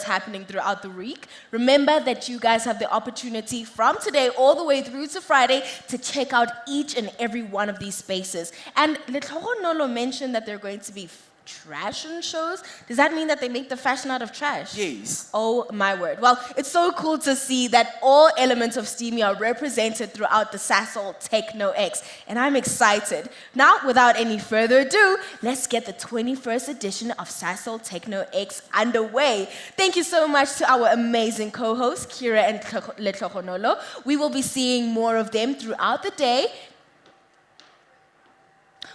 happening throughout the week. Remember that you guys have the opportunity from today all the way through to Friday to check out each and every one of these spaces. And Letloho Nolo mentioned that they're going to be fashion shows. Does that mean that they make the fashion out of trash? Yes. Oh my word. Well, it's so cool to see that all elements of STEAMY are represented throughout the Sasol Techno X, and I'm excited. Now, without any further ado, let's get the 21st edition of Sasol Techno X underway. Thank you so much to our amazing co-hosts, Kira and Letloho Nolo. We will be seeing more of them throughout the day.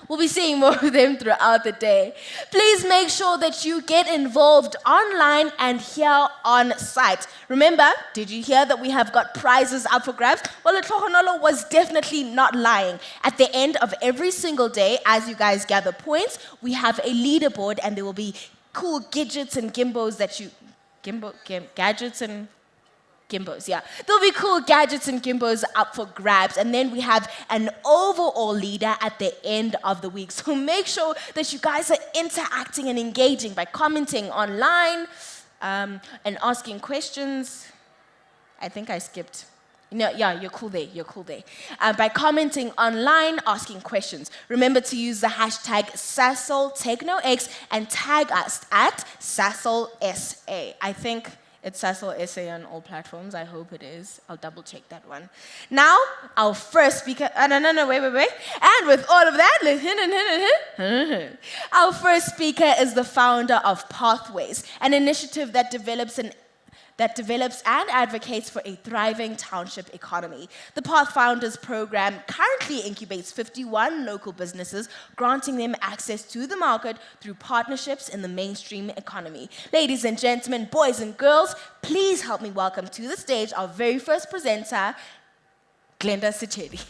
We'll be seeing more of them throughout the day. Please make sure that you get involved online and here on site. Remember, did you hear that we have got prizes up for grabs? Well, Letloho Nolo was definitely not lying. At the end of every single day, as you guys gather points, we have a leaderboard and there will be cool gadgets and gimbos that you... gadgets and... gimbos, yeah. There'll be cool gadgets and gimbos up for grabs. And then we have an overall leader at the end of the week. So make sure that you guys are interacting and engaging by commenting online and asking questions. I think I skipped. No, yeah, you're cool there. By commenting online, asking questions. Remember to use the hashtag SasolTechnoX and tag us at SasolSA. I think it's Sasol SA on all platforms. I hope it is. I'll double check that one. Now, our first speaker, wait. And with all of that, our first speaker is the founder of Pathways, an initiative that develops and advocates for a thriving township economy. The Path Founders Program currently incubates 51 local businesses, granting them access to the market through partnerships in the mainstream economy. Ladies and gentlemen, boys and girls, please help me welcome to the stage our very first presenter, Glenda Sechedi.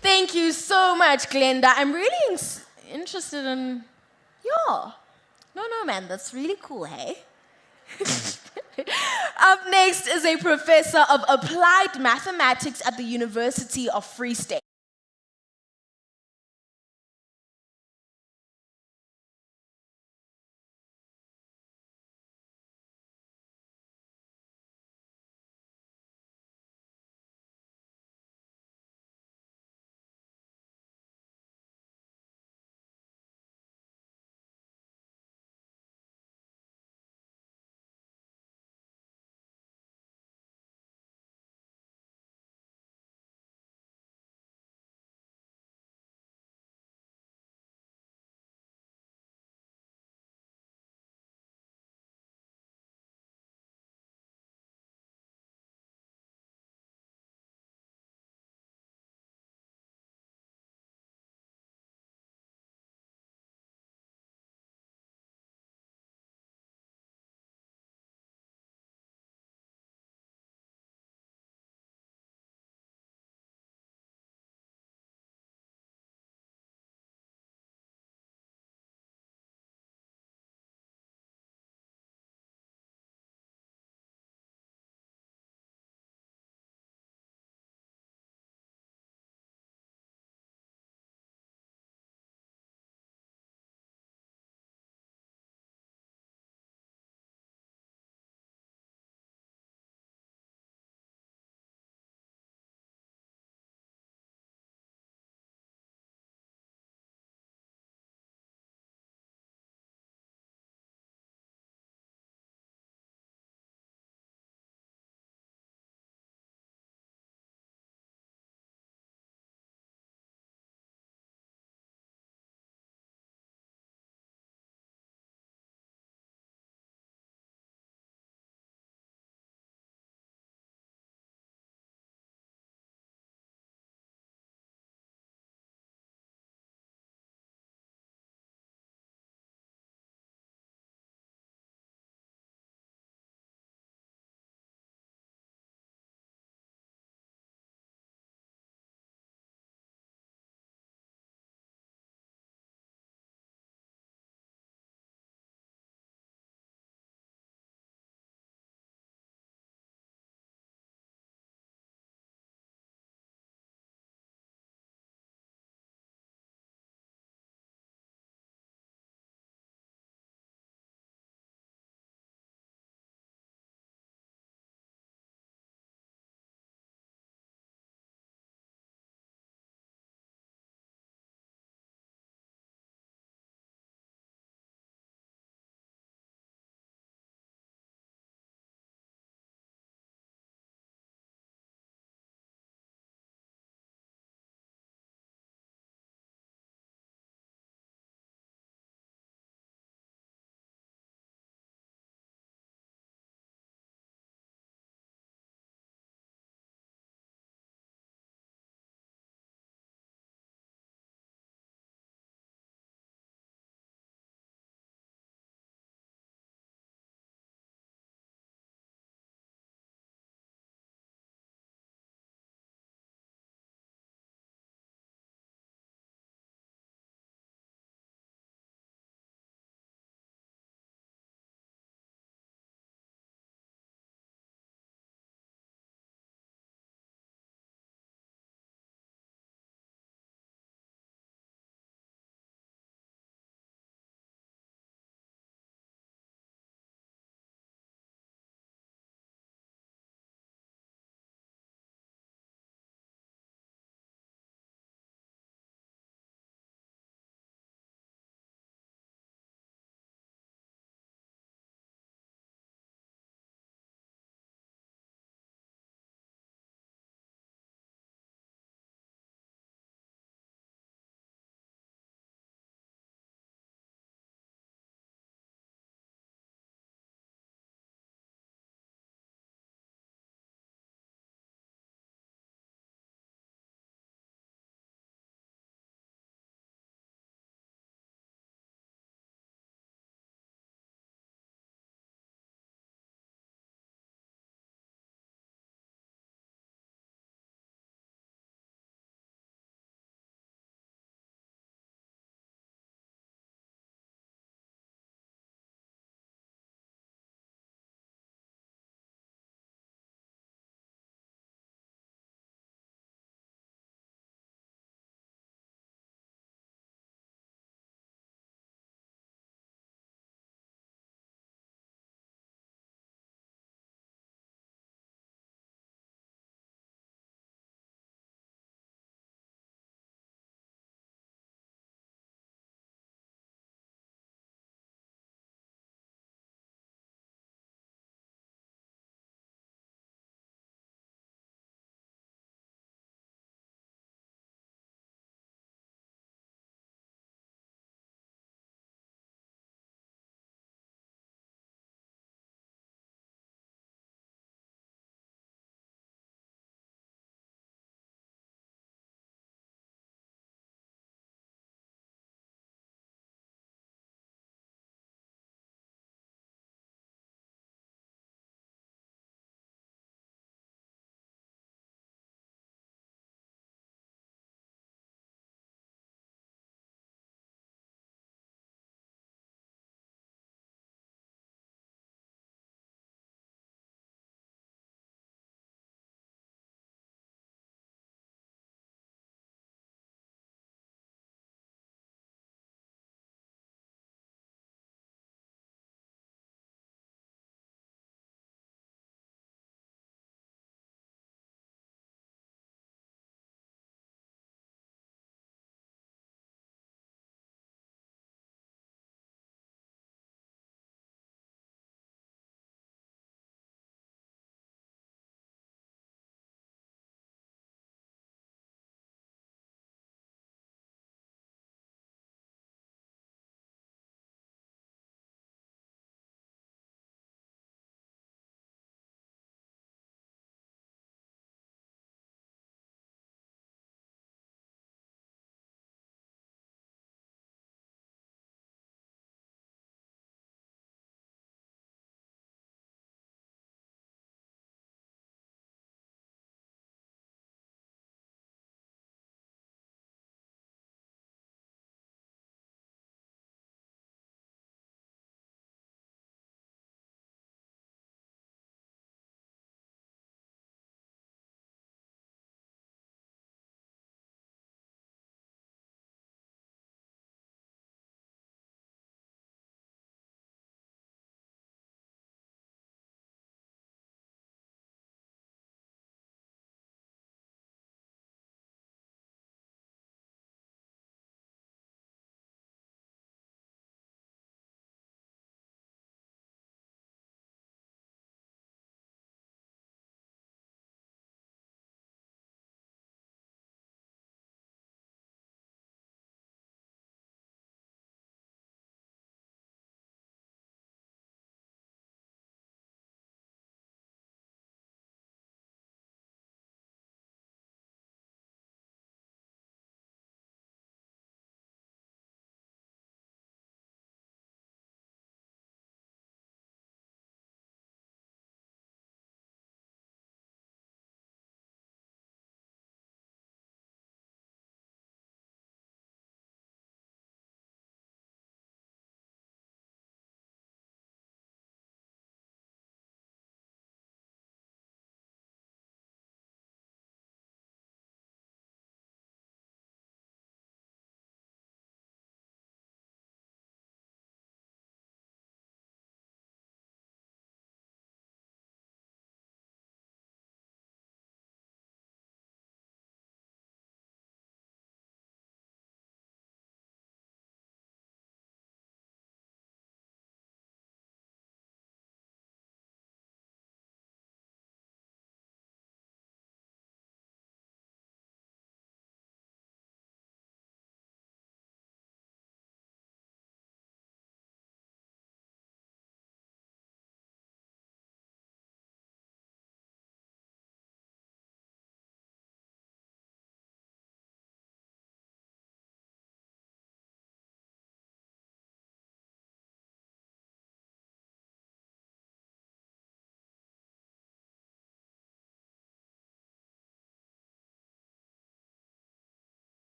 Thank you so much, Glenda. I'm really interested in... No, man, that's really cool, hey? Up next is a professor of applied mathematics at the University of Free State.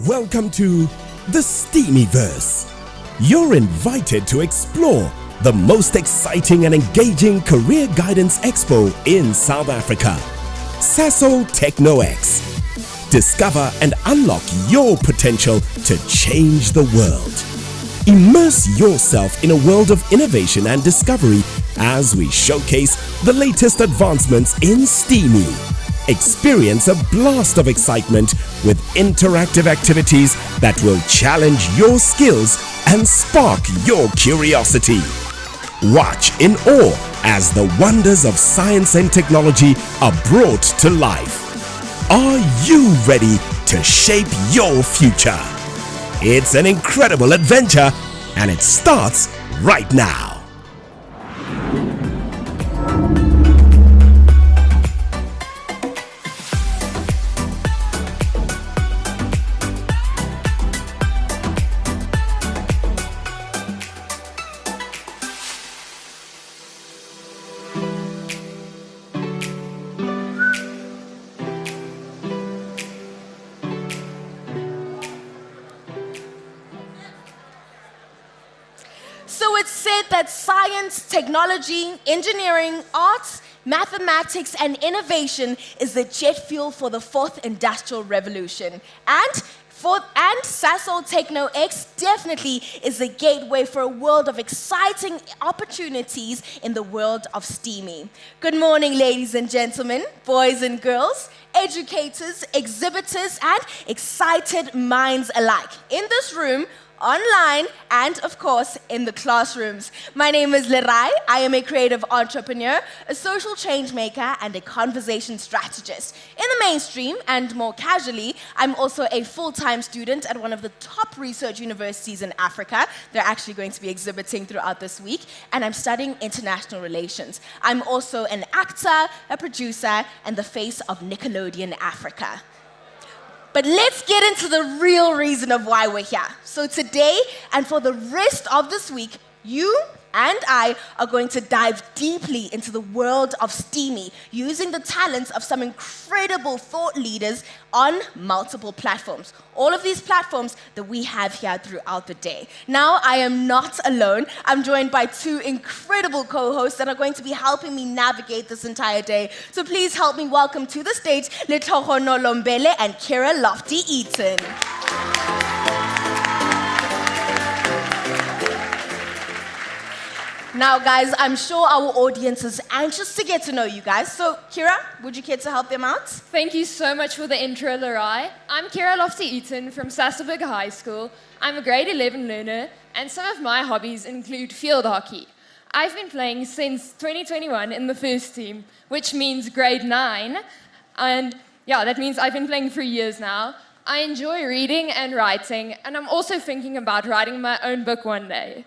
Welcome to the Steamyverse. You're invited to explore the most exciting and engaging career guidance expo in South Africa, Sasol TechnoX. Discover and unlock your potential to change the world. Immerse yourself in a world of innovation and discovery as we showcase the latest advancements in STEAMy. Experience a blast of excitement with interactive activities that will challenge your skills and spark your curiosity. Watch in awe as the wonders of science and technology are brought to life. Are you ready to shape your future? It's an incredible adventure, and it starts right now. So it's said that science, technology, engineering, arts, mathematics, and innovation is the jet fuel for the fourth industrial revolution. And Sasol TechnoX definitely is the gateway for a world of exciting opportunities in the world of STEAMy. Good morning, ladies and gentlemen, boys and girls, educators, exhibitors, and excited minds alike. In this room, online, and of course, in the classrooms. My name is Lerai. I am a creative entrepreneur, a social change maker, and a conversation strategist. In the mainstream, and more casually, I'm also a full-time student at one of the top research universities in Africa. They're actually going to be exhibiting throughout this week, and I'm studying international relations. I'm also an actor, a producer, and the face of Nickelodeon Africa. But let's get into the real reason of why we're here. So today, and for the rest of this week, you and I are going to dive deeply into the world of STEAMy, using the talents of some incredible thought leaders on multiple platforms. All of these platforms that we have here throughout the day. Now, I am not alone. I'm joined by two incredible co-hosts that are going to be helping me navigate this entire day. So please help me welcome to the stage Letogo Nolombele and Kira Lofty-Eaton. Now, guys, I'm sure our audience is anxious to get to know you guys. So, Kira, would you care to help them out? Thank you so much for the intro, Lerai. I'm Kira Lofty-Eaton from Sasolburg High School. I'm a grade 11 learner, and some of my hobbies include field hockey. I've been playing since 2021 in the first team, which means grade 9. And yeah, that means I've been playing for years now. I enjoy reading and writing, and I'm also thinking about writing my own book one day.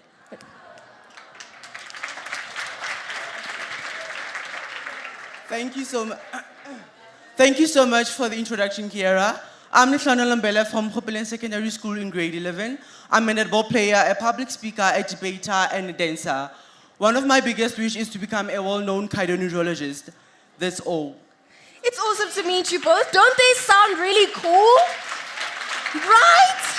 Thank you so much for the introduction, Kiara. I'm Letogo Nolombele from Hopelin Secondary School in grade 11. I'm a netball player, a public speaker, a debater, and a dancer. One of my biggest wishes is to become a well-known cardiologist. That's all. It's awesome to meet you both. Don't they sound really cool? Right?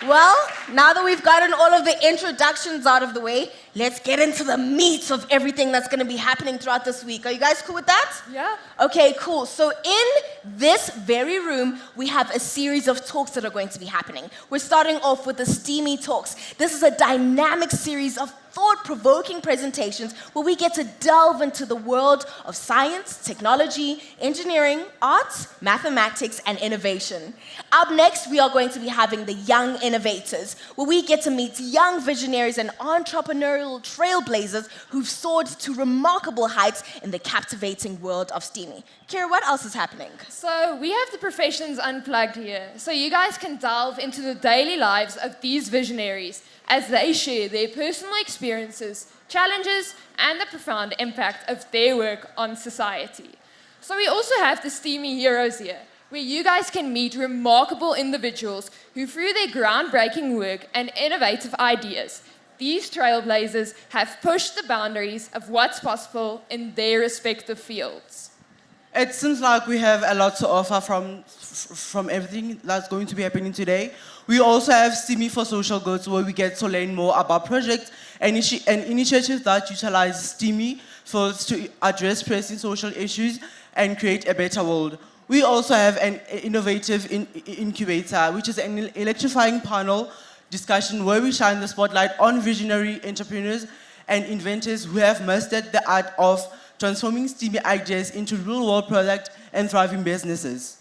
Well, now that we've gotten all of the introductions out of the way, let's get into the meat of everything that's going to be happening throughout this week. Are you guys cool with that? Yeah. Okay, cool. So in this very room, we have a series of talks that are going to be happening. We're starting off with the STEAMy Talks. This is a dynamic series of thought-provoking presentations where we get to delve into the world of science, technology, engineering, arts, mathematics, and innovation. Up next, we are going to be having the Young Innovators, where we get to meet young visionaries and entrepreneurial trailblazers who've soared to remarkable heights in the captivating world of STEAMy. Kira, what else is happening? So we have the Professions Unplugged here, so you guys can delve into the daily lives of these visionaries as they share their personal experiences, challenges, and the profound impact of their work on society. So we also have the STEAMy Heroes here, where you guys can meet remarkable individuals who, through their groundbreaking work and innovative ideas, these trailblazers have pushed the boundaries of what's possible in their respective fields. It seems like we have a lot to offer from everything that's going to be happening today. We also have STEAMY for Social Goods, where we get to learn more about projects and initiatives that utilize STEAMY to address pressing social issues and create a better world. We also have an innovative incubator, which is an electrifying panel discussion where we shine the spotlight on visionary entrepreneurs and inventors who have mastered the art of transforming STEAMY ideas into real-world product and thriving businesses.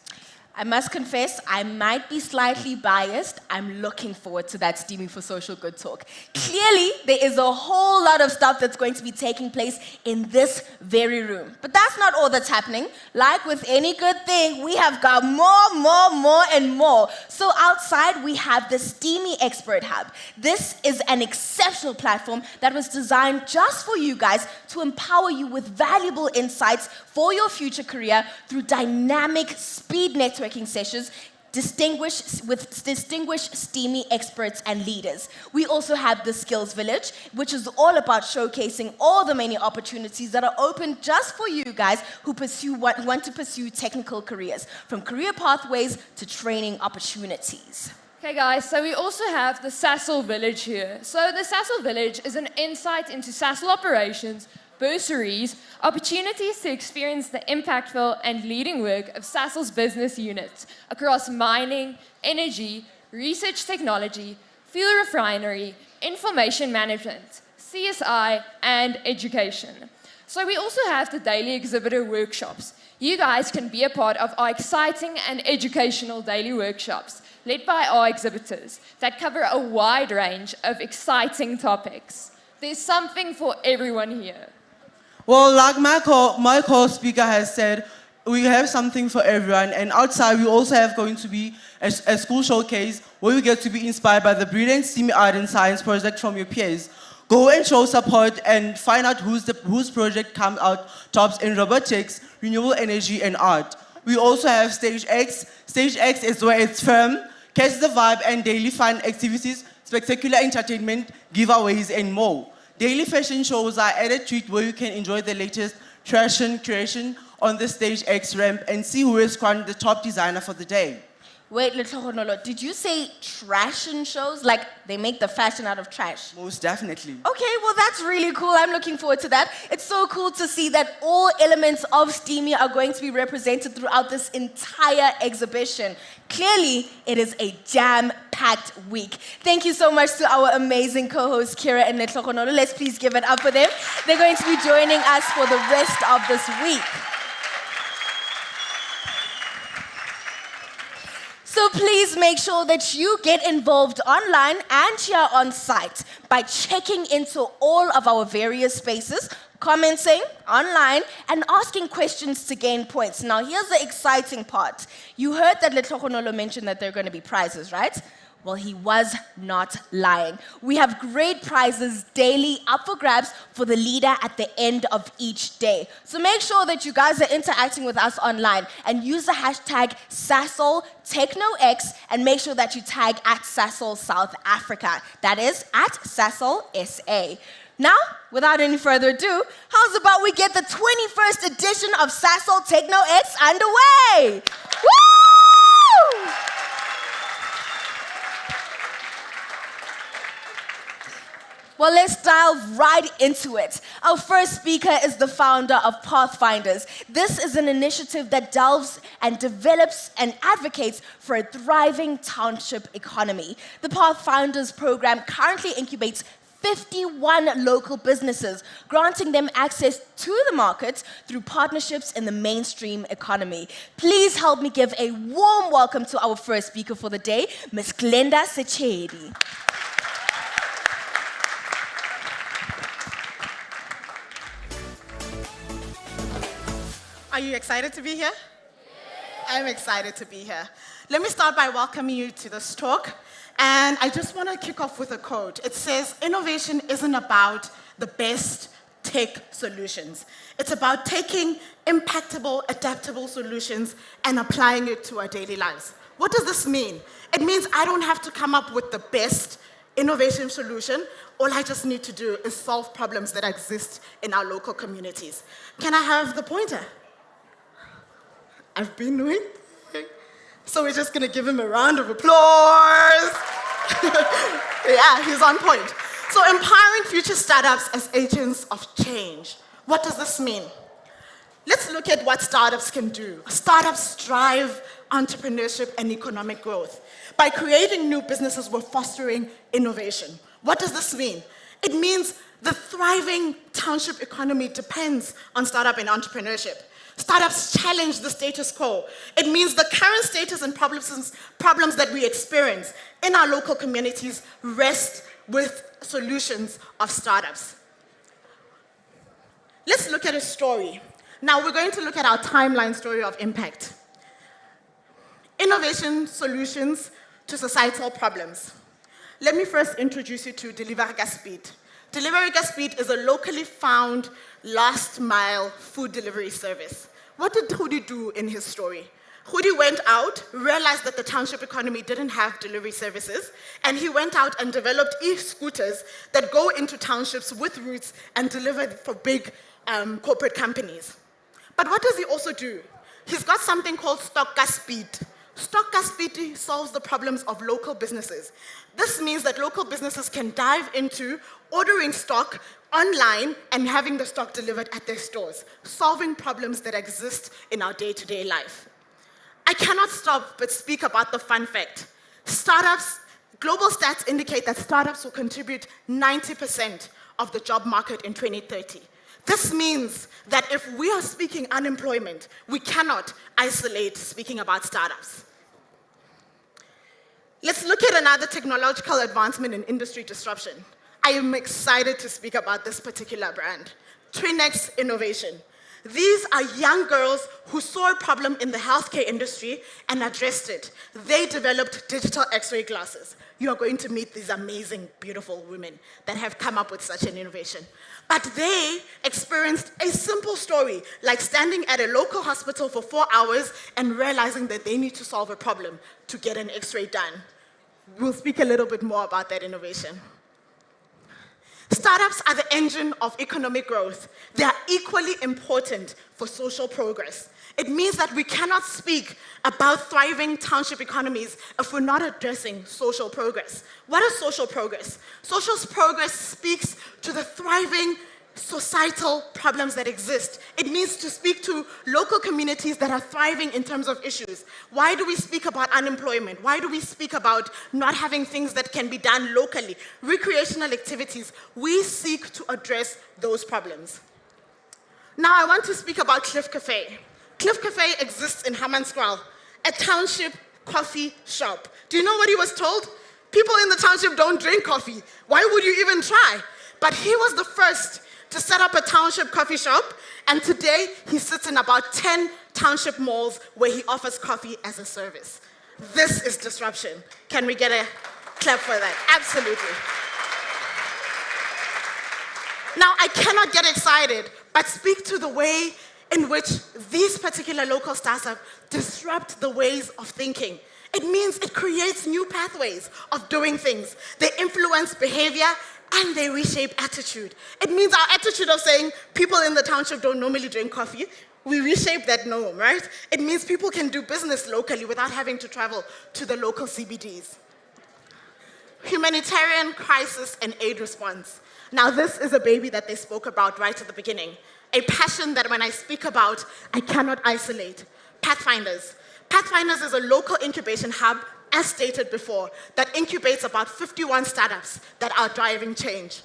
I must confess, I might be slightly biased. I'm looking forward to that STEAMY for Social Good talk. Clearly, there is a whole lot of stuff that's going to be taking place in this very room. But that's not all that's happening. Like with any good thing, we have got more, and more. So outside, we have the STEAMY Expert Hub. This is an exceptional platform that was designed just for you guys to empower you with valuable insights for your future career through dynamic speed networking sessions with distinguished STEAMY experts and leaders. We also have the Skills Village, which is all about showcasing all the many opportunities that are open just for you guys who want to pursue technical careers, from career pathways to training opportunities. Okay guys, so we also have the Sasol Village here. So the Sasol Village is an insight into Sasol operations, bursaries, opportunities to experience the impactful and leading work of Sasol's business units across mining, energy, research technology, fuel refinery, information management, CSI, and education. So we also have the daily exhibitor workshops. You guys can be a part of our exciting and educational daily workshops led by our exhibitors that cover a wide range of exciting topics. There's something for everyone here. Well, like my co-speaker has said, we have something for everyone. And outside, we also have going to be a school showcase where we get to be inspired by the brilliant STEAMY art and science project from your peers. Go and show support and find out whose project comes out tops in robotics, renewable energy, and art. We also have Stage X. Stage X is where it's firm, catch the vibe, and daily fun activities, spectacular entertainment, giveaways, and more. Daily fashion shows are added treat where you can enjoy the latest fashion creation on the Stage X ramp and see who is crowned the top designer for the day. Wait, Letlogonolo, did you say trashion shows? Like they make the fashion out of trash? Most definitely. Okay, well that's really cool. I'm looking forward to that. It's so cool to see that all elements of STEAMY are going to be represented throughout this entire exhibition. Clearly, it is a jam-packed week. Thank you so much to our amazing co-hosts, Kira and Letlogonolo. Let's please give it up for them. They're going to be joining us for the rest of this week. So please make sure that you get involved online and here on site by checking into all of our various spaces, commenting online, and asking questions to gain points. Now, here's the exciting part. You heard that Letlogonolo mentioned that there are going to be prizes, right? Well, he was not lying. We have great prizes daily up for grabs for the leader at the end of each day. So make sure that you guys are interacting with us online and use the hashtag SasolTechnoX and make sure that you tag at Sasol South Africa. That is at Sasol SA. Now, without any further ado, how's about we get the 21st edition of Sasol TechnoX underway? Woo! Well, let's dive right into it. Our first speaker is the founder of Pathfinders. This is an initiative that delves and develops and advocates for a thriving township economy. The Pathfinders program currently incubates 51 local businesses, granting them access to the market through partnerships in the mainstream economy. Please help me give a warm welcome to our first speaker for the day, Ms. Glenda Sechedi. Are you excited to be here? I'm excited to be here. Let me start by welcoming you to this talk. And I just want to kick off with a quote. It says, innovation isn't about the best tech solutions. It's about taking impactable, adaptable solutions and applying it to our daily lives. What does this mean? It means I don't have to come up with the best innovation solution. All I just need to do is solve problems that exist in our local communities. Can I have the pointer? I've been waiting. So we're just gonna give him a round of applause. Yeah, he's on point. So empowering future startups as agents of change. What does this mean? Let's look at what startups can do. Startups drive entrepreneurship and economic growth. By creating new businesses, we're fostering innovation. What does this mean? It means the thriving township economy depends on startup and entrepreneurship. Startups challenge the status quo. It means the current status and problems that we experience in our local communities rest with solutions of startups. Let's look at a story. Now we're going to look at our timeline story of impact. Innovation solutions to societal problems. Let me first introduce you to Delivery ka Speed. Delivery ka Speed is a locally found last-mile food delivery service. What did Hudi do in his story? Hudi went out, realized that the township economy didn't have delivery services, and he went out and developed e-scooters that go into townships with routes and deliver for big corporate companies. But what does he also do? He's got something called Stock ka Speed. Stock ka Speed solves the problems of local businesses. This means that local businesses can dive into ordering stock online and having the stock delivered at their stores, solving problems that exist in our day-to-day life. I cannot stop but speak about the fun fact. Global stats indicate that startups will contribute 90% of the job market in 2030. This means that if we are speaking unemployment, we cannot isolate speaking about startups. Let's look at another technological advancement in industry disruption. I am excited to speak about this particular brand, Twinex Innovation. These are young girls who saw a problem in the healthcare industry and addressed it. They developed digital X-ray glasses. You are going to meet these amazing, beautiful women that have come up with such an innovation. But they experienced a simple story, like standing at a local hospital for 4 hours and realizing that they need to solve a problem to get an X-ray done. We'll speak a little bit more about that innovation. Startups are the engine of economic growth. They are equally important for social progress. It means that we cannot speak about thriving township economies if we're not addressing social progress. What is social progress? Social progress speaks to the thriving societal problems that exist. It means to speak to local communities that are thriving in terms of issues. Why do we speak about unemployment? Why do we speak about not having things that can be done locally? Recreational activities. We seek to address those problems. Now I want to speak about Cliff Cafe. Cliff Cafe exists in Hammanskraal, a township coffee shop. Do you know what he was told? People in the township don't drink coffee. Why would you even try? But he was the first to set up a township coffee shop, and today he sits in about 10 township malls where he offers coffee as a service. This is disruption. Can we get a clap for that? Absolutely. Now, I cannot get excited, but speak to the way in which these particular local startups disrupt the ways of thinking. It means it creates new pathways of doing things. They influence behavior and they reshape attitude. It means our attitude of saying people in the township don't normally drink coffee, we reshape that norm, right? It means people can do business locally without having to travel to the local CBDs. Humanitarian crisis and aid response. Now this is a baby that they spoke about right at the beginning. A passion that when I speak about, I cannot isolate. Pathfinders. Pathfinders is a local incubation hub, as stated before, that incubates about 51 startups that are driving change.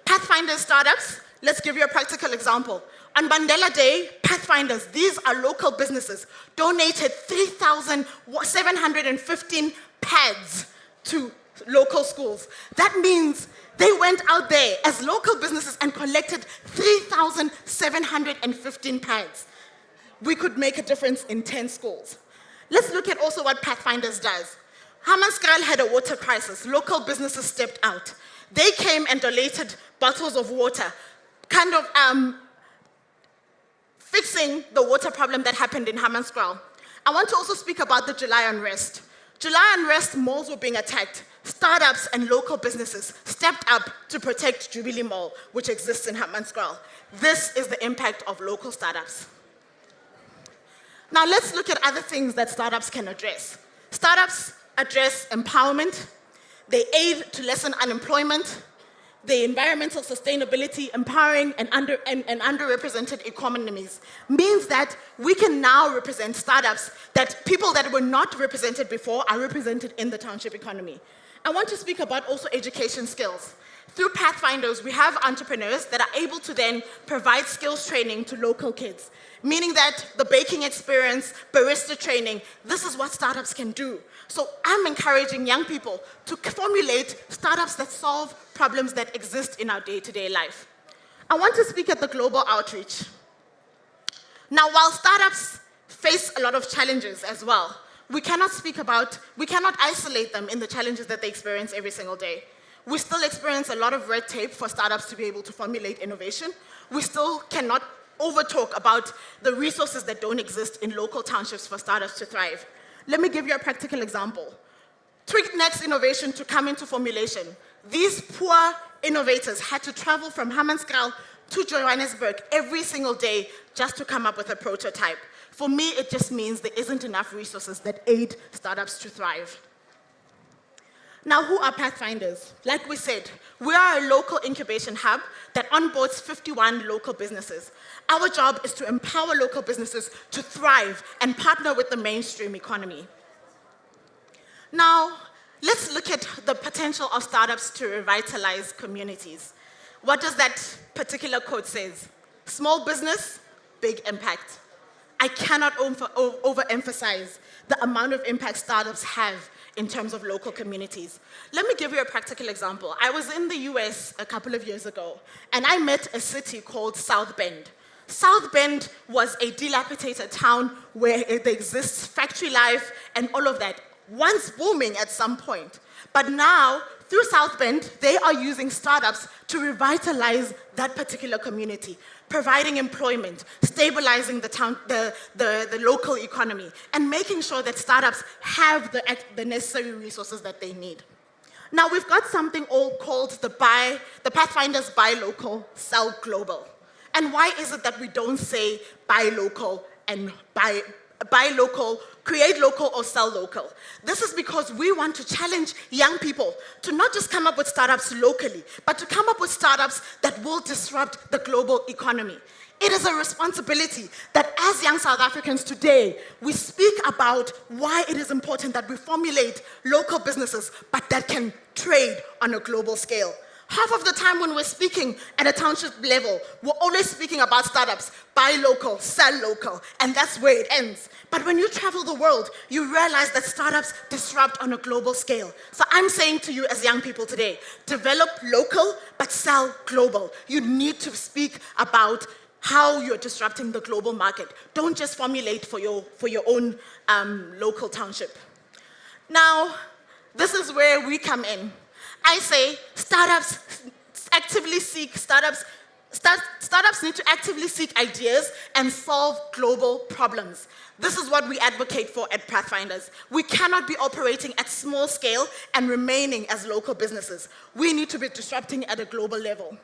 Pathfinder startups, let's give you a practical example. On Mandela Day, Pathfinders, these are local businesses, donated 3,715 pads to local schools. That means they went out there as local businesses and collected 3,715 pads. We could make a difference in 10 schools. Let's look at also what Pathfinders does. Hammanskraal had a water crisis. Local businesses stepped out. They came and donated bottles of water, kind of fixing the water problem that happened in Hammanskraal. I want to also speak about the July unrest. July unrest, malls were being attacked. Startups and local businesses stepped up to protect Jubilee Mall, which exists in Hammanskraal. This is the impact of local startups. Now let's look at other things that startups can address. Startups address empowerment, they aid to lessen unemployment, the environmental sustainability, empowering and underrepresented economies, means that we can now represent startups that people that were not represented before are represented in the township economy. I want to speak about also education skills. Through Pathfinders, we have entrepreneurs that are able to then provide skills training to local kids, meaning that the baking experience, barista training, this is what startups can do. So I'm encouraging young people to formulate startups that solve problems that exist in our day-to-day life. I want to speak at the global outreach. Now, while startups face a lot of challenges as well, we cannot isolate them in the challenges that they experience every single day. We still experience a lot of red tape for startups to be able to formulate innovation. We still cannot overtalk about the resources that don't exist in local townships for startups to thrive. Let me give you a practical example. TwigNet's innovation to come into formulation. These poor innovators had to travel from Hammanskraal to Johannesburg every single day just to come up with a prototype. For me, it just means there isn't enough resources that aid startups to thrive. Now, who are Pathfinders? Like we said, we are a local incubation hub that onboards 51 local businesses. Our job is to empower local businesses to thrive and partner with the mainstream economy. Now, let's look at the potential of startups to revitalize communities. What does that particular quote say? Small business, big impact. I cannot overemphasize the amount of impact startups have in terms of local communities. Let me give you a practical example. I was in the US a couple of years ago, and I met a city called South Bend. South Bend was a dilapidated town where it exists factory life and all of that, once booming at some point. But now, through South Bend, they are using startups to revitalize that particular community, providing employment, stabilizing the town, the local economy, and making sure that startups have the necessary resources that they need. Now, we've got something all called the Pathfinders Buy Local, Sell Global. And why is it that we don't say buy local and buy local, create local or sell local? This is because we want to challenge young people to not just come up with startups locally, but to come up with startups that will disrupt the global economy. It is a responsibility that as young South Africans today, we speak about why it is important that we formulate local businesses, but that can trade on a global scale. Half of the time when we're speaking at a township level, we're always speaking about startups, buy local, sell local, and that's where it ends. But when you travel the world, you realize that startups disrupt on a global scale. So I'm saying to you as young people today, develop local, but sell global. You need to speak about how you're disrupting the global market. Don't just formulate for your own local township. Now, this is where we come in. I say startups need to actively seek ideas and solve global problems. This is what we advocate for at Pathfinders. We cannot be operating at small scale and remaining as local businesses. We need to be disrupting at a global level.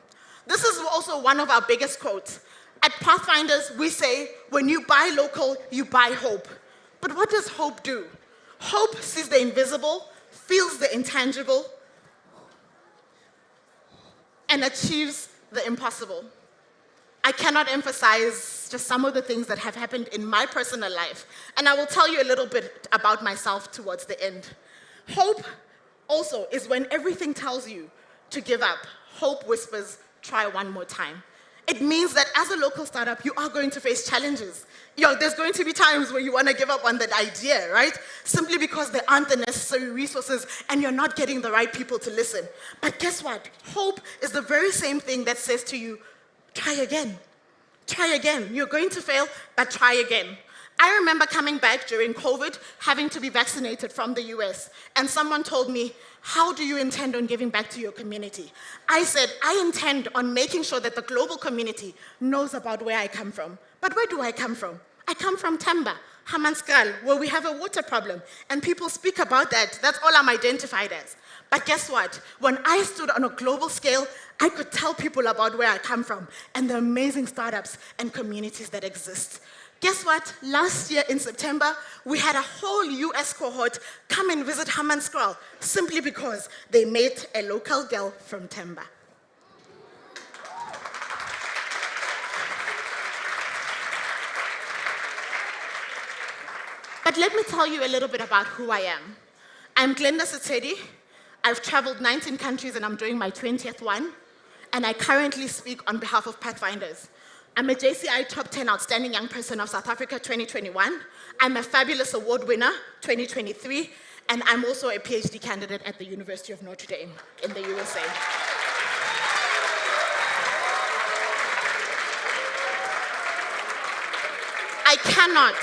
This is also one of our biggest quotes. At Pathfinders, we say, when you buy local, you buy hope. But what does hope do? Hope sees the invisible, feels the intangible, and achieves the impossible. I cannot emphasize just some of the things that have happened in my personal life, and I will tell you a little bit about myself towards the end. Hope also is when everything tells you to give up. Hope whispers, try one more time. It means that as a local startup, you are going to face challenges. There's going to be times where you want to give up on that idea, right? Simply because there aren't the necessary resources and you're not getting the right people to listen. But guess what? Hope is the very same thing that says to you, try again. Try again. You're going to fail, but try again. I remember coming back during COVID, having to be vaccinated from the US, and someone told me, how do you intend on giving back to your community? I said, I intend on making sure that the global community knows about where I come from. But where do I come from? I come from Temba, Hammanskraal, where we have a water problem, and people speak about that. That's all I'm identified as. But guess what? When I stood on a global scale, I could tell people about where I come from and the amazing startups and communities that exist. Guess what? Last year in September, we had a whole US cohort come and visit Hammanskraal simply because they met a local girl from Temba. But let me tell you a little bit about who I am. I'm Glenda Sitedi. I've traveled 19 countries and I'm doing my 20th one. And I currently speak on behalf of Pathfinders. I'm a JCI Top 10 Outstanding Young Person of South Africa 2021. I'm a Fabulous Award winner 2023. And I'm also a PhD candidate at the University of Notre Dame in the USA. I cannot.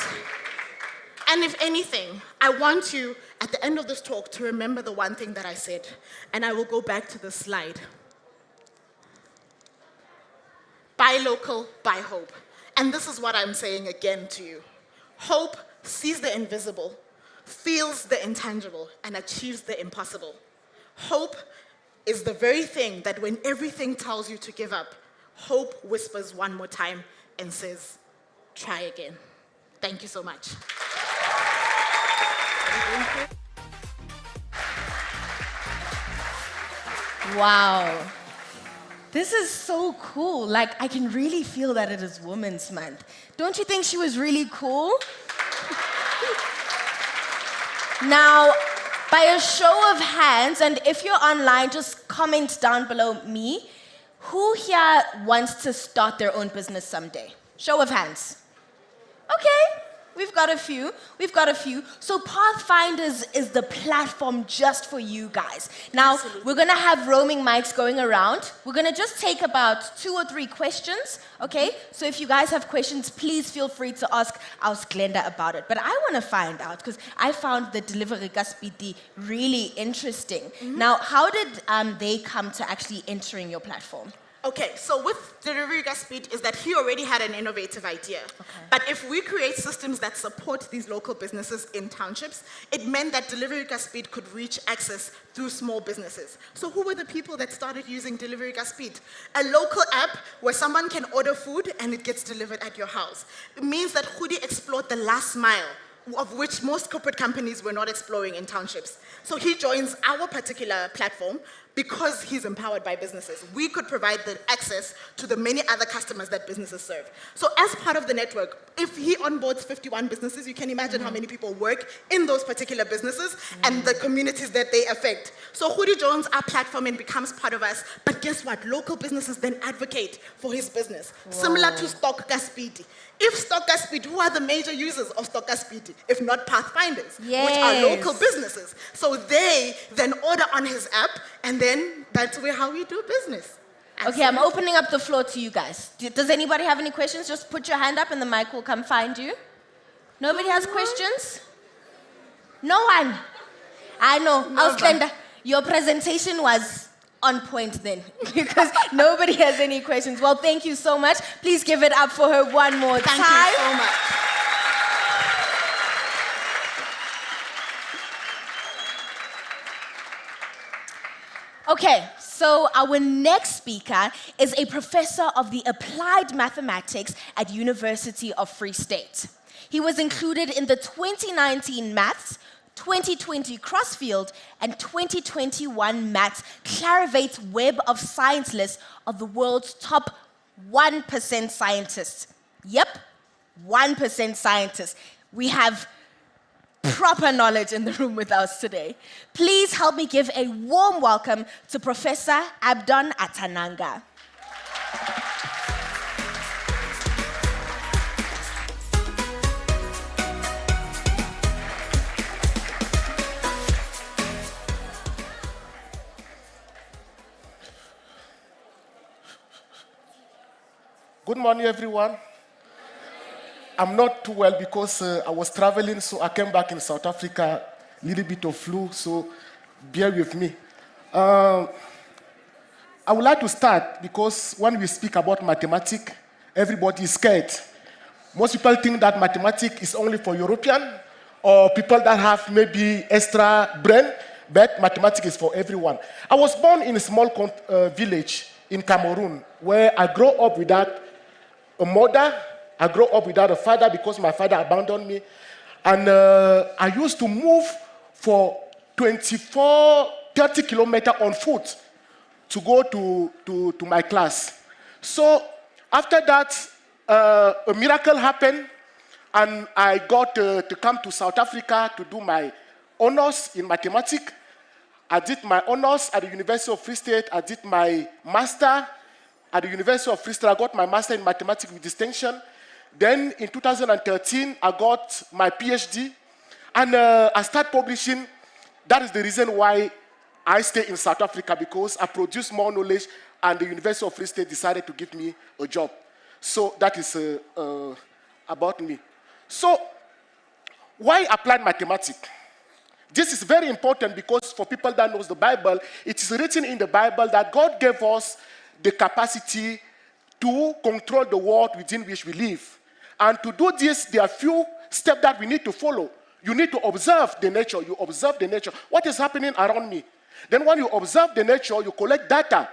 And if anything, I want you, at the end of this talk, to remember the one thing that I said. And I will go back to the slide. Buy local, buy hope. And this is what I'm saying again to you. Hope sees the invisible, feels the intangible, and achieves the impossible. Hope is the very thing that when everything tells you to give up, hope whispers one more time and says, try again. Thank you so much. Wow. This is so cool. Like, I can really feel that it is Women's Month. Don't you think she was really cool? Now, by a show of hands, and if you're online, just comment down below me, who here wants to start their own business someday? Show of hands. Okay. We've got a few. So Pathfinders is the platform just for you guys. Now, we're going to have roaming mics going around. We're going to just take about 2 or 3 questions, okay? So if you guys have questions, please feel free to ask Glenda about it. But I want to find out, because I found the Delivery Kaspiti really interesting. Now, how did they come to actually entering your platform? Okay, so with Delivery Speed is that he already had an innovative idea. Okay. But if we create systems that support these local businesses in townships, it meant that Delivery Speed could reach access through small businesses. So who were the people that started using Delivery Speed? A local app where someone can order food and it gets delivered at your house. It means that Hudi explored the last mile, of which most corporate companies were not exploring in townships. So he joins our particular platform because he's empowered by businesses. We could provide the access to the many other customers that businesses serve. So as part of the network, if he onboards 51 businesses, you can imagine how many people work in those particular businesses and the communities that they affect. So Hudi joins our platform and becomes part of us, but guess what? Local businesses then advocate for his business, similar to Stock Kaspiti. If Stock Kaspiti, who are the major users of Stock Kaspiti, if not Pathfinders, which are local businesses? So they then order on his app, and then that's how we do business. Okay, I'm opening up the floor to you guys. Does anybody have any questions? Just put your hand up and the mic will come find you. Nobody has questions? No one? I know. Glenda, your presentation was on point then, because nobody has any questions. Well, thank you so much. Please give it up for her one more time. Thank you so much. Okay, so our next speaker is a professor of the applied mathematics at University of Free State. He was included in the 2019 Maths, 2020 Crossfield, and 2021 Maths Clarivate Web of Science list of the world's top 1% scientists. Yep, 1% scientists. We have proper knowledge in the room with us today. Please help me give a warm welcome to Professor Abdon Atananga. Good morning, everyone. I'm not too well because I was traveling, so I came back in South Africa, a little bit of flu, so bear with me. I would like to start because when we speak about mathematics, everybody is scared. Most people think that mathematics is only for European or people that have maybe extra brain, but mathematics is for everyone. I was born in a small village in Cameroon where I grew up without a mother I grew up without a father because my father abandoned me. And I used to move for 24, 30 kilometers on foot to go to my class. So after that, a miracle happened, and I got to come to South Africa to do my honors in mathematics. I did my honors at the University of Free State. I did my master at the University of Free State. I got my master in mathematics with distinction. Then in 2013, I got my PhD, and I started publishing. That is the reason why I stay in South Africa, because I produce more knowledge, and the University of Free State decided to give me a job. So that is about me. So why applied mathematics? This is very important because for people that knows the Bible, it is written in the Bible that God gave us the capacity to control the world within which we live. And to do this, there are few steps that we need to follow. You need to observe the nature. You observe the nature. What is happening around me? Then when you observe the nature, you collect data.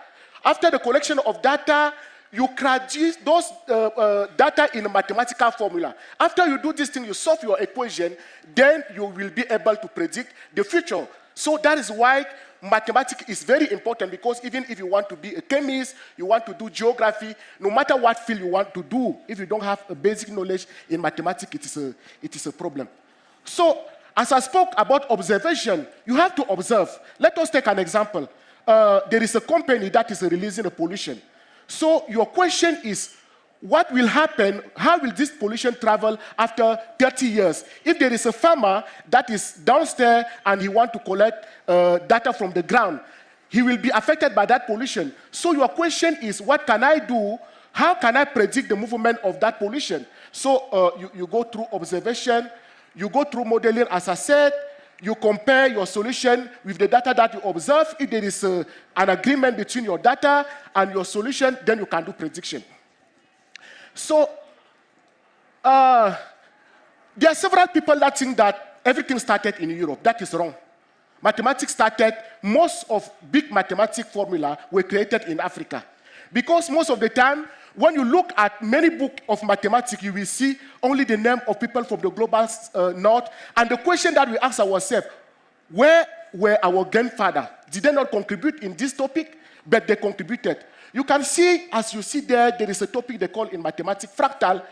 After the collection of data, you traduce those data in a mathematical formula. After you do this thing, you solve your equation, then you will be able to predict the future. So that is why mathematics is very important, because even if you want to be a chemist, you want to do geography, no matter what field you want to do, if you don't have a basic knowledge in mathematics, it is a problem. So, as I spoke about observation, you have to observe. Let us take an example. There is a company that is releasing a pollution. So your question is, what will happen? How will this pollution travel after 30 years? If there is a farmer that is downstairs and he wants to collect data from the ground, he will be affected by that pollution. So your question is, what can I do? How can I predict the movement of that pollution? So you go through observation, you go through modeling, as I said, you compare your solution with the data that you observe. If there is an agreement between your data and your solution, then you can do prediction. So there are several people that think that everything started in Europe. That is wrong. Mathematics started, most of big mathematics formula were created in Africa. Because most of the time, when you look at many books of mathematics, you will see only the name of people from the global north. And the question that we ask ourselves, where were our grandfathers? Did they not contribute in this topic? But they contributed. You can see, as you see there is a topic they call in mathematics fractal.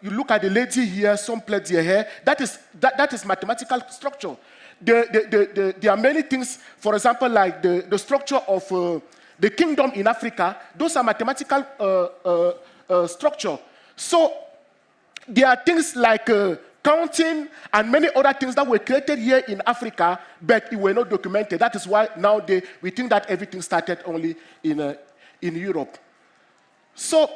You look at the lady here, some plait their hair. That is mathematical structure. There are many things, for example, like the structure of the kingdom in Africa. Those are mathematical structure. So there are things like counting and many other things that were created here in Africa, but it were not documented. That is why nowadays we think that everything started only in Europe. So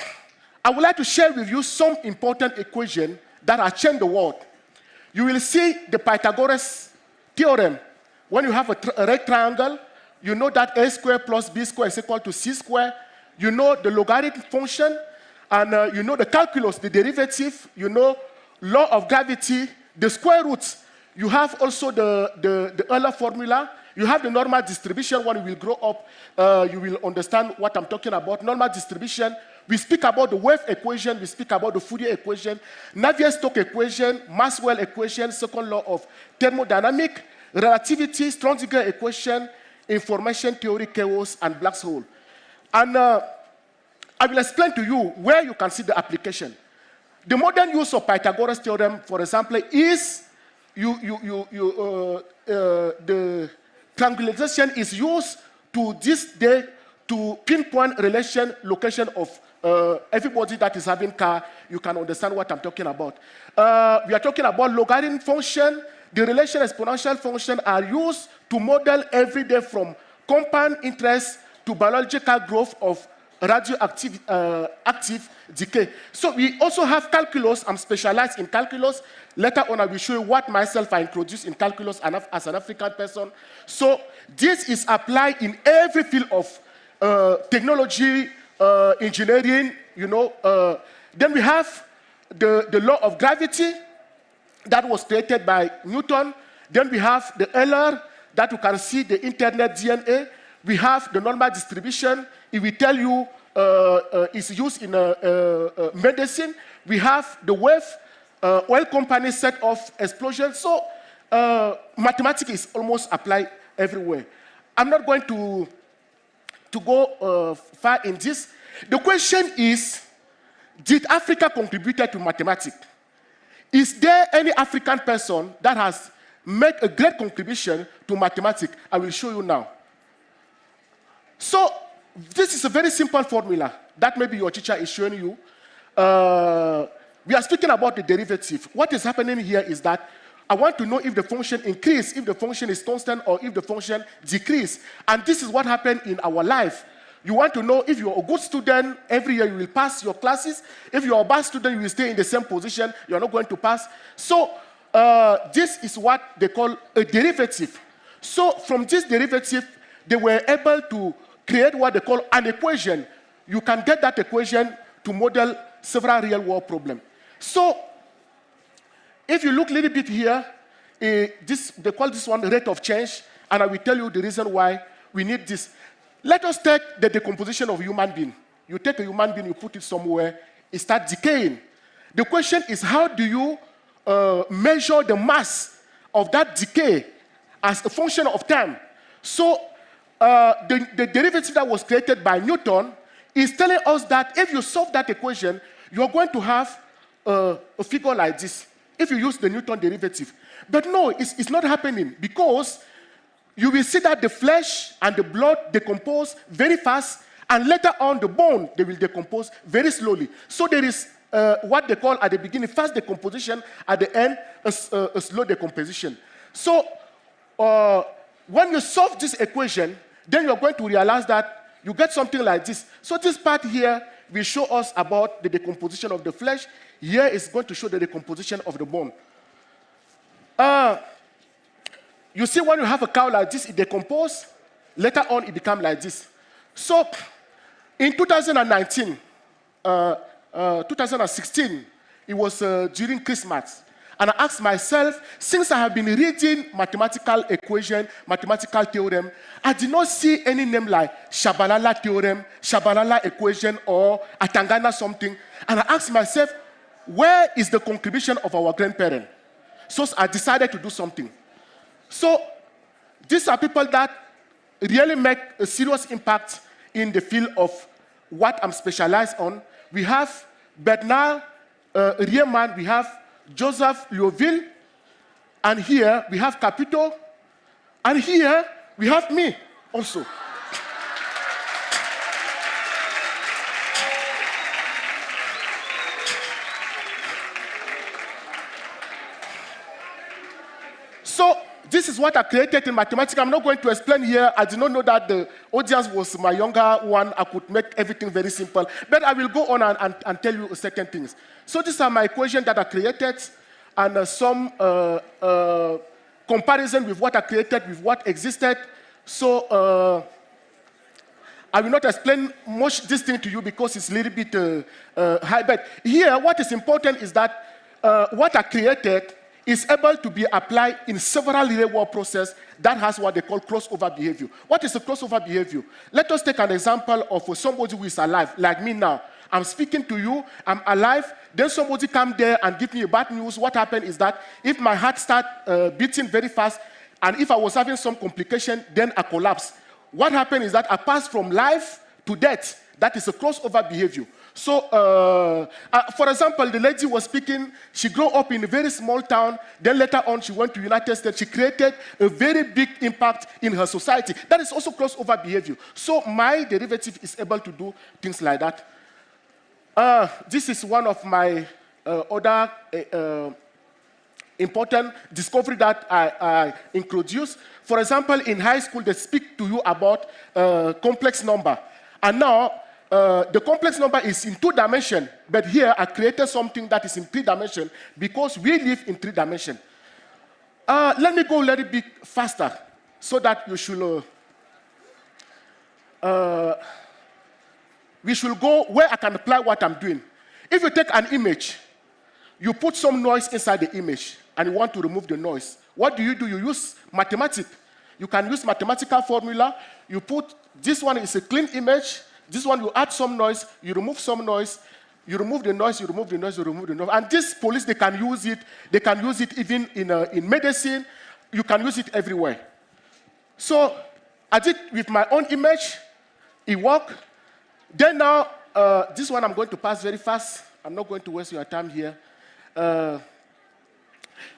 I would like to share with you some important equations that have changed the world. You will see the Pythagoras theorem. When you have a right triangle, you know that a squared plus b squared is equal to c squared. You know the logarithm function, and you know the calculus, the derivative. You know law of gravity, the square roots. You have also the Euler formula. You have the normal distribution. When you will grow up, you will understand what I'm talking about. Normal distribution. We speak about the wave equation. We speak about the Fourier equation, Navier-Stokes equation, Maxwell equation, second law of thermodynamics, relativity, Schrödinger equation, information theory, chaos, and black hole. And I will explain to you where you can see the application. The modern use of Pythagoras theorem, for example, is the triangulation is used to this day to pinpoint location of everybody that is having car. You can understand what I'm talking about. We are talking about logarithm function. The relation exponential function are used to model every day from compound interest to biological growth of radioactive active decay. So we also have calculus. I'm specialized in calculus. Later on, I will show you what myself I introduced in calculus as an African person. So this is applied in every field of technology, engineering, you know. Then we have the law of gravity that was created by Newton. Then we have the Euler that you can see, the internet DNA. We have the normal distribution. It will tell you it's used in medicine. we have the wave, oil companies set off explosions. So mathematics is almost applied everywhere. I'm not going to go far in this. The question is, did Africa contribute to mathematics? Is there any African person that has made a great contribution to mathematics? I will show you now. So this is a very simple formula that maybe your teacher is showing you. We are speaking about the derivative. What is happening here is that I want to know if the function increase, if the function is constant, or if the function decrease. And this is what happened in our life. You want to know if you're a good student, every year you will pass your classes. If you're a bad student, you will stay in the same position. You're not going to pass. So this is what they call a derivative. So from this derivative, they were able to create what they call an equation. You can get that equation to model several real-world problems. So if you look a little bit here, they call this one rate of change, and I will tell you the reason why we need this. Let us take the decomposition of a human being. You take a human being, you put it somewhere, it starts decaying. The question is, how do you measure the mass of that decay as a function of time? So the derivative that was created by Newton is telling us that if you solve that equation, you're going to have a figure like this, if you use the Newton derivative. But no, it's not happening, because you will see that the flesh and the blood decompose very fast, and later on the bone, they will decompose very slowly. So there is what they call at the beginning fast decomposition, at the end a slow decomposition. So when you solve this equation, then you're going to realize that you get something like this. So this part here will show us about the decomposition of the flesh. Here is going to show the decomposition of the bone. You see, when you have a cow like this, it decomposes. Later on, it becomes like this. So in 2019, 2016, it was during Christmas. And I asked myself, since I have been reading mathematical equation, mathematical theorem, I did not see any name like Shabalala theorem, Shabalala equation, or Atangana something. And I asked myself, where is the contribution of our grandparents? So I decided to do something. So these are people that really make a serious impact in the field of what I'm specialized on. We have Bernard Riemann, we have Joseph Liouville, and here we have Capito, and here we have me also. So this is what I created in mathematics. I'm not going to explain here. I did not know that the audience was my younger one. I could make everything very simple. But I will go on and tell you a second things. So these are my equations that I created, and some comparison with what I created with what existed. So I will not explain much this thing to you because it's a little bit high. But here, what is important is that what I created is able to be applied in several real-world processes that has what they call crossover behavior. What is a crossover behavior? Let us take an example of somebody who is alive, like me now. I'm speaking to you, I'm alive, then somebody come there and give me bad news. What happened is that if my heart starts beating very fast, and if I was having some complication, then I collapse. What happened is that I pass from life to death. That is a crossover behavior. So, for example, the lady was speaking, she grew up in a very small town, then later on she went to the United States. She created a very big impact in her society. That is also crossover behavior. So my derivative is able to do things like that. This is one of my other important discovery that I introduced. For example, in high school, they speak to you about complex number. And now, the complex number is in 2 dimensions, but here I created something that is in 3 dimensions because we live in 3 dimensions. Let me go a little bit faster so that you should, we should go where I can apply what I'm doing. If you take an image, you put some noise inside the image and you want to remove the noise. What do? You use mathematics. You can use mathematical formula. You put, this one is a clean image. This one, you add some noise, you remove some noise. You remove the noise, you remove the noise, you remove the noise. And this police, they can use it even in medicine. You can use it everywhere. So I did with my own image. It worked. Then now, this one I'm going to pass very fast. I'm not going to waste your time here.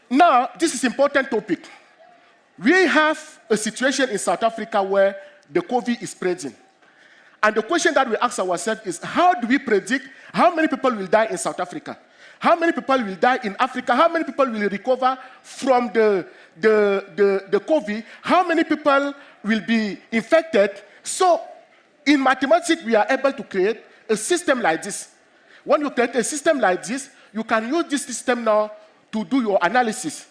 Now, this is an important topic. We have a situation in South Africa where the COVID is spreading. And the question that we ask ourselves is, how do we predict how many people will die in South Africa? How many people will die in Africa? How many people will recover from the COVID? How many people will be infected? So, in mathematics, we are able to create a system like this. When you create a system like this, you can use this system now to do your analysis.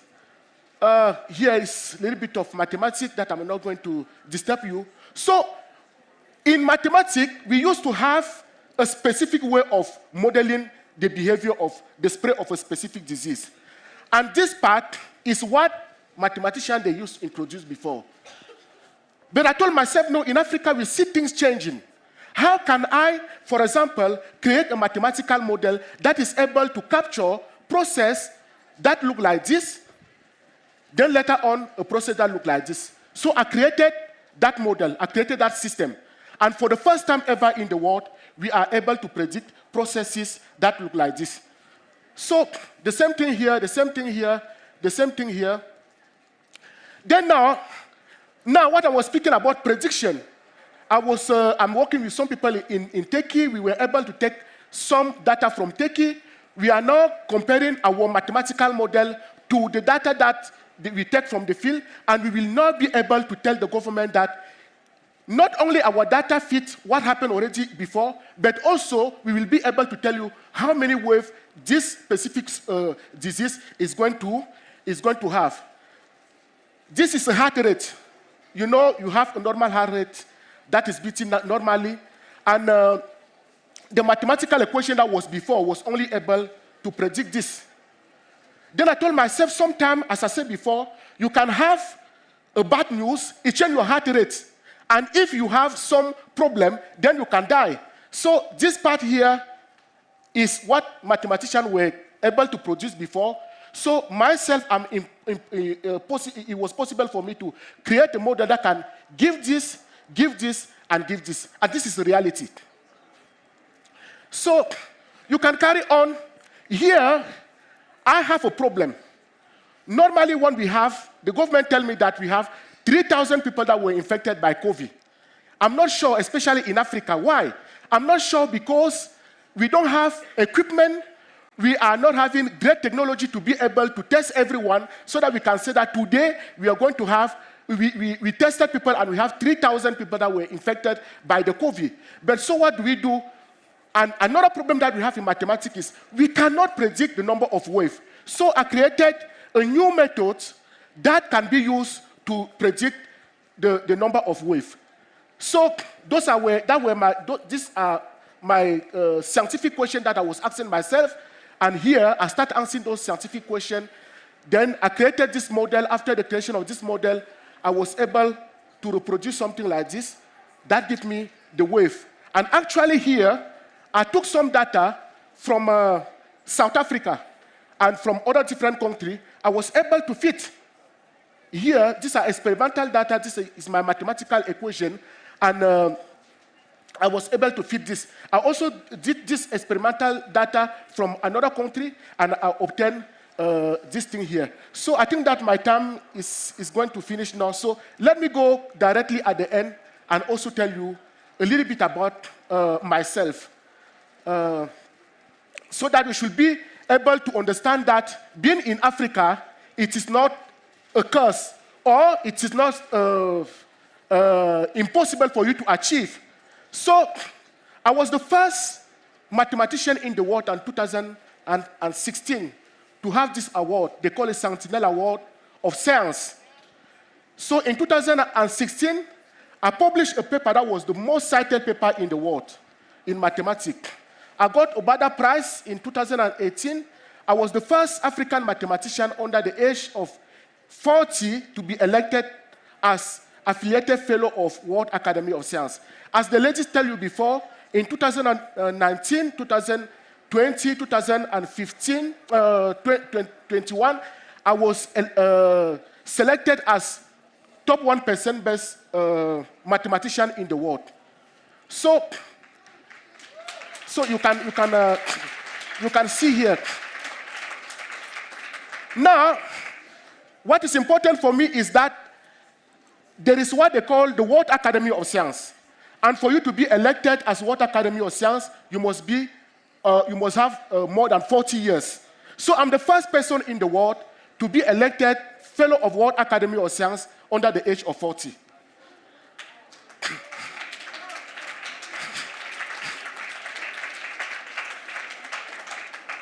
Here is a little bit of mathematics that I'm not going to disturb you. So, in mathematics, we used to have a specific way of modeling the behavior of the spread of a specific disease. And this part is what mathematicians they used to introduce before. But I told myself, no, in Africa, we see things changing. How can I, for example, create a mathematical model that is able to capture process that look like this, then later on, a process that look like this. So I created that model, I created that system. And for the first time ever in the world, we are able to predict processes that look like this. So the same thing here, the same thing here, the same thing here. Then now what I was speaking about prediction, I'm working with some people in Turkey. We were able to take some data from Turkey. We are now comparing our mathematical model to the data that we take from the field, and we will now be able to tell the government that not only our data fits what happened already before, but also we will be able to tell you how many waves this specific disease is going to have. This is a heart rate. You know, you have a normal heart rate that is beating normally, and the mathematical equation that was before was only able to predict this. Then I told myself, sometime, as I said before, you can have a bad news, it changes your heart rate. And if you have some problem, then you can die. So this part here is what mathematicians were able to produce before. So myself, it was possible for me to create a model that can give this, and give this. And this is the reality. So you can carry on. Here, I have a problem. Normally when the government tell me that we have 3,000 people that were infected by COVID. I'm not sure, especially in Africa. Why? I'm not sure because we don't have equipment. We are not having great technology to be able to test everyone so that we can say that today we are going to have, we tested people and we have 3,000 people that were infected by the COVID. But so what do we do? And another problem that we have in mathematics is we cannot predict the number of waves. So I created a new method that can be used to predict the number of waves. So these are my scientific questions that I was asking myself. And here, I start answering those scientific questions. Then I created this model. After the creation of this model, I was able to reproduce something like this. That gives me the wave. And actually here, I took some data from South Africa and from other different countries. I was able to fit. Here, these are experimental data. This is my mathematical equation. And I was able to fit this. I also did this experimental data from another country, and I obtained this thing here. So I think that my time is going to finish now. So let me go directly at the end and also tell you a little bit about myself. So that we should be able to understand that being in Africa, it is not a curse, or it is not impossible for you to achieve. So I was the first mathematician in the world in 2016 to have this award. They call it Sentinel Award of Science. So in 2016, I published a paper that was the most cited paper in the world in mathematics. I got Obada Prize in 2018. I was the first African mathematician under the age of 40 to be elected as affiliated fellow of World Academy of Science. As the ladies tell you before, in 2019, 2020, 2015, 2021, I was selected as top 1% best mathematician in the world. So you can see here. Now, what is important for me is that there is what they call the World Academy of Science. And for you to be elected as World Academy of Science, you must have more than 40 years. So I'm the first person in the world to be elected Fellow of World Academy of Science under the age of 40.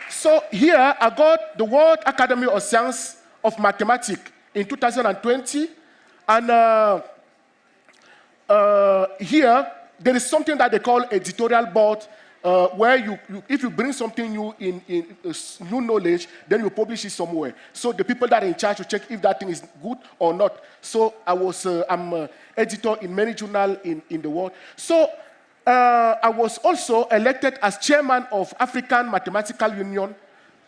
So here I got the World Academy of Science of Mathematics in 2020, and here there is something that they call editorial board, where if you bring something new in new knowledge, then you publish it somewhere. So the people that are in charge to check if that thing is good or not. So I'm editor in many journals in the world. So I was also elected as chairman of African Mathematical Union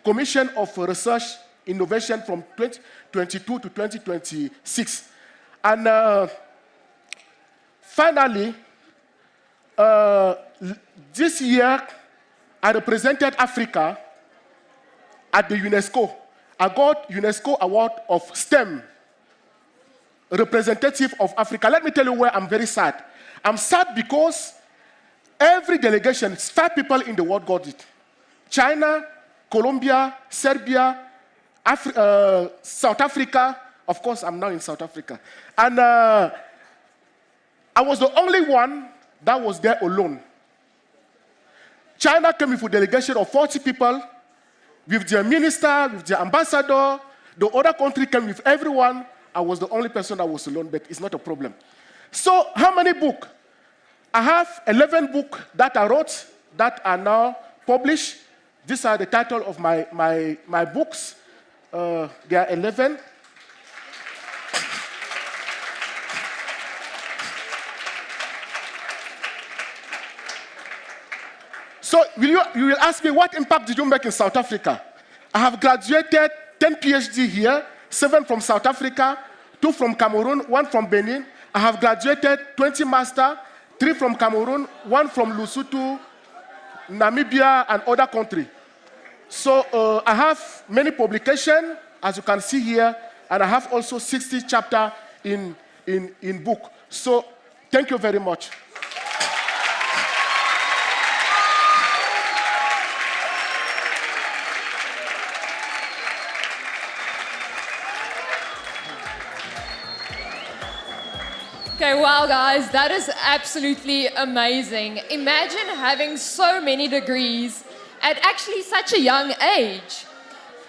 Commission of Research Innovation from 2022 to 2026. And finally, this year, I represented Africa at the UNESCO. I got UNESCO Award of STEM, representative of Africa. Let me tell you where I'm very sad. I'm sad because every delegation, 5 people in the world got it. China, Colombia, Serbia, South Africa. Of course, I'm now in South Africa. And I was the only one that was there alone. China came with a delegation of 40 people, with their minister, with their ambassador. The other country came with everyone. I was the only person that was alone, but it's not a problem. So, how many books? I have 11 books that I wrote that are now published. These are the title of my books. There are 11. So you will ask me, what impact did you make in South Africa? I have graduated 10 PhD here, 7 from South Africa, 2 from Cameroon, 1 from Benin. I have graduated 20 master, 3 from Cameroon, 1 from Lesotho, Namibia, and other countries. So I have many publications, as you can see here, and I have also 60 chapters in book. So thank you very much. Okay, wow, guys, that is absolutely amazing. Imagine having so many degrees at actually such a young age.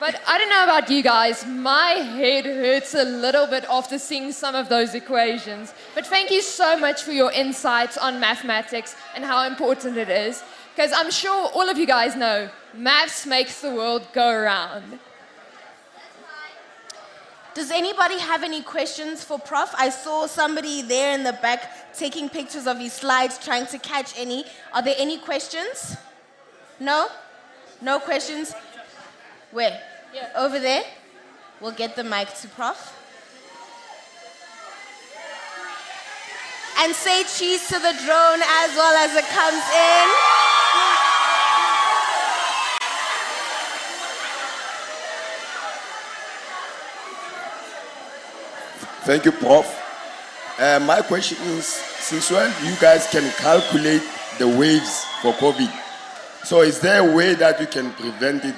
But I don't know about you guys, my head hurts a little bit after seeing some of those equations. But thank you so much for your insights on mathematics and how important it is. Because I'm sure all of you guys know, maths makes the world go around. Does anybody have any questions for Prof? I saw somebody there in the back taking pictures of his slides, trying to catch any. Are there any questions? No? No questions? Where? Yeah. Over there? We'll get the mic to Prof. And say cheese to the drone as well as it comes in. Thank you, Prof. My question is, since when you guys can calculate the waves for COVID? So is there a way that you can prevent it?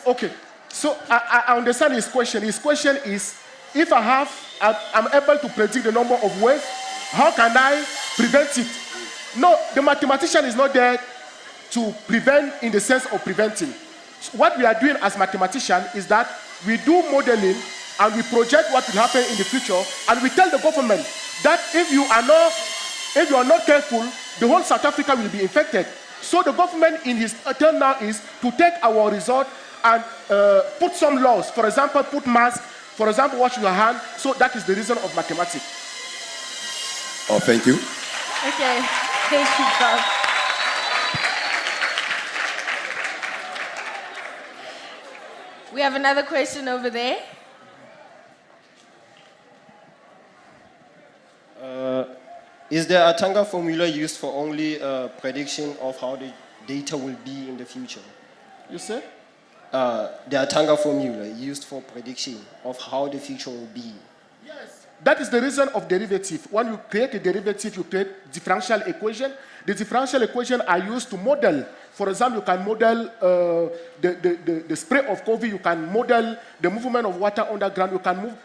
Okay, so I understand his question. His question is, if I'm able to predict the number of waves, how can I prevent it? No, the mathematician is not there to prevent in the sense of preventing. What we are doing as mathematicians is that we do modeling and we project what will happen in the future, and we tell the government that if you are not careful, the whole South Africa will be infected. So the government in his turn now is to take our result and put some laws. For example, put masks. For example, wash your hand. So that is the reason of mathematics. Oh, thank you. Okay, thank you, Prof. We have another question over there. Is the Atanga formula used for only prediction of how the data will be in the future? You say? The Atanga formula used for prediction of how the future will be. Yes. That is the reason of derivative. When you create a derivative, you create differential equation. The differential equation are used to model. For example, you can model the spray of COVID. You can model the movement of water underground. You can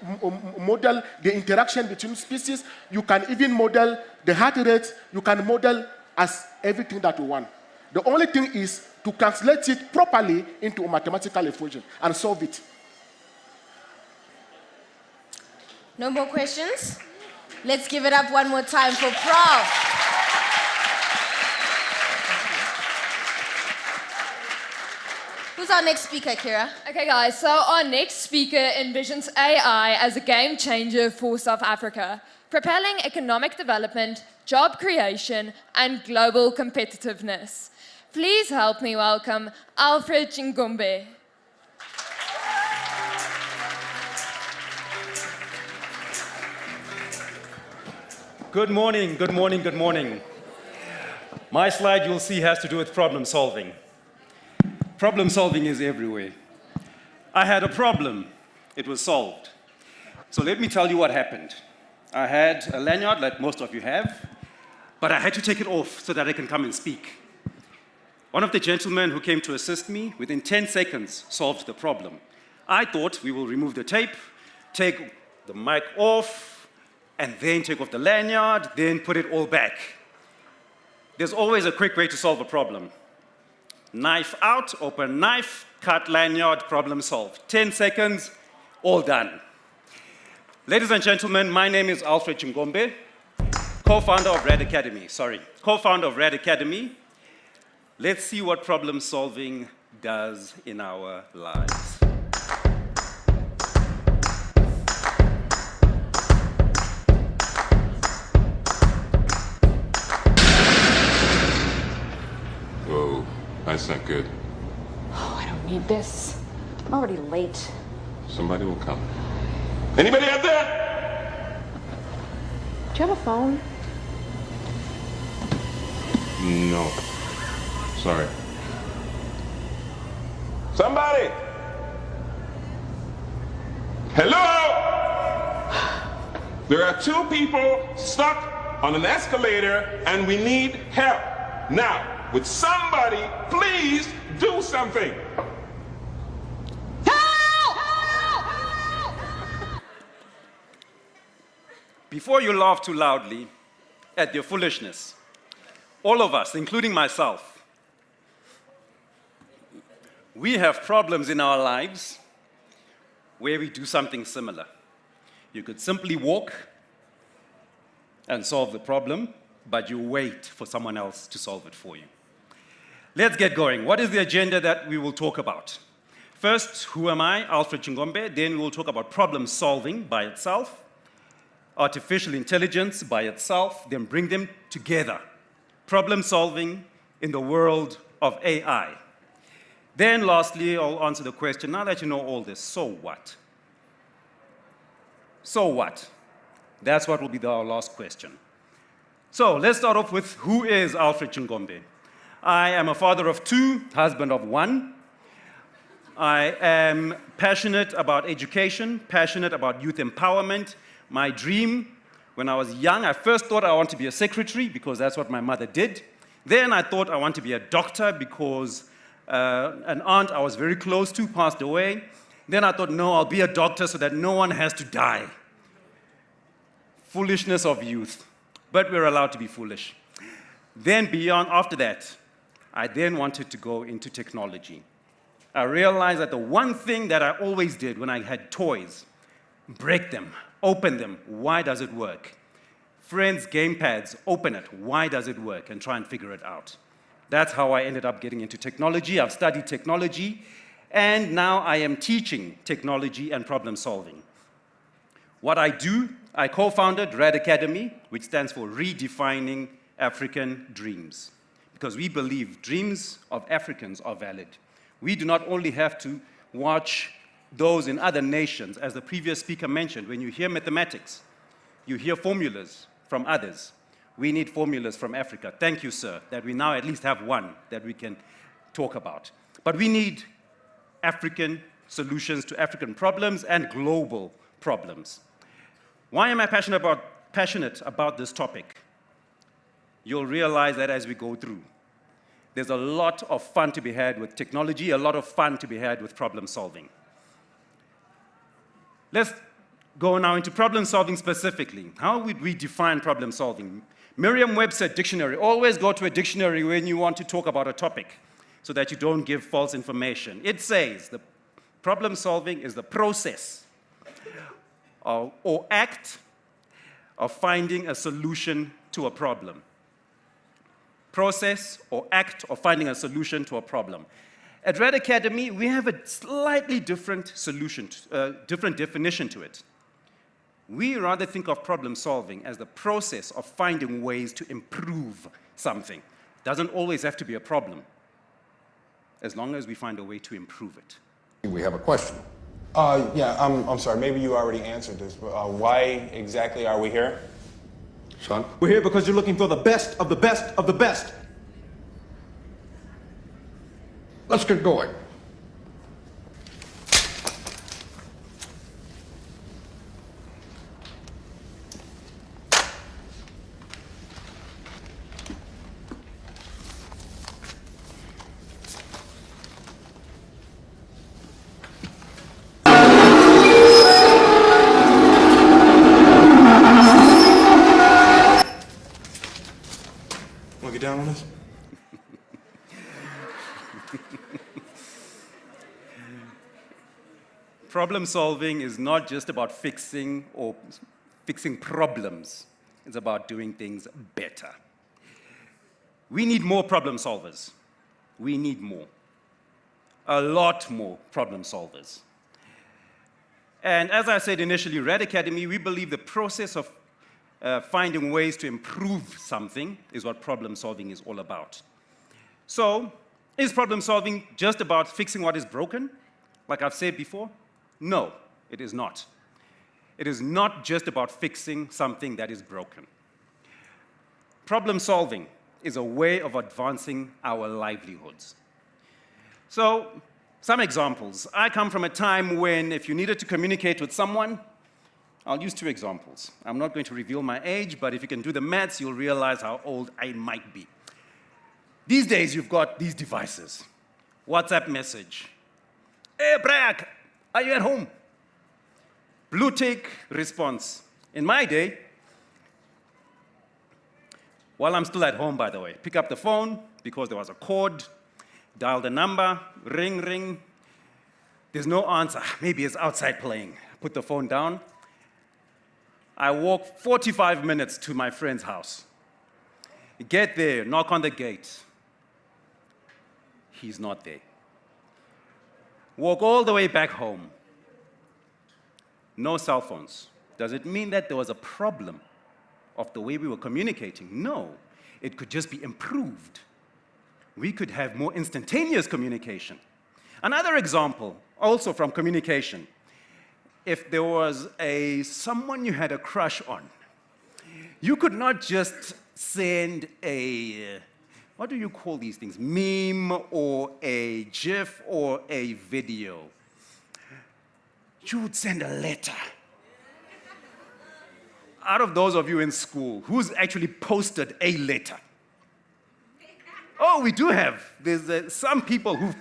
model the interaction between species. You can even model the heart rate. You can model as everything that you want. The only thing is to translate it properly into a mathematical equation and solve it. No more questions? Let's give it up one more time for Prof. Who's our next speaker, Kira? Okay, guys, so our next speaker envisions AI as a game changer for South Africa, propelling economic development, job creation, and global competitiveness. Please help me welcome Alfred Chingombe. Good morning, good morning, good morning. My slide you'll see has to do with problem solving. Problem solving is everywhere. I had a problem, it was solved. So let me tell you what happened. I had a lanyard like most of you have, but I had to take it off so that I can come and speak. One of the gentlemen who came to assist me within 10 seconds solved the problem. I thought we will remove the tape, take the mic off, and then take off the lanyard, then put it all back. There's always a quick way to solve a problem. Knife out, open knife, cut lanyard, problem solved. 10 seconds, all done. Ladies and gentlemen, my name is Alfred Chingombe, co-founder of Red Academy. Co-founder of Red Academy. Let's see what problem solving does in our lives. Whoa, that's not good. Oh, I don't need this. I'm already late. Somebody will come. Anybody out there? Do you have a phone? No. Sorry. Somebody! Hello? There are two people stuck on an escalator and we need help. Now, would somebody please do something? Before you laugh too loudly at your foolishness, all of us, including myself, we have problems in our lives where we do something similar. You could simply walk and solve the problem, but you wait for someone else to solve it for you. Let's get going. What is the agenda that we will talk about? First, who am I? Alfred Chingombe. Then we will talk about problem solving by itself, artificial intelligence by itself, then bring them together. Problem solving in the world of AI. Then lastly, I'll answer the question, now that you know all this, so what? So what? That's what will be our last question. So let's start off with who is Alfred Chingombe? I am a father of two, husband of one. I am passionate about education, passionate about youth empowerment. My dream, when I was young, I first thought I want to be a secretary because that's what my mother did. Then I thought I want to be a doctor because an aunt I was very close to passed away. Then I thought, no, I'll be a doctor so that no one has to die. Foolishness of youth. But we're allowed to be foolish. Then after that, I then wanted to go into technology. I realized that the one thing that I always did when I had toys, break them, open them, why does it work? Friends, gamepads, open it, why does it work? And try and figure it out. That's how I ended up getting into technology. I've studied technology, and now I am teaching technology and problem solving. What I do, I co-founded Red Academy, which stands for Redefining African Dreams, because we believe dreams of Africans are valid. We do not only have to watch those in other nations. As the previous speaker mentioned, when you hear mathematics, you hear formulas from others. We need formulas from Africa. Thank you, sir, that we now at least have one that we can talk about. But we need African solutions to African problems and global problems. Why am I passionate about this topic? You'll realize that as we go through. There's a lot of fun to be had with technology, a lot of fun to be had with problem solving. Let's go now into problem solving specifically. How would we define problem solving? Merriam-Webster dictionary. Always go to a dictionary when you want to talk about a topic so that you don't give false information. It says the problem solving is the process or act of finding a solution to a problem. Process or act of finding a solution to a problem. At Red Academy, we have a slightly different different definition to it. We rather think of problem solving as the process of finding ways to improve something. It doesn't always have to be a problem, as long as we find a way to improve it. We have a question. Yeah, I'm sorry, maybe you already answered this, but why exactly are we here? Sean? We're here because you're looking for the best of the best of the best. Let's get going. Want to get down on this? Problem solving is not just about fixing problems. It's about doing things better. We need more problem solvers. We need more. A lot more problem solvers. And as I said initially, Red Academy, we believe the process of finding ways to improve something is what problem solving is all about. So, is problem solving just about fixing what is broken, like I've said before? No, it is not. It is not just about fixing something that is broken. Problem solving is a way of advancing our livelihoods. So, some examples. I come from a time when if you needed to communicate with someone, I'll use 2 examples. I'm not going to reveal my age, but if you can do the maths, you'll realize how old I might be. These days, you've got these devices. WhatsApp message. Hey, Brack, are you at home? Blue tick response. In my day, while I'm still at home, by the way, pick up the phone because there was a cord, dial the number, ring, ring. There's no answer. Maybe it's outside playing. Put the phone down. I walk 45 minutes to my friend's house. Get there, knock on the gate. He's not there. Walk all the way back home. No cell phones. Does it mean that there was a problem of the way we were communicating? No. It could just be improved. We could have more instantaneous communication. Another example, also from communication. If there was someone you had a crush on, you could not just send a, what do you call these things? Meme or a GIF or a video. You would send a letter. Out of those of you in school, who's actually posted a letter? Oh, we do have. There's some people who've,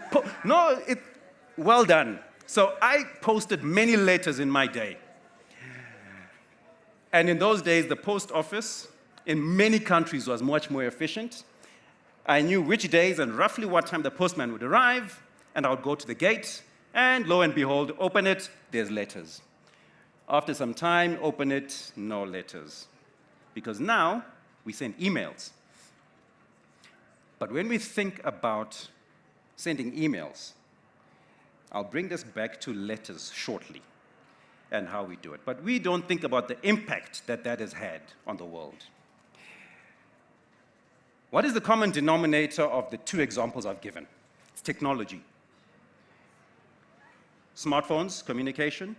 well done. So I posted many letters in my day. And in those days, the post office in many countries was much more efficient. I knew which days and roughly what time the postman would arrive, and I would go to the gate, and lo and behold, open it, there's letters. After some time, open it, no letters. Because now, we send emails. But when we think about sending emails, I'll bring this back to letters shortly and how we do it. But we don't think about the impact that that has had on the world. What is the common denominator of the 2 examples I've given? It's technology. smartphones, communication,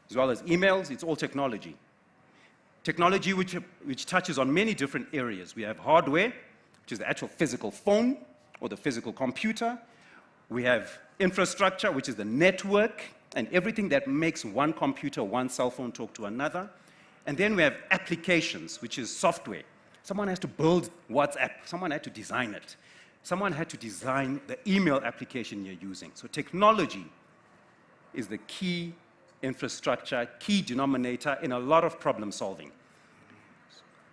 as well as emails, it's all technology. Technology which touches on many different areas. We have hardware, which is the actual physical phone or the physical computer. We have infrastructure, which is the network and everything that makes one computer, one cell phone talk to another. And then we have applications, which is software. Someone has to build WhatsApp. Someone had to design it. Someone had to design the email application you're using. So technology is the key infrastructure, key denominator in a lot of problem solving.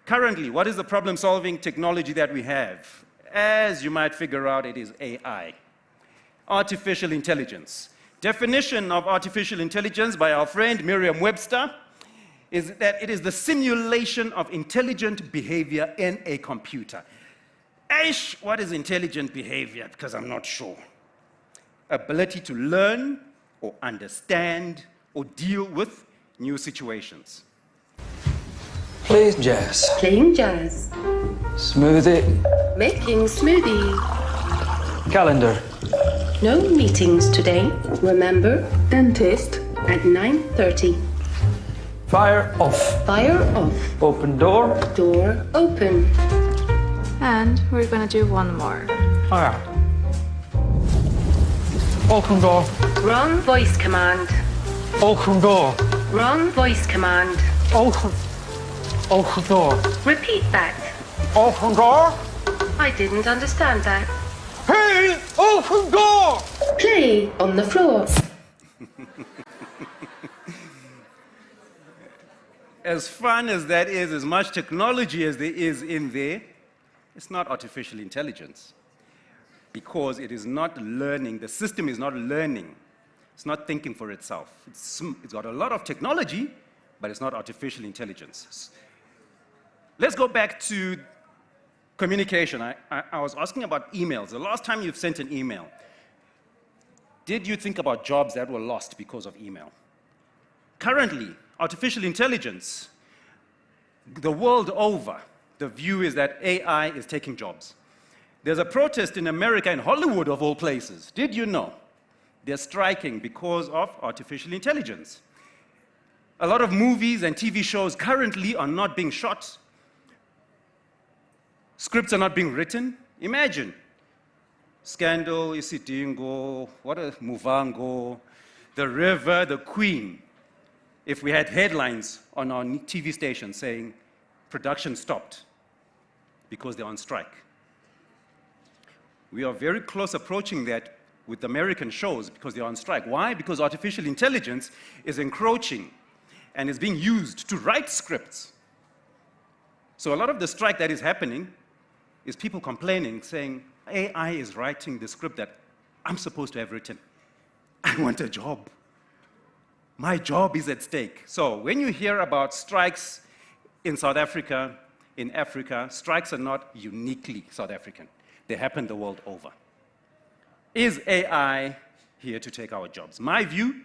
Currently, what is the problem solving technology that we have? As you might figure out, it is AI, artificial intelligence. Definition of artificial intelligence by our friend Merriam-Webster is that it is the simulation of intelligent behavior in a computer. Aish, what is intelligent behavior? Because I'm not sure. Ability to learn or understand or deal with new situations. Playing jazz. Playing jazz. Smoothie. Making smoothie. Calendar. No meetings today. Remember, dentist at 9:30. Fire off. Fire off. Open door. Door open. And we're gonna do one more. Oh yeah. Open door. Wrong voice command. Open door. Wrong voice command. Open. Open door. Repeat that. Open door. I didn't understand that. Hey! Open door! Play on the floor. As fun as that is, as much technology as there is in there, it's not artificial intelligence because it is not learning. The system is not learning. It's not thinking for itself. It's got a lot of technology, but it's not artificial intelligence. Let's go back to communication. I was asking about emails. The last time you've sent an email, did you think about jobs that were lost because of email? Currently, artificial intelligence, the world over, the view is that AI is taking jobs. There's a protest in America, in Hollywood of all places. Did you know? They're striking because of artificial intelligence. A lot of movies and TV shows currently are not being shot. Scripts are not being written. Imagine. Scandal, Isidingo, Muvango, The River, The Queen. If we had headlines on our TV station saying production stopped because they're on strike. We are very close approaching that with American shows because they're on strike. Why? Because artificial intelligence is encroaching and is being used to write scripts. So a lot of the strike that is happening is people complaining, saying, AI is writing the script that I'm supposed to have written. I want a job. My job is at stake. So when you hear about strikes in South Africa, in Africa, strikes are not uniquely South African. They happen the world over. Is AI here to take our jobs? My view,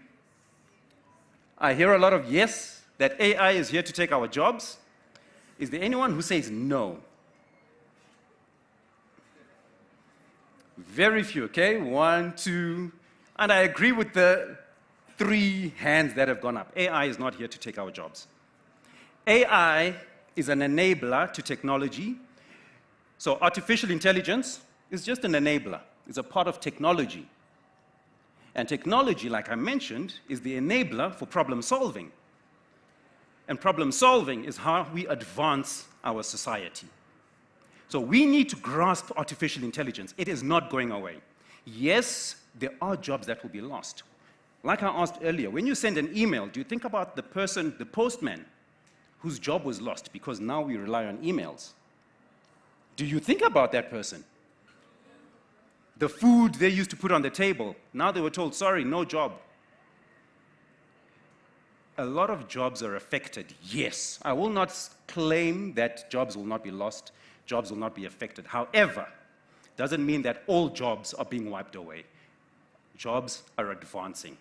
I hear a lot of yes, that AI is here to take our jobs. Is there anyone who says no? Very few, okay? 1, 2, and I agree with the 3 hands that have gone up. AI is not here to take our jobs. AI is an enabler to technology. So artificial intelligence is just an enabler. It's a part of technology. And technology, like I mentioned, is the enabler for problem solving. And problem solving is how we advance our society. So we need to grasp artificial intelligence. It is not going away. Yes, there are jobs that will be lost. Like I asked earlier, when you send an email, do you think about the person, the postman, whose job was lost because now we rely on emails? Do you think about that person? The food they used to put on the table, now they were told, sorry, no job. A lot of jobs are affected, yes. I will not claim that jobs will not be lost, jobs will not be affected. However, doesn't mean that all jobs are being wiped away. Jobs are advancing.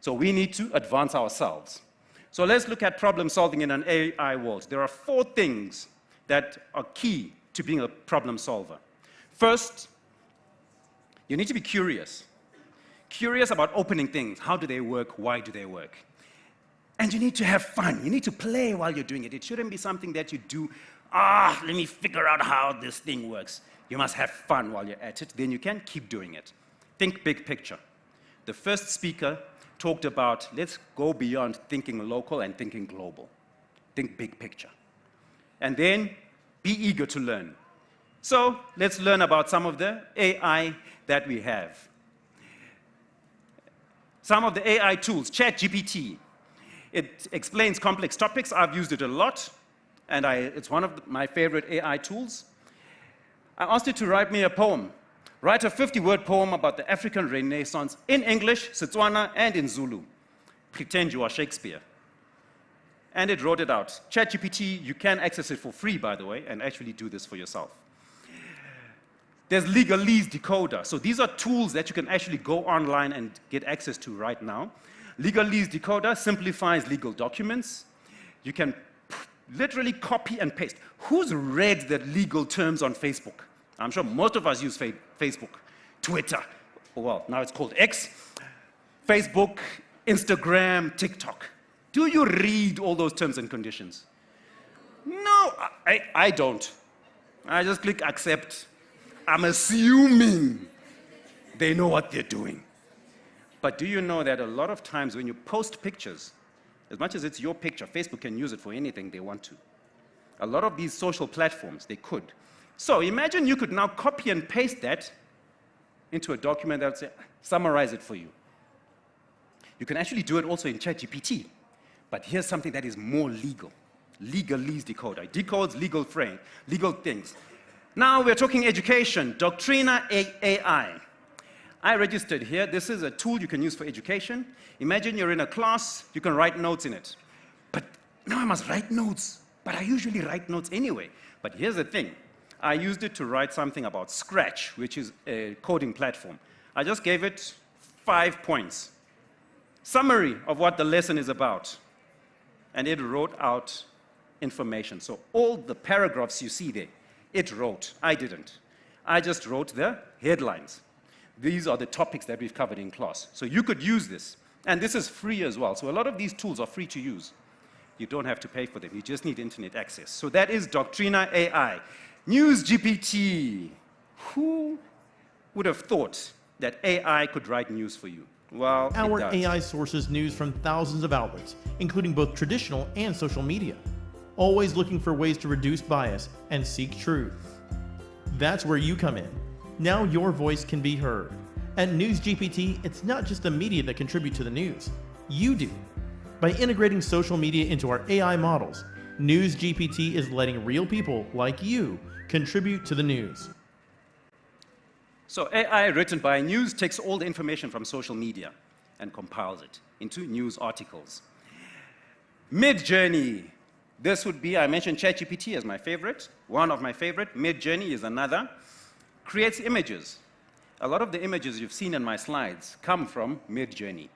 So we need to advance ourselves. So let's look at problem solving in an AI world. There are 4 things that are key to being a problem solver. First, you need to be curious. curious about opening things. How do they work? Why do they work? And you need to have fun. You need to play while you're doing it. It shouldn't be something that you do, let me figure out how this thing works. You must have fun while you're at it. Then you can keep doing it. Think big picture. The first speaker talked about let's go beyond thinking local and thinking global. Think big picture. And then be eager to learn. So let's learn about some of the AI that we have. Some of the AI tools, ChatGPT. It explains complex topics. I've used it a lot, and it's one of my favorite AI tools. I asked it to write me a poem. Write a 50-word poem about the African Renaissance in English, Setswana, and in Zulu. Pretend you are Shakespeare. And it wrote it out. ChatGPT, you can access it for free, by the way, and actually do this for yourself. There's Legalese Decoder. So these are tools that you can actually go online and get access to right now. Legalese Decoder simplifies legal documents. You can literally copy and paste. Who's read the legal terms on Facebook? I'm sure most of us use Facebook, Twitter, well, now it's called X, Facebook, Instagram, TikTok. Do you read all those terms and conditions? No, I don't. I just click accept. I'm assuming they know what they're doing. But do you know that a lot of times when you post pictures, as much as it's your picture, Facebook can use it for anything they want to. A lot of these social platforms, they could. So imagine you could now copy and paste that into a document that would summarize it for you. You can actually do it also in ChatGPT. But here's something that is more legal. Legalese Decoder. It decodes legal things. Now we're talking education. Doctrina AI. I registered here. This is a tool you can use for education. Imagine you're in a class, you can write notes in it. But now I must write notes. But I usually write notes anyway. But here's the thing. I used it to write something about Scratch, which is a coding platform. I just gave it 5 points. Summary of what the lesson is about. And it wrote out information. So all the paragraphs you see there, it wrote. I didn't. I just wrote the headlines. These are the topics that we've covered in class. So you could use this. And this is free as well. So a lot of these tools are free to use. You don't have to pay for them. You just need internet access. So that is Doctrina AI. News GPT. Who would have thought that AI could write news for you? Well, Our AI sources news from thousands of outlets, including both traditional and social media, always looking for ways to reduce bias and seek truth. That's where you come in. Now your voice can be heard. At News GPT, it's not just the media that contribute to the news. You do. By integrating social media into our AI models, News GPT is letting real people like you contribute to the news. So AI written by News takes all the information from social media and compiles it into news articles. Midjourney. This would be, I mentioned ChatGPT as my favorite, one of my favorite. Midjourney is another. Creates images. A lot of the images you've seen in my slides come from Midjourney.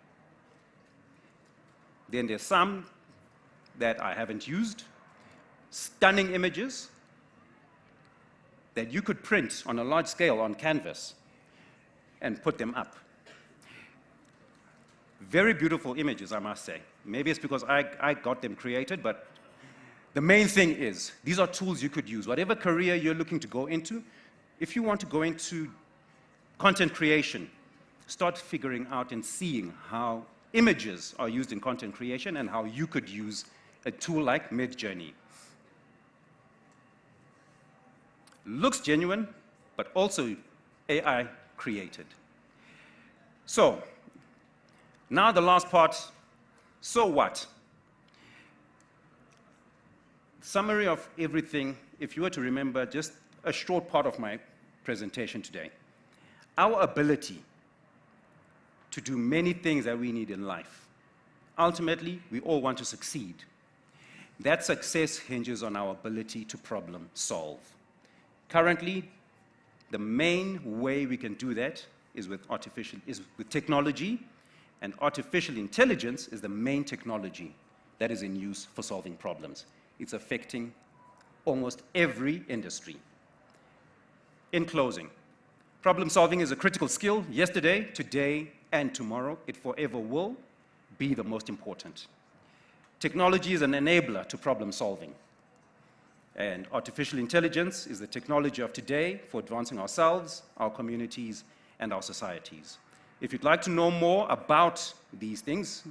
Then there's some that I haven't used. Stunning images that you could print on a large scale on canvas and put them up. Very beautiful images, I must say. Maybe it's because I got them created, but the main thing is, these are tools you could use. Whatever career you're looking to go into, if you want to go into content creation, start figuring out and seeing how images are used in content creation and how you could use a tool like Midjourney. Looks genuine, but also AI created. So, now the last part, so what? Summary of everything, if you were to remember just a short part of my presentation today. Our ability to do many things that we need in life. Ultimately, we all want to succeed. That success hinges on our ability to problem solve. Currently, the main way we can do that is with technology, and artificial intelligence is the main technology that is in use for solving problems. It's affecting almost every industry. In closing, problem solving is a critical skill yesterday, today, and tomorrow, it forever will be the most important. Technology is an enabler to problem solving. And artificial intelligence is the technology of today for advancing ourselves, our communities, and our societies. If you'd like to know more about these things,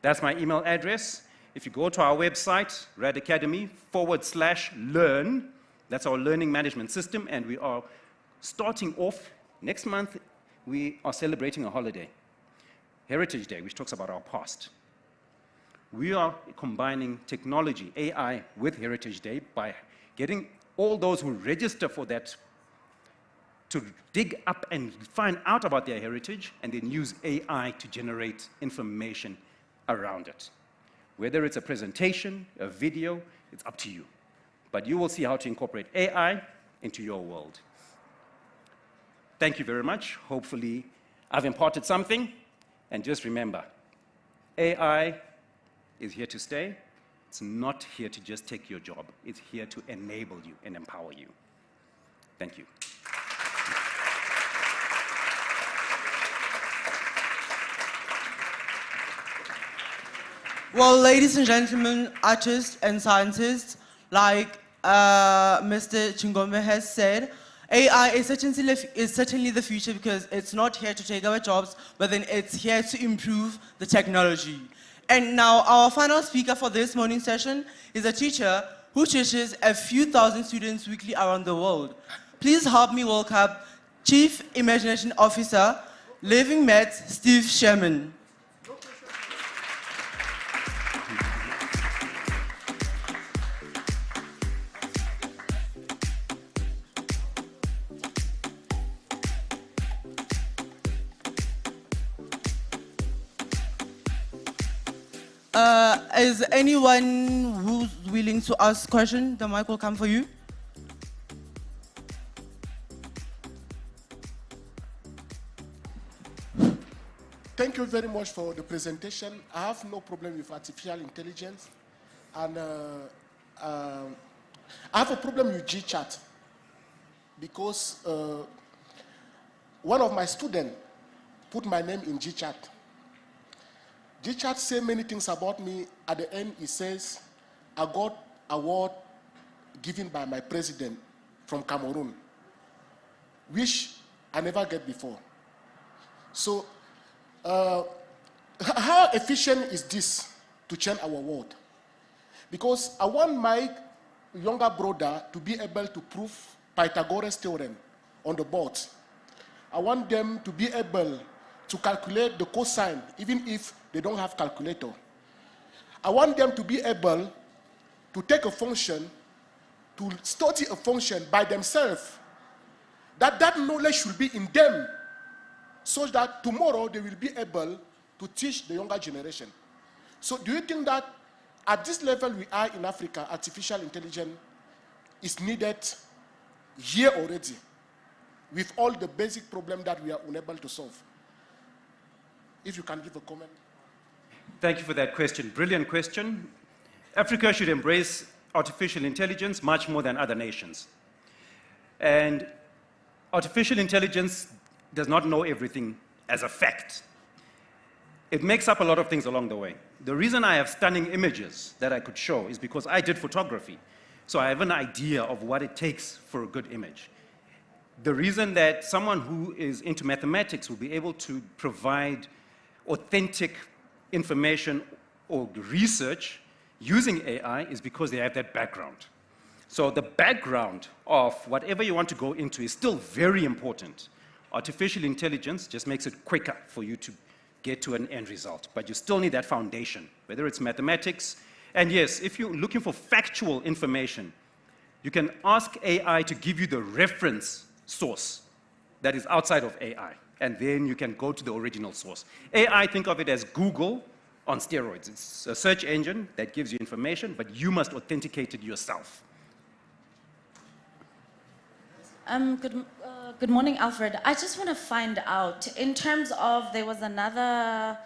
that's my email address. If you go to our website, RADacademy/learn, that's our learning management system, and we are starting off next month. We are celebrating a holiday, Heritage Day, which talks about our past. We are combining technology, AI, with Heritage Day by getting all those who register for that to dig up and find out about their heritage and then use AI to generate information around it. Whether it's a presentation, a video, it's up to you. But you will see how to incorporate AI into your world. Thank you very much. Hopefully, I've imparted something. And just remember, AI is here to stay. It's not here to just take your job. It's here to enable you and empower you. Thank you. Well, ladies and gentlemen, artists and scientists, like Mr. Chingombe has said, AI is certainly the future because it's not here to take our jobs, but then it's here to improve the technology. And now our final speaker for this morning session is a teacher who teaches a few thousand students weekly around the world. Please help me welcome Chief Imagination Officer, Living Met, Steve Sherman. Is anyone who's willing to ask a question? The mic will come for you. Thank you very much for the presentation. I have no problem with artificial intelligence. And I have a problem with GChat because one of my students put my name in GChat. GChat says many things about me. At the end, it says, I got award given by my president from Cameroon, which I never get before. So, how efficient is this to change our world? Because I want my younger brother to be able to prove Pythagoras theorem on the board. I want them to be able to calculate the cosine, even if they don't have calculator. I want them to be able to take a function, to study a function by themselves. That knowledge should be in them, so that tomorrow they will be able to teach the younger generation. So do you think that at this level we are in Africa, artificial intelligence is needed here already, with all the basic problems that we are unable to solve? If you can give a comment. Thank you for that question. Brilliant question. Africa should embrace artificial intelligence much more than other nations. And artificial intelligence does not know everything as a fact. It makes up a lot of things along the way. The reason I have stunning images that I could show is because I did photography. So I have an idea of what it takes for a good image. The reason that someone who is into mathematics will be able to provide authentic information or research using AI is because they have that background. So the background of whatever you want to go into is still very important. Artificial intelligence just makes it quicker for you to get to an end result, but you still need that foundation, whether it's mathematics. And yes, if you're looking for factual information, you can ask AI to give you the reference source that is outside of AI, and then you can go to the original source. AI, think of it as Google on steroids. It's a search engine that gives you information, but you must authenticate it yourself. Good morning, Alfred. I just want to find out, in terms of, there was another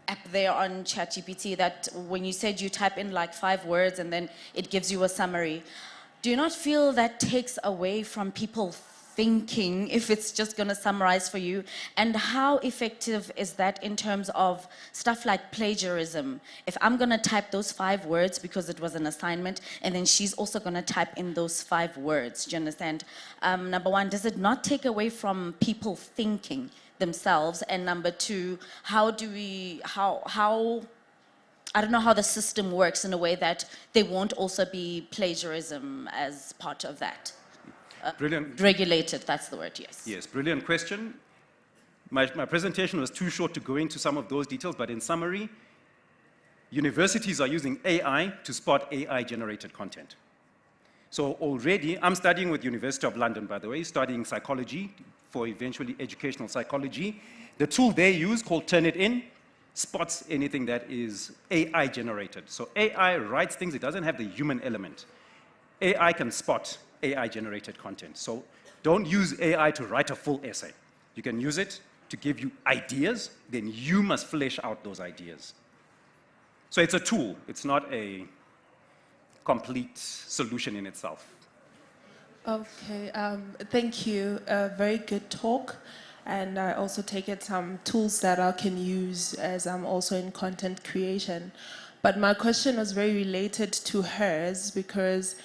app there on ChatGPT that when you said you type in like 5 words and then it gives you a summary. Do you not feel that takes away from people thinking if it's just going to summarize for you? And how effective is that in terms of stuff like plagiarism? If I'm going to type those 5 words because it was an assignment, and then she's also going to type in those 5 words, do you understand? Number 1, does it not take away from people thinking themselves? And number 2, how I don't know how the system works in a way that there won't also be plagiarism as part of that. Brilliant. Regulated, that's the word, yes. Yes, brilliant question. My presentation was too short to go into some of those details, but in summary, universities are using AI to spot AI-generated content. So already, I'm studying with University of London, by the way, studying psychology for eventually educational psychology. The tool they use called Turnitin spots anything that is AI-generated. So AI writes things, it doesn't have the human element. AI can spot AI-generated content. So don't use AI to write a full essay. You can use it to give you ideas, then you must flesh out those ideas. So it's a tool, it's not a complete solution in itself. Okay, thank you. A very good talk. And I also take it some tools that I can use as I'm also in content creation. But my question was very related to hers because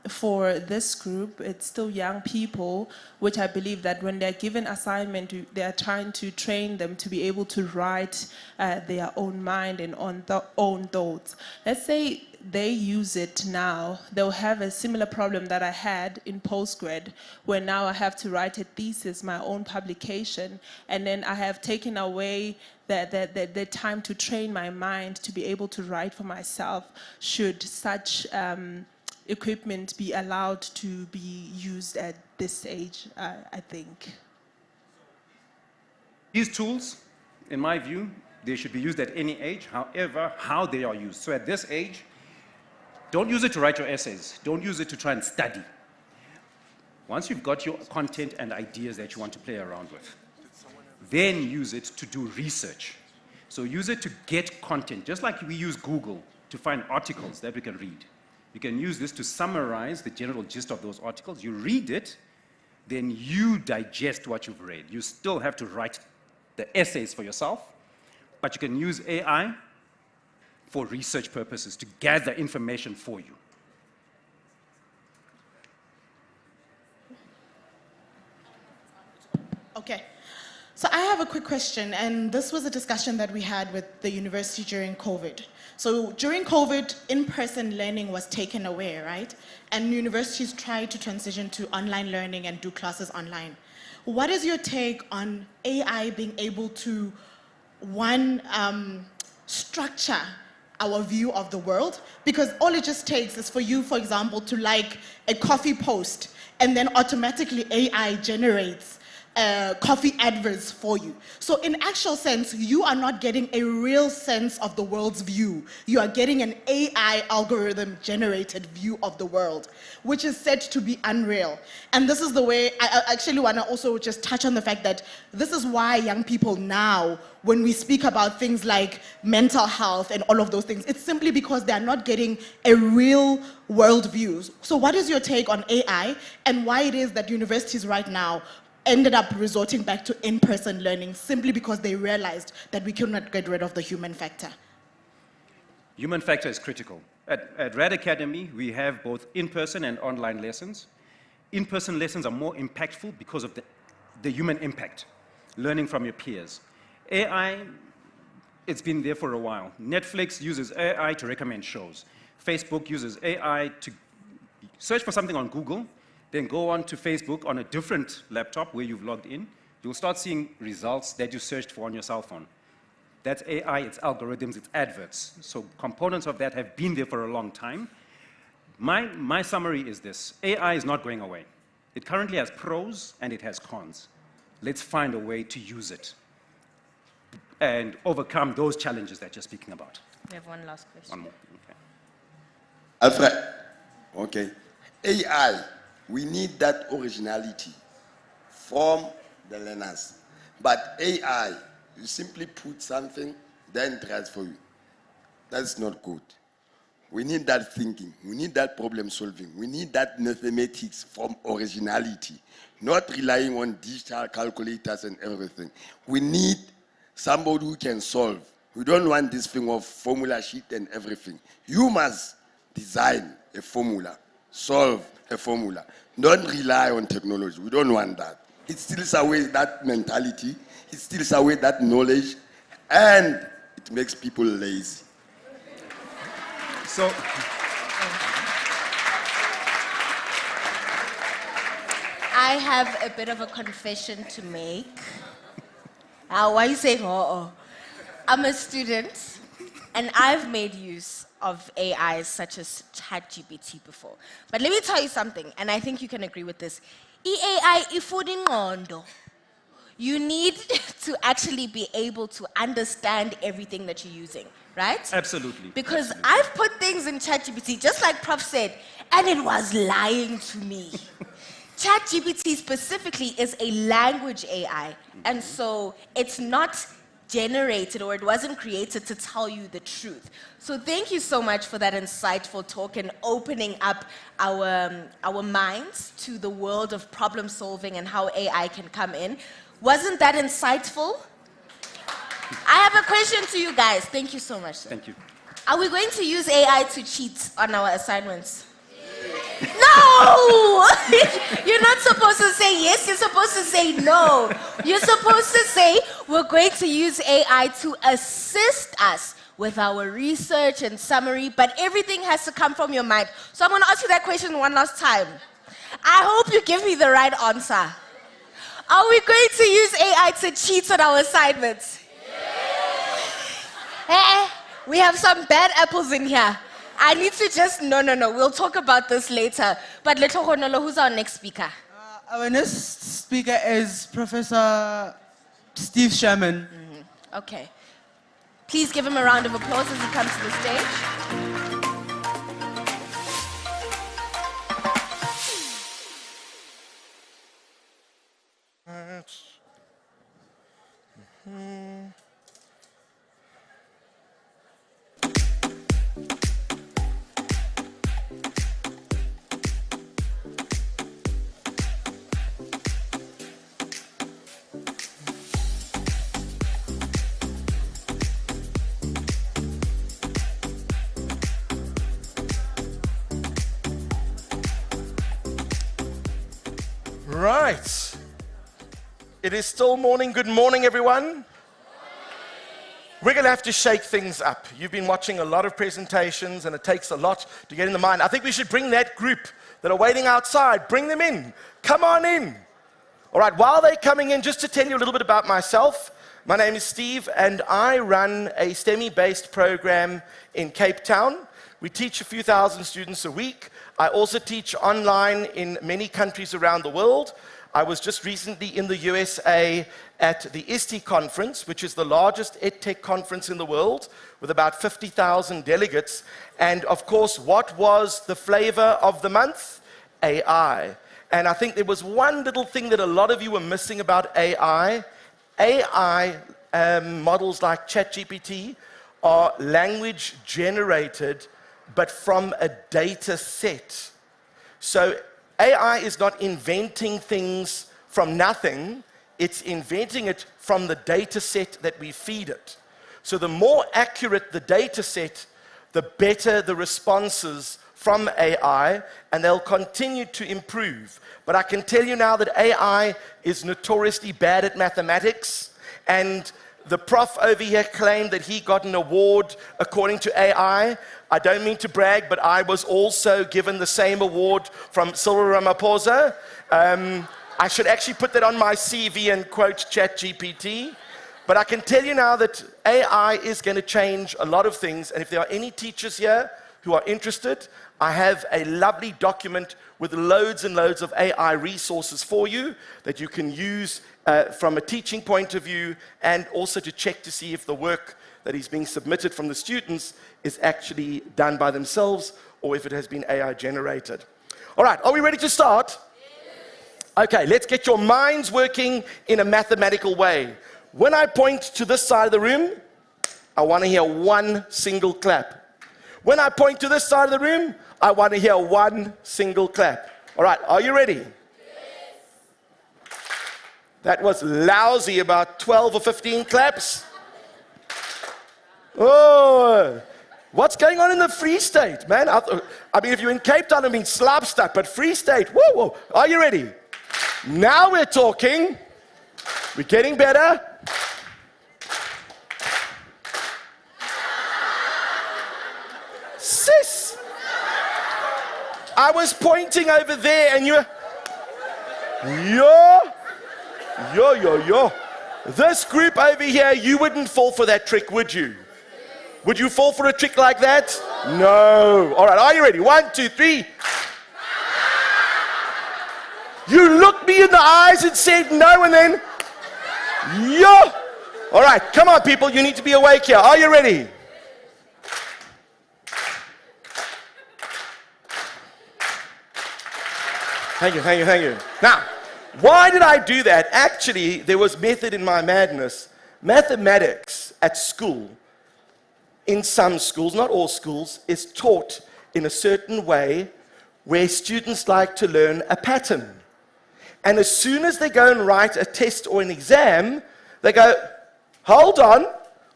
for this group, it's still young people, which I believe that when they're given assignment, they're trying to train them to be able to write their own mind and own thoughts. Let's say they use it now, they'll have a similar problem that I had in postgrad, where now I have to write a thesis, my own publication, and then I have taken away the time to train my mind to be able to write for myself. Should such equipment be allowed to be used at this age, I think? These tools, in my view, they should be used at any age, however, how they are used. So at this age, don't use it to write your essays. Don't use it to try and study. Once you've got your content and ideas that you want to play around with, then use it to do research. So use it to get content, just like we use Google to find articles that we can read. You can use this to summarize the general gist of those articles. You read it, then you digest what you've read. You still have to write the essays for yourself, but you can use AI for research purposes to gather information for you. Okay. So I have a quick question, and this was a discussion that we had with the university during COVID. So during COVID, in-person learning was taken away, right? And universities tried to transition to online learning and do classes online. What is your take on AI being able to, one, structure our view of the world? Because all it just takes is for you, for example, to like a coffee post, and then automatically AI generates coffee adverts for you. So in actual sense, you are not getting a real sense of the world's view. You are getting an AI algorithm generated view of the world, which is said to be unreal. And this is the way, I actually want to also just touch on the fact that this is why young people now, when we speak about things like mental health and all of those things, it's simply because they are not getting a real world view. So what is your take on AI and why it is that universities right now ended up resorting back to in-person learning simply because they realized that we cannot get rid of the human factor? Human factor is critical. At Rad Academy, we have both in-person and online lessons. In-person lessons are more impactful because of the human impact, learning from your peers. AI, it's been there for a while. Netflix uses AI to recommend shows. Facebook uses AI to search for something on Google, then go on to Facebook on a different laptop where you've logged in. You'll start seeing results that you searched for on your cell phone. That's AI, it's algorithms, it's adverts. So components of that have been there for a long time. My summary is this: AI is not going away. It currently has pros and it has cons. Let's find a way to use it and overcome those challenges that you're speaking about. We have one last question. One more. Okay. Alfred, okay. AI, we need that originality from the learners. But AI, you simply put something, then transfer you. That's not good. We need that thinking. We need that problem solving. We need that mathematics from originality, not relying on digital calculators and everything. We need somebody who can solve. We don't want this thing of formula sheet and everything. You must design a formula, solve a formula. Don't rely on technology. We don't want that. It steals away that mentality. It steals away that knowledge, and it makes people lazy. So, I have a bit of a confession to make. Why are you saying, oh? I'm a student, and I've made use of AI such as ChatGPT before. But let me tell you something, and I think you can agree with this. AI ifuna ingqondo. You need to actually be able to understand everything that you're using, right? absolutely. Because I've put things in ChatGPT, just like Prof said, and it was lying to me. ChatGPT specifically is a language AI, and so it's not generated or it wasn't created to tell you the truth. So thank you so much for that insightful talk and opening up our minds to the world of problem solving and how AI can come in. Wasn't that insightful? I have a question to you guys. Thank you so much. Sir. Thank you. Are we going to use AI to cheat on our assignments? No! You're not supposed to say yes, you're supposed to say no. You're supposed to say we're going to use AI to assist us with our research and summary, but everything has to come from your mind. So I'm going to ask you that question one last time. I hope you give me the right answer. Are we going to use AI to cheat on our assignments? We have some bad apples in here. I need to just, no, we'll talk about this later. But Letlogonolo, who's our next speaker? Our next speaker is Professor Steve Sherman. Okay. Please give him a round of applause as he comes to the stage. Right. It is still morning. Good morning, everyone. We're going to have to shake things up. You've been watching a lot of presentations, and it takes a lot to get in the mind. I think we should bring that group that are waiting outside, bring them in. Come on in. All right, while they're coming in, just to tell you a little bit about myself, my name is Steve, and I run a STEMI-based program in Cape Town. We teach a few thousand students a week. I also teach online in many countries around the world. I was just recently in the USA at the ISTE conference, which is the largest EdTech conference in the world, with about 50,000 delegates. And of course, what was the flavor of the month? AI. And I think there was one little thing that a lot of you were missing about AI. AI models like ChatGPT are language generated, but from a data set. So AI is not inventing things from nothing, it's inventing it from the data set that we feed it. So the more accurate the data set, the better the responses from AI, and they'll continue to improve. But I can tell you now that AI is notoriously bad at mathematics, and the prof over here claimed that he got an award according to AI. I don't mean to brag, but I was also given the same award from Cyril Ramaphosa. I should actually put that on my CV and quote ChatGPT. But I can tell you now that AI is going to change a lot of things. And if there are any teachers here who are interested, I have a lovely document with loads and loads of AI resources for you that you can use from a teaching point of view, and also to check to see if the work that is being submitted from the students is actually done by themselves or if it has been AI generated. All right, are we ready to start? Okay, let's get your minds working in a mathematical way. When I point to this side of the room, I want to hear one single clap. When I point to this side of the room, I want to hear one single clap. All right, are you ready? That was lousy, about 12 or 15 claps. Oh, what's going on in the Free State, man? I mean, if you're in Cape Town, I mean, slap stuck, but Free State, whoa, whoa. Are you ready? Now we're talking. We're getting better. Sis, I was pointing over there and you're, yo. This group over here, you wouldn't fall for that trick, would you? Would you fall for a trick like that? No. All right, are you ready? 1, 2, 3. You looked me in the eyes and said no, and then, yo. All right, come on, people, you need to be awake here. Are you ready? Thank you. Now, why did I do that? Actually, there was method in my madness. Mathematics at school, in some schools, not all schools, is taught in a certain way where students like to learn a pattern. And as soon as they go and write a test or an exam, they go, hold on,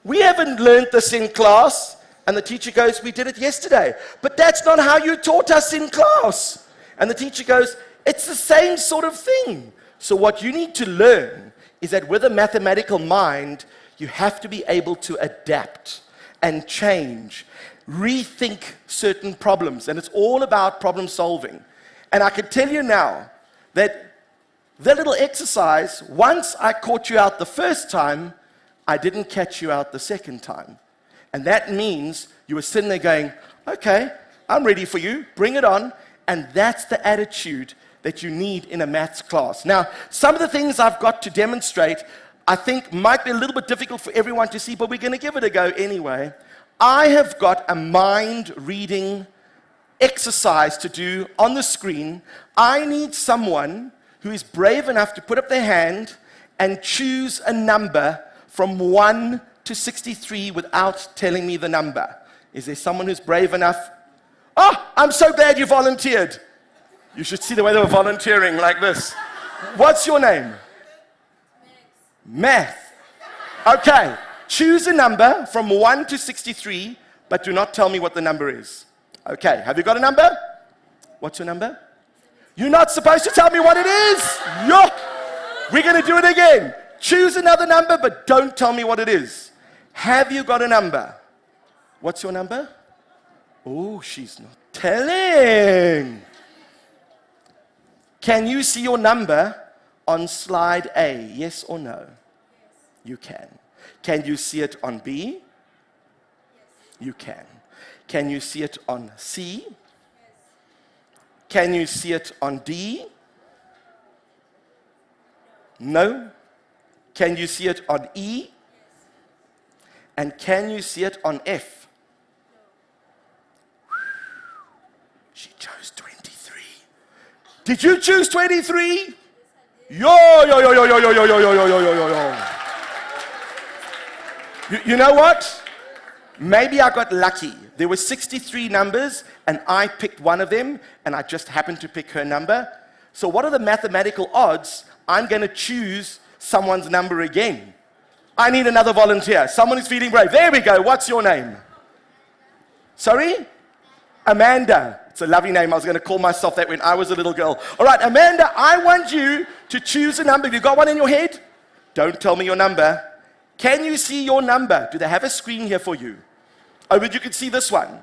we haven't learned this in class. And the teacher goes, we did it yesterday. But that's not how you taught us in class. And the teacher goes, it's the same sort of thing. So what you need to learn is that with a mathematical mind, you have to be able to adapt and change, rethink certain problems. And it's all about problem solving. And I can tell you now that that little exercise, once I caught you out the first time, I didn't catch you out the second time. And that means you were sitting there going, okay, I'm ready for you, bring it on. And that's the attitude that you need in a maths class. Now, some of the things I've got to demonstrate, I think might be a little bit difficult for everyone to see, but we're going to give it a go anyway. I have got a mind reading exercise to do on the screen. I need someone who is brave enough to put up their hand and choose a number from 1 to 63 without telling me the number. Is there someone who's brave enough? Oh, I'm so glad you volunteered. You should see the way they were volunteering like this. What's your name? Math. Okay, choose a number from 1 to 63, but do not tell me what the number is. Okay, have you got a number? What's your number? You're not supposed to tell me what it is. We're going to do it again. Choose another number, but don't tell me what it is. Have you got a number? What's your number? Oh, she's not telling. Can you see your number on slide A? Yes or no? Yes. You can. Can you see it on B? Yes. You can. Can you see it on C? Yes. Can you see it on D? No. Can you see it on E? Yes. And can you see it on F? No. She chose 23. Did you choose 23? Yo. You know what? Maybe I got lucky. There were 63 numbers, and I picked one of them, and I just happened to pick her number. So what are the mathematical odds I'm going to choose someone's number again? I need another volunteer. Someone who's feeling brave. There we go. What's your name? Sorry? Amanda. It's a lovely name. I was going to call myself that when I was a little girl. All right, Amanda, I want you to choose a number. Have you got one in your head? Don't tell me your number. Can you see your number? Do they have a screen here for you? Oh, but you can see this one.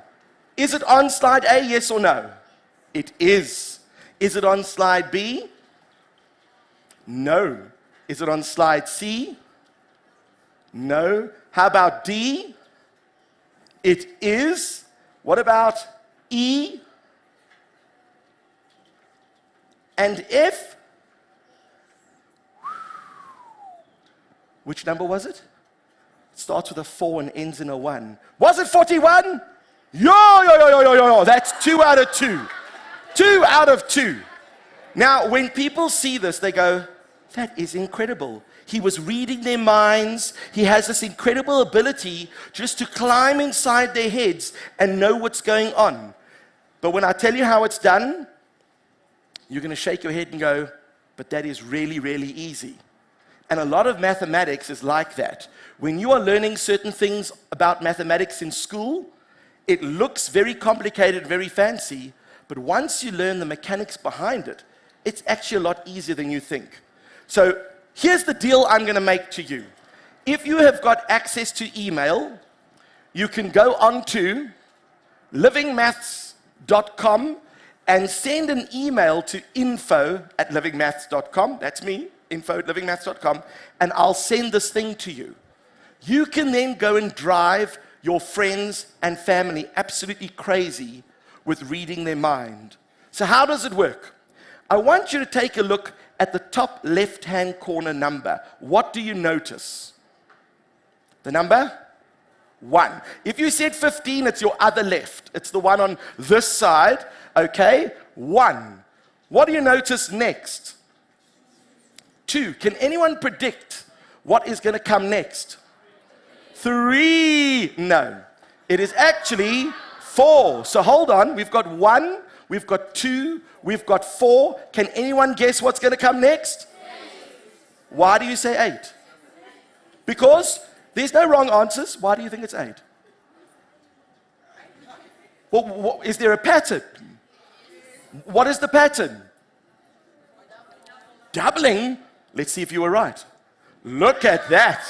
Is it on slide A, yes or no? It is. Is it on slide B? No. Is it on slide C? No. How about D? It is. What about E? And F? Which number was it? It starts with a 4 and ends in a 1. Was it 41? Yo. That's 2 out of 2. 2 out of 2. Now, when people see this, they go, that is incredible. He was reading their minds. He has this incredible ability just to climb inside their heads and know what's going on. But when I tell you how it's done, you're going to shake your head and go, but that is really, really easy. And a lot of mathematics is like that. When you are learning certain things about mathematics in school, it looks very complicated, very fancy, but once you learn the mechanics behind it, it's actually a lot easier than you think. So here's the deal I'm going to make to you. If you have got access to email, you can go on to livingmaths.com and send an email to info@livingmaths.com. That's me, info@livingmaths.com, and I'll send this thing to you. You can then go and drive your friends and family absolutely crazy with reading their mind. So how does it work? I want you to take a look at the top left-hand corner number. What do you notice? The number? 1. If you said 15, it's your other left. It's the one on this side, okay? 1. What do you notice next? 2. Can anyone predict what is going to come next? 3. No. It is actually 4. So hold on. We've got 1, we've got 2, we've got 4. Can anyone guess what's going to come next? 8. Why do you say 8? Because there's no wrong answers. Why do you think it's 8? Well, is there a pattern? What is the pattern? Doubling. Let's see if you were right. Look at that.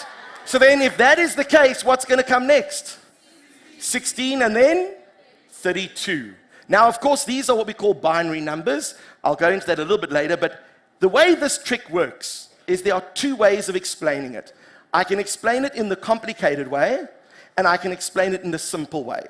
So then if that is the case, what's going to come next? 16 and then 32. Now, of course, these are what we call binary numbers. I'll go into that a little bit later, but the way this trick works is there are 2 ways of explaining it. I can explain it in the complicated way, and I can explain it in the simple way.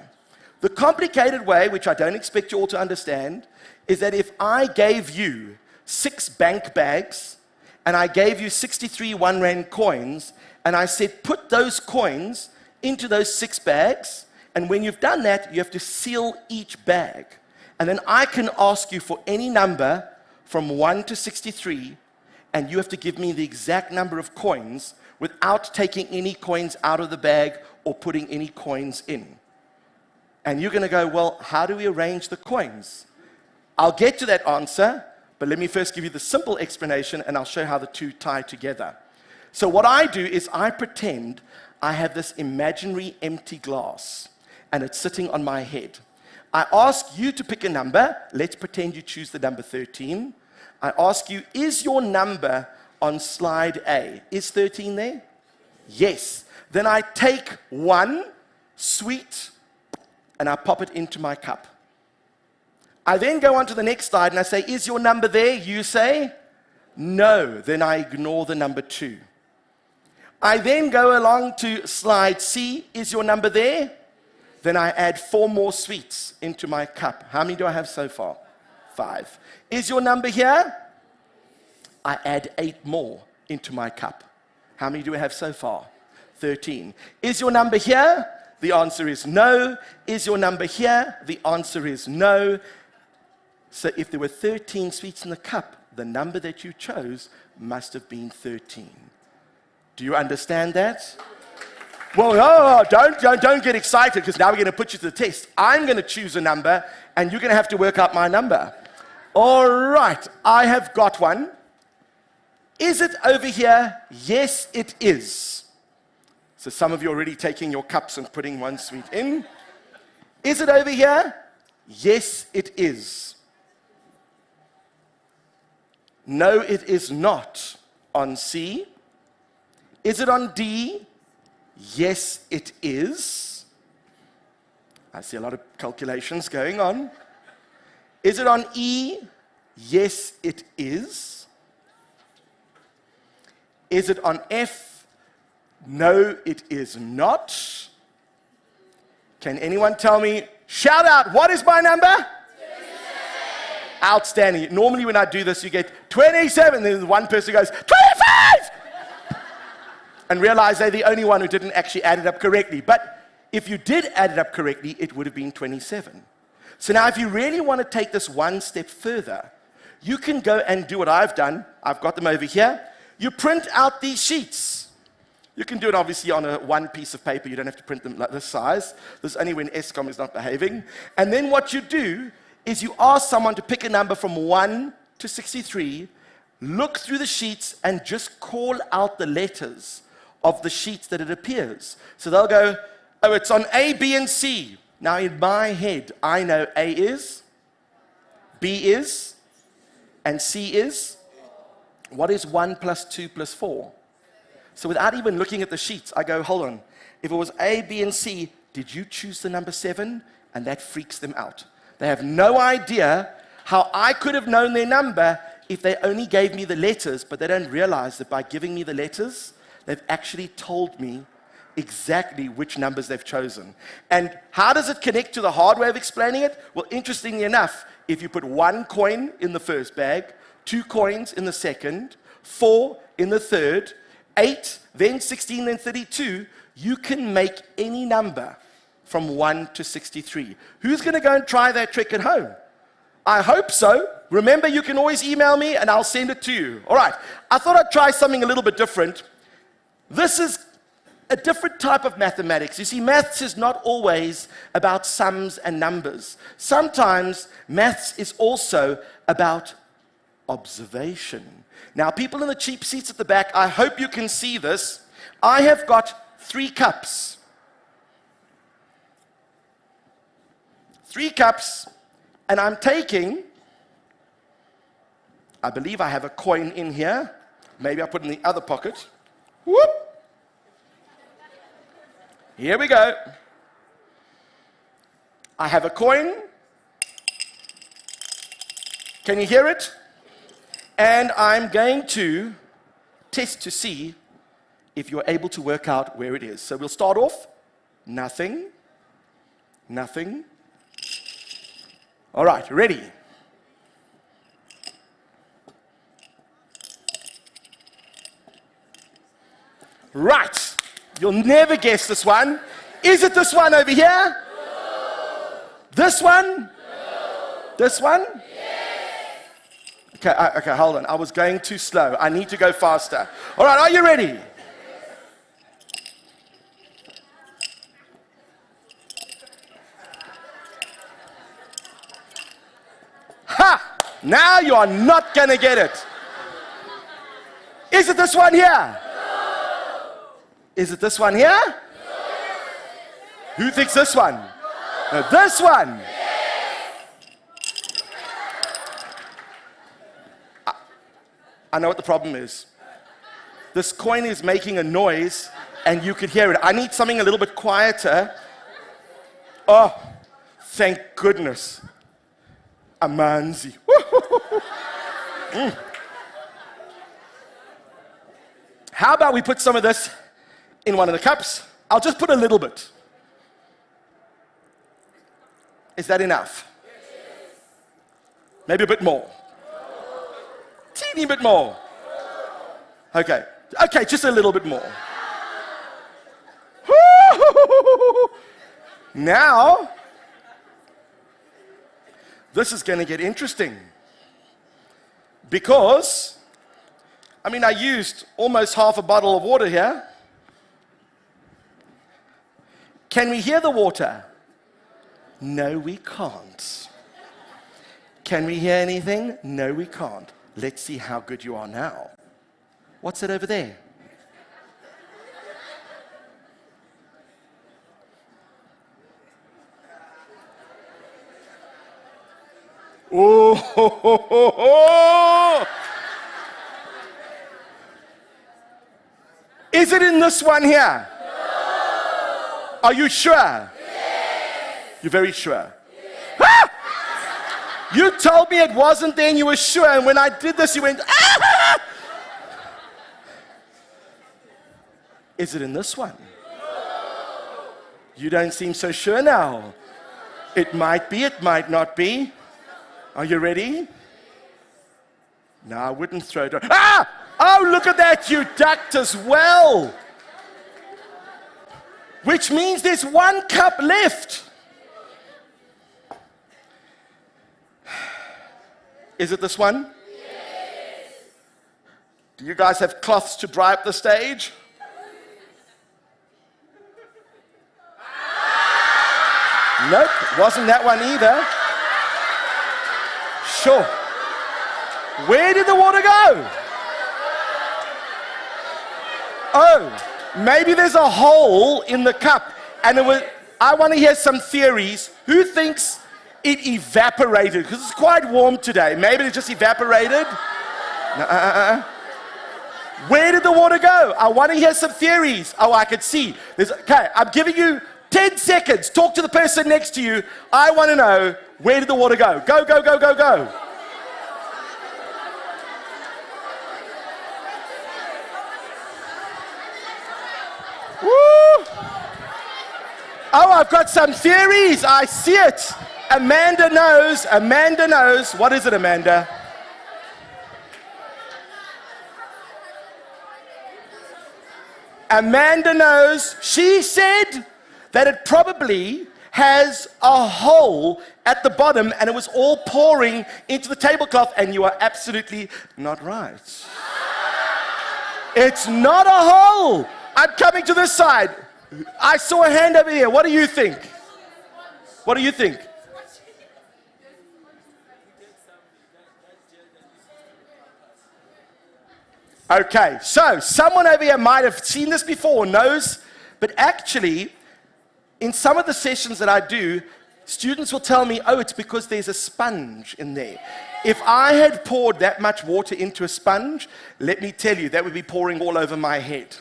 The complicated way, which I don't expect you all to understand, is that if I gave you 6 bank bags, and I gave you 63 1-rand coins, and I said, put those coins into those 6 bags, and when you've done that, you have to seal each bag. And then I can ask you for any number from 1 to 63, and you have to give me the exact number of coins without taking any coins out of the bag or putting any coins in. And you're going to go, well, how do we arrange the coins? I'll get to that answer, but let me first give you the simple explanation, and I'll show how the 2 tie together. So what I do is I pretend I have this imaginary empty glass, and it's sitting on my head. I ask you to pick a number. Let's pretend you choose the number 13. I ask you, is your number on slide A? Is 13 there? Yes. Then I take 1 sweet, and I pop it into my cup. I then go on to the next slide, and I say, is your number there? You say, no. Then I ignore the number 2. I then go along to slide C. Is your number there? Then I add 4 more sweets into my cup. How many do I have so far? 5. Is your number here? I add 8 more into my cup. How many do we have so far? 13. Is your number here? The answer is no. Is your number here? The answer is no. So if there were 13 sweets in the cup, the number that you chose must have been 13. Do you understand that? Well, no, don't get excited, because now we're going to put you to the test. I'm going to choose a number, and you're going to have to work out my number. All right, I have got one. Is it over here? Yes, it is. So some of you are already taking your cups and putting 1 sweet in. Is it over here? Yes, it is. No, it is not on C. Is it on D? Yes, it is. I see a lot of calculations going on. Is it on E? Yes, it is. Is it on F? No, it is not. Can anyone tell me, shout out, what is my number? 27. Outstanding. Normally when I do this, you get 27, then one person goes, 25! And realize they're the only one who didn't actually add it up correctly. But if you did add it up correctly, it would have been 27. So now if you really want to take this one step further, you can go and do what I've done. I've got them over here. you print out these sheets. You can do it obviously on one piece of paper. You don't have to print them like this size. This is only when Eskom is not behaving. And then what you do is you ask someone to pick a number from 1 to 63, look through the sheets and just call out the letters of the sheets that it appears. So they'll go, oh, it's on A, B, and C. Now in my head, I know A is, B is, and C is. What is 1 plus 2 plus 4? So without even looking at the sheets, I go, hold on. If it was A, B, and C, did you choose the number 7? And that freaks them out. They have no idea how I could have known their number if they only gave me the letters, but they don't realize that by giving me the letters, they've actually told me exactly which numbers they've chosen. And how does it connect to the hard way of explaining it? Well, interestingly enough, if you put 1 coin in the first bag, 2 coins in the second, 4 in the third, 8, then 16, then 32, you can make any number from 1 to 63. Who's going to go and try that trick at home? I hope so. Remember, you can always email me and I'll send it to you. All right, I thought I'd try something a little bit different. This is a different type of mathematics. You see, maths is not always about sums and numbers. Sometimes maths is also about observation. Now, people in the cheap seats at the back, I hope you can see this. I have got 3 cups. 3 cups, and I'm taking, I believe I have a coin in here. Maybe I'll put it in the other pocket. Whoop! Here we go. I have a coin. Can you hear it? And I'm going to test to see if you're able to work out where it is. So we'll start off. Nothing. Nothing. All right, ready? Right. You'll never guess this one. Is it this one over here? No. This one? No. This one? Okay, hold on. I was going too slow. I need to go faster. All right, are you ready? Ha! Now you are not going to get it. Is it this one here? No. Is it this one here? No. Who thinks this one? No. No, this one. I know what the problem is. This coin is making a noise and you could hear it. I need something a little bit quieter. Oh, thank goodness. Amanzi. How about we put some of this in one of the cups? I'll just put a little bit. Is that enough? Maybe a bit more. Teeny bit more. Okay, just a little bit more. Now, this is going to get interesting. Because, I used almost half a bottle of water here. Can we hear the water? No, we can't. Can we hear anything? No, we can't. Let's see how good you are now. What's it over there? Oh, ho, ho, ho, ho. Is it in this one here? No. Are you sure? Yes. You're very sure? Yes. Ah! You told me it wasn't there and you were sure, and when I did this, you went, ah! Is it in this one? No. You don't seem so sure now. It might be, it might not be. Are you ready? No, I wouldn't throw it. Ah! Oh, look at that, you ducked as well. Which means there's 1 cup left. Is it this one? Yes. Do you guys have cloths to dry up the stage? Nope, wasn't that one either. Sure. Where did the water go? Oh, maybe there's a hole in the cup. And I want to hear some theories. Who thinks it evaporated? Because it's quite warm today. Maybe it just evaporated. No, Where did the water go? I want to hear some theories. Oh, I could see. Okay, I'm giving you 10 seconds. Talk to the person next to you. I want to know, where did the water go? Go, go, go, go, go. Woo! Oh, I've got some theories. I see it. Amanda knows. Amanda knows. What is it, Amanda? Amanda knows. She said that it probably has a hole at the bottom and it was all pouring into the tablecloth, and you are absolutely not right. It's not a hole. I'm coming to this side. I saw a hand over here. What do you think? What do you think? Okay, so someone over here might have seen this before, knows, but actually, in some of the sessions that I do, students will tell me, oh, it's because there's a sponge in there. If I had poured that much water into a sponge, let me tell you, that would be pouring all over my head.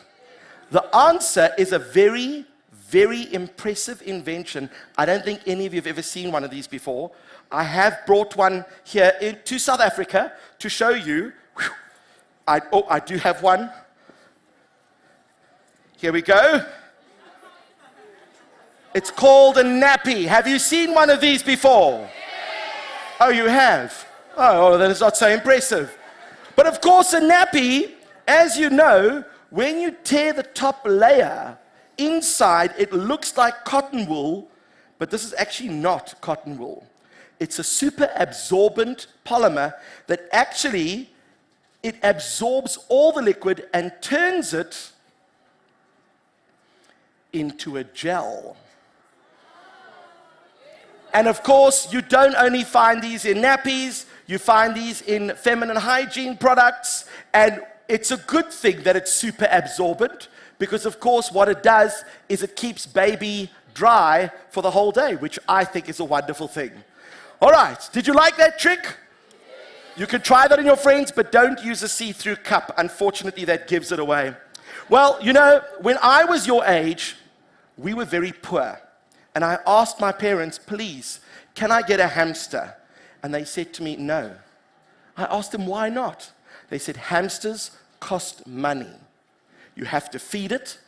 The answer is a very, very impressive invention. I don't think any of you have ever seen one of these before. I have brought one here to South Africa to show you. I do have one. Here we go. It's called a nappy. Have you seen one of these before? Oh, you have? Oh, then it's not so impressive. But of course, a nappy, as you know, when you tear the top layer, inside it looks like cotton wool, but this is actually not cotton wool. It's a super absorbent polymer that actually it absorbs all the liquid and turns it into a gel. And of course, you don't only find these in nappies, you find these in feminine hygiene products, and it's a good thing that it's super absorbent, because of course what it does is it keeps baby dry for the whole day, which I think is a wonderful thing. All right, did you like that trick? You can try that on your friends, but don't use a see-through cup. Unfortunately, that gives it away. Well, you know, when I was your age, we were very poor. And I asked my parents, please, can I get a hamster? And they said to me, no. I asked them, why not? They said, hamsters cost money. You have to feed it.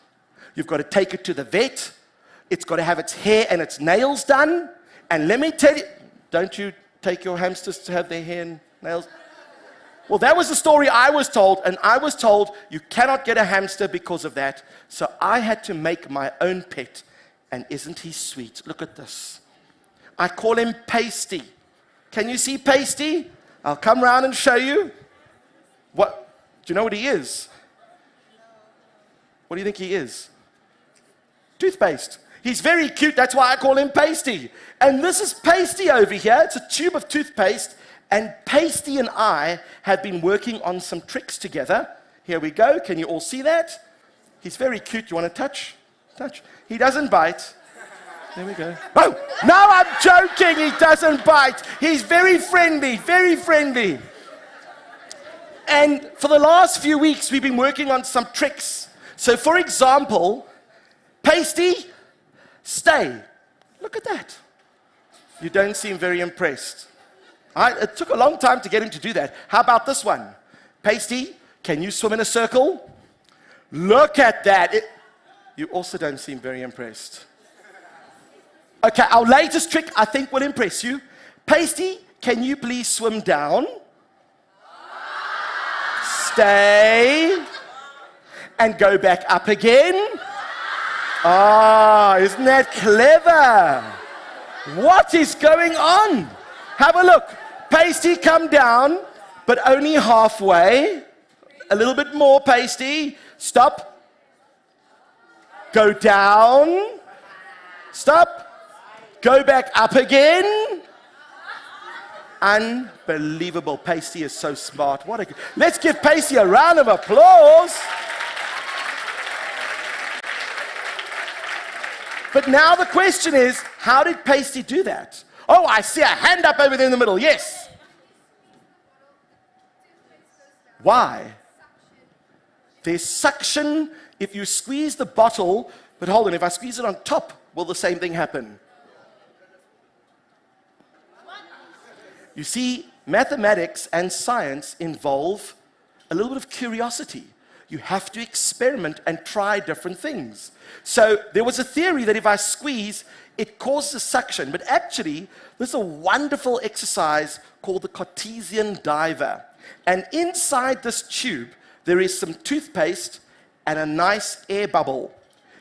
You've got to take it to the vet. It's got to have its hair and its nails done. And let me tell you, don't you take your hamsters to have their hair and nails? Well, that was the story I was told, and I was told you cannot get a hamster because of that. So I had to make my own pet, and isn't he sweet? Look at this. I call him Pasty. Can you see Pasty? I'll come round and show you. What? Do you know what he is? What do you think he is? Toothpaste. He's very cute, that's why I call him Pasty. And this is Pasty over here. It's a tube of toothpaste. And Pasty and I have been working on some tricks together. Here we go. Can you all see that? He's very cute. You want to touch? Touch. He doesn't bite. There we go. Oh, no, I'm joking. He doesn't bite. He's very friendly, very friendly. And for the last few weeks, we've been working on some tricks. So, for example, Pasty, stay. Look at that. You don't seem very impressed. It took a long time to get him to do that. How about this one? Pasty, can you swim in a circle? Look at that. You also don't seem very impressed. Okay, our latest trick I think will impress you. Pasty, can you please swim down? Stay. And go back up again. Ah, isn't that clever? What is going on? Have a look. Pasty, come down, but only halfway. A little bit more pasty. Stop. Go down. Stop. Go back up again. Unbelievable. Pasty is so smart. Let's give Pasty a round of applause. But now the question is, how did Pasty do that? Oh, I see a hand up over there in the middle. Yes. Why? There's suction if you squeeze the bottle, but hold on, if I squeeze it on top, will the same thing happen? You see, mathematics and science involve a little bit of curiosity. You have to experiment and try different things. So there was a theory that if I squeeze, it causes suction. But actually, there's a wonderful exercise called the Cartesian diver. And inside this tube, there is some toothpaste and a nice air bubble.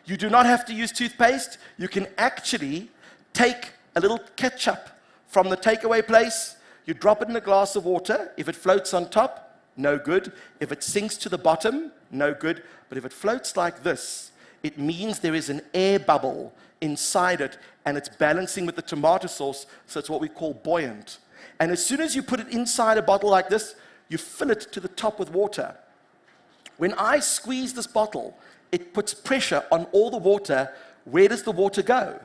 You do not have to use toothpaste. You can actually take a little ketchup from the takeaway place. You drop it in a glass of water. If it floats on top, no good. If it sinks to the bottom, no good. But if it floats like this, it means there is an air bubble inside it, and it's balancing with the tomato sauce, so it's what we call buoyant. And as soon as you put it inside a bottle like this, you fill it to the top with water. When I squeeze this bottle, it puts pressure on all the water. Where does the water go?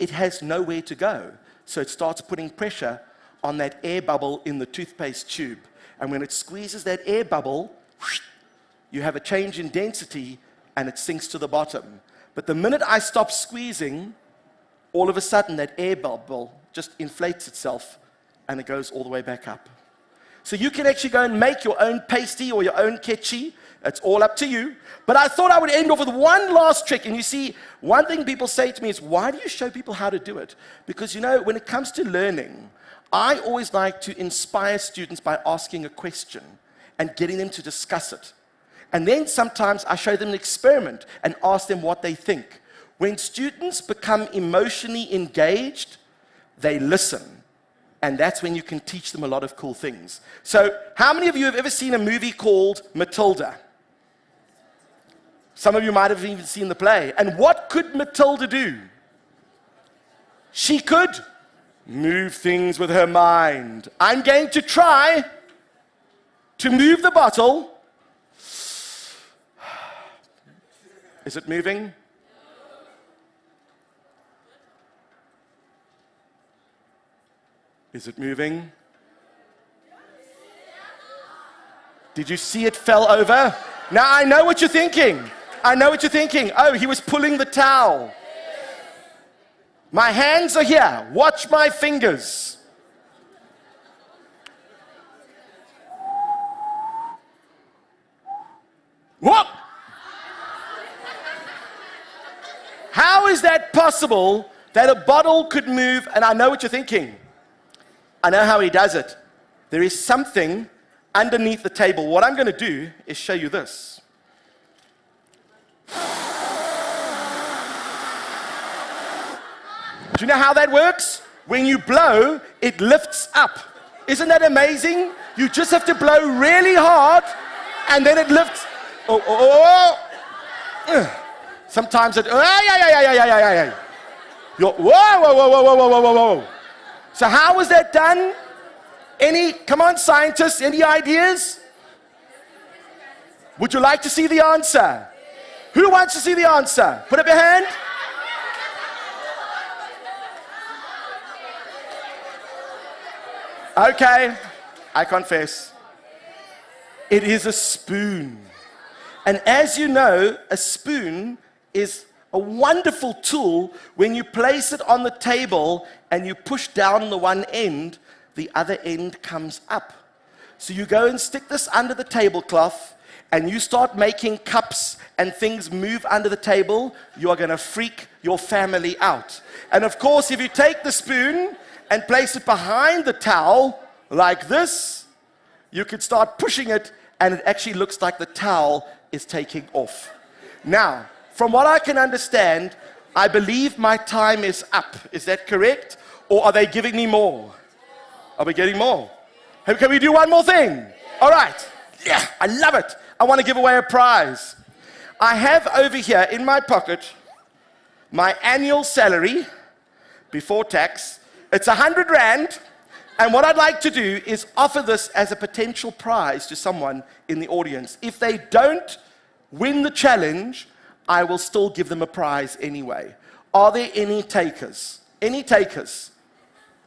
It has nowhere to go. So it starts putting pressure on that air bubble in the toothpaste tube. And when it squeezes that air bubble, you have a change in density and it sinks to the bottom. But the minute I stop squeezing, all of a sudden that air bubble just inflates itself and it goes all the way back up. So you can actually go and make your own pasty or your own ketchi. It's all up to you. But I thought I would end off with one last trick. And you see, one thing people say to me is, why do you show people how to do it? Because, you know, when it comes to learning, I always like to inspire students by asking a question and getting them to discuss it. And then sometimes I show them an experiment and ask them what they think. When students become emotionally engaged, they listen. And that's when you can teach them a lot of cool things. So, how many of you have ever seen a movie called Matilda? Some of you might have even seen the play. And what could Matilda do? She could move things with her mind. I'm going to try to move the bottle. Is it moving? Is it moving? Did you see it fell over? Now I know what you're thinking. I know what you're thinking. Oh, he was pulling the towel. My hands are here. Watch my fingers. Whoop! How is that possible that a bottle could move? And I know what you're thinking. I know how he does it. There is something underneath the table. What I'm going to do is show you this. Do you know how that works? When you blow, it lifts up. Isn't that amazing? You just have to blow really hard, and then it lifts. Oh, oh, oh. Sometimes it. Whoa, whoa, whoa, whoa, whoa, whoa, whoa, whoa, whoa. So how was that done? Come on, scientists, any ideas? Would you like to see the answer? Who wants to see the answer? Put up your hand. Okay, I confess. It is a spoon. And as you know, a spoon is a wonderful tool. When you place it on the table and you push down on the one end, the other end comes up. So you go and stick this under the tablecloth and you start making cups and things move under the table, you are going to freak your family out. And of course, if you take the spoon and place it behind the towel like this, you could start pushing it and it actually looks like the towel is taking off. Now, from what I can understand, I believe my time is up. Is that correct? Or are they giving me more? Are we getting more? Can we do one more thing? All right. Yeah, I love it. I want to give away a prize. I have over here in my pocket my annual salary before tax. It's 100 Rand. And what I'd like to do is offer this as a potential prize to someone in the audience. If they don't win the challenge, I will still give them a prize anyway. Are there any takers? Any takers?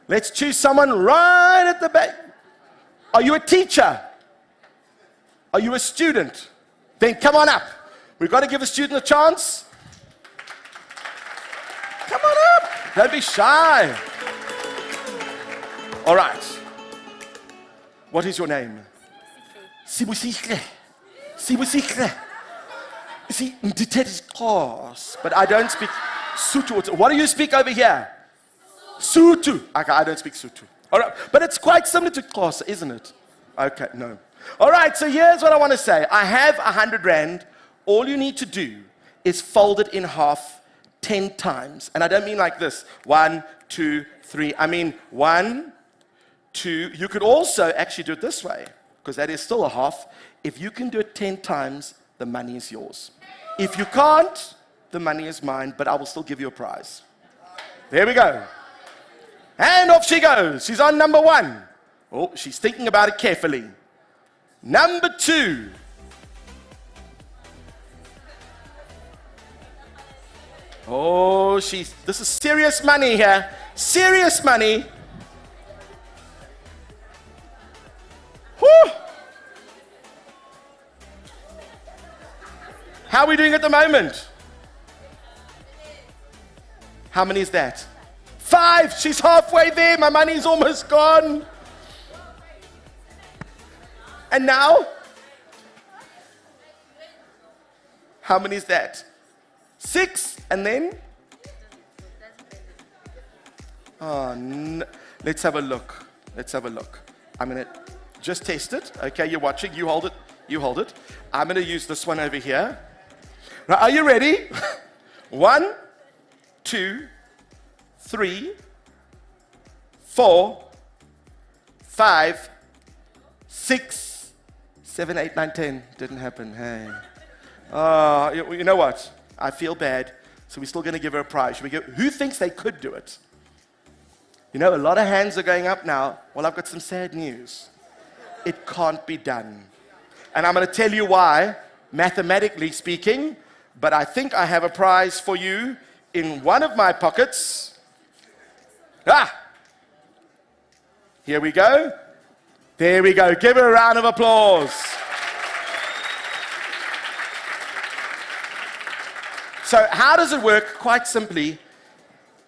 Let's choose someone right at the back. Are you a teacher? Are you a student? Then come on up. We've got to give a student a chance. Come on up. Don't be shy. All right. What is your name? Sibusihle. Sibusihle. You see, but I don't speak Sotho. What do you speak over here? Sotho. Okay, I don't speak Sotho. All right, but it's quite similar to Xhosa, isn't it? Okay, no. All right, so here's what I want to say. I have 100 Rand. All you need to do is fold it in half 10 times. And I don't mean like this. 1, 2, 3. I mean 1, 2. You could also actually do it this way, because that is still a half. If you can do it 10 times, the money is yours. If you can't, the money is mine, but I will still give you a prize. There we go. And off she goes. She's on number 1. Oh, she's thinking about it carefully. Number 2. Oh, this is serious money here. Serious money. Whew. How are we doing at the moment? How many is that? 5. She's halfway there. My money's almost gone. And now? How many is that? 6. And then? Oh, no. Let's have a look. Let's have a look. I'm going to just test it. Okay, you're watching. You hold it. You hold it. I'm going to use this one over here. Now, are you ready? 1, 2, 3, 4, 5, 6, 7, 8, 9, 10. Didn't happen. Hey. You know what? I feel bad. So we're still going to give her a prize. Should we give? Who thinks they could do it? You know, a lot of hands are going up now. Well, I've got some sad news. It can't be done. And I'm going to tell you why, mathematically speaking, but I think I have a prize for you in one of my pockets. Here we go. There we go. Give her a round of applause. So how does it work? Quite simply,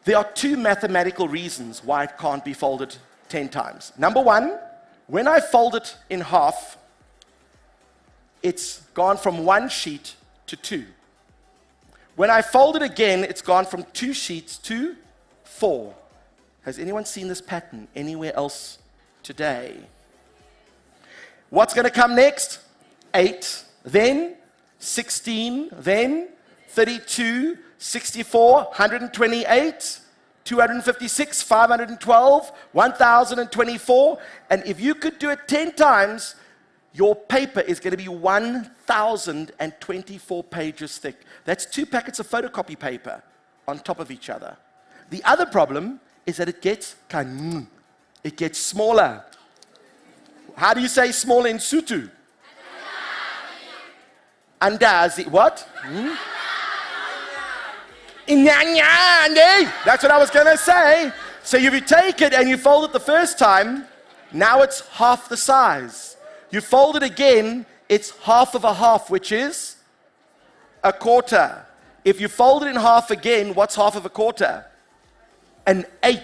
there are 2 mathematical reasons why it can't be folded 10 times. Number 1, when I fold it in half, it's gone from 1 sheet to 2. When I fold it again, it's gone from 2 sheets to 4. Has anyone seen this pattern anywhere else today? What's going to come next? 8, then 16, then 32, 64, 128, 256, 512, 1024. And if you could do it 10 times, your paper is going to be 1,024 pages thick. That's 2 packets of photocopy paper on top of each other. The other problem is that it gets smaller. How do you say smaller in Sotho? Andazi. What? That's what I was going to say. So if you take it and you fold it the first time, now it's half the size. You fold it again, it's half of a half, which is a quarter. If you fold it in half again, what's half of a quarter? An 1/8.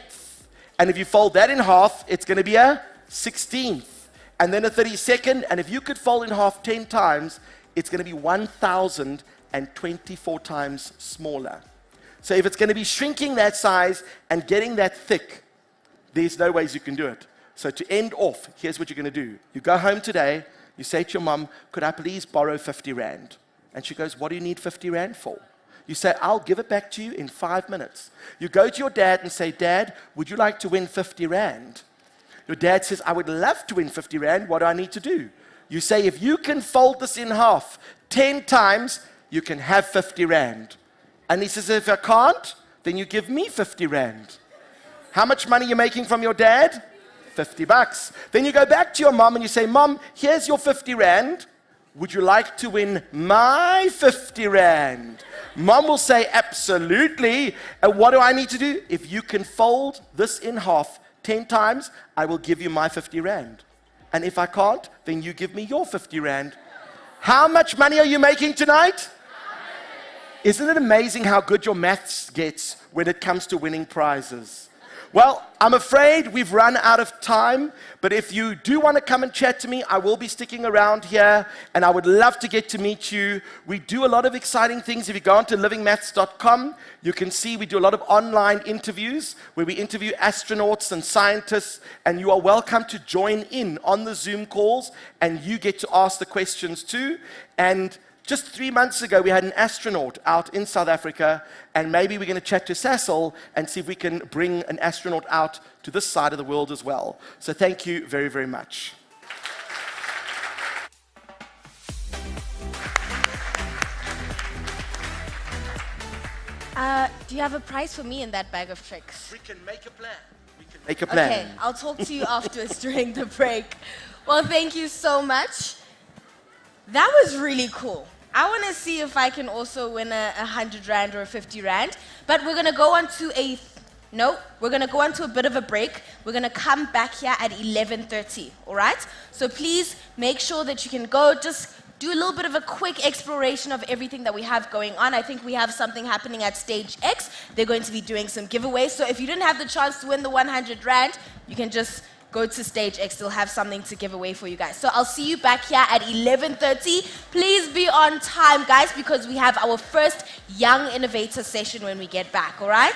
And if you fold that in half, it's going to be a 16th. And then a 32nd. And if you could fold in half 10 times, it's going to be 1,024 times smaller. So if it's going to be shrinking that size and getting that thick, there's no ways you can do it. So to end off, here's what you're going to do. You go home today, you say to your mum, could I please borrow 50 Rand? And she goes, what do you need 50 Rand for? You say, I'll give it back to you in 5 minutes. You go to your dad and say, Dad, would you like to win 50 Rand? Your dad says, I would love to win 50 Rand. What do I need to do? You say, if you can fold this in half 10 times, you can have 50 rand. And he says, if I can't, then you give me 50 rand. How much money are you making from your dad? 50 bucks. Then you go back to your mom and you say, Mom, here's your 50 rand. Would you like to win my 50 rand? Mom will say, absolutely. And what do I need to do? If you can fold this in half 10 times, I will give you my 50 rand. And if I can't, then you give me your 50 rand. How much money are you making tonight? Isn't it amazing how good your maths gets when it comes to winning prizes? Well, I'm afraid we've run out of time, but if you do want to come and chat to me, I will be sticking around here, and I would love to get to meet you. We do a lot of exciting things. If you go on to livingmaths.com, you can see we do a lot of online interviews where we interview astronauts and scientists, and you are welcome to join in on the Zoom calls, and you get to ask the questions too. And just 3 months ago, we had an astronaut out in South Africa, and maybe we're going to chat to Sassel and see if we can bring an astronaut out to this side of the world as well. So thank you very, very much. Do you have a prize for me in that bag of tricks? We can make a plan. Make a plan. Okay, I'll talk to you afterwards during the break. Well, thank you so much. That was really cool. I want to see if I can also win a 100 rand or a 50 rand. But we're going to go on to we're going to go on to a bit of a break. We're going to come back here at 11:30, all right? So please make sure that you can go just do a little bit of a quick exploration of everything that we have going on. I think we have something happening at Stage X. They're going to be doing some giveaways. So if you didn't have the chance to win the 100 rand, you can just go to Stage X. They'll have something to give away for you guys. So I'll see you back here at 11:30. Please be on time, guys, because we have our first Young Innovator session when we get back, all right?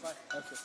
Okay.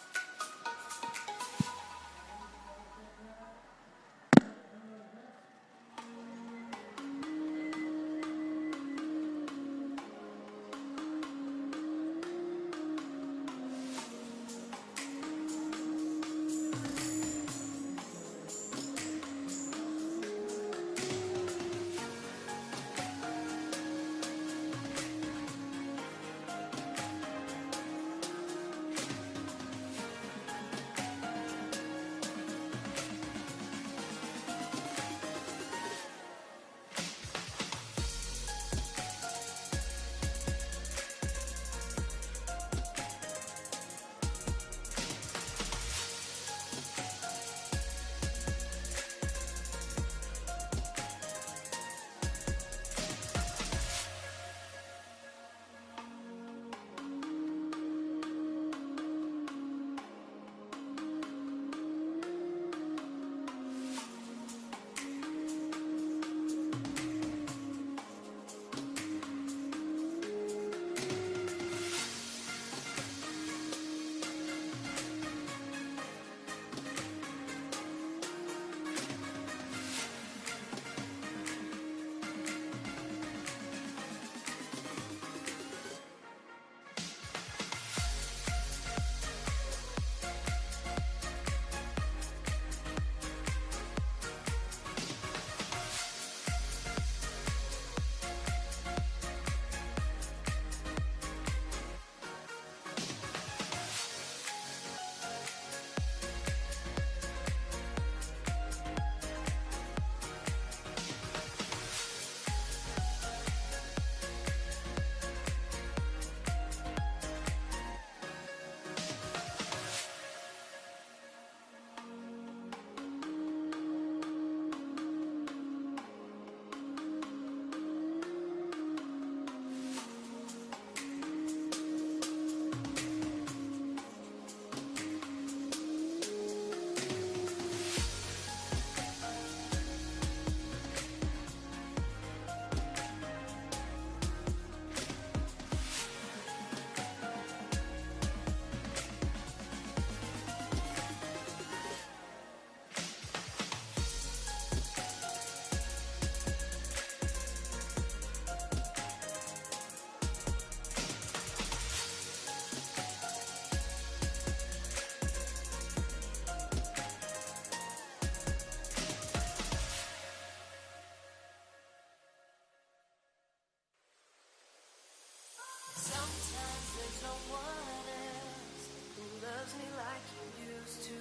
There's no one else who loves me like you used to.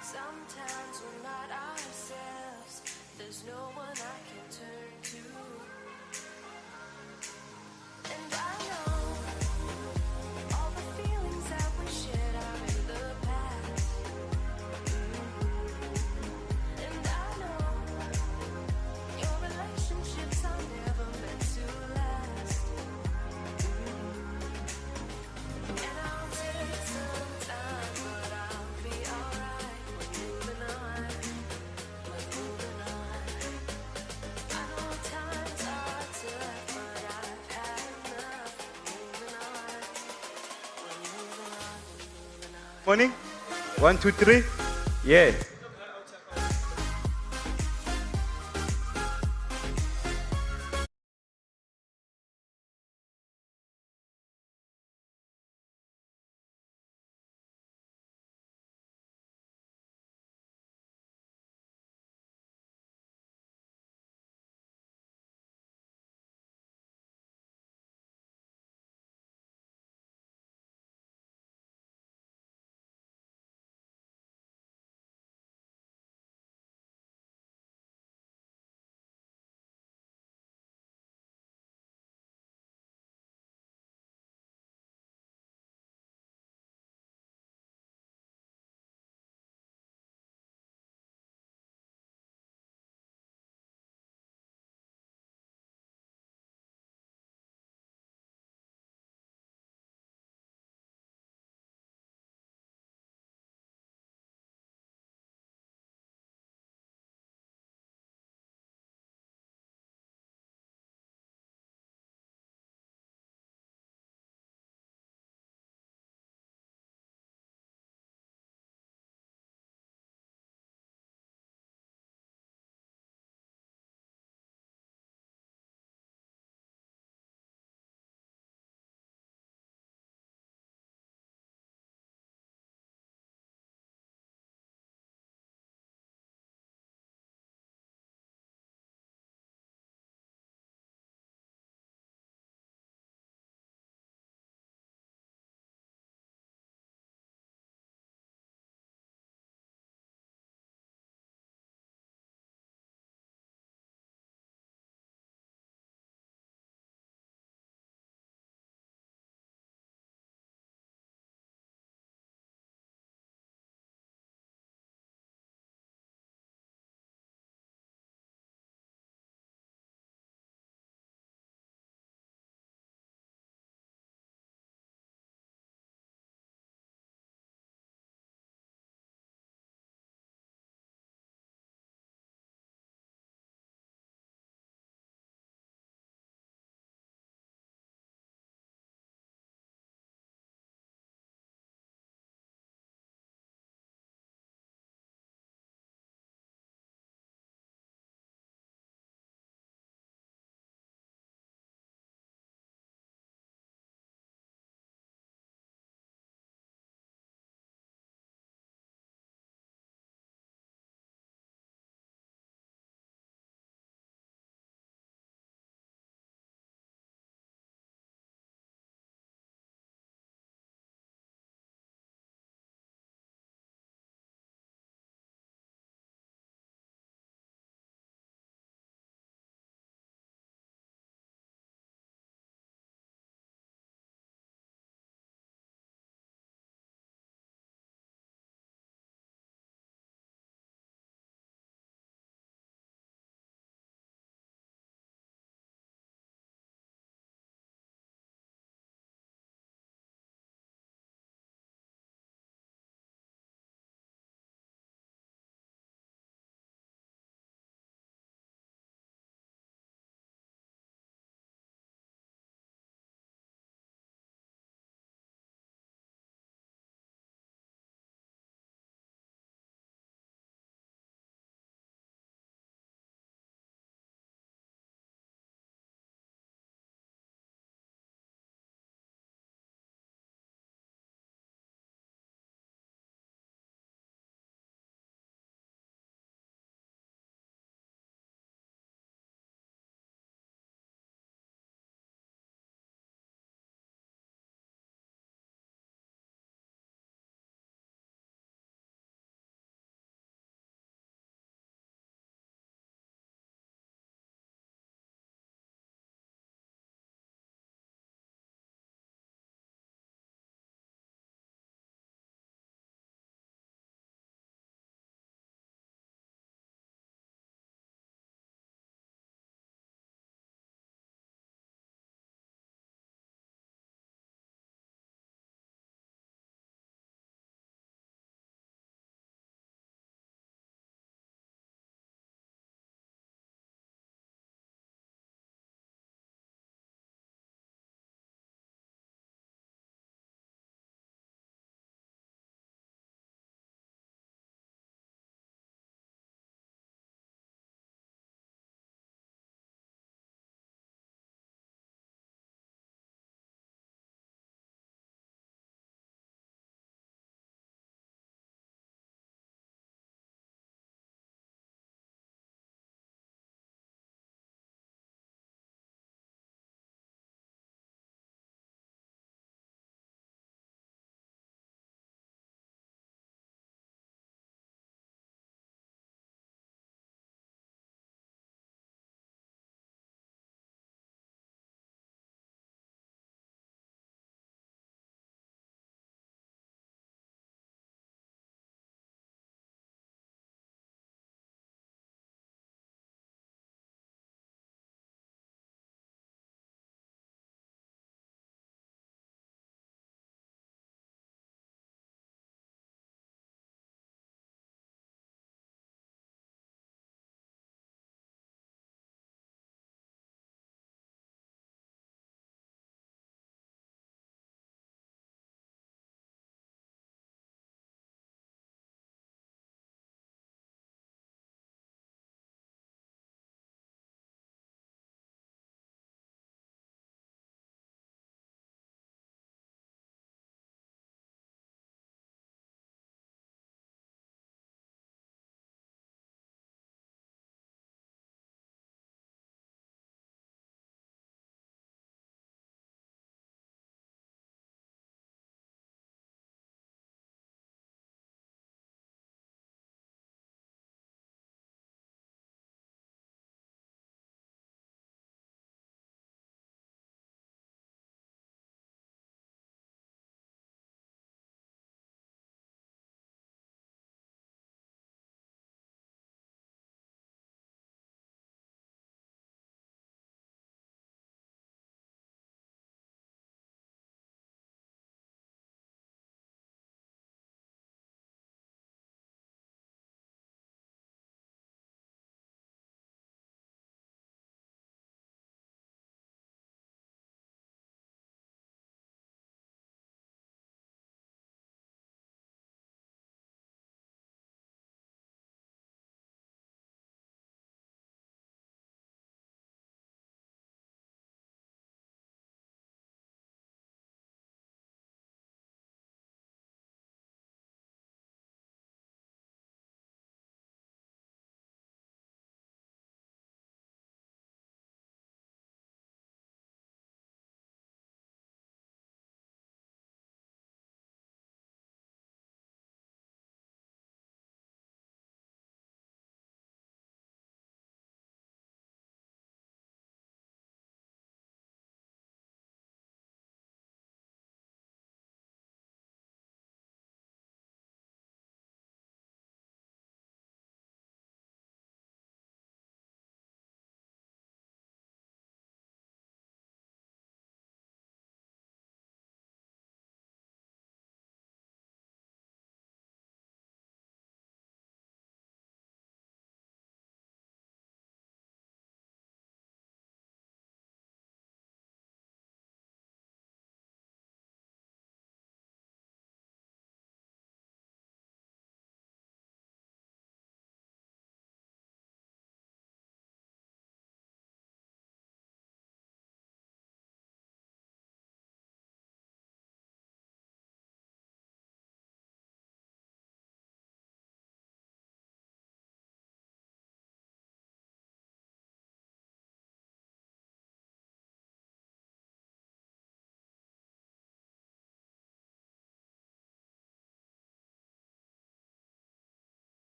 Sometimes we're not ourselves. There's no one I can turn to. And I know all the feelings that we shared are in the past. And I know your relationships are never meant to last. And I'll take some time, but I'll be alright. We're moving on. We're moving on. I know times are tough, but I've had enough. We're moving on. We're moving on. We're moving on. Morning. 1, 2, 3. Yes.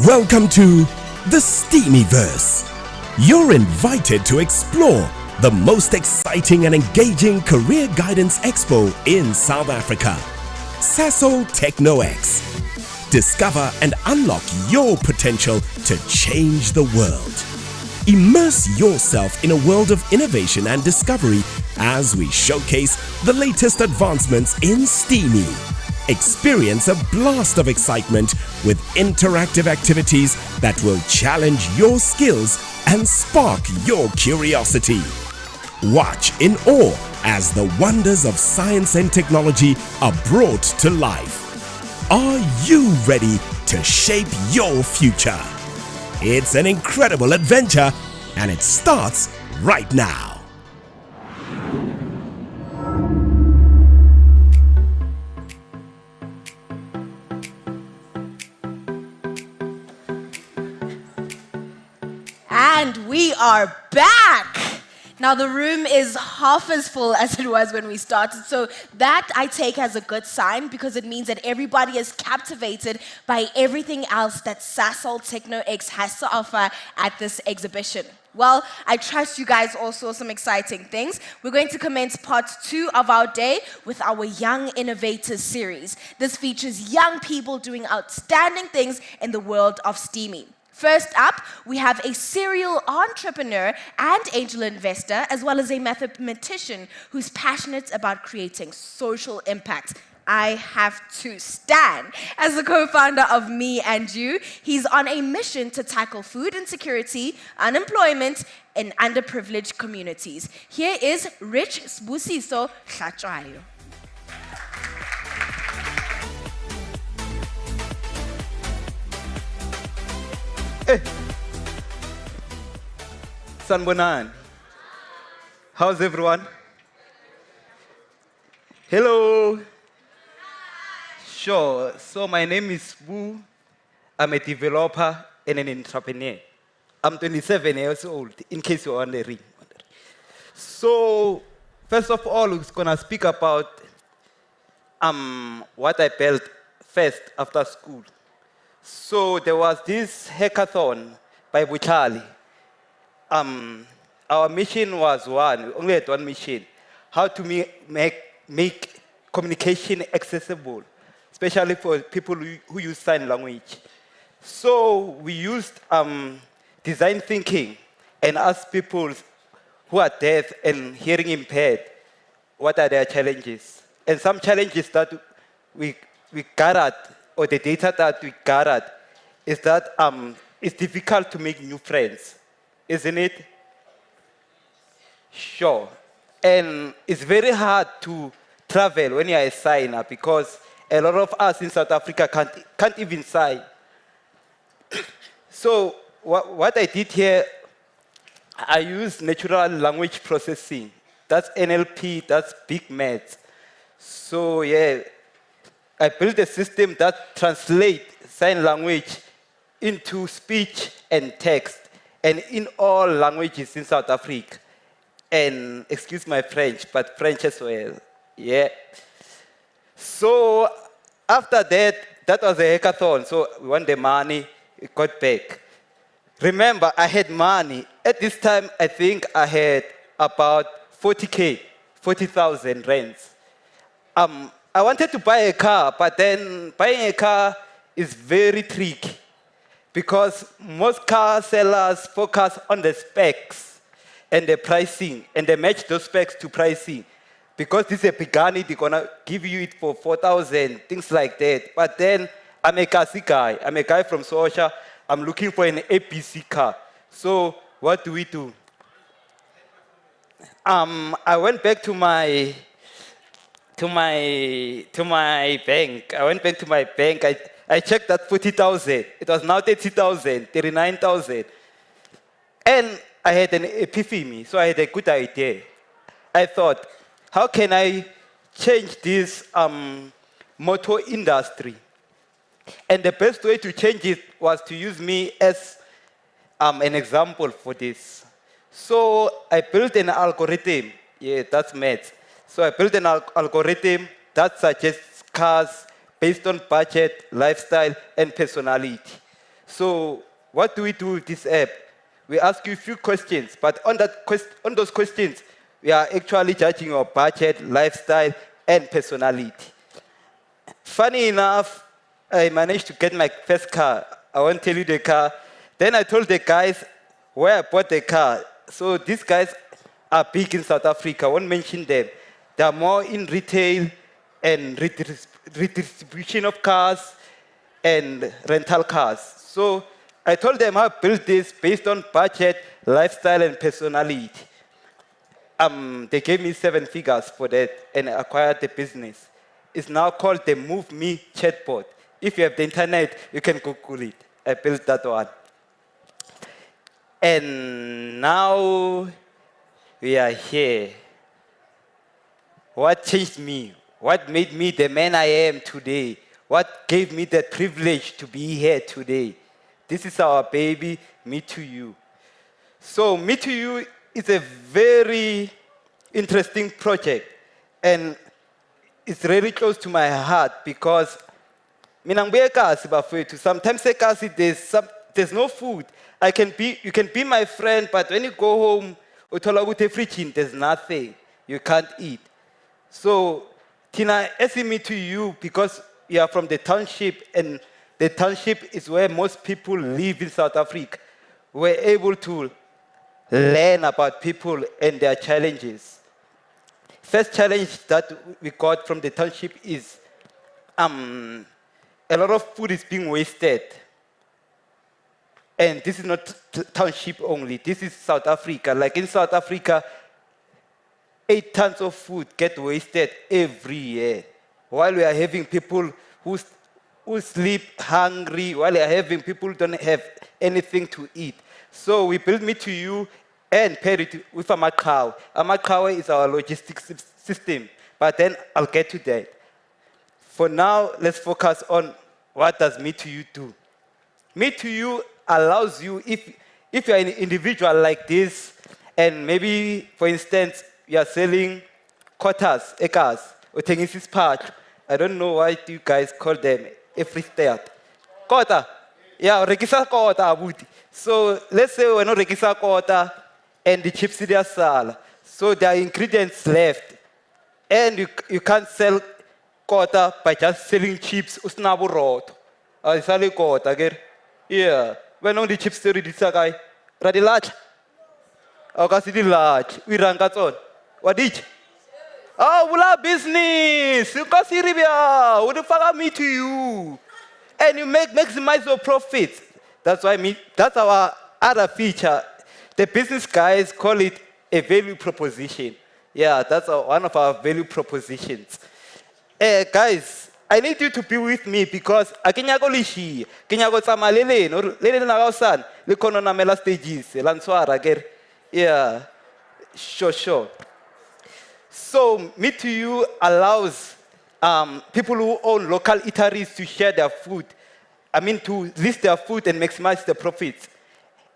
Welcome to the Steamyverse. You're invited to explore the most exciting and engaging career guidance expo in South Africa, Sasol TechnoX. Discover and unlock your potential to change the world. Immerse yourself in a world of innovation and discovery as we showcase the latest advancements in STEAMY. Experience a blast of excitement with interactive activities that will challenge your skills and spark your curiosity. Watch in awe as the wonders of science and technology are brought to life. Are you ready to shape your future? It's an incredible adventure, and it starts right now. And we are back. Now the room is half as full as it was when we started, so that I take as a good sign because it means that everybody is captivated by everything else that Sasol TechnoX has to offer at this exhibition. Well, I trust you guys all saw some exciting things. We're going to commence part 2 of our day with our Young Innovators series. This features young people doing outstanding things in the world of STEAMY. First up, we have a serial entrepreneur and angel investor, as well as a mathematician who's passionate about creating social impact. I have to stand as the co-founder of Me and You. He's on a mission to tackle food insecurity, unemployment, in underprivileged communities. Here is Rich Sbusiso Hlachwayo. Hey. Sanbonan. How's everyone? Hello. Sure. So my name is Wu. I'm a developer and an entrepreneur. I'm 27 years old, in case you're wondering. So, first of all, we're gonna speak about what I built first after school. So there was this hackathon by Buchali. Our mission was one, we only had one mission, how to make communication accessible, especially for people who use sign language. So we used design thinking and asked people who are deaf and hearing impaired, what are their challenges? And some challenges that we gathered, or the data that we gathered, is that it's difficult to make new friends, isn't it? Sure. And it's very hard to travel when you're a signer because a lot of us in South Africa can't even sign. So what I did here, I used natural language processing. That's NLP, that's big maths. So yeah, I built a system that translates sign language into speech and text, and in all languages in South Africa. And excuse my French, but French as well. Yeah. So after that, that was a hackathon. So we won the money, we got back. Remember, I had money. At this time, I think I had about 40K, 40,000 rands. I wanted to buy a car, but then buying a car is very tricky because most car sellers focus on the specs and the pricing, and they match those specs to pricing. Because this is a Pagani, they're gonna give you it for 4,000, things like that. But then I'm a car guy. I'm a guy from Socha. I'm looking for an APC car. So what do we do? I went back to my bank. I went back to my bank. I checked that 40,000. It was now 30,000, 39,000. And I had an epiphany, so I had a good idea. I thought, how can I change this motor industry? And the best way to change it was to use me as an example for this. So I built an algorithm. Yeah, that's maths. So I built an algorithm that suggests cars based on budget, lifestyle, and personality. So what do we do with this app? We ask you a few questions, but on those questions, we are actually judging your budget, lifestyle, and personality. Funny enough, I managed to get my first car. I won't tell you the car. Then I told the guys where I bought the car. So these guys are big in South Africa. I won't mention them. They are more in retail and redistribution of cars and rental cars. So I told them how I built this based on budget, lifestyle, and personality. They gave me 7 figures for that and I acquired the business. It's now called the Move Me chatbot. If you have the internet, you can Google it. I built that one. And now we are here. What changed me? What made me the man I am today? What gave me the privilege to be here today? This is our baby, Me to You. So Me to You is a very interesting project and it's really close to my heart because sometimes there's no food. You can be my friend, but when you go home, there's nothing. You can't eat. So Tina asked Me to You because you are from the township and the township is where most people live in South Africa. We're able to learn about people and their challenges. First challenge that we got from the township is a lot of food is being wasted. And this is not township only, this is South Africa. Like in South Africa, 8 tons of food get wasted every year. While we are having people who sleep hungry, while we are having people who don't have anything to eat. So we built Me to You and paired it with Amaqhawe. Amaqhawe is our logistics system, but then I'll get to that. For now, let's focus on what does Me to You do. Me to You allows you, if you're an individual like this, and maybe, for instance, you are selling quarters, acres, or tengisis patch. I don't know why you guys call them every state. Quarter. Yeah, regisa quarter, abuti. So let's say we're not regisa quarter, and the chips are sal. So there are ingredients left. And you can't sell quarter by just selling chips. Usnabu rot. I sell quarter again. Yeah. When on the chips are ready, guy. Ready large. Okay, large. We run that on. What did you? Oh, wula business. You can see Ribia. What the fuck Me to You? And you maximize your profits. That's our other feature. The business guys call it a value proposition. Yeah, that's one of our value propositions. Guys, I need you to be with me because akinyago lishi, kinyago tsamalele, no lele na gausan, le kono na mela stages, lanswara ger. Yeah, sure. So Me to You allows people who own local eateries to share their food. To list their food and maximize the profits.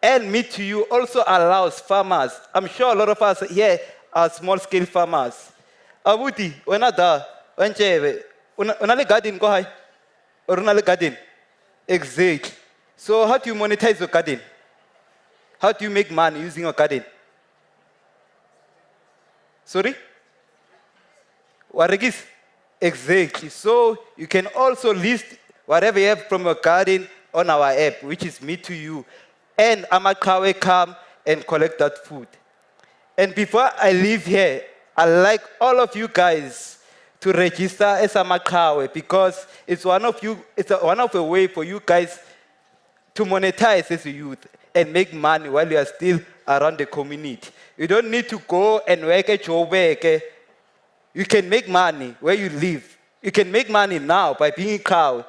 And Me to You also allows farmers. I'm sure a lot of us here are small-scale farmers. Abuti, when I da, when cheve, unale garden go high, or unale garden. Exactly. So how do you monetize your garden? How do you make money using your garden? Sorry? Warigis? Exactly. So you can also list whatever you have from your garden on our app, which is Me to You. And Amaqhawe come and collect that food. And before I leave here, I'd like all of you guys to register as Amaqhawe because it's one of a way for you guys to monetize as a youth and make money while you are still around the community. You don't need to go and work at your work. You can make money where you live. You can make money now by being a cow.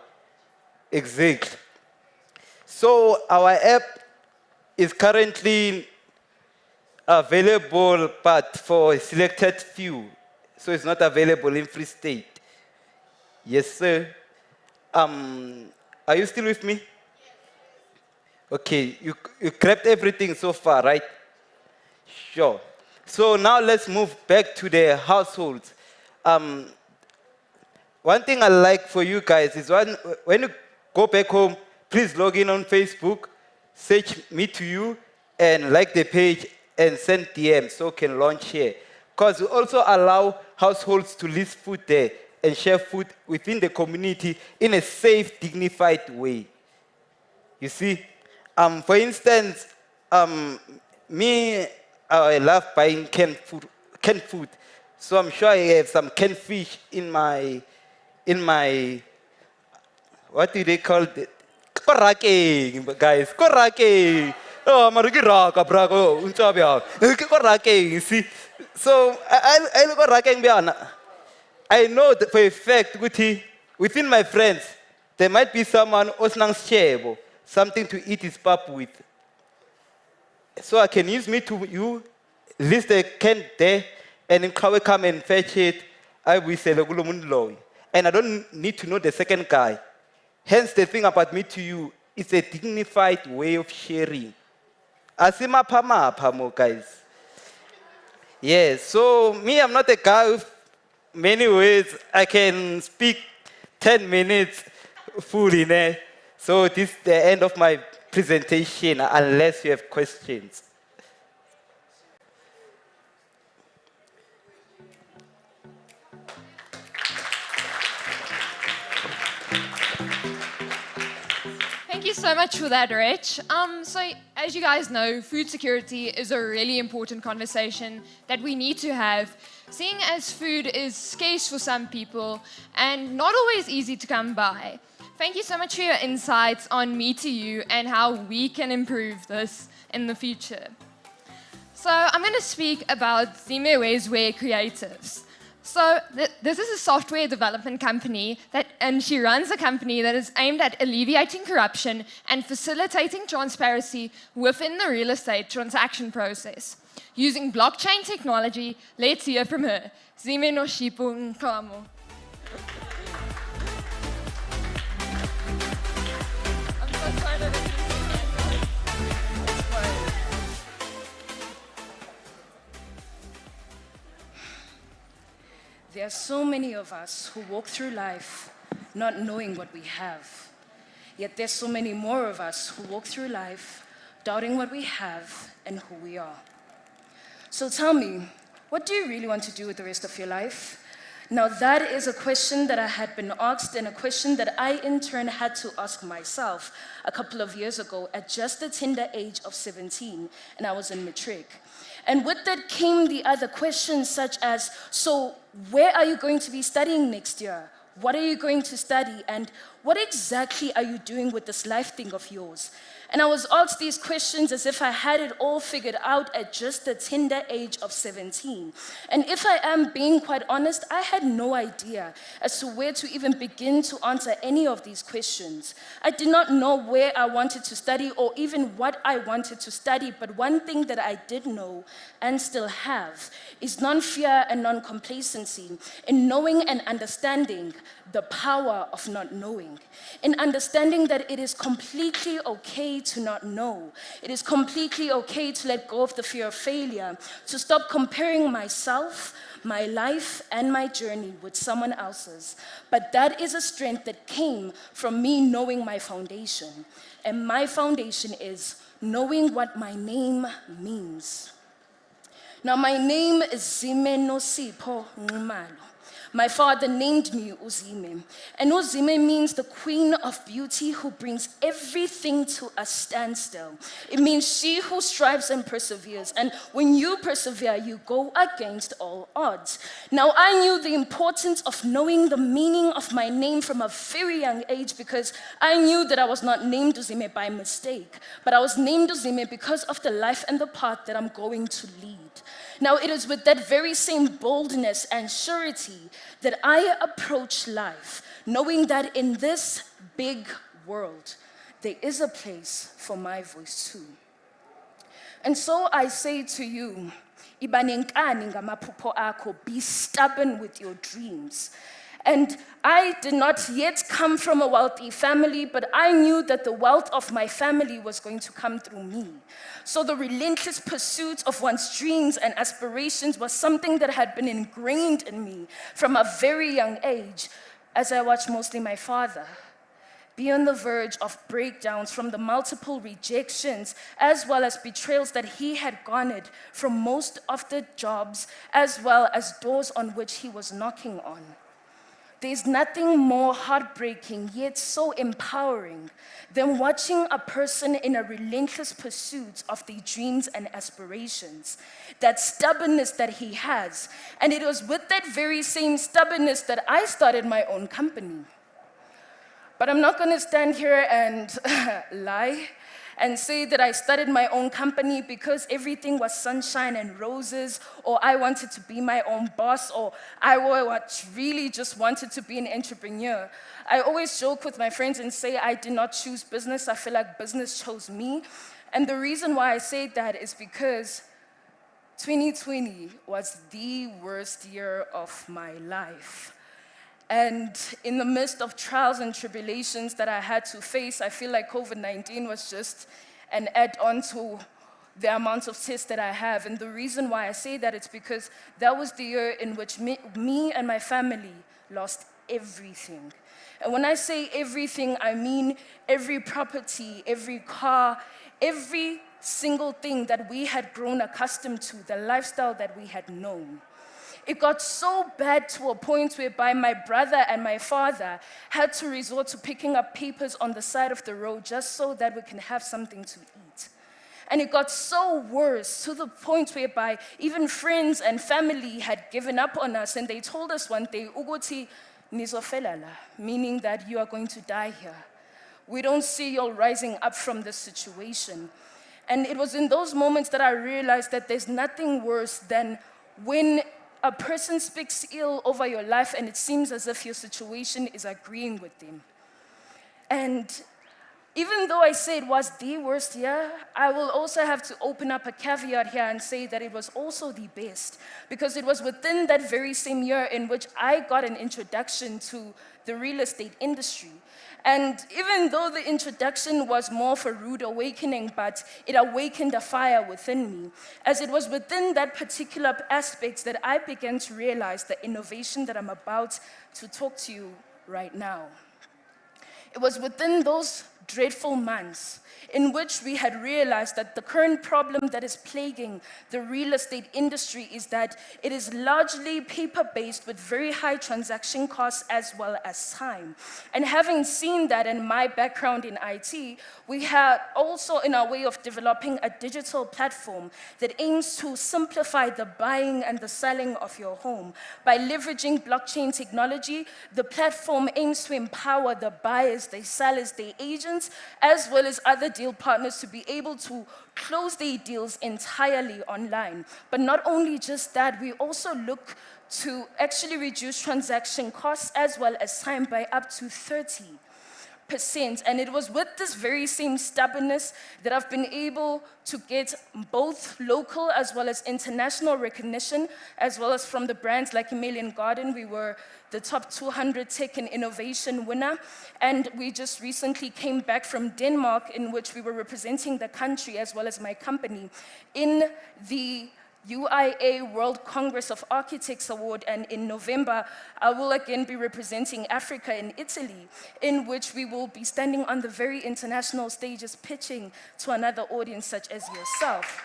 Exactly. So our app is currently available, but for a selected few. So it's not available in Free State. Yes, sir. Are you still with me? Okay, you grabbed everything so far, right? Sure. So now let's move back to the households. one thing I like for you guys is when you go back home, please log in on Facebook, search Me To You, and like the page and send DM so can launch here. Because we also allow households to list food there and share food within the community in a safe, dignified way. You see, for instance, I love buying canned food. So I'm sure I have some canned fish in my, what do they call it? Korake, guys, korake. Oh, mariki raka, brago, untabia. Korake, you see. So I look at korake. I know that for a fact, within my friends, there might be someone osnang shebo, something to eat his pap with. So I can use Me To You, list the can there, and then come and fetch it. I will say and I don't need to know the second guy. Hence, the thing about Me To You is a dignified way of sharing. Asima pama, guys. Yes, so me, I'm not a guy with many words. I can speak 10 minutes fully there. So this is the end of my presentation, unless you have questions. Thank you so much for that, Rich. So as you guys know, food security is a really important conversation that we need to have, seeing as food is scarce for some people and not always easy to come by. Thank you so much for your insights on Me To You and how we can improve this in the future. So I'm going to speak about Zimewe's Wear Creatives. So this is a software development company and she runs a company that is aimed at alleviating corruption and facilitating transparency within the real estate transaction process. Using blockchain technology, let's hear from her. Zime Noshipu Nkamo. There are so many of us who walk through life not knowing what we have. Yet there's so many more of us who walk through life doubting what we have and who we are. So tell me, what do you really want to do with the rest of your life? Now that is a question that I had been asked and a question that I in turn had to ask myself a couple of years ago at just the tender age of 17, and I was in matric. And with that came the other questions such as, so where are you going to be studying next year? What are you going to study? And what exactly are you doing with this life thing of yours? And I was asked these questions as if I had it all figured out at just the tender age of 17. And if I am being quite honest, I had no idea as to where to even begin to answer any of these questions. I did not know where I wanted to study or even what I wanted to study, but one thing that I did know and still have is non-fear and non-complacency in knowing and understanding the power of not knowing, in understanding that it is completely okay to not know. It is completely okay to let go of the fear of failure, to stop comparing myself, my life, and my journey with someone else's. But that is a strength that came from me knowing my foundation. And my foundation is knowing what my name means. Now, my name is Zime Nosipho Ngumalo. My father named me Uzime. And Uzime means the queen of beauty who brings everything to a standstill. It means she who strives and perseveres. And when you persevere, you go against all odds. Now, I knew the importance of knowing the meaning of my name from a very young age because I knew that I was not named Uzime by mistake, but I was named Uzime because of the life and the path that I'm going to lead. Now, it is with that very same boldness and surety that I approach life, knowing that in this big world, there is a place for my voice too. And so I say to you, Ibanenkani ngamaphupho akho, be stubborn with your dreams. And I did not yet come from a wealthy family, but I knew that the wealth of my family was going to come through me. So the relentless pursuit of one's dreams and aspirations was something that had been ingrained in me from a very young age. as I watched mostly my father be on the verge of breakdowns from the multiple rejections as well as betrayals that he had garnered from most of the jobs as well as doors on which he was knocking on. There's nothing more heartbreaking yet so empowering than watching a person in a relentless pursuit of their dreams and aspirations, that stubbornness that he has. And it was with that very same stubbornness that I started my own company. But I'm not going to stand here and lie and say that I started my own company because everything was sunshine and roses, or I wanted to be my own boss, or I really just wanted to be an entrepreneur. I always joke with my friends and say I did not choose business. I feel like business chose me. And the reason why I say that is because 2020 was the worst year of my life. And in the midst of trials and tribulations that I had to face, I feel like COVID-19 was just an add-on to the amount of tests that I have. And the reason why I say that is because that was the year in which me and my family lost everything. And when I say everything, I mean every property, every car, every single thing that we had grown accustomed to, the lifestyle that we had known. It got so bad to a point whereby my brother and my father had to resort to picking up papers on the side of the road just so that we can have something to eat. And it got so worse to the point whereby even friends and family had given up on us, and they told us one day, "Uguti nizofelala," meaning that you are going to die here. We don't see you rising up from this situation. And it was in those moments that I realized that there's nothing worse than when a person speaks ill over your life and it seems as if your situation is agreeing with them. And even though I say it was the worst year, I will also have to open up a caveat here and say that it was also the best, because it was within that very same year in which I got an introduction to the real estate industry. And even though the introduction was more of a rude awakening, but it awakened a fire within me, as it was within that particular aspect that I began to realize the innovation that I'm about to talk to you right now. It was within those dreadful months in which we had realized that the current problem that is plaguing the real estate industry is that it is largely paper-based with very high transaction costs as well as time. And having seen that in my background in IT, we had also in our way of developing a digital platform that aims to simplify the buying and the selling of your home. By leveraging blockchain technology, the platform aims to empower the buyers, the sellers, the agents, as well as other deal partners to be able to close their deals entirely online. But not only just that, we also look to actually reduce transaction costs as well as time by up to 30%. And it was with this very same stubbornness that I've been able to get both local as well as international recognition, as well as from the brands like Himalayan Garden. We were the top 200 tech and innovation winner. And we just recently came back from Denmark, in which we were representing the country as well as my company in the UIA World Congress of Architects Award, and in November, I will again be representing Africa in Italy, in which we will be standing on the very international stages pitching to another audience such as yourself.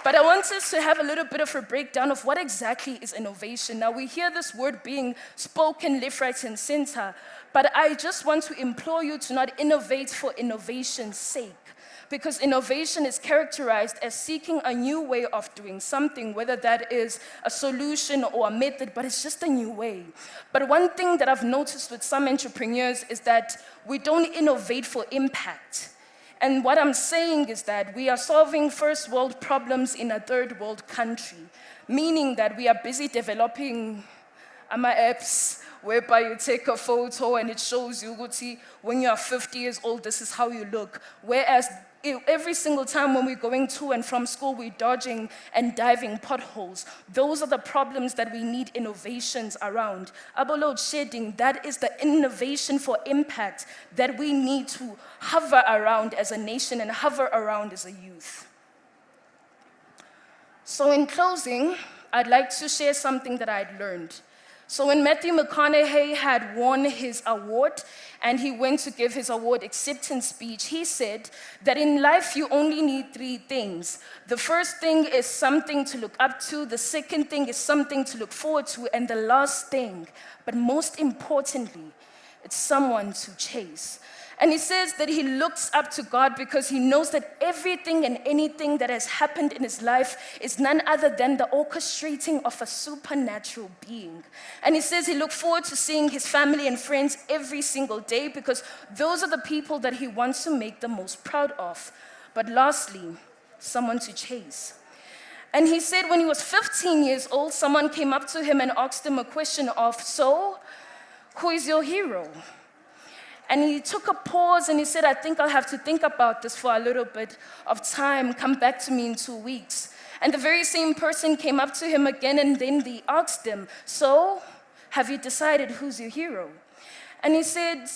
But I want us to have a little bit of a breakdown of what exactly is innovation. Now, we hear this word being spoken left, right, and center, but I just want to implore you to not innovate for innovation's sake. Because innovation is characterized as seeking a new way of doing something, whether that is a solution or a method, but it's just a new way. But one thing that I've noticed with some entrepreneurs is that we don't innovate for impact. And what I'm saying is that we are solving first world problems in a third world country, meaning that we are busy developing apps whereby you take a photo and it shows you, when you are 50 years old, this is how you look. Whereas every single time when we're going to and from school, we're dodging and diving potholes. Those are the problems that we need innovations around. Load shedding, that is the innovation for impact that we need to hover around as a nation and hover around as a youth. So in closing, I'd like to share something that I'd learned. So when Matthew McConaughey had won his award and he went to give his award acceptance speech, he said that in life you only need 3 things. The first thing is something to look up to, the second thing is something to look forward to, and the last thing, but most importantly, it's someone to chase. And he says that he looks up to God because he knows that everything and anything that has happened in his life is none other than the orchestrating of a supernatural being. And he says he looks forward to seeing his family and friends every single day because those are the people that he wants to make the most proud of. But lastly, someone to chase. And he said when he was 15 years old, someone came up to him and asked him a question of, so, who is your hero? And he took a pause and he said, I think I'll have to think about this for a little bit of time, come back to me in 2 weeks. And the very same person came up to him again and then they asked him, so, have you decided who's your hero? And he said,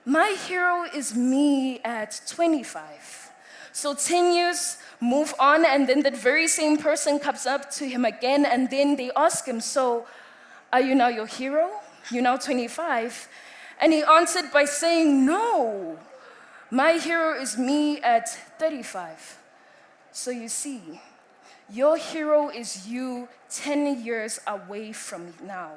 my hero is me at 25. So 10 years move on and then that very same person comes up to him again and then they ask him, so, are you now your hero? You're now 25. And he answered by saying, no, my hero is me at 35. So you see, your hero is you 10 years away from now.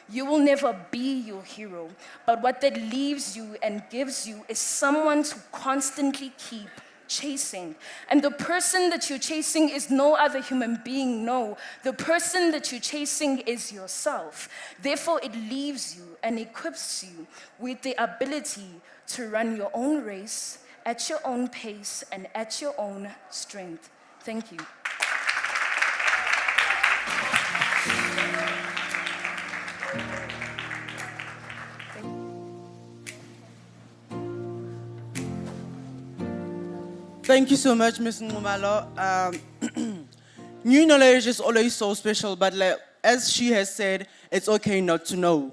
You will never be your hero, but what that leaves you and gives you is someone to constantly keep chasing. And the person that you're chasing is no other human being, no. The person that you're chasing is yourself. Therefore, it leaves you and equips you with the ability to run your own race at your own pace and at your own strength. Thank you. Thank you so much, Ms. Ngumalo. New knowledge is always so special, but as she has said, it's okay not to know.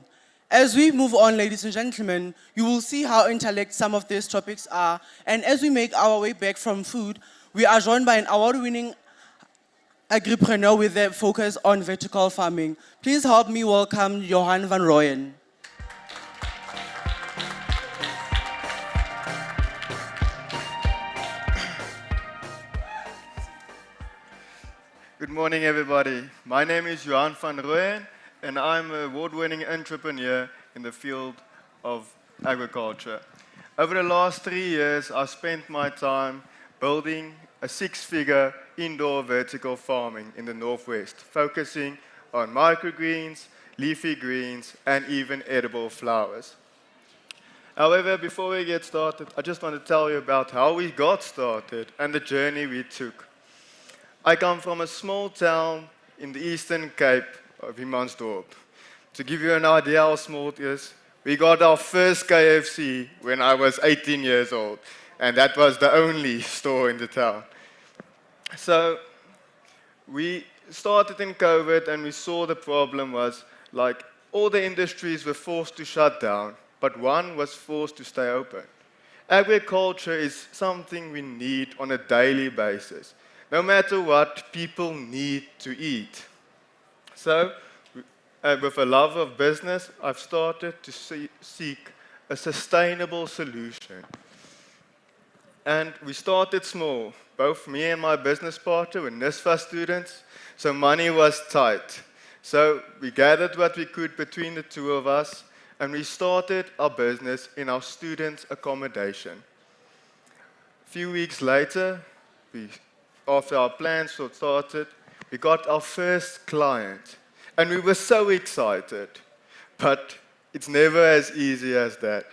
As we move on, ladies and gentlemen, you will see how intellect some of these topics are. And as we make our way back from food, we are joined by an award-winning agripreneur with a focus on vertical farming. Please help me welcome Johan van Rooyen. Good morning, everybody. My name is Johan van Rooyen, and I'm an award-winning entrepreneur in the field of agriculture. Over the last 3 years, I've spent my time building a 6-figure indoor vertical farming in the Northwest, focusing on microgreens, leafy greens, and even edible flowers. However, before we get started, I just want to tell you about how we got started and the journey we took. I come from a small town in the Eastern Cape of Humansdorp. To give you an idea how small it is, we got our first KFC when I was 18 years old, and that was the only store in the town. So we started in COVID and we saw the problem was like all the industries were forced to shut down, but one was forced to stay open. Agriculture is something we need on a daily basis. No matter what, people need to eat. So, with a love of business, I've started to seek a sustainable solution. And we started small. Both me and my business partner were NSFA students, so money was tight. So we gathered what we could between the two of us, and we started our business in our students' accommodation. A few weeks later, after our plans were started, we got our first client. And we were so excited. But it's never as easy as that.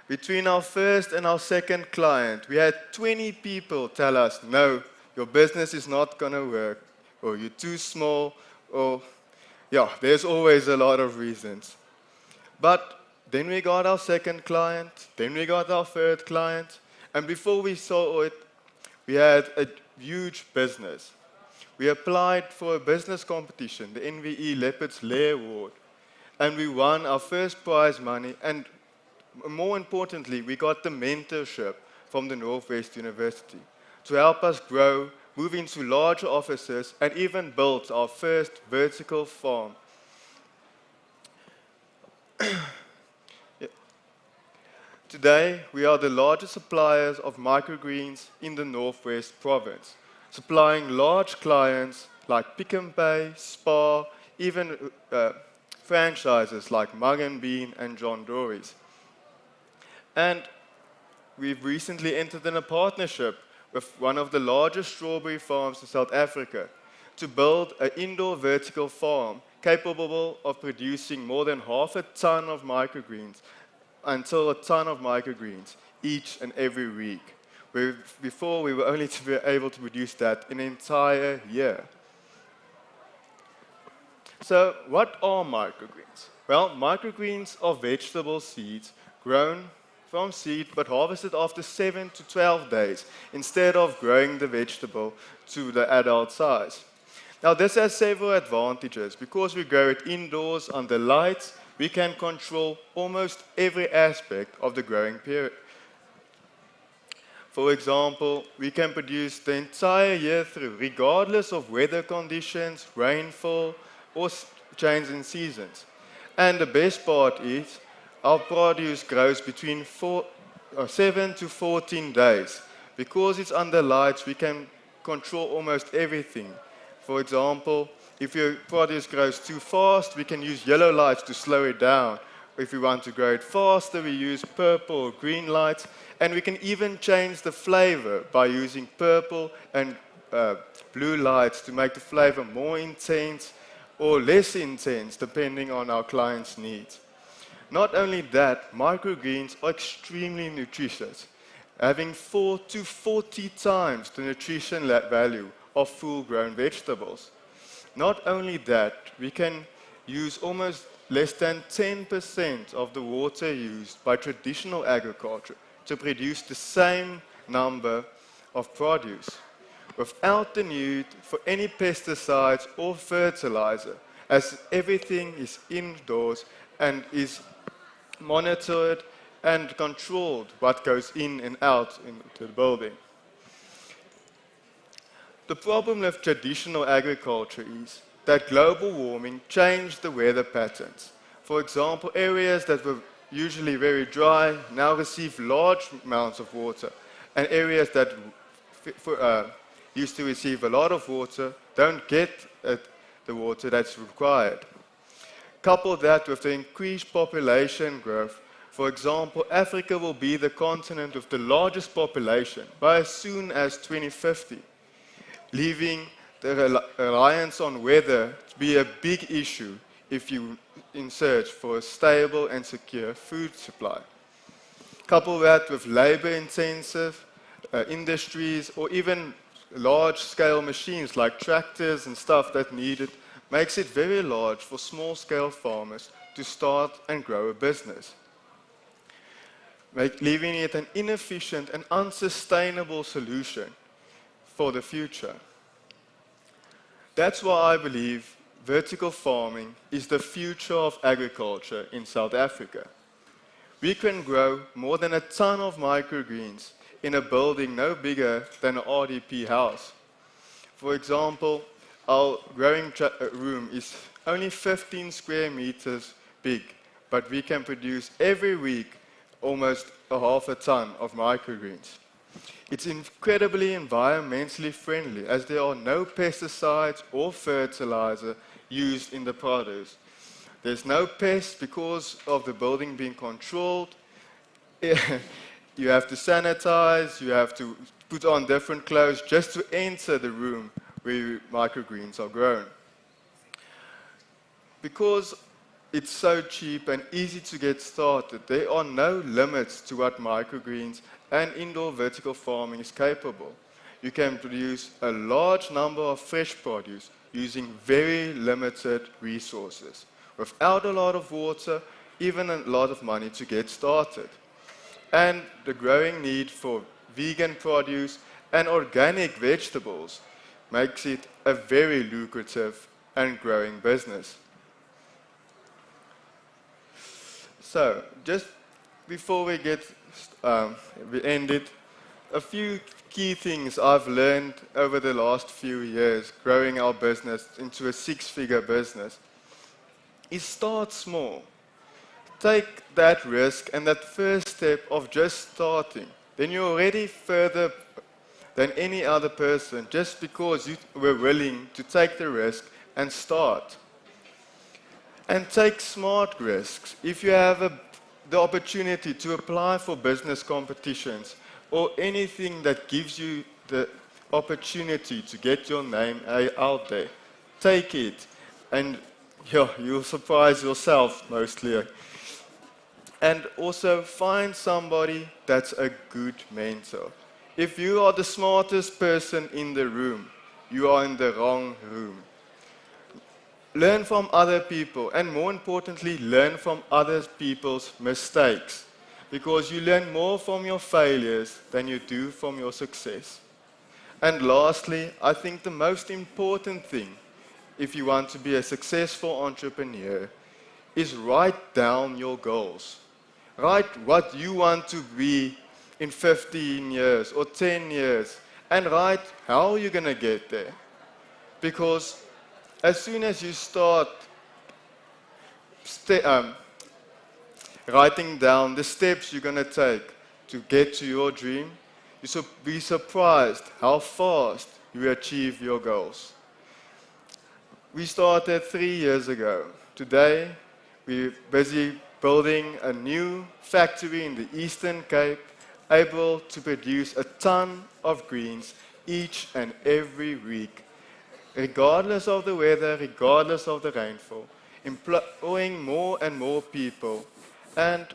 Between our first and our second client, we had 20 people tell us, no, your business is not going to work, or you're too small, or yeah, there's always a lot of reasons. But then we got our second client, then we got our third client, and before we saw it, we had a huge business. We applied for a business competition, the NVE Leopard's Lair Award, and we won our first prize money, and more importantly, we got the mentorship from the Northwest University to help us grow move into larger offices, and even built our first vertical farm. Today, we are the largest suppliers of microgreens in the Northwest Province, supplying large clients like Pick n Pay, Spar, even franchises like Mug and Bean and John Dory's. And we've recently entered in a partnership with one of the largest strawberry farms in South Africa to build an indoor vertical farm capable of producing more than half a ton of microgreens until a ton of microgreens each and every week. Before, we were only to be able to produce that in an entire year. So, what are microgreens? Well, microgreens are vegetable seeds grown from seed but harvested after 7 to 12 days instead of growing the vegetable to the adult size. Now, this has several advantages. Because we grow it indoors under lights, we can control almost every aspect of the growing period. For example, we can produce the entire year through, regardless of weather conditions, rainfall, or change in seasons. And the best part is, our produce grows between 7 to 14 days. Because it's under lights, we can control almost everything. For example, if your produce grows too fast, we can use yellow lights to slow it down. If we want to grow it faster, we use purple or green lights. And we can even change the flavor by using purple and blue lights to make the flavor more intense or less intense, depending on our client's needs. Not only that, microgreens are extremely nutritious, having 4 to 40 times the nutrition value of full-grown vegetables. Not only that, we can use almost less than 10% of the water used by traditional agriculture to produce the same number of produce, without the need for any pesticides or fertilizer, as everything is indoors and is monitored and controlled what goes in and out into the building. The problem with traditional agriculture is that global warming changed the weather patterns. For example, areas that were usually very dry now receive large amounts of water, and areas that used to receive a lot of water don't get the water that's required. Couple that with the increased population growth. For example, Africa will be the continent with the largest population by as soon as 2050, leaving the reliance on weather to be a big issue if you in search for a stable and secure food supply. Couple that with labor-intensive industries or even large-scale machines like tractors and stuff that needed, makes it very large for small-scale farmers to start and grow a business, leaving it an inefficient and unsustainable solution for the future. That's why I believe vertical farming is the future of agriculture in South Africa. We can grow more than a ton of microgreens in a building no bigger than an RDP house. For example, our growing room is only 15 square meters big, but we can produce every week almost a half a ton of microgreens. It's incredibly environmentally friendly, as there are no pesticides or fertilizer used in the produce. There's no pests because of the building being controlled. You have to sanitize, you have to put on different clothes just to enter the room where microgreens are grown. Because it's so cheap and easy to get started, there are no limits to what microgreens and indoor vertical farming is capable. You can produce a large number of fresh produce using very limited resources, without a lot of water, even a lot of money to get started. And the growing need for vegan produce and organic vegetables makes it a very lucrative and growing business. So, just before we end it, a few key things I've learned over the last few years growing our business into a six-figure business is start small. Take that risk and that first step of just starting. Then you're already further than any other person just because you were willing to take the risk and start. And take smart risks. If you have the opportunity to apply for business competitions or anything that gives you the opportunity to get your name out there, take it. And you'll surprise yourself mostly. And also find somebody that's a good mentor. If you are the smartest person in the room, you are in the wrong room. Learn from other people, and more importantly, learn from other people's mistakes, because you learn more from your failures than you do from your success. And lastly, I think the most important thing, if you want to be a successful entrepreneur, is write down your goals. Write what you want to be in 15 years or 10 years, and write how you're going to get there. Because as soon as you start writing down the steps you're going to take to get to your dream, you'll be surprised how fast you achieve your goals. We started 3 years ago. Today, we're busy building a new factory in the Eastern Cape, able to produce a ton of greens each and every week, regardless of the weather, regardless of the rainfall, employing more and more people, and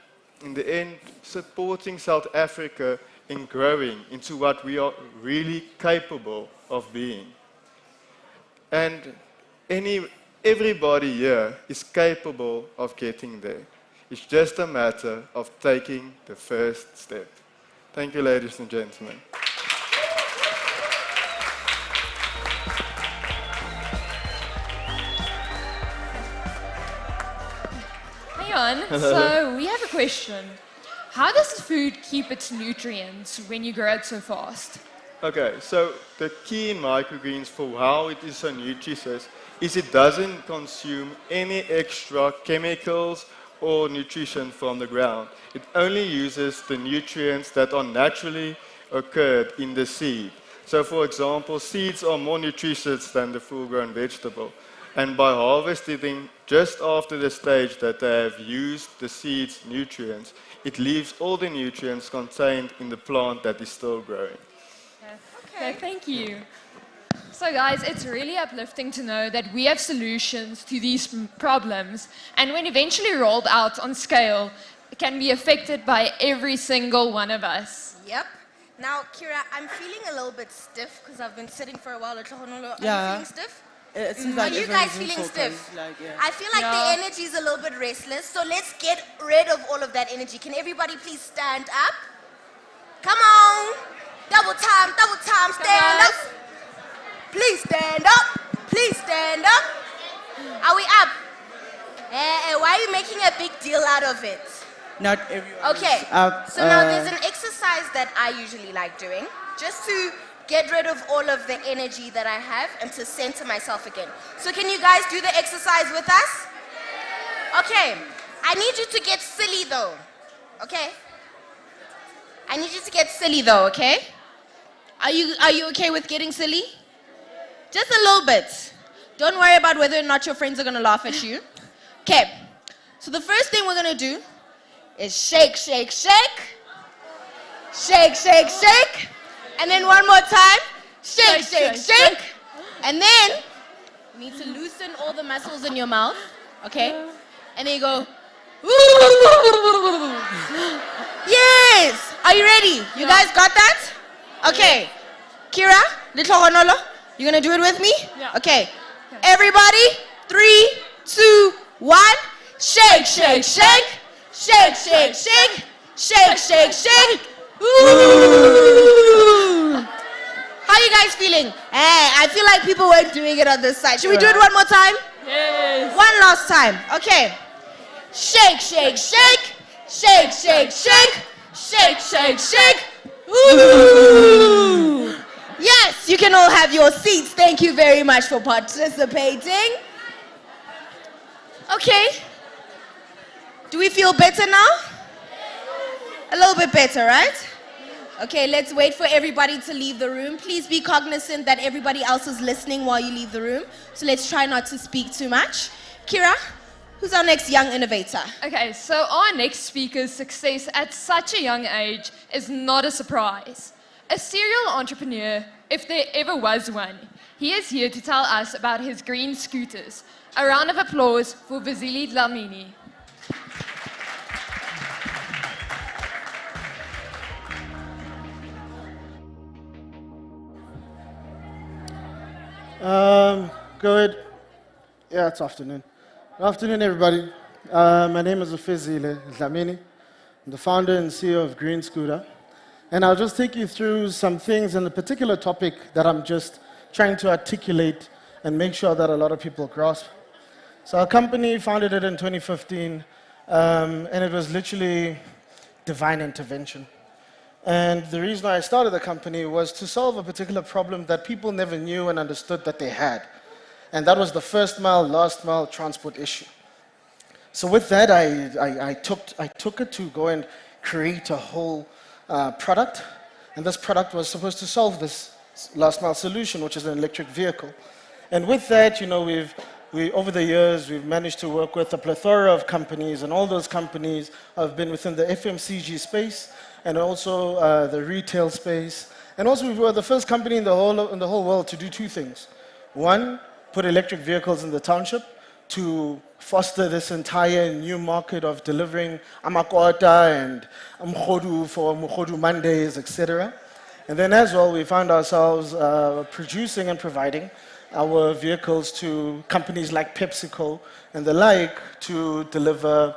in the end, supporting South Africa in growing into what we are really capable of being. And everybody here is capable of getting there. It's just a matter of taking the first step. Thank you, ladies and gentlemen. Hang on. So we have a question. How does food keep its nutrients when you grow it so fast? Okay, so the key in microgreens for how it is so nutritious is it doesn't consume any extra chemicals or nutrition from the ground. It only uses the nutrients that are naturally occurred in the seed. So for example, seeds are more nutritious than the full-grown vegetable. And by harvesting just after the stage that they have used the seed's nutrients, it leaves all the nutrients contained in the plant that is still growing. Okay, thank you. So guys, it's really uplifting to know that we have solutions to these problems, and when eventually rolled out on scale, it can be affected by every single one of us. Yep. Now, Kira, I'm feeling a little bit stiff because I've been sitting for a while. Are you feeling stiff? It seems Are like you everyone's guys being feeling focused, stiff? like, yeah. I feel like the energy is a little bit restless, so let's get rid of all of that energy. Can everybody please stand up? Come on. Double time, stand up. Please stand up. Please stand up. Are we up? Why are you making a big deal out of it? Not everyone. Okay, is up. so now there's an exercise that I usually like doing, just to get rid of all of the energy that I have and to center myself again. So can you guys do the exercise with us? Okay, I need you to get silly though, okay? I need you to get silly though, okay? Are you okay with getting silly? Just a little bit. Don't worry about whether or not your friends are gonna laugh at you. Okay, so the first thing we're gonna do is shake, shake, shake. Shake, shake, shake. And then one more time. Shake, shake, shake. And then you need to loosen all the muscles in your mouth, okay? And then you go. Yes! Are you ready? You guys got that? Okay. Kira, little Honolo, you gonna do it with me? Yeah. Okay. Everybody, 3, 2, 1. Shake, shake, shake. Shake, shake, shake. Shake, shake, shake. Ooh. How you guys feeling? Hey, I feel like people weren't doing it on this side. Should we do it one more time? Yes. One last time. Okay. Shake, shake, shake. Shake, shake, shake. Shake, shake, shake. Ooh. Yes, you can all have your seats. Thank you very much for participating. Okay. Do we feel better now? A little bit better, right? Okay, let's wait for everybody to leave the room. Please be cognizant that everybody else is listening while you leave the room. So let's try not to speak too much. Kira, who's our next young innovator? Okay, so our next speaker's success at such a young age is not a surprise. A serial entrepreneur, if there ever was one, he is here to tell us about his green scooters. A round of applause for Vasily Dlamini. It's afternoon. Good afternoon, everybody. My name is Vasily Dlamini. I'm the founder and CEO of Green Scooter. And I'll just take you through some things in the particular topic that I'm just trying to articulate and make sure that a lot of people grasp. So our company founded it in 2015, and it was literally divine intervention. And the reason I started the company was to solve a particular problem that people never knew and understood that they had. And that was the first mile, last mile transport issue. So with that, I took it to go and create a whole product. And this product was supposed to solve this last mile solution, which is an electric vehicle. And with that, over the years, we've managed to work with a plethora of companies, and all those companies have been within the FMCG space and also the retail space. And also, we were the first company in the whole world to do two things. One, put electric vehicles in the township to foster this entire new market of delivering amakota and mkhodu for mkhodu Mondays, etc. And then as well, we found ourselves producing and providing our vehicles to companies like PepsiCo and the like to deliver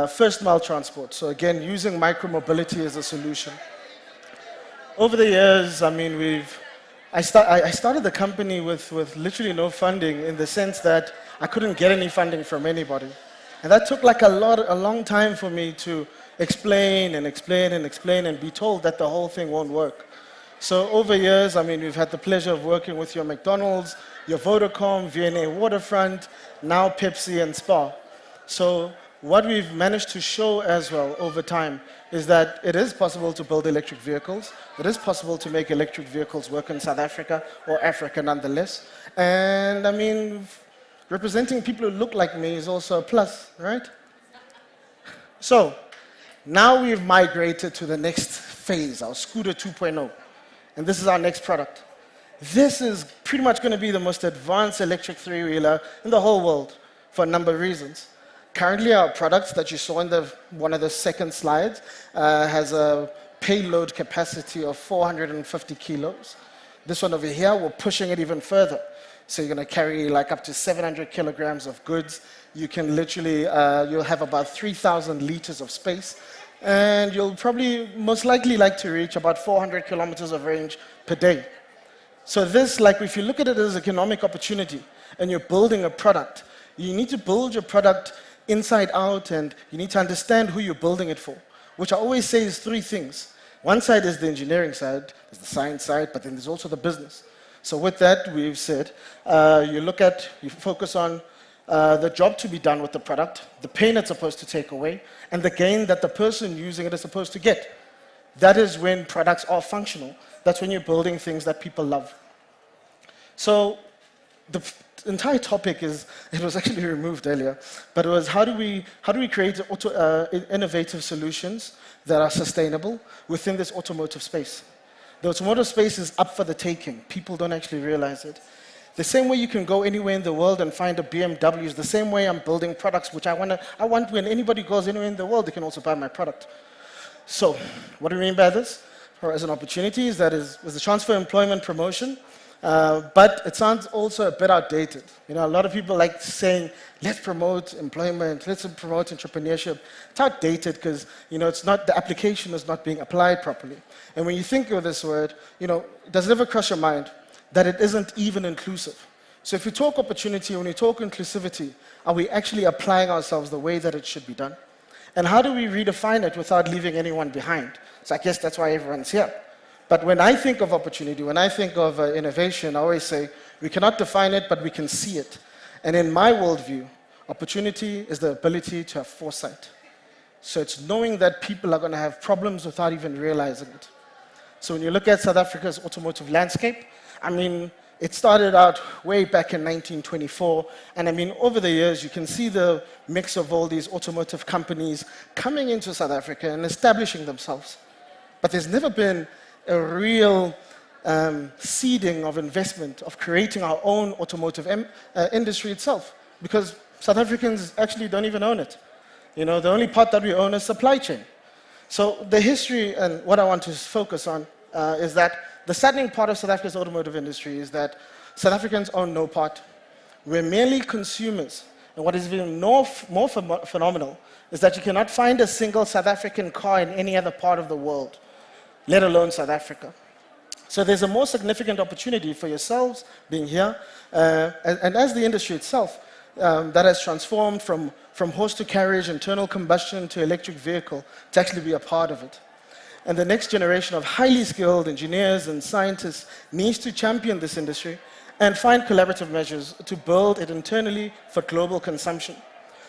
first mile transport. So again, using micromobility as a solution. Over the years, I started the company with literally no funding, in the sense that I couldn't get any funding from anybody. And that took a long time for me to explain and be told that the whole thing won't work. So over years, we've had the pleasure of working with your McDonald's, your Vodacom, VNA Waterfront, now Pepsi and Spar. So what we've managed to show as well over time is that it is possible to build electric vehicles. It is possible to make electric vehicles work in South Africa, or Africa nonetheless. And representing people who look like me is also a plus, right? So now we've migrated to the next phase, our Scooter 2.0. And this is our next product. This is pretty much going to be the most advanced electric three-wheeler in the whole world for a number of reasons. Currently, our products that you saw in one of the second slides has a payload capacity of 450 kilos. This one over here, we're pushing it even further. So you're going to carry up to 700 kilograms of goods. You can literally, you'll have about 3,000 liters of space. And you'll probably most likely like to reach about 400 kilometers of range per day. So this, if you look at it as an economic opportunity and you're building a product, you need to build your product inside out, and you need to understand who you're building it for, which I always say is three things. One side is the engineering side, there's the science side, but then there's also the business. So with that, we've said, you focus on the job to be done with the product, the pain it's supposed to take away, and the gain that the person using it is supposed to get. That is when products are functional. That's when you're building things that people love. So the entire topic it was actually removed earlier, but it was how do we create innovative solutions that are sustainable within this automotive space. The automotive space is up for the taking. People don't actually realize it. The same way you can go anywhere in the world and find a BMW is the same way I'm building products, which I want when anybody goes anywhere in the world, they can also buy my product. So, what do we mean by this? Or as an opportunity, is the transfer employment promotion, but it sounds also a bit outdated. A lot of people like saying, let's promote employment, let's promote entrepreneurship. It's outdated because, the application is not being applied properly. And when you think of this word, does it ever cross your mind that it isn't even inclusive? So if you talk opportunity, when you talk inclusivity, are we actually applying ourselves the way that it should be done? And how do we redefine it without leaving anyone behind? So I guess that's why everyone's here. But when I think of opportunity, when I think of innovation, I always say we cannot define it, but we can see it. And in my worldview, opportunity is the ability to have foresight. So it's knowing that people are going to have problems without even realizing it. So when you look at South Africa's automotive landscape, I mean, it started out way back in 1924, and I mean, over the years, you can see the mix of all these automotive companies coming into South Africa and establishing themselves. But there's never been a real seeding of investment, of creating our own automotive industry itself, because South Africans actually don't even own it. You know, the only part that we own is supply chain. So the history and what I want to focus on is that the saddening part of South Africa's automotive industry is that South Africans own no part. We're merely consumers. And what is even more phenomenal is that you cannot find a single South African car in any other part of the world, let alone South Africa. So there's a more significant opportunity for yourselves being here, and as the industry itself, that has transformed from horse to carriage, internal combustion to electric vehicle, to actually be a part of it. And the next generation of highly skilled engineers and scientists needs to champion this industry and find collaborative measures to build it internally for global consumption.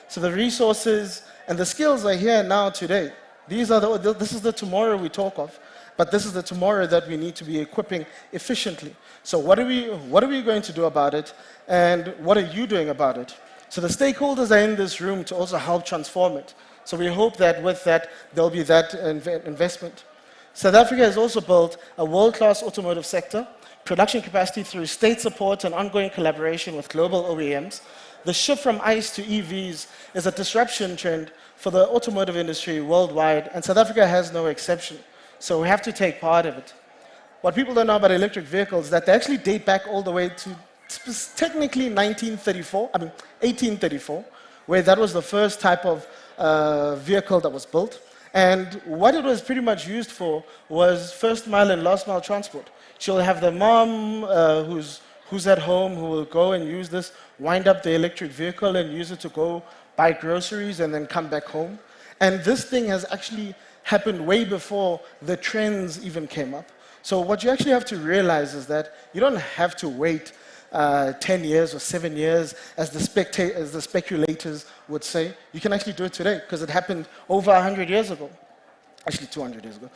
So the resources and the skills are here now today. This is the tomorrow we talk of, but this is the tomorrow that we need to be equipping efficiently. So what are we going to do about it, and what are you doing about it? So the stakeholders are in this room to also help transform it. So we hope that with that, there'll be that investment. South Africa has also built a world-class automotive sector, production capacity through state support and ongoing collaboration with global OEMs. The shift from ICE to EVs is a disruption trend for the automotive industry worldwide, and South Africa has no exception. So we have to take part of it. What people don't know about electric vehicles is that they actually date back all the way to technically 1834, where that was the first type of vehicle that was built. And what it was pretty much used for was first mile and last mile transport. She'll have the mom who's at home who will go and use this, wind up the electric vehicle and use it to go buy groceries and then come back home. And this thing has actually happened way before the trends even came up. So what you actually have to realize is that you don't have to wait 10 years or 7 years, as the speculators would say. You can actually do it today, because it happened over 100 years ago. Actually, 200 years ago.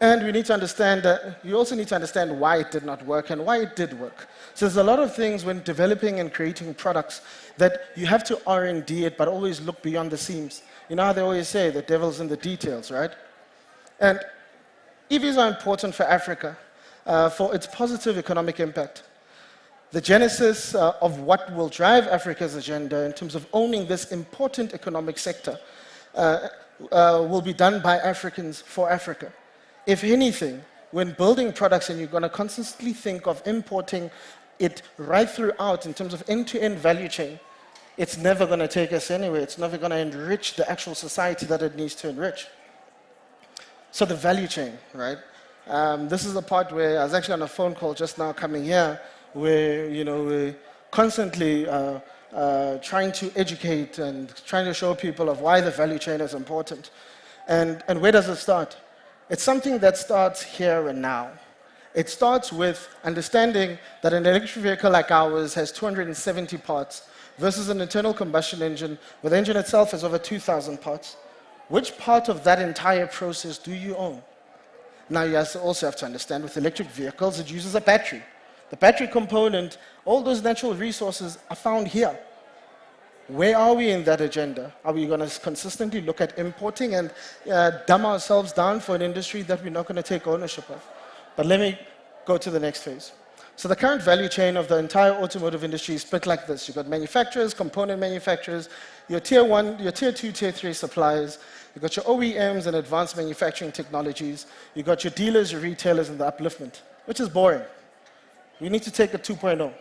And we need to understand that, you also need to understand why it did not work and why it did work. So there's a lot of things when developing and creating products that you have to R&D it, but always look beyond the seams. You know how they always say, the devil's in the details, right? And EVs are important for Africa for its positive economic impact. The genesis of what will drive Africa's agenda in terms of owning this important economic sector will be done by Africans for Africa. If anything, when building products and you're going to constantly think of importing it right throughout in terms of end-to-end value chain, it's never going to take us anywhere. It's never going to enrich the actual society that it needs to enrich. So the value chain, right? This is the part where I was actually on a phone call just now coming here, where we're constantly trying to educate and trying to show people of why the value chain is important. And where does it start? It's something that starts here and now. It starts with understanding that an electric vehicle like ours has 270 parts versus an internal combustion engine, where the engine itself has over 2,000 parts. Which part of that entire process do you own? Now you also have to understand with electric vehicles, it uses a battery. The battery component, all those natural resources are found here. Where are we in that agenda? Are we going to consistently look at importing and dumb ourselves down for an industry that we're not going to take ownership of? But let me go to the next phase. So the current value chain of the entire automotive industry is split like this. You've got manufacturers, component manufacturers, your tier 1, your tier 2, tier 3 suppliers. You've got your OEMs and advanced manufacturing technologies. You've got your dealers, your retailers, and the upliftment, which is boring. We need to take a 2.0.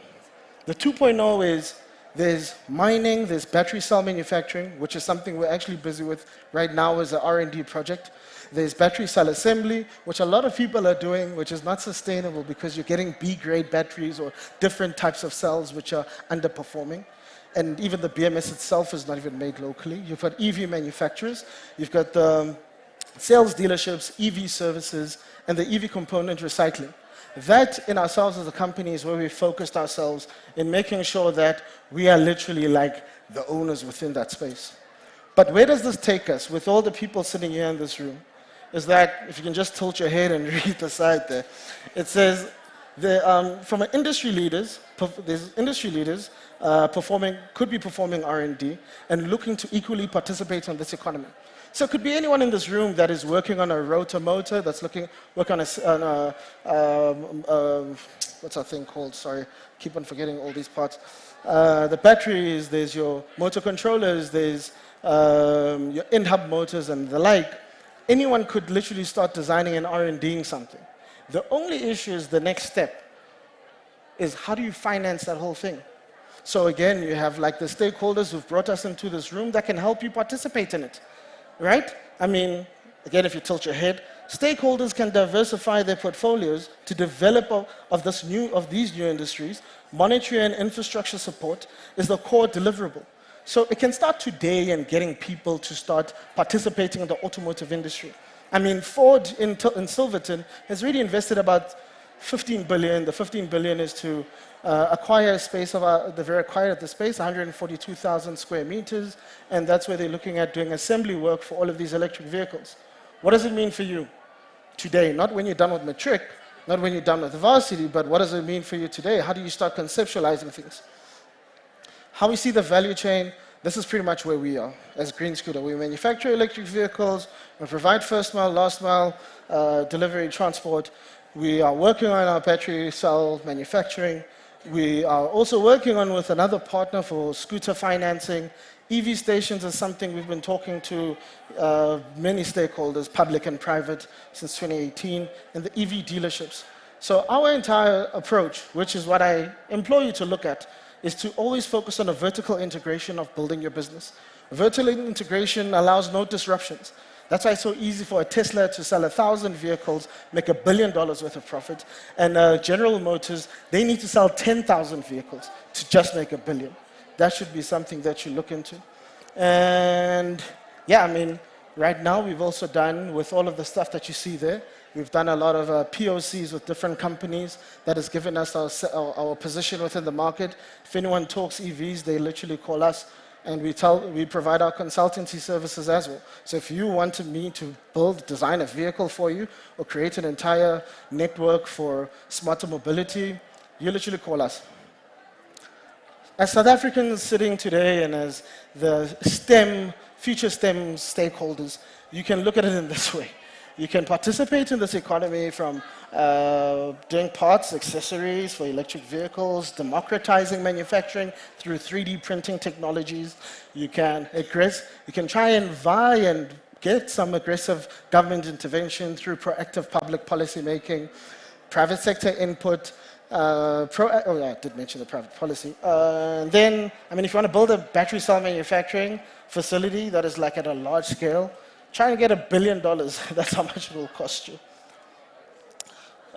The 2.0 is there's mining, there's battery cell manufacturing, which is something we're actually busy with right now as an R&D project. There's battery cell assembly, which a lot of people are doing, which is not sustainable because you're getting B-grade batteries or different types of cells which are underperforming. And even the BMS itself is not even made locally. You've got EV manufacturers. You've got the sales dealerships, EV services, and the EV component recycling. That in ourselves as a company is where we focused ourselves in making sure that we are literally like the owners within that space. But where does this take us with all the people sitting here in this room? Is that, if you can just tilt your head and read the side there, it says, from industry leaders, there's industry leaders could be performing R&D and looking to equally participate in this economy. So it could be anyone in this room that is working on a rotor motor, that's working on what's that thing called? Sorry, keep on forgetting all these parts. The batteries, there's your motor controllers, there's your in-hub motors and the like. Anyone could literally start designing and R&Ding something. The only issue is the next step is how do you finance that whole thing? So again, you have like the stakeholders who've brought us into this room that can help you participate in it, right? I mean, again, if you tilt your head, stakeholders can diversify their portfolios to develop of these new industries. Monetary and infrastructure support is the core deliverable. So it can start today in getting people to start participating in the automotive industry. I mean, Ford in Silverton has really invested about 15 billion. The 15 billion is to acquire a space they've acquired the space, 142,000 square meters, and that's where they're looking at doing assembly work for all of these electric vehicles. What does it mean for you today? Not when you're done with matric, not when you're done with varsity, but what does it mean for you today? How do you start conceptualizing things? How we see the value chain, this is pretty much where we are as Green Scooter. We manufacture electric vehicles, we provide first mile, last mile delivery, transport. We are working on our battery cell manufacturing. We are also working on with another partner for scooter financing. EV stations is something we've been talking to many stakeholders, public and private, since 2018, and the EV dealerships. So our entire approach, which is what I implore you to look at, is to always focus on a vertical integration of building your business. Vertical integration allows no disruptions. That's why it's so easy for a Tesla to sell 1,000 vehicles, make $1 billion worth of profit, and General Motors, they need to sell 10,000 vehicles to just make $1 billion. That should be something that you look into. And yeah, I mean, right now we've also done, with all of the stuff that you see there, we've done a lot of POCs with different companies that has given us our position within the market. If anyone talks EVs, they literally call us, and we provide our consultancy services as well. So if you wanted me to design a vehicle for you, or create an entire network for smarter mobility, you literally call us. As South Africans sitting today and as the future STEM stakeholders, you can look at it in this way. You can participate in this economy from doing parts, accessories for electric vehicles, democratizing manufacturing through 3D printing technologies. You can try and vie and get some aggressive government intervention through proactive public policy making, private sector input. I did mention the private policy. Then, I mean, if you want to build a battery cell manufacturing facility that is like at a large scale, try and get $1 billion. That's how much it will cost you.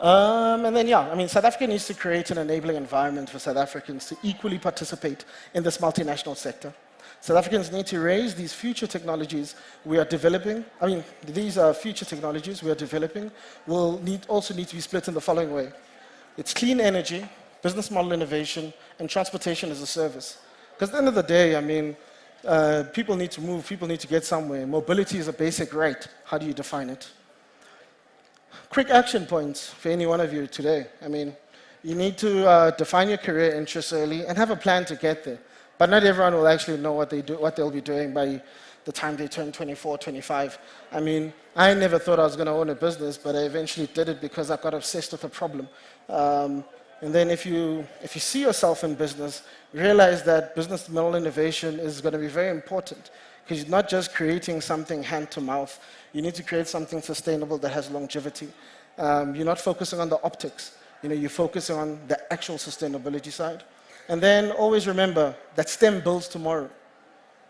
And then, yeah, I mean, South Africa needs to create an enabling environment for South Africans to equally participate in this multinational sector. South Africans need to raise these future technologies we are developing. I mean, these are future technologies we are developing will also need to be split in the following way. It's clean energy, business model innovation, and transportation as a service. Because at the end of the day, I mean, people need to move, people need to get somewhere. Mobility is a basic right. How do you define it? Quick action points for any one of you today. I mean, you need to define your career interests early and have a plan to get there. But not everyone will actually know what they'll be doing by the time they turn 24, 25. I mean, I never thought I was going to own a business, but I eventually did it because I got obsessed with a problem. And then if you see yourself in business, realize that business model innovation is going to be very important, because you're not just creating something hand to mouth. You need to create something sustainable that has longevity. You're not focusing on the optics. You're focusing on the actual sustainability side. And then always remember that STEM builds tomorrow,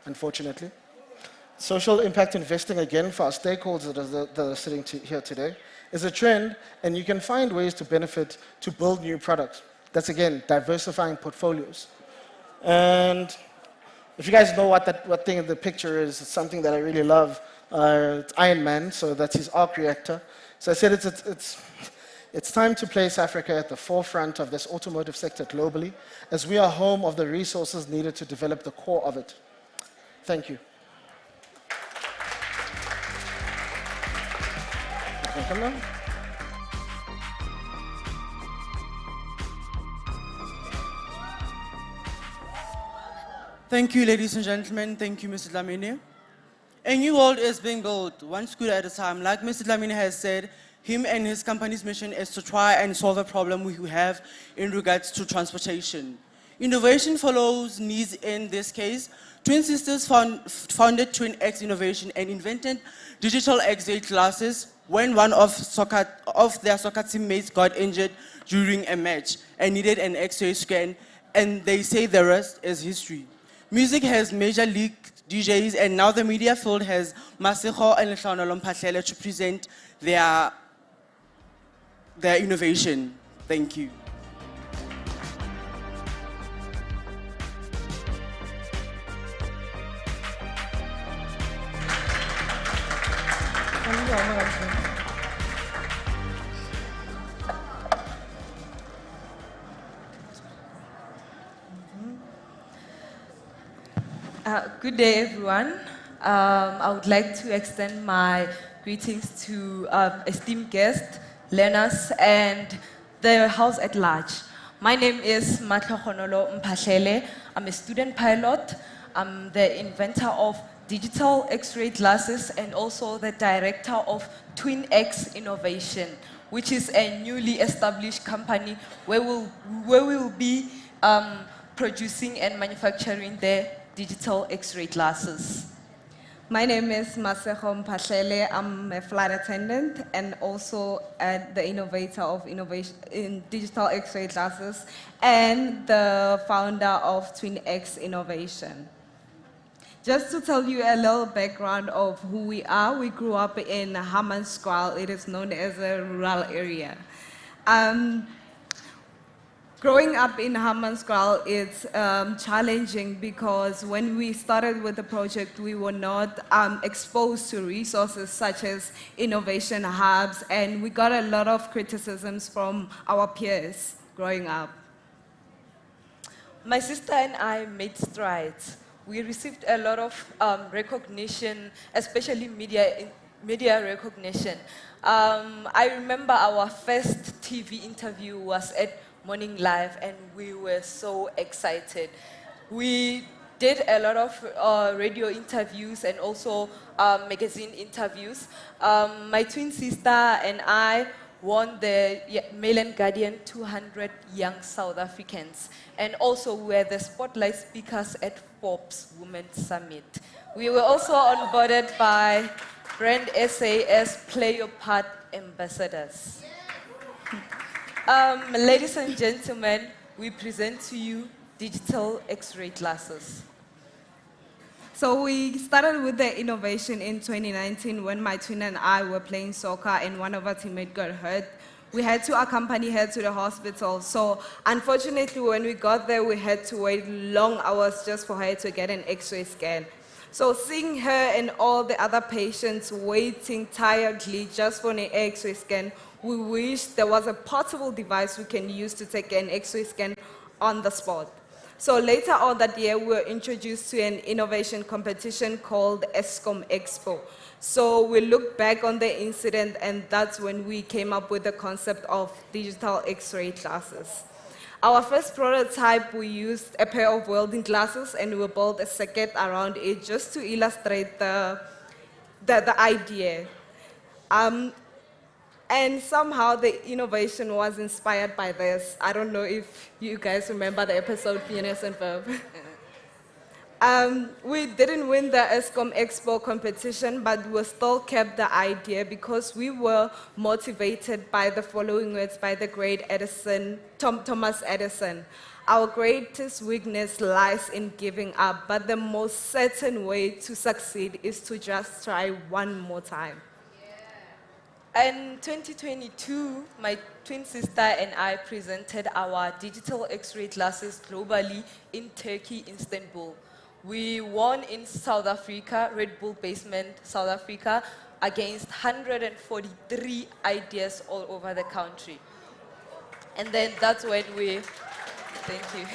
unfortunately. Social impact investing, again, for our stakeholders that are sitting here today, is a trend, and you can find ways to benefit to build new products. That's, again, diversifying portfolios. And If you guys know what thing in the picture is, it's something that I really love. It's Iron Man, so that's his arc reactor. So I said it's time to place Africa at the forefront of this automotive sector globally, as we are home of the resources needed to develop the core of it. Thank you. Come now. Thank you, ladies and gentlemen. Thank you, Mr. Dlamini. A new world is being built, one scooter at a time. Like Mr. Dlamini has said, him and his company's mission is to try and solve a problem we have in regards to transportation. Innovation follows needs in this case. Twin sisters founded TwinX Innovation and invented digital X-ray glasses when one of their soccer teammates got injured during a match and needed an X-ray scan, and they say the rest is history. Music has major league DJs, and now the media field has Masego and Lehlano Mphahlele to present their innovation. Thank you. Good day, everyone. I would like to extend my greetings to esteemed guests, learners, and the house at large. My name is Matlokhonolo Mphahlele. I'm a student pilot. I'm the inventor of digital X-ray glasses and also the director of TwinX Innovation, which is a newly established company where we'll be producing and manufacturing the digital X-ray glasses. My name is Masego Mphahlele. I'm a flight attendant and also the innovator of innovation in digital X-ray glasses and the founder of TwinX Innovation. Just to tell you a little background of who we are, we grew up in Hammanskraal. It is known as a rural area. Growing up in Hammanskraal, it's challenging because when we started with the project, we were not exposed to resources such as innovation hubs, and we got a lot of criticisms from our peers growing up. My sister and I made strides. We received a lot of recognition, especially media recognition. I remember our first TV interview was at Morning Live, and we were so excited. We did a lot of radio interviews and also magazine interviews. My twin sister and I won the Mail and Guardian 200 Young South Africans, and also we were the spotlight speakers at Forbes Women's Summit. We were also onboarded by Brand SA as Play Your Part ambassadors. Ladies and gentlemen, we present to you digital X-ray glasses. So we started with the innovation in 2019 when my twin and I were playing soccer and one of our teammates got hurt. We had to accompany her to the hospital. So unfortunately, when we got there, we had to wait long hours just for her to get an X-ray scan. So seeing her and all the other patients waiting tiredly just for an X-ray scan, we wished there was a portable device we can use to take an X-ray scan on the spot. So later on that year, we were introduced to an innovation competition called Eskom Expo. So we looked back on the incident, and that's when we came up with the concept of digital X-ray glasses. Our first prototype, we used a pair of welding glasses, and we built a circuit around it just to illustrate the idea. And somehow the innovation was inspired by this. I don't know if you guys remember the episode Phineas and Ferb. We didn't win the Eskom Expo competition, but we still kept the idea because we were motivated by the following words by the great Edison, Thomas Edison. Our greatest weakness lies in giving up, but the most certain way to succeed is to just try one more time. In 2022, my twin sister and I presented our digital X-ray glasses globally in Turkey, Istanbul. We won in South Africa, Red Bull Basement, South Africa, against 143 ideas all over the country. And then that's when thank you.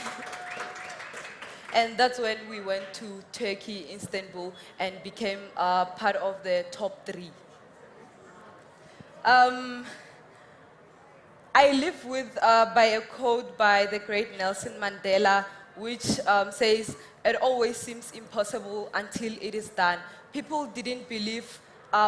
And that's when we went to Turkey, Istanbul, and became part of the top 3. I live by a quote by the great Nelson Mandela, which says, "It always seems impossible until it is done." People didn't believe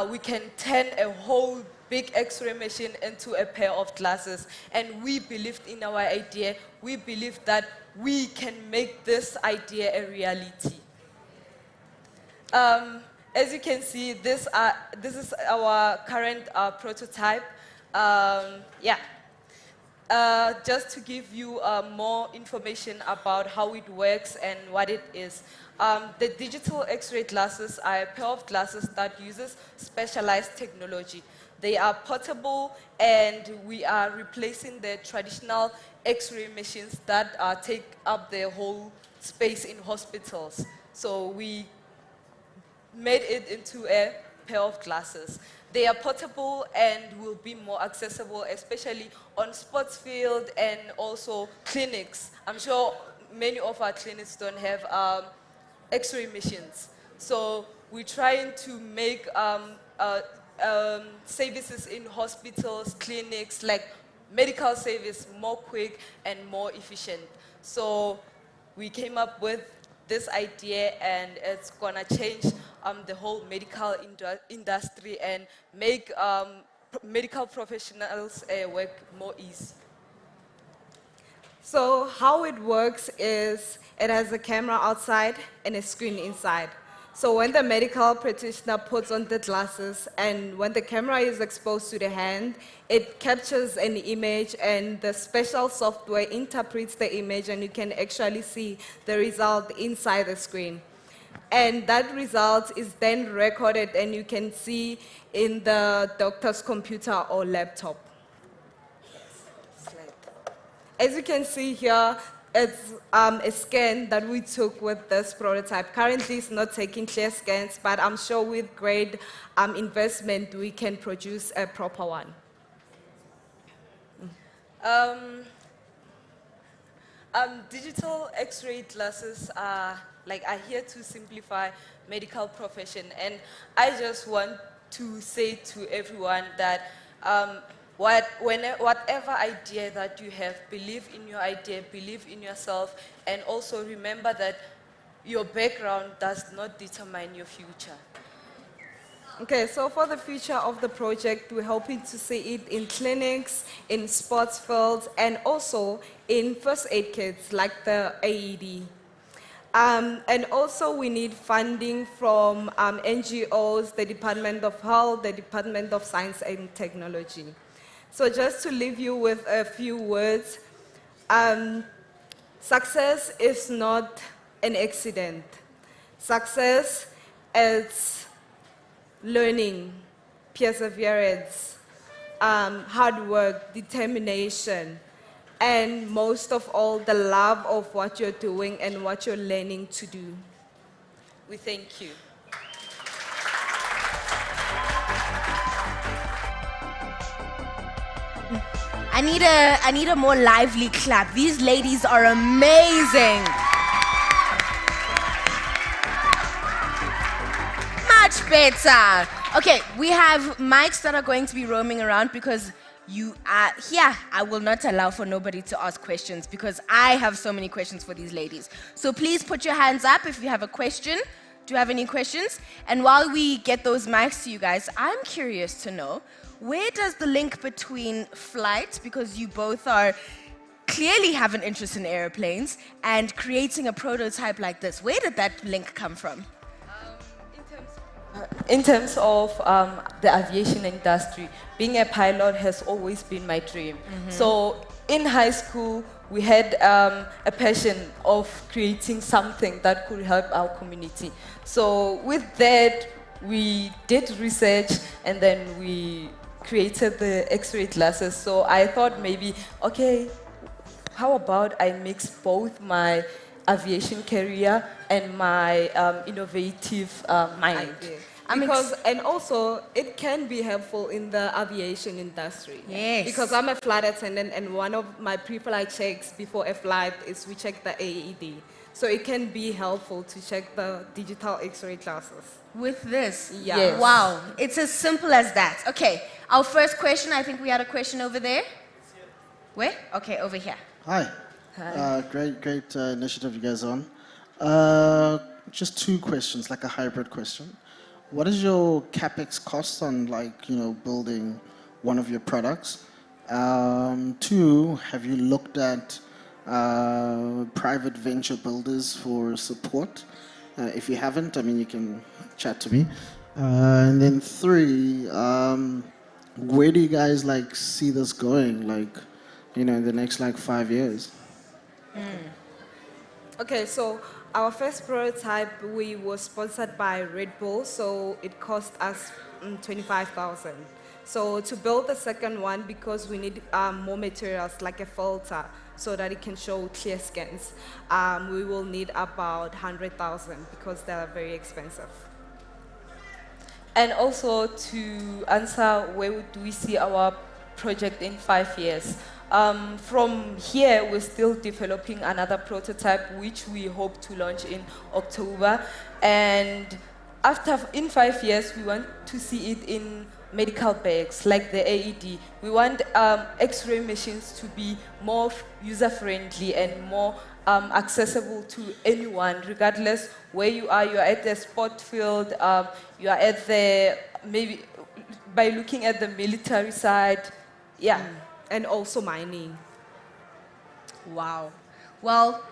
we can turn a whole big X-ray machine into a pair of glasses, and we believed in our idea. We believed that we can make this idea a reality. As you can see, this is our current prototype. Just to give you more information about how it works and what it is. The digital X-ray glasses are a pair of glasses that uses specialized technology. They are portable, and we are replacing the traditional X-ray machines that take up the whole space in hospitals. So we made it into a pair of glasses. They are portable and will be more accessible, especially on sports field and also clinics. I'm sure many of our clinics don't have X-ray machines. So we're trying to make services in hospitals, clinics, like medical service, more quick and more efficient. So we came up with this idea, and it's gonna change the whole medical industry and make medical professionals work more easy. So how it works is it has a camera outside and a screen inside. So when the medical practitioner puts on the glasses and when the camera is exposed to the hand, it captures an image and the special software interprets the image, and you can actually see the result inside the screen. And that result is then recorded and you can see in the doctor's computer or laptop. As you can see here, it's a scan that we took with this prototype. Currently, it's not taking clear scans, but I'm sure with great investment, we can produce a proper one. Digital X-ray glasses are here to simplify medical profession, and I just want to say to everyone that whatever idea that you have, believe in your idea, believe in yourself, and also remember that your background does not determine your future. Okay, so for the future of the project, we're hoping to see it in clinics, in sports fields, and also in first aid kits like the AED. And also we need funding from NGOs, the Department of Health, the Department of Science and Technology. So just to leave you with a few words, success is not an accident. Success is learning, perseverance, hard work, determination, and most of all, the love of what you're doing and what you're learning to do. We thank you. I need a more lively clap. These ladies are amazing. Much better. Okay, we have mics that are going to be roaming around because you are here. I will not allow for nobody to ask questions because I have so many questions for these ladies. So please put your hands up if you have a question. Do you have any questions? And while we get those mics to you guys, I'm curious to know, where does the link between flight, because you both are clearly have an interest in airplanes, and creating a prototype like this, where did that link come from? In terms of the aviation industry, being a pilot has always been my dream. So in high school, we had a passion of creating something that could help our community. So with that, we did research and then we created the X-ray glasses. So I thought maybe, okay, how about I mix both my aviation career and my innovative mind. And also, it can be helpful in the aviation industry. Yes. Because I'm a flight attendant, and one of my pre-flight checks before a flight is we check the AED. So it can be helpful to check the digital X-ray classes. With this? Yeah. Yes. Wow, it's as simple as that. Okay, our first question, I think we had a question over there. Where? Okay, over here. Hi. Hi. Great initiative you guys are on. Just two questions, like a hybrid question. What is your capex cost on, building one of your products? Two, have you looked at private venture builders for support? If you haven't, you can chat to me. And then three, where do you guys see this going? In the next 5 years? Okay, so our first prototype, we were sponsored by Red Bull, so it cost us 25,000. So to build the second one, because we need more materials like a filter so that it can show clear scans, we will need about 100,000 because they are very expensive. And also to answer where do we see our project in 5 years. From here, we're still developing another prototype, which we hope to launch in October. And in 5 years, we want to see it in medical bags, like the AED. We want X-ray machines to be more user-friendly and more accessible to anyone, regardless where you are. You are at the sport field, you are at maybe by looking at the military side, yeah. And also mining. Wow. Well,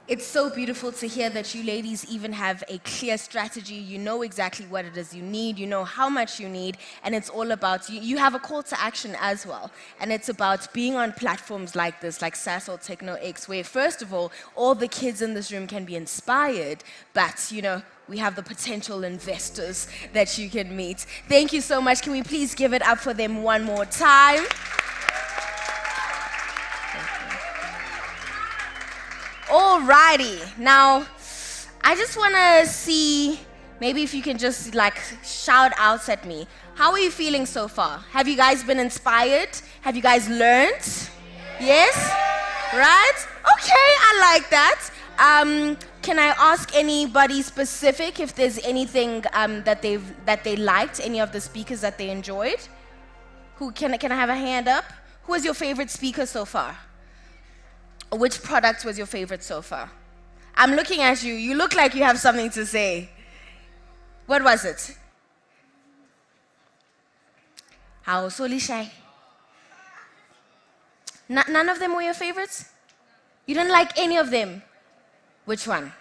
it's so beautiful to hear that you ladies even have a clear strategy. You know exactly what it is you need. You know how much you need. And it's all about, you have a call to action as well. And it's about being on platforms like this, like SAS or TechnoX, where first of all the kids in this room can be inspired, but, we have the potential investors that you can meet. Thank you so much. Can we please give it up for them one more time? Alrighty, now I just want to see, maybe if you can just shout out at me. How are you feeling so far? Have you guys been inspired? Have you guys learned? Yes? Right? Okay, I like that. Can I ask anybody specific if there's anything that they liked, any of the speakers that they enjoyed? Can I have a hand up? Who was your favorite speaker so far? Which product was your favorite so far? I'm looking at you. You look like you have something to say. What was it? How Solishai? None of them were your favorites? You didn't like any of them? Which one?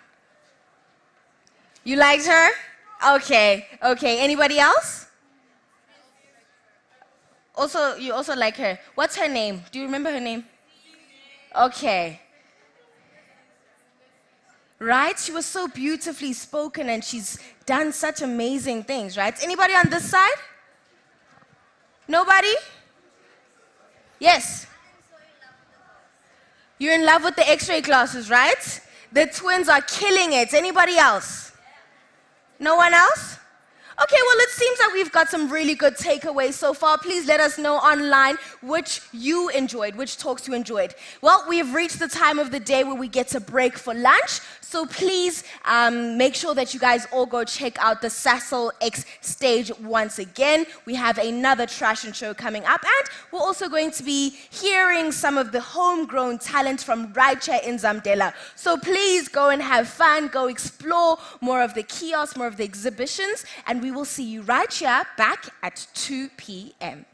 You liked her? Okay. Anybody else? You also like her. What's her name? Do you remember her name? Okay. Right? She was so beautifully spoken and she's done such amazing things, right? Anybody on this side? Nobody? Yes. You're in love with the X-ray classes, right? The twins are killing it. Anybody else? No one else? Okay, well, it seems like we've got some really good takeaways so far. Please let us know online which you enjoyed, which talks you enjoyed. Well, we have reached the time of the day where we get to break for lunch. So please make sure that you guys all go check out the Sasol X stage once again. We have another Trash and Show coming up, and we're also going to be hearing some of the homegrown talent from Raicha in Zamdela. So please go and have fun, go explore more of the kiosks, more of the exhibitions, and we will see you right here back at 2 p.m.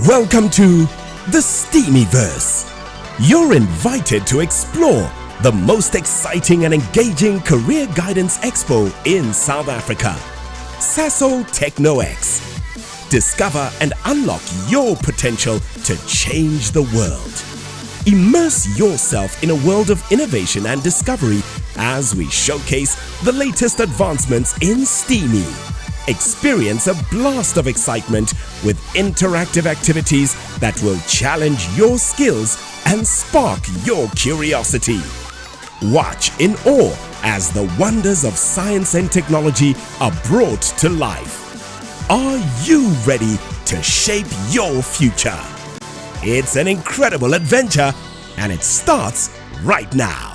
Welcome to the Steamyverse. You're invited to explore the most exciting and engaging career guidance expo in South Africa, Sasol TechnoX. Discover and unlock your potential to change the world. Immerse yourself in a world of innovation and discovery as we showcase the latest advancements in STEAMY. Experience a blast of excitement with interactive activities that will challenge your skills and spark your curiosity. Watch in awe as the wonders of science and technology are brought to life. Are you ready to shape your future? It's an incredible adventure, and it starts right now.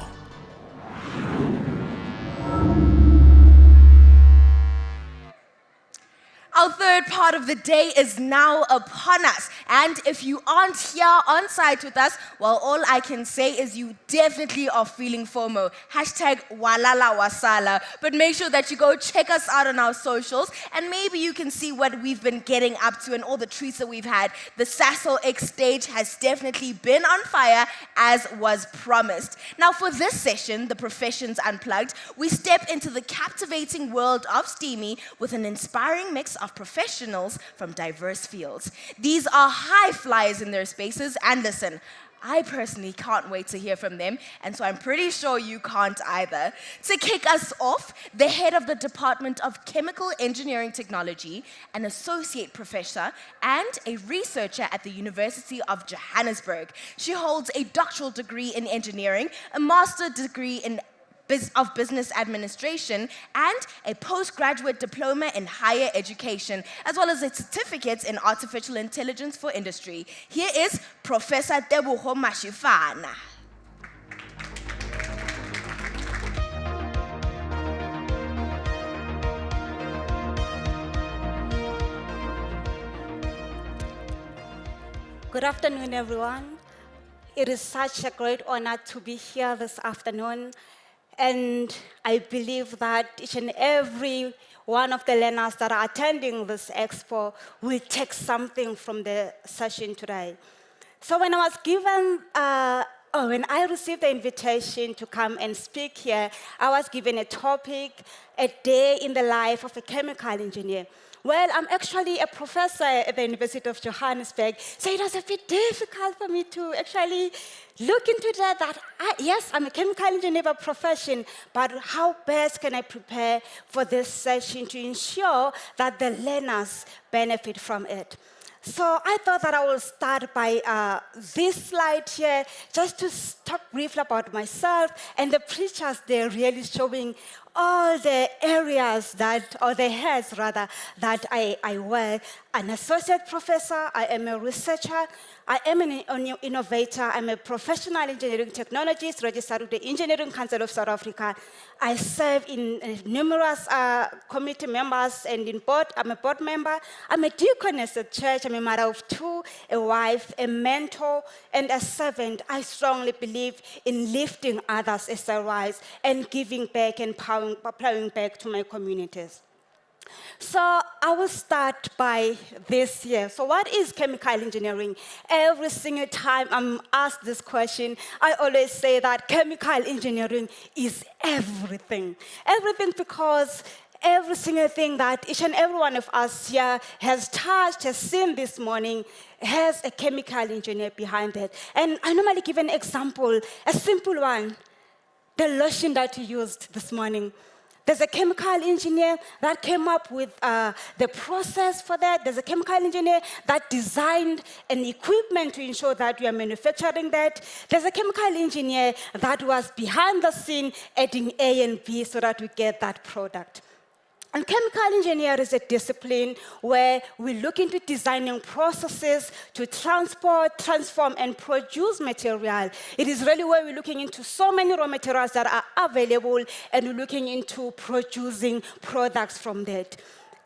Our third part of the day is now upon us. And if you aren't here on site with us, well, all I can say is you definitely are feeling FOMO. Hashtag Walala Wasala. But make sure that you go check us out on our socials, and maybe you can see what we've been getting up to and all the treats that we've had. The Sasol X stage has definitely been on fire, as was promised. Now, for this session, the Professions Unplugged, we step into the captivating world of STEAMY with an inspiring mix of professionals from diverse fields. These are high flyers in their spaces, and listen, I personally can't wait to hear from them, and so I'm pretty sure you can't either. To kick us off, the head of the Department of Chemical Engineering Technology, an associate professor, and a researcher at the University of Johannesburg. She holds a doctoral degree in engineering, a master's degree in of business administration, and a postgraduate diploma in higher education, as well as a certificate in artificial intelligence for industry. Here is Professor Tebogo Mashifana. Good afternoon, everyone. It is such a great honor to be here this afternoon. And I believe that each and every one of the learners that are attending this expo will take something from the session today. So when I was when I received the invitation to come and speak here, I was given a topic, a day in the life of a chemical engineer. Well, I'm actually a professor at the University of Johannesburg, so it was a bit difficult for me to actually look into that yes, I'm a chemical engineer by profession, but how best can I prepare for this session to ensure that the learners benefit from it? So I thought that I will start by this slide here, just to talk briefly about myself, and the pictures, they're really showing all the areas that, or the heads rather, that I wear. An associate professor, I am a researcher, I am an innovator, I'm a professional engineering technologist registered with the Engineering Council of South Africa. I serve in numerous committee members and in board. I'm a board member. I'm a deaconess at church. I'm a mother of two, a wife, a mentor, and a servant. I strongly believe in lifting others as I rise and giving back and plowing back to my communities. So I will start by this here. So what is chemical engineering? Every single time I'm asked this question, I always say that chemical engineering is everything. Everything, because every single thing that each and every one of us here has touched, has seen this morning, has a chemical engineer behind it. And I normally give an example, a simple one. The lotion that you used this morning. There's a chemical engineer that came up with the process for that. There's a chemical engineer that designed an equipment to ensure that we are manufacturing that. There's a chemical engineer that was behind the scene adding A and B so that we get that product. And chemical engineering is a discipline where we look into designing processes to transport, transform, and produce material. It is really where we're looking into so many raw materials that are available, and we're looking into producing products from that.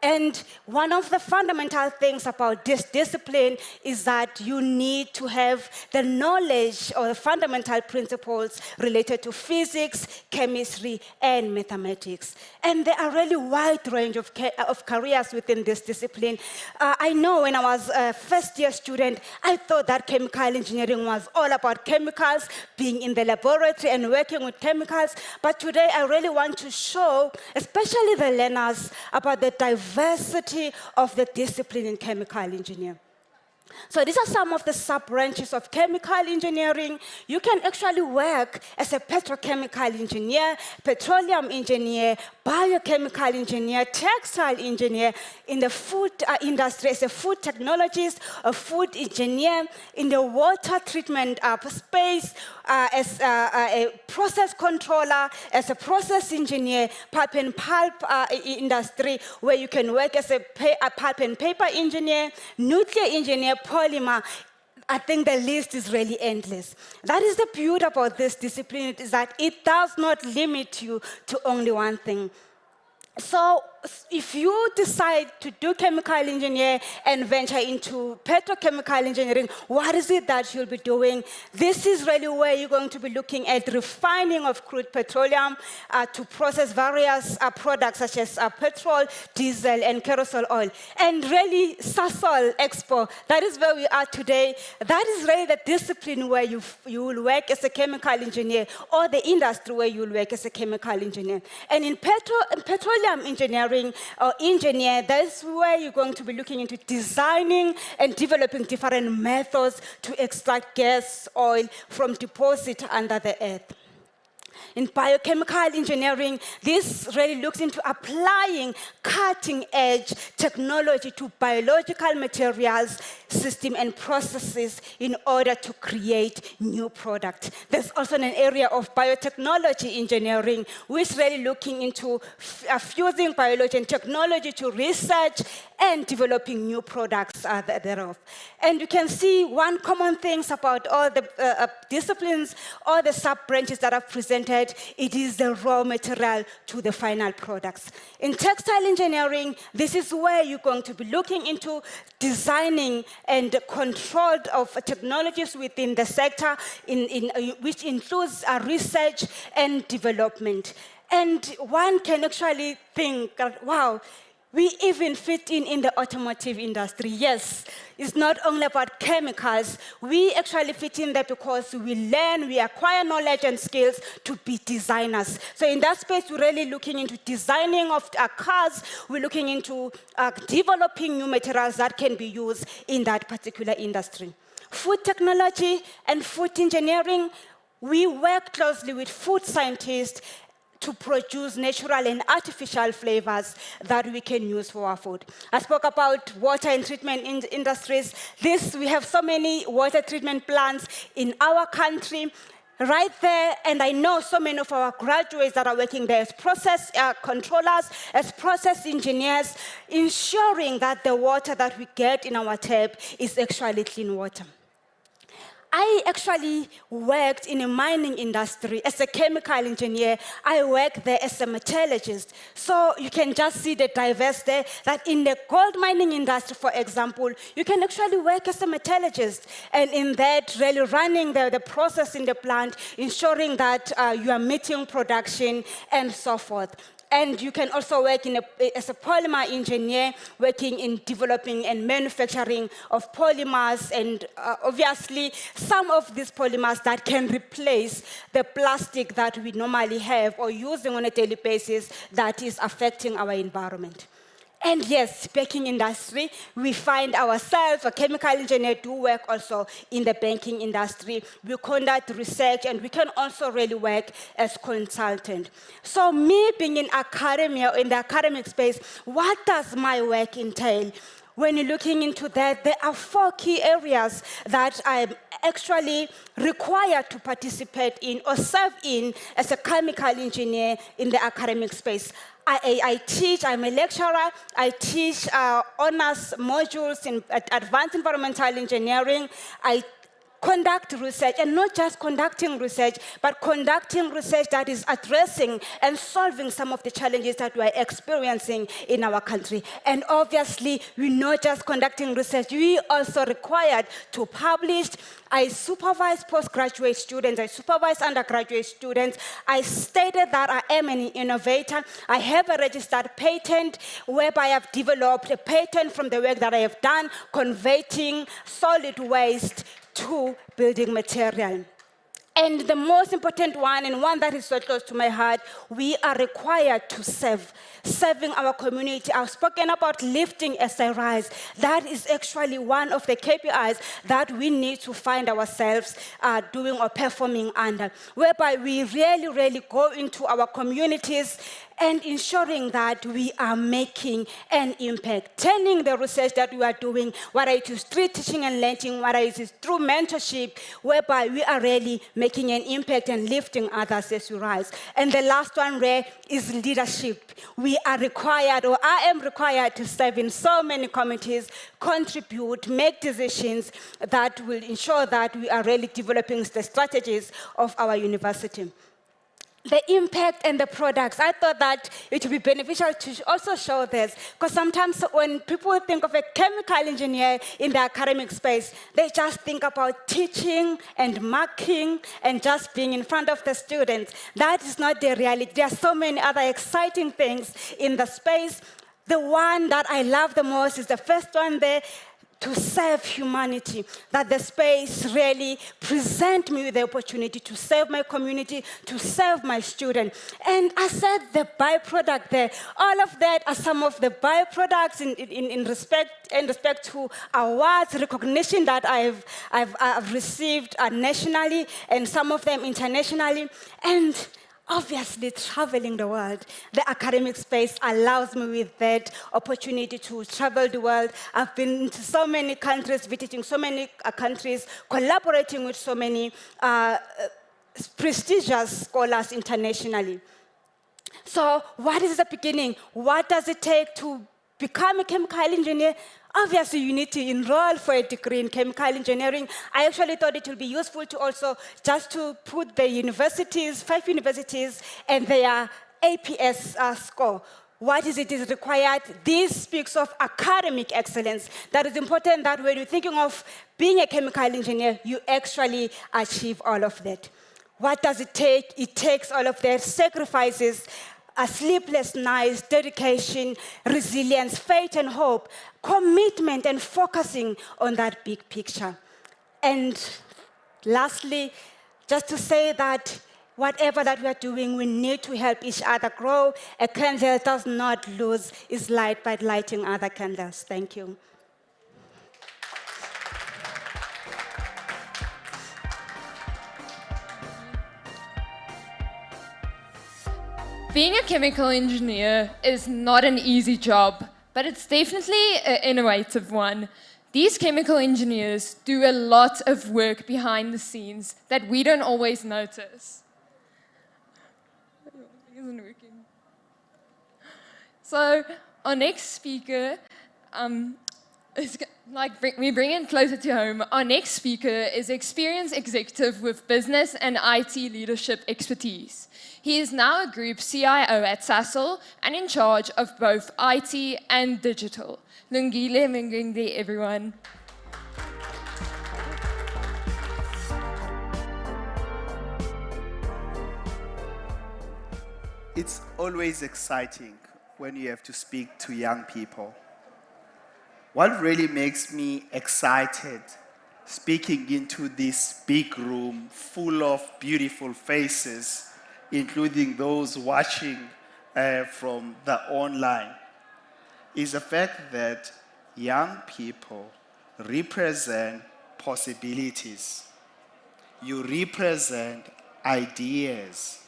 And one of the fundamental things about this discipline is that you need to have the knowledge or the fundamental principles related to physics, chemistry, and mathematics. And there are really wide range of careers within this discipline. I know when I was a first-year student, I thought that chemical engineering was all about chemicals, being in the laboratory and working with chemicals. But today, I really want to show, especially the learners, about the diversity of the discipline in chemical engineering. So these are some of the sub-branches of chemical engineering. You can actually work as a petrochemical engineer, petroleum engineer, biochemical engineer, textile engineer, in the food industry as a food technologist, a food engineer, in the water treatment space, as a process controller, as a process engineer, pulp and pulp industry, where you can work as a pulp and paper engineer, nuclear engineer, polymer. I think the list is really endless. That is the beauty about this discipline, is that it does not limit you to only one thing. So if you decide to do chemical engineering and venture into petrochemical engineering, what is it that you'll be doing? This is really where you're going to be looking at refining of crude petroleum to process various products such as petrol, diesel, and kerosene oil. And really, Sasol Expo, that is where we are today. That is really the discipline where you will work as a chemical engineer, or the industry where you will work as a chemical engineer. And in petroleum engineering, or engineer, that's where you're going to be looking into designing and developing different methods to extract gas, oil from deposit under the earth. In biochemical engineering, this really looks into applying cutting-edge technology to biological materials, systems, and processes in order to create new products. There's also an area of biotechnology engineering, which is really looking into fusing biology and technology to research and developing new products thereof. And you can see one common thing about all the disciplines, all the sub-branches that I've presented, it is the raw material to the final products. In textile engineering, this is where you're going to be looking into designing and control of technologies within the sector, which includes research and development. And one can actually think, wow, we even fit in the automotive industry. Yes, it's not only about chemicals. We actually fit in there because we learn, we acquire knowledge and skills to be designers. So in that space, we're really looking into designing of cars. We're looking into developing new materials that can be used in that particular industry. Food technology and food engineering, we work closely with food scientists to produce natural and artificial flavors that we can use for our food. I spoke about water and treatment industries. We have so many water treatment plants in our country, right there, and I know so many of our graduates that are working there as process controllers, as process engineers, ensuring that the water that we get in our tap is actually clean water. I actually worked in a mining industry as a chemical engineer. I worked there as a metallurgist. So you can just see the diverse there, that in the gold mining industry, for example, you can actually work as a metallurgist. And in that, really running the process in the plant, ensuring that you are meeting production and so forth. And you can also work as a polymer engineer, working in developing and manufacturing of polymers, and obviously some of these polymers that can replace the plastic that we normally have or using on a daily basis that is affecting our environment. And yes, banking industry, we find ourselves, a chemical engineer, do work also in the banking industry. We conduct research, and we can also really work as consultant. So me being in academia, in the academic space, what does my work entail? When you're looking into that, there are 4 key areas that I'm actually required to participate in or serve in as a chemical engineer in the academic space. I teach, I'm a lecturer, I teach honors modules in advanced environmental engineering. I conduct research, and not just conducting research, but conducting research that is addressing and solving some of the challenges that we are experiencing in our country. And obviously, we're not just conducting research, we also required to publish. I supervise postgraduate students, I supervise undergraduate students. I stated that I am an innovator. I have a registered patent whereby I've developed a patent from the work that I have done, converting solid waste to building material. And the most important one, and one that is so close to my heart, we are required to serve, serving our community. I've spoken about lifting as I rise. That is actually one of the KPIs that we need to find ourselves doing or performing under, whereby we really go into our communities and ensuring that we are making an impact, turning the research that we are doing, whether it is through teaching and learning, whether it is through mentorship, whereby we are really making an impact and lifting others as we rise. And the last one, Ray, is leadership. We are required, or I am required, to serve in so many committees, contribute, make decisions that will ensure that we are really developing the strategies of our university. The impact and the products, I thought that it would be beneficial to also show this, because sometimes when people think of a chemical engineer in the academic space, they just think about teaching and marking and just being in front of the students. That is not the reality. There are so many other exciting things in the space. The one that I love the most is the first one there, to serve humanity, that the space really present me with the opportunity to serve my community, to serve my student. And I said the byproduct there, all of that are some of the byproducts in respect to awards, recognition that I've received nationally and some of them internationally. And obviously, traveling the world, the academic space allows me with that opportunity to travel the world. I've been to so many countries, visiting so many countries, collaborating with so many prestigious scholars internationally. So what is the beginning? What does it take to become a chemical engineer? Obviously, you need to enroll for a degree in chemical engineering. I actually thought it would be useful to also just to put the universities, 5 universities, and their APS score. What is it is required? This speaks of academic excellence. That is important that when you're thinking of being a chemical engineer, you actually achieve all of that. What does it take? It takes all of that, sacrifices, sleepless nights, dedication, resilience, faith and hope, commitment and focusing on that big picture. And lastly, just to say that whatever that we are doing, we need to help each other grow. A candle does not lose its light by lighting other candles. Thank you. Being a chemical engineer is not an easy job, but it's definitely an innovative one. These chemical engineers do a lot of work behind the scenes that we don't always notice. It isn't working. So our next speaker, we bring it closer to home. Our next speaker is an experienced executive with business and IT leadership expertise. He is now a group CIO at Sasol and in charge of both IT and digital. Lungile Mngenge, everyone. It's always exciting when you have to speak to young people. What really makes me excited speaking into this big room full of beautiful faces, including those watching from the online, is the fact that young people represent possibilities. You represent ideas.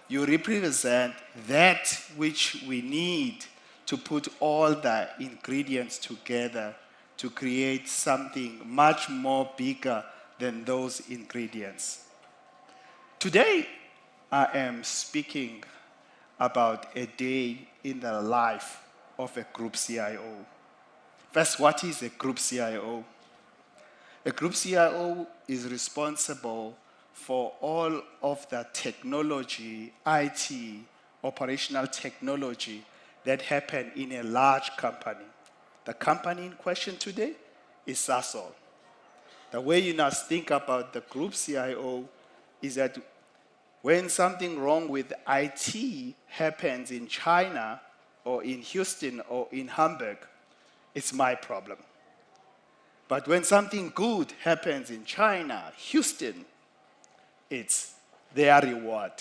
You represent that which we need to put all the ingredients together to create something much more bigger than those ingredients. Today, I am speaking about a day in the life of a group CIO. First, what is a group CIO? A group CIO is responsible for all of the technology, IT, operational technology that happen in a large company. The company in question today is Sasol. The way you now think about the group CIO is that when something wrong with IT happens in China or in Houston or in Hamburg, it's my problem. But when something good happens in China, Houston, it's their reward.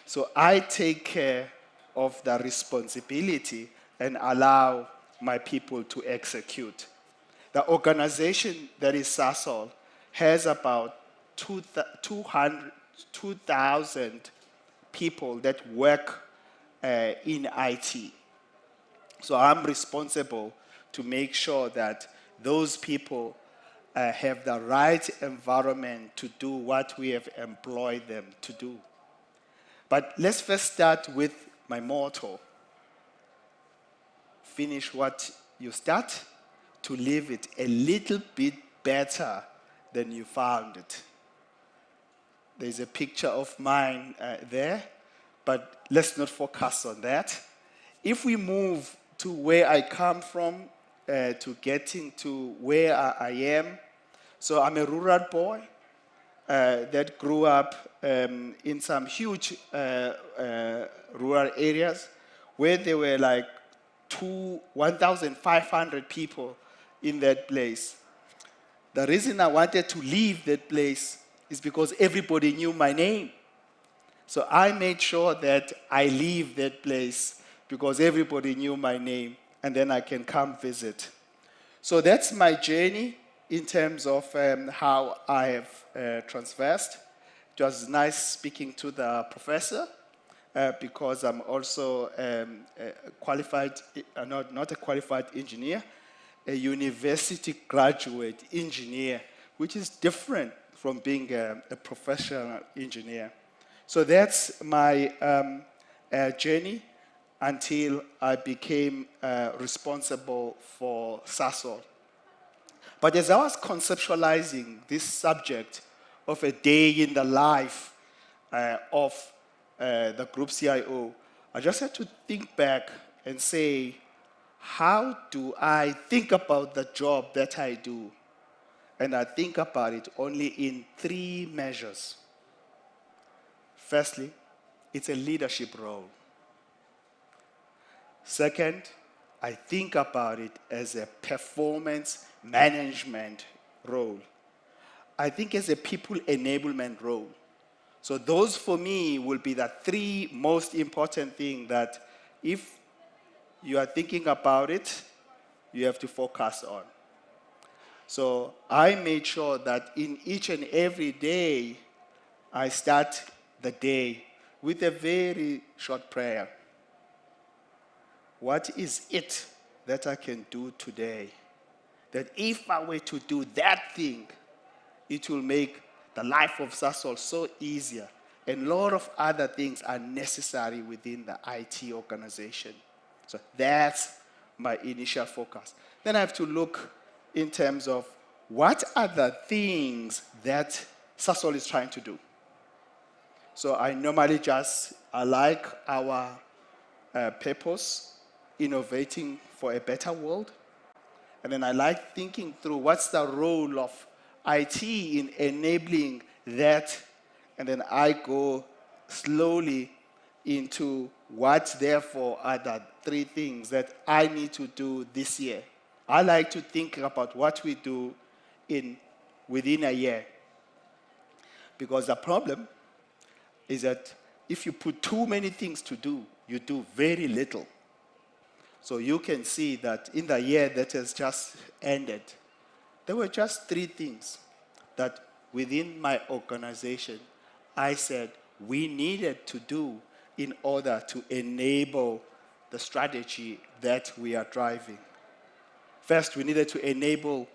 So I take care of the responsibility and allow my people to execute. The organization that is Sasol has about 2,000 people that work in IT. So I'm responsible to make sure that those people have the right environment to do what we have employed them to do. But let's first start with my motto. Finish what you start to leave it a little bit better than you found it. There's a picture of mine there, but let's not focus on that. If we move to where I come from, to getting to where I am, so I'm a rural boy that grew up in some huge rural areas where there were like 1,500 people in that place. The reason I wanted to leave that place is because everybody knew my name. So I made sure that I leave that place because everybody knew my name, and then I can come visit. So that's my journey in terms of how I have traversed. It was nice speaking to the professor because I'm also qualified, not a qualified engineer, a university graduate engineer, which is different from being a professional engineer. So that's my journey until I became responsible for Sasol. But as I was conceptualizing this subject of a day in the life of the group CIO, I just had to think back and say, how do I think about the job that I do? And I think about it only in 3 measures. Firstly, it's a leadership role. Second, I think about it as a performance management role. I think as a people enablement role. So those for me will be the 3 most important things that if you are thinking about it, you have to focus on. So I made sure that in each and every day, I start the day with a very short prayer. What is it that I can do today? That if I were to do that thing, it will make the life of Sasol so easier. And a lot of other things are necessary within the IT organization. So that's my initial focus. Then I have to look in terms of what are the things that Sasol is trying to do. So I normally I like our purpose, innovating for a better world. And then I like thinking through what's the role of IT in enabling that. And then I go slowly into what, therefore, are the 3 things that I need to do this year. I like to think about what we do within a year. Because the problem is that if you put too many things to do, you do very little. So you can see that in the year that has just ended, there were just 3 things that within my organization, I said we needed to do in order to enable the strategy that we are driving. First, we needed to enable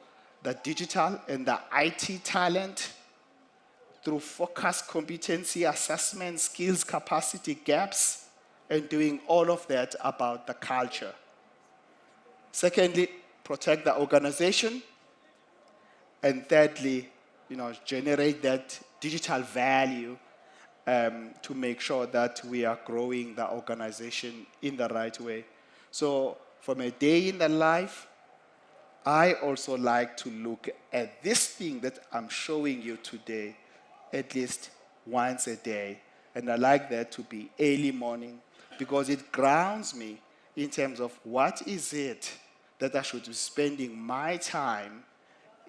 the digital and the IT talent through focused competency assessment, skills, capacity gaps, and doing all of that about the culture. Secondly, protect the organization. And thirdly, generate that digital value to make sure that we are growing the organization in the right way. So from a day in the life, I also like to look at this thing that I'm showing you today at least once a day. And I like that to be early morning because it grounds me in terms of what is it that I should be spending my time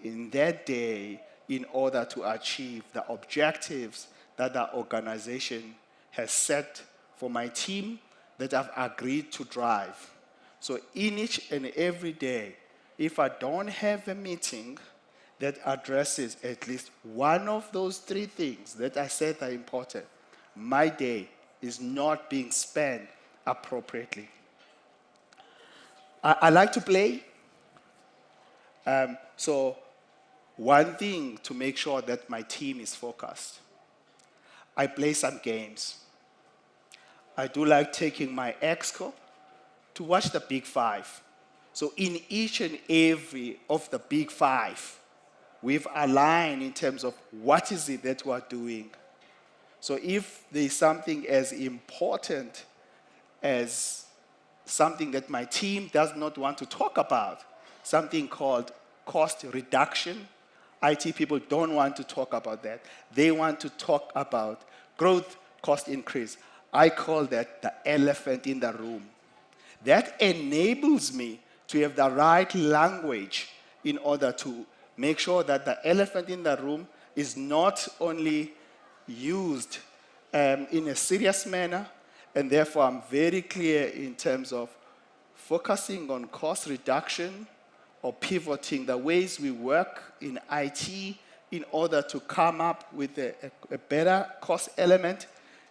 in that day in order to achieve the objectives that the organization has set for my team that I've agreed to drive. So in each and every day, if I don't have a meeting that addresses at least one of those three things that I said are important, my day is not being spent appropriately. I like to play. So one thing to make sure that my team is focused, I play some games. I do like taking my exco to watch the Big Five. So in each and every of the Big Five, we've aligned in terms of what is it that we're doing. So if there's something as important as something that my team does not want to talk about, something called cost reduction, IT people don't want to talk about that. They want to talk about growth, cost increase. I call that the elephant in the room. That enables me to have the right language in order to make sure that the elephant in the room is not only used in a serious manner, and therefore I'm very clear in terms of focusing on cost reduction or pivoting the ways we work in IT in order to come up with a better cost element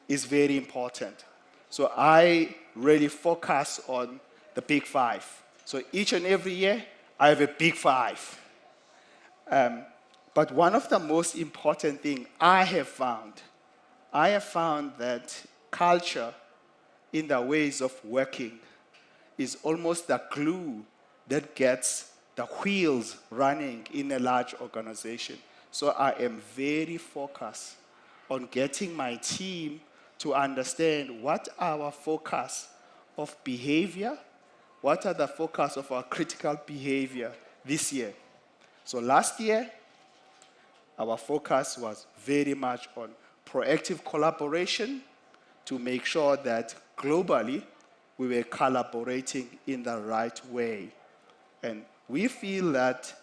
is very important. So I really focus on the Big Five. So each and every year, I have a Big Five. But one of the most important things I have found that culture in the ways of working is almost the glue that gets the wheels running in a large organization. So I am very focused on getting my team to understand what our focus of behavior, what are the focus of our critical behavior this year. So last year, our focus was very much on proactive collaboration to make sure that globally we were collaborating in the right way. And we feel that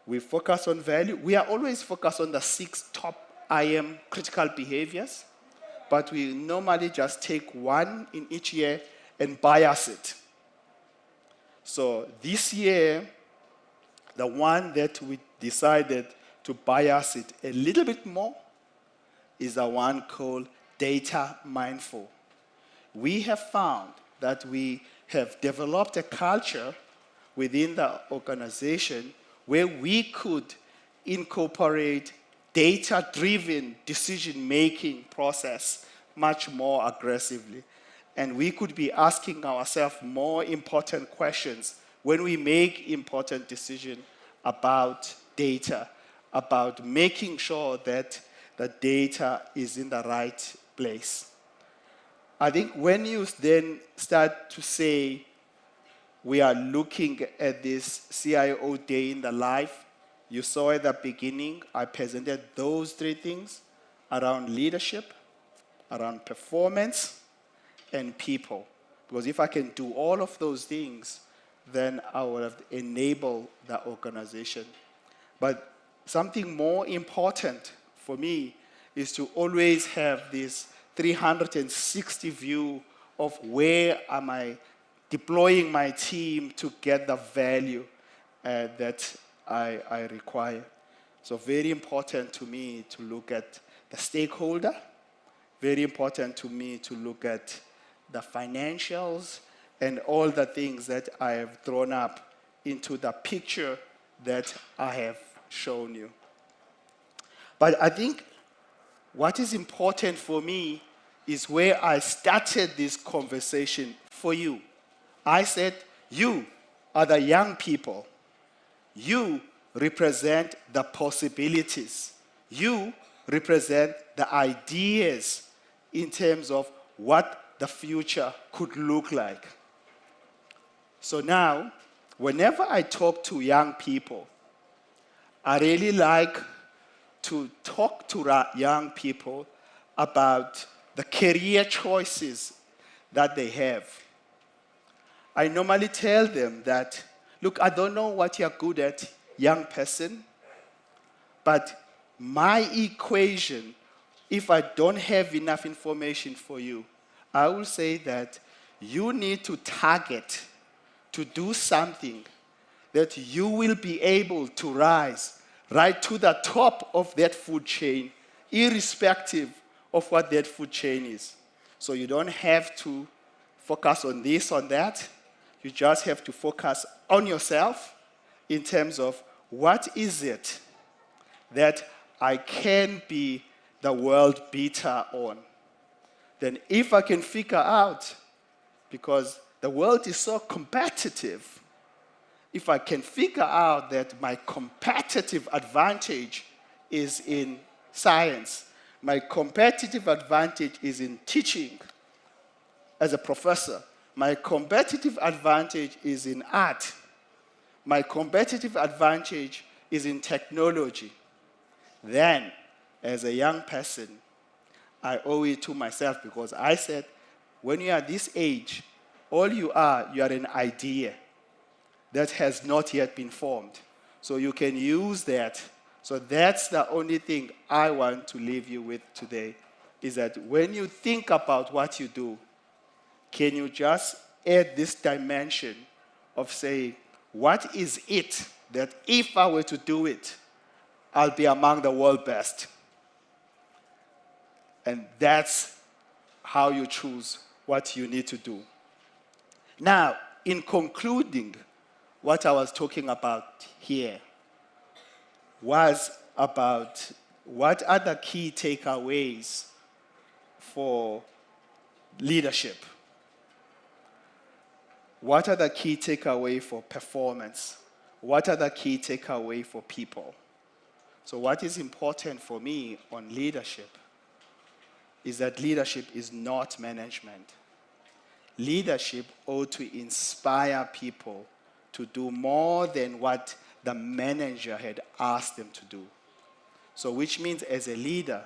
we focus on value. We are always focused on the 6 top IM critical behaviors, but we normally just take one in each year and bias it. So this year, the one that we decided to bias it a little bit more is the one called data mindful. We have found that we have developed a culture within the organization where we could incorporate data-driven decision-making process much more aggressively. And we could be asking ourselves more important questions when we make important decisions about data, about making sure that the data is in the right place. I think when you then start to say, we are looking at this CIO Day in the life, you saw at the beginning, I presented those 3 things around leadership, around performance, and people. Because if I can do all of those things, then I will have enabled the organization. But something more important for me is to always have this 360 view of where am I deploying my team to get the value that I require. So very important to me to look at the stakeholder, very important to me to look at the financials and all the things that I have thrown up into the picture that I have shown you. But I think what is important for me is where I started this conversation for you. I said, you are the young people. You represent the possibilities. You represent the ideas in terms of what the future could look like. So now, whenever I talk to young people, I really like to talk to young people about the career choices that they have. I normally tell them that, look, I don't know what you're good at, young person, but my equation, if I don't have enough information for you, I will say that you need to target to do something that you will be able to rise right to the top of that food chain, irrespective of what that food chain is. So you don't have to focus on this, on that. You just have to focus on yourself in terms of what is it that I can be the world beater on. Then if I can figure out, because the world is so competitive, if I can figure out that my competitive advantage is in science, my competitive advantage is in teaching as a professor, my competitive advantage is in art, my competitive advantage is in technology, then as a young person, I owe it to myself, because I said, when you are this age, all you are an idea that has not yet been formed. So you can use that. So that's the only thing I want to leave you with today, is that when you think about what you do, can you just add this dimension of saying, what is it that if I were to do it, I'll be among the world best? And that's how you choose what you need to do. Now, in concluding, what I was talking about here was about what are the key takeaways for leadership? What are the key takeaways for performance? What are the key takeaways for people? So what is important for me on leadership is that leadership is not management. Leadership ought to inspire people to do more than what the manager had asked them to do. So which means as a leader,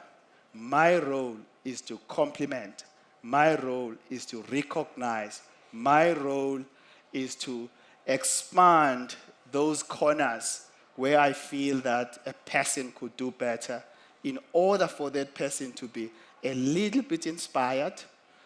my role is to complement, my role is to recognize, my role is to expand those corners where I feel that a person could do better in order for that person to be a little bit inspired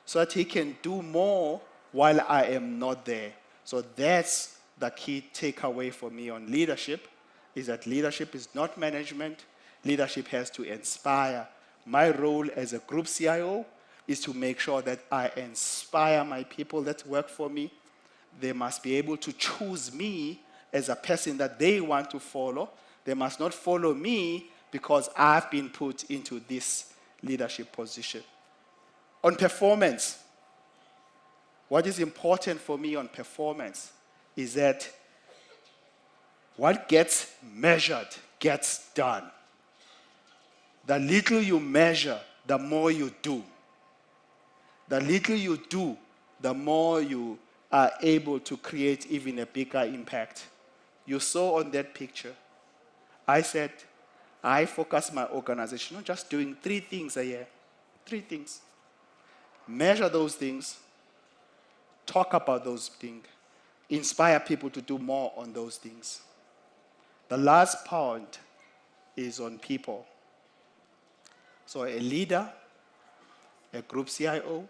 so that he can do more while I am not there. So that's the key takeaway for me on leadership, is that leadership is not management. Leadership has to inspire. My role as a group CIO is to make sure that I inspire my people that work for me. They must be able to choose me as a person that they want to follow. They must not follow me because I've been put into this leadership position. On performance, what is important for me on performance is that what gets measured gets done. The little you measure, the more you do. The little you do, the more you are able to create even a bigger impact. You saw on that picture, I said, I focus my organization on just doing 3 things a year. 3 things. Measure those things, talk about those things, inspire people to do more on those things. The last point is on people. So a leader, a group CIO,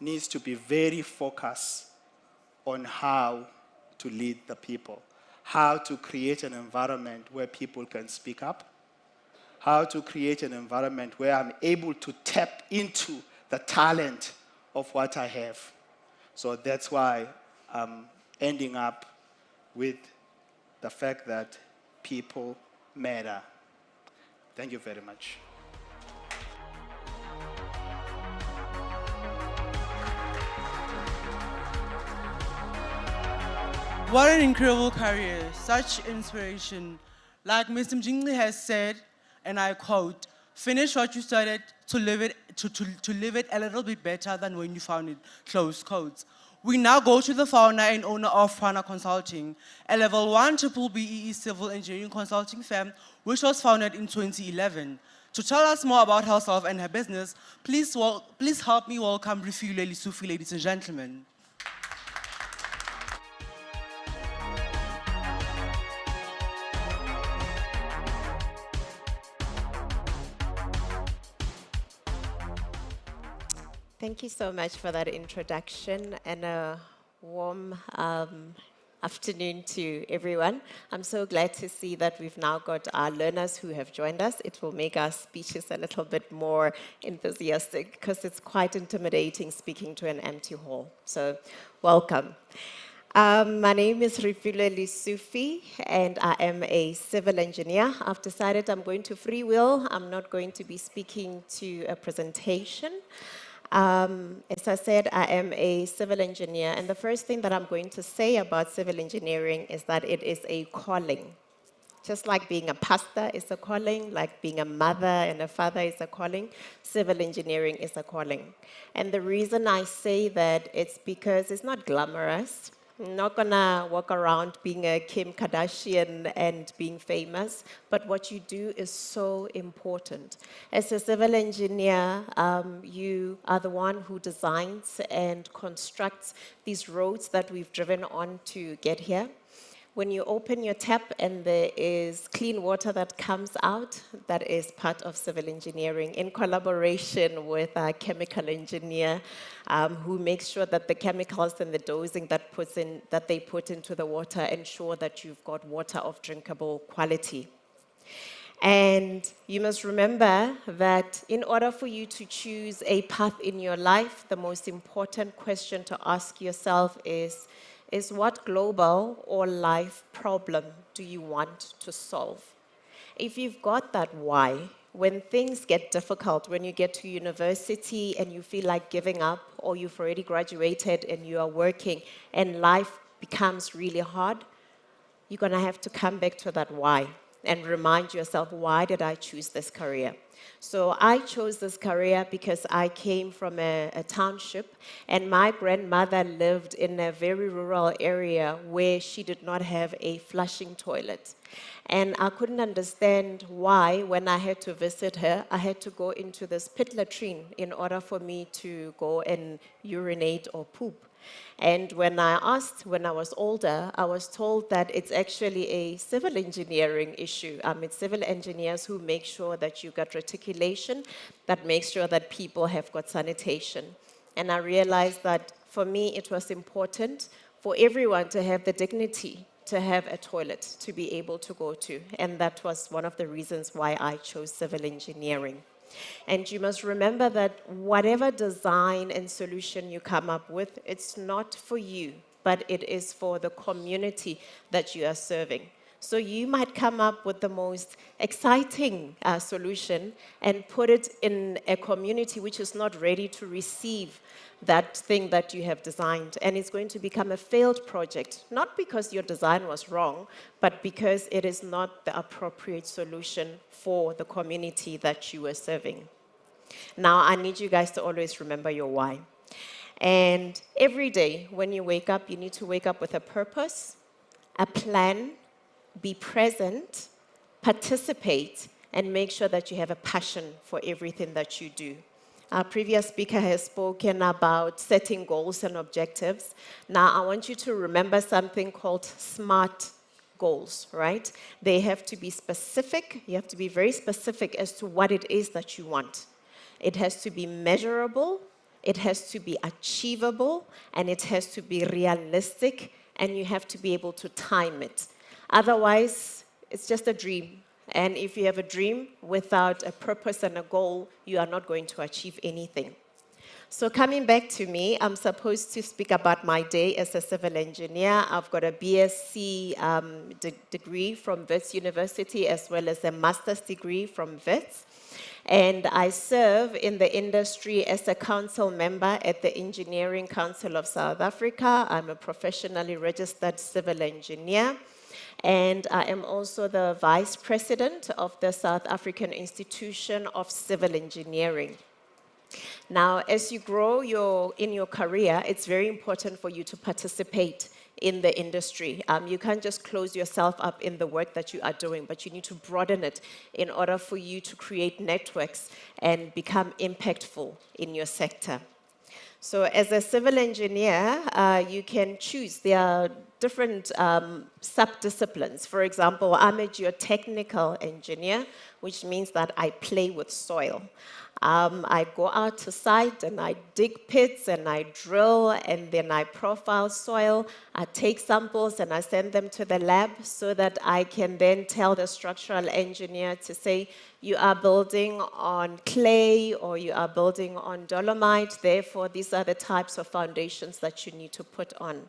needs to be very focused on how to lead the people, how to create an environment where people can speak up, how to create an environment where I'm able to tap into the talent of what I have. So that's why I'm ending up with the fact that people matter. Thank you very much. What an incredible career, such inspiration. Like Mr. Mjingli has said, and I quote, finish what you started to live it a little bit better than when you found it, close quotes. We now go to the founder and owner of Fana Consulting, a level 1 triple BEE civil engineering consulting firm, which was founded in 2011. To tell us more about herself and her business, please help me welcome Refilwe Lesufi, ladies and gentlemen. Thank you so much for that introduction and a warm afternoon to everyone. I'm so glad to see that we've now got our learners who have joined us. It will make our speeches a little bit more enthusiastic because it's quite intimidating speaking to an empty hall. So welcome. My name is Refilwe Lesufi and I am a civil engineer. I've decided I'm going to freewheel. I'm not going to be speaking to a presentation. As I said, I am a civil engineer, and the first thing that I'm going to say about civil engineering is that it is a calling. Just like being a pastor is a calling, like being a mother and a father is a calling, civil engineering is a calling. And the reason I say that, it's because it's not glamorous. I'm not gonna walk around being a Kim Kardashian and being famous, but what you do is so important. As a civil engineer, you are the one who designs and constructs these roads that we've driven on to get here. When you open your tap and there is clean water that comes out, that is part of civil engineering in collaboration with a chemical engineer who makes sure that the chemicals and the dosing that they put into the water ensure that you've got water of drinkable quality. And you must remember that in order for you to choose a path in your life, the most important question to ask yourself is what global or life problem do you want to solve? If you've got that why, when things get difficult, when you get to university and you feel like giving up, or you've already graduated and you are working and life becomes really hard, you're gonna have to come back to that why and remind yourself, why did I choose this career? So I chose this career because I came from a township, and my grandmother lived in a very rural area where she did not have a flushing toilet. And I couldn't understand why, when I had to visit her, I had to go into this pit latrine in order for me to go and urinate or poop. And when I asked, when I was older, I was told that it's actually a civil engineering issue. It's civil engineers who make sure that you got reticulation, that makes sure that people have got sanitation. And I realized that for me, it was important for everyone to have the dignity to have a toilet to be able to go to. And that was one of the reasons why I chose civil engineering. And you must remember that whatever design and solution you come up with, it's not for you, but it is for the community that you are serving. So you might come up with the most exciting solution and put it in a community which is not ready to receive that thing that you have designed. And it's going to become a failed project, not because your design was wrong, but because it is not the appropriate solution for the community that you are serving. Now, I need you guys to always remember your why. And every day when you wake up, you need to wake up with a purpose, a plan, be present, participate, and make sure that you have a passion for everything that you do. Our previous speaker has spoken about setting goals and objectives. Now, I want you to remember something called SMART goals, right? They have to be specific. You have to be very specific as to what it is that you want. It has to be measurable, it has to be achievable, and it has to be realistic, and you have to be able to time it. Otherwise, it's just a dream. And if you have a dream without a purpose and a goal, you are not going to achieve anything. So coming back to me, I'm supposed to speak about my day as a civil engineer. I've got a BSc degree from Wits University as well as a master's degree from Wits. And I serve in the industry as a council member at the Engineering Council of South Africa. I'm a professionally registered civil engineer. and I am also the Vice President of the South African Institution of Civil Engineering. Now, as you grow in your career, it's very important for you to participate in the industry. You can't just close yourself up in the work that you are doing, but you need to broaden it in order for you to create networks and become impactful in your sector. So as a civil engineer, you can choose. There are different sub-disciplines. For example, I'm a geotechnical engineer, which means that I play with soil. I go out to site and I dig pits and I drill and then I profile soil. I take samples and I send them to the lab so that I can then tell the structural engineer to say, you are building on clay or you are building on dolomite, therefore these are the types of foundations that you need to put on.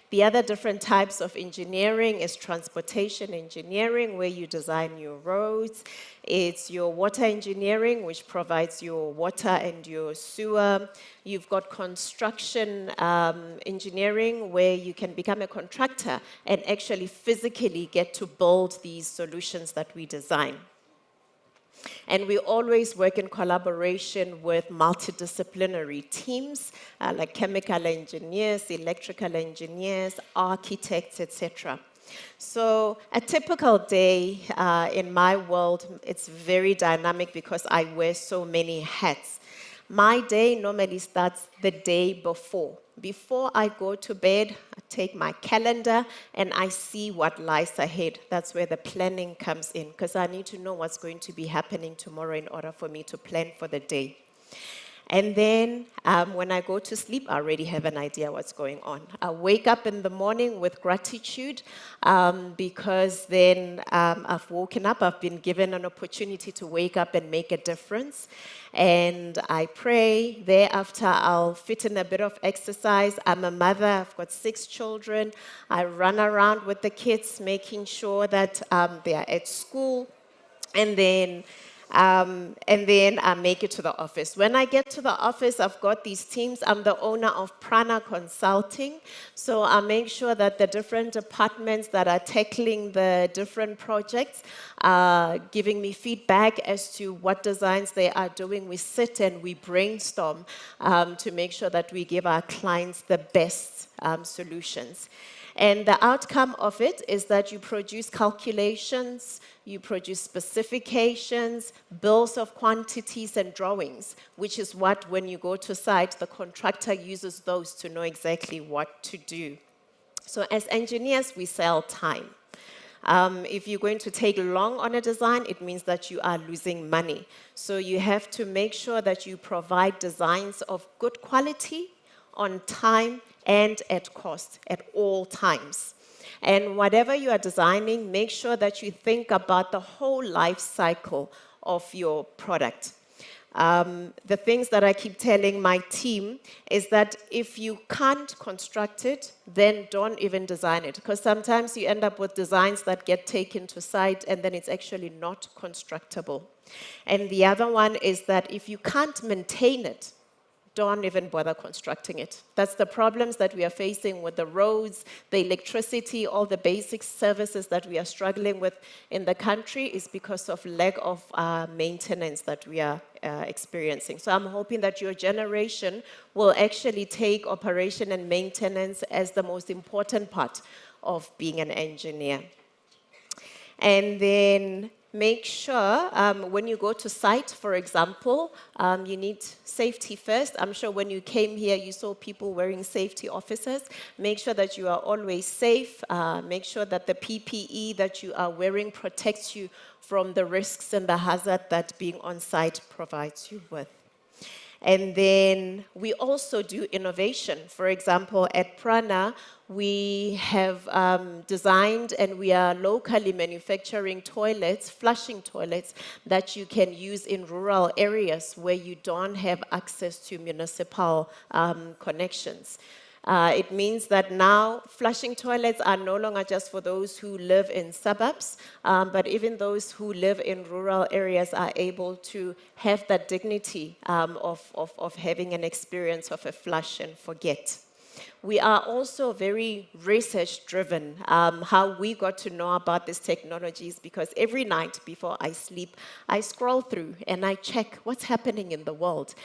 The other different types of engineering is transportation engineering, where you design your roads. It's your water engineering, which provides your water and your sewer. You've got construction engineering, where you can become a contractor and actually physically get to build these solutions that we design. And we always work in collaboration with multidisciplinary teams, like chemical engineers, electrical engineers, architects, etc. So a typical day in my world, it's very dynamic because I wear so many hats. My day normally starts the day before. Before I go to bed, I take my calendar and I see what lies ahead. That's where the planning comes in, because I need to know what's going to be happening tomorrow in order for me to plan for the day. And then when I go to sleep, I already have an idea what's going on. I wake up in the morning with gratitude because then I've woken up, I've been given an opportunity to wake up and make a difference. And I pray. Thereafter, I'll fit in a bit of exercise. I'm a mother, I've got 6 children. I run around with the kids, making sure that they are at school. And then I make it to the office. When I get to the office, I've got these teams. I'm the owner of Prana Consulting. So I make sure that the different departments that are tackling the different projects are giving me feedback as to what designs they are doing. We sit and we brainstorm to make sure that we give our clients the best solutions. And the outcome of it is that you produce calculations, you produce specifications, bills of quantities, and drawings, which is what, when you go to site, the contractor uses those to know exactly what to do. So as engineers, we sell time. If you're going to take long on a design, it means that you are losing money. So you have to make sure that you provide designs of good quality, on time, and at cost at all times. And whatever you are designing, make sure that you think about the whole life cycle of your product. The things that I keep telling my team is that if you can't construct it, then don't even design it. Because sometimes you end up with designs that get taken to site and then it's actually not constructable. And the other one is that if you can't maintain it, don't even bother constructing it. That's the problems that we are facing with the roads, the electricity, all the basic services that we are struggling with in the country is because of lack of maintenance that we are experiencing. So I'm hoping that your generation will actually take operation and maintenance as the most important part of being an engineer. And then make sure when you go to site, for example, you need safety first. I'm sure when you came here, you saw people wearing safety officers. Make sure that you are always safe. Make sure that the PPE that you are wearing protects you from the risks and the hazard that being on site provides you with. And then we also do innovation. For example, at Prana, we have designed and we are locally manufacturing toilets, flushing toilets, that you can use in rural areas where you don't have access to municipal connections. It means that now flushing toilets are no longer just for those who live in suburbs, but even those who live in rural areas are able to have that dignity of having an experience of a flush and forget. We are also very research driven, how we got to know about these technologies, because every night before I sleep, I scroll through and I check what's happening in the world.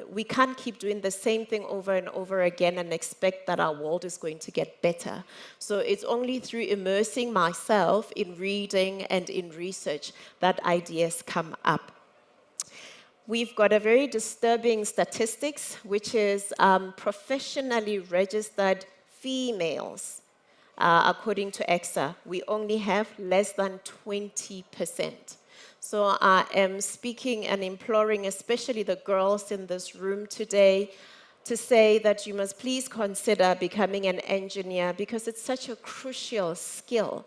We can't keep doing the same thing over and over again and expect that our world is going to get better. So it's only through immersing myself in reading and in research that ideas come up. We've got a very disturbing statistics, which is professionally registered females. According to EXA, we only have less than 20%. So I am speaking and imploring, especially the girls in this room today, to say that you must please consider becoming an engineer, because it's such a crucial skill.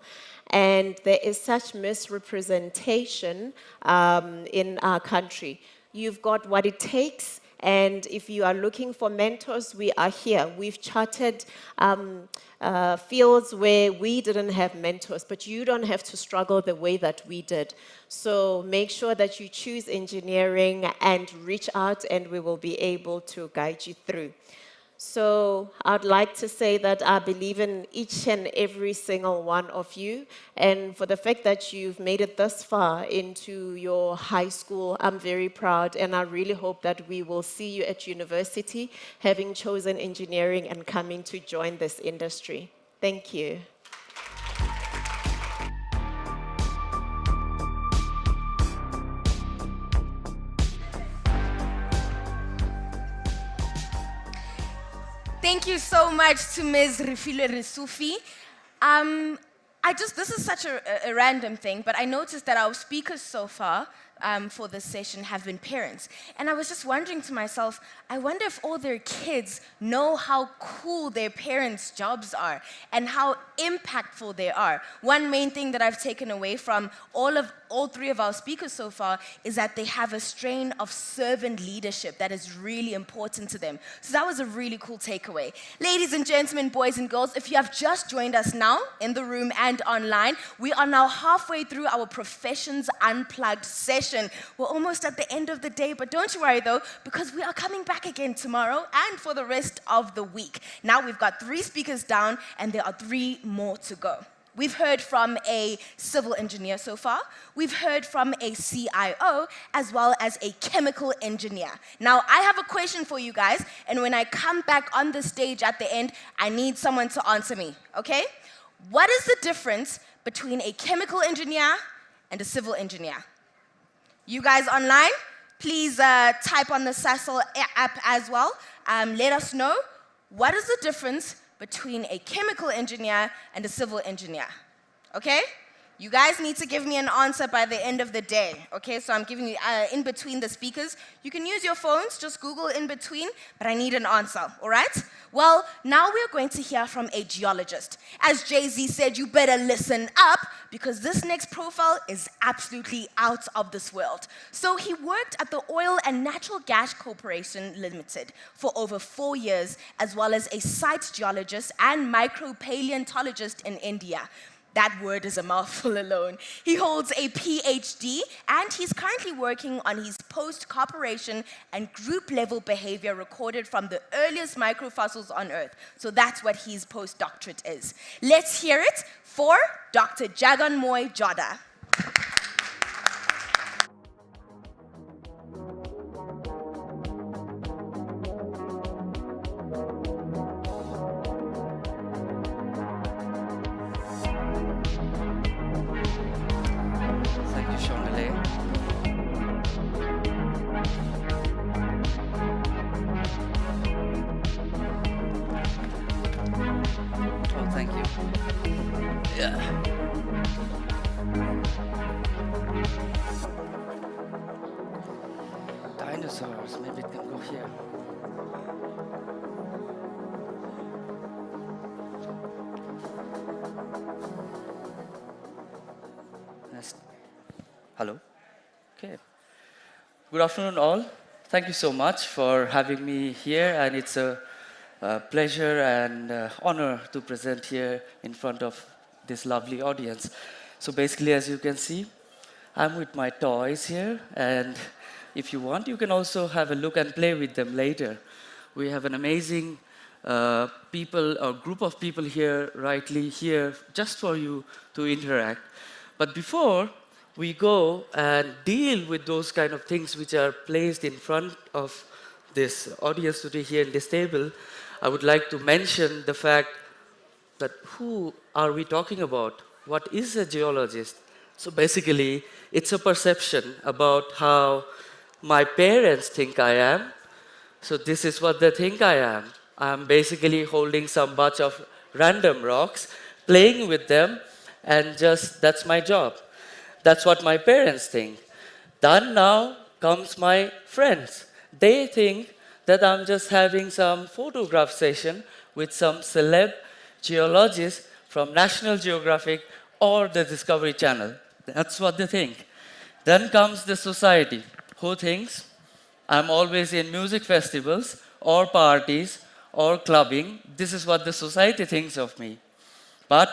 And there is such misrepresentation in our country. You've got what it takes, and if you are looking for mentors, we are here. We've charted fields where we didn't have mentors, but you don't have to struggle the way that we did. So make sure that you choose engineering and reach out, and we will be able to guide you through. So I'd like to say that I believe in each and every single one of you. And for the fact that you've made it thus far into your high school, I'm very proud. And I really hope that we will see you at university, having chosen engineering and coming to join this industry. Thank you. Thank you so much to Ms. Refilwe Risufi. This is such a random thing, but I noticed that our speakers so far for this session have been parents. And I was just wondering to myself, I wonder if all their kids know how cool their parents' jobs are and how impactful they are. One main thing that I've taken away from all three of our speakers so far is that they have a strain of servant leadership that is really important to them. So that was a really cool takeaway. Ladies and gentlemen, boys and girls, if you have just joined us now in the room and online, we are now halfway through our Professions Unplugged session. We're almost at the end of the day, but don't you worry though, because we are coming back again tomorrow and for the rest of the week. Now we've got 3 speakers down and there are 3 more to go. We've heard from a civil engineer so far. We've heard from a CIO, as well as a chemical engineer. Now, I have a question for you guys, and when I come back on the stage at the end, I need someone to answer me, okay? What is the difference between a chemical engineer and a civil engineer? You guys online, please type on the Sasol app as well. Let us know, what is the difference between a chemical engineer and a civil engineer, okay? You guys need to give me an answer by the end of the day, okay? So I'm giving you in between the speakers. You can use your phones, just Google in between, but I need an answer, all right? Well, now we're going to hear from a geologist. As Jay-Z said, you better listen up, because this next profile is absolutely out of this world. So he worked at the Oil and Natural Gas Corporation Limited for over 4 years, as well as a site geologist and micropaleontologist in India. That word is a mouthful alone. He holds a PhD, and he's currently working on his post-corporation and group-level behavior recorded from the earliest microfossils on Earth. So that's what his postdoctorate is. Let's hear it for Dr. Jaganmoy Jodha. Thank you, Shonale. Oh, thank you. Yeah. Dinosaurs, maybe it can go here. Yes. Hello. Okay. Good afternoon, all. Thank you so much for having me here, and it's a pleasure and honor to present here in front of this lovely audience. So basically, as you can see, I'm with my toys here, and if you want, you can also have a look and play with them later. We have an amazing people or group of people here rightly here just for you to interact. But before we go and deal with those kind of things which are placed in front of this audience today here in this table, I would like to mention the fact that who are we talking about? What is a geologist? So basically, it's a perception about how my parents think I am. So this is what they think I am. I'm basically holding some bunch of random rocks, playing with them, and just that's my job. That's what my parents think. Then now comes my friends. They think that I'm just having some photograph session with some celeb geologist from National Geographic or the Discovery Channel. That's what they think. Then comes the society, who thinks I'm always in music festivals or parties or clubbing. This is what the society thinks of me. But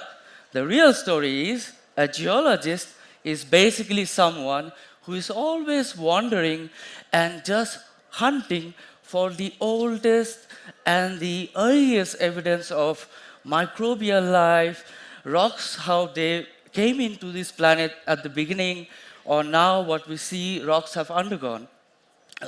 the real story is a geologist is basically someone who is always wandering and just hunting for the oldest and the earliest evidence of microbial life, rocks, how they came into this planet at the beginning, or now what we see rocks have undergone.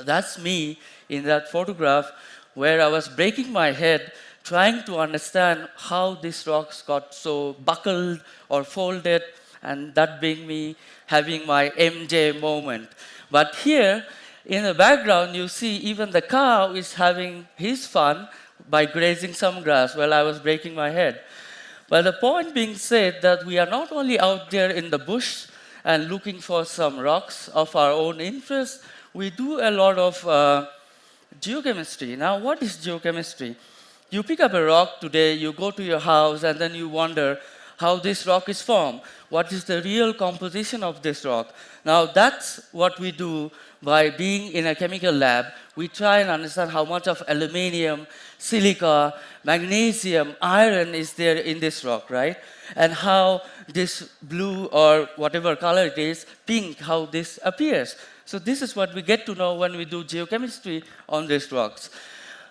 That's me in that photograph where I was breaking my head trying to understand how these rocks got so buckled or folded, and that being me having my MJ moment. But here in the background, you see even the cow is having his fun by grazing some grass while I was breaking my head. But the point being said that we are not only out there in the bush and looking for some rocks of our own interest, we do a lot of geochemistry. Now, what is geochemistry? You pick up a rock today, you go to your house, and then you wonder how this rock is formed. What is the real composition of this rock? Now, that's what we do by being in a chemical lab. We try and understand how much of aluminium, silica, magnesium, iron is there in this rock, right? And how this blue or whatever color it is, pink, how this appears. So this is what we get to know when we do geochemistry on these rocks.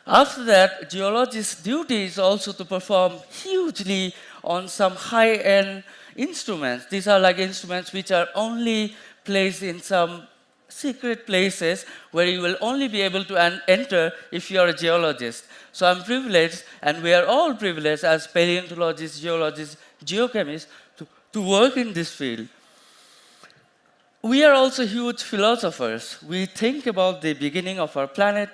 After that, geologists' duty is also to perform hugely on some high-end instruments. These are like instruments which are only placed in some secret places where you will only be able to enter if you are a geologist. So I'm privileged, and we are all privileged as paleontologists, geologists, geochemists to work in this field. We are also huge philosophers. We think about the beginning of our planet,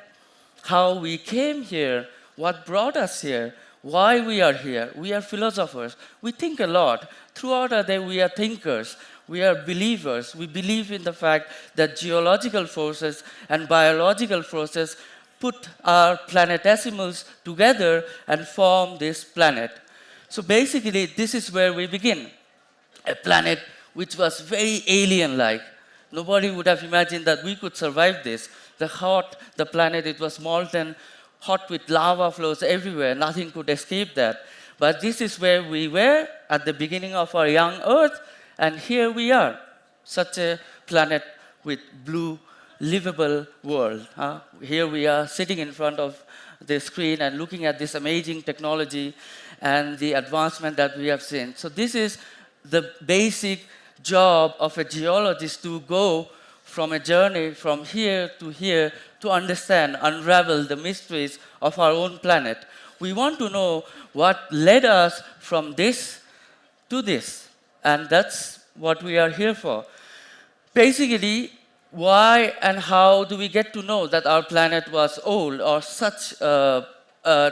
how we came here, what brought us here, why we are here. We are philosophers. We think a lot. Throughout our day, we are thinkers. We are believers. We believe in the fact that geological forces and biological forces put our planetesimals together and form this planet. So basically, this is where we begin. A planet which was very alien-like. Nobody would have imagined that we could survive this. The planet, it was molten, hot with lava flows everywhere. Nothing could escape that. But this is where we were at the beginning of our young Earth, and here we are, such a planet with blue, livable world. Here we are sitting in front of the screen and looking at this amazing technology and the advancement that we have seen. So this is the basic job of a geologist, to go from a journey from here to understand, unravel the mysteries of our own planet. We want to know what led us from this to this, and that's what we are here for. Basically, why and how do we get to know that our planet was old, or such a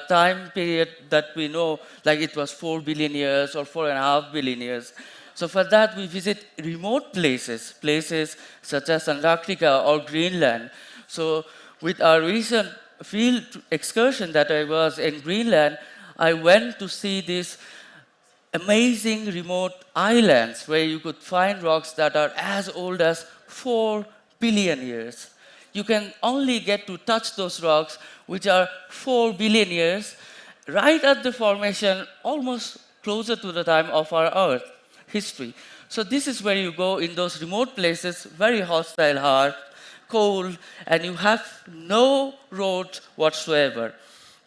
time period that we know, like it was 4 billion years or 4.5 billion years? So for that, we visit remote places, places such as Antarctica or Greenland. So with our recent field excursion that I was in Greenland, I went to see these amazing remote islands where you could find rocks that are as old as 4 billion years. You can only get to touch those rocks which are 4 billion years, right at the formation, almost closer to the time of our Earth history. So this is where you go in those remote places, very hostile, hard, cold, and you have no roads whatsoever.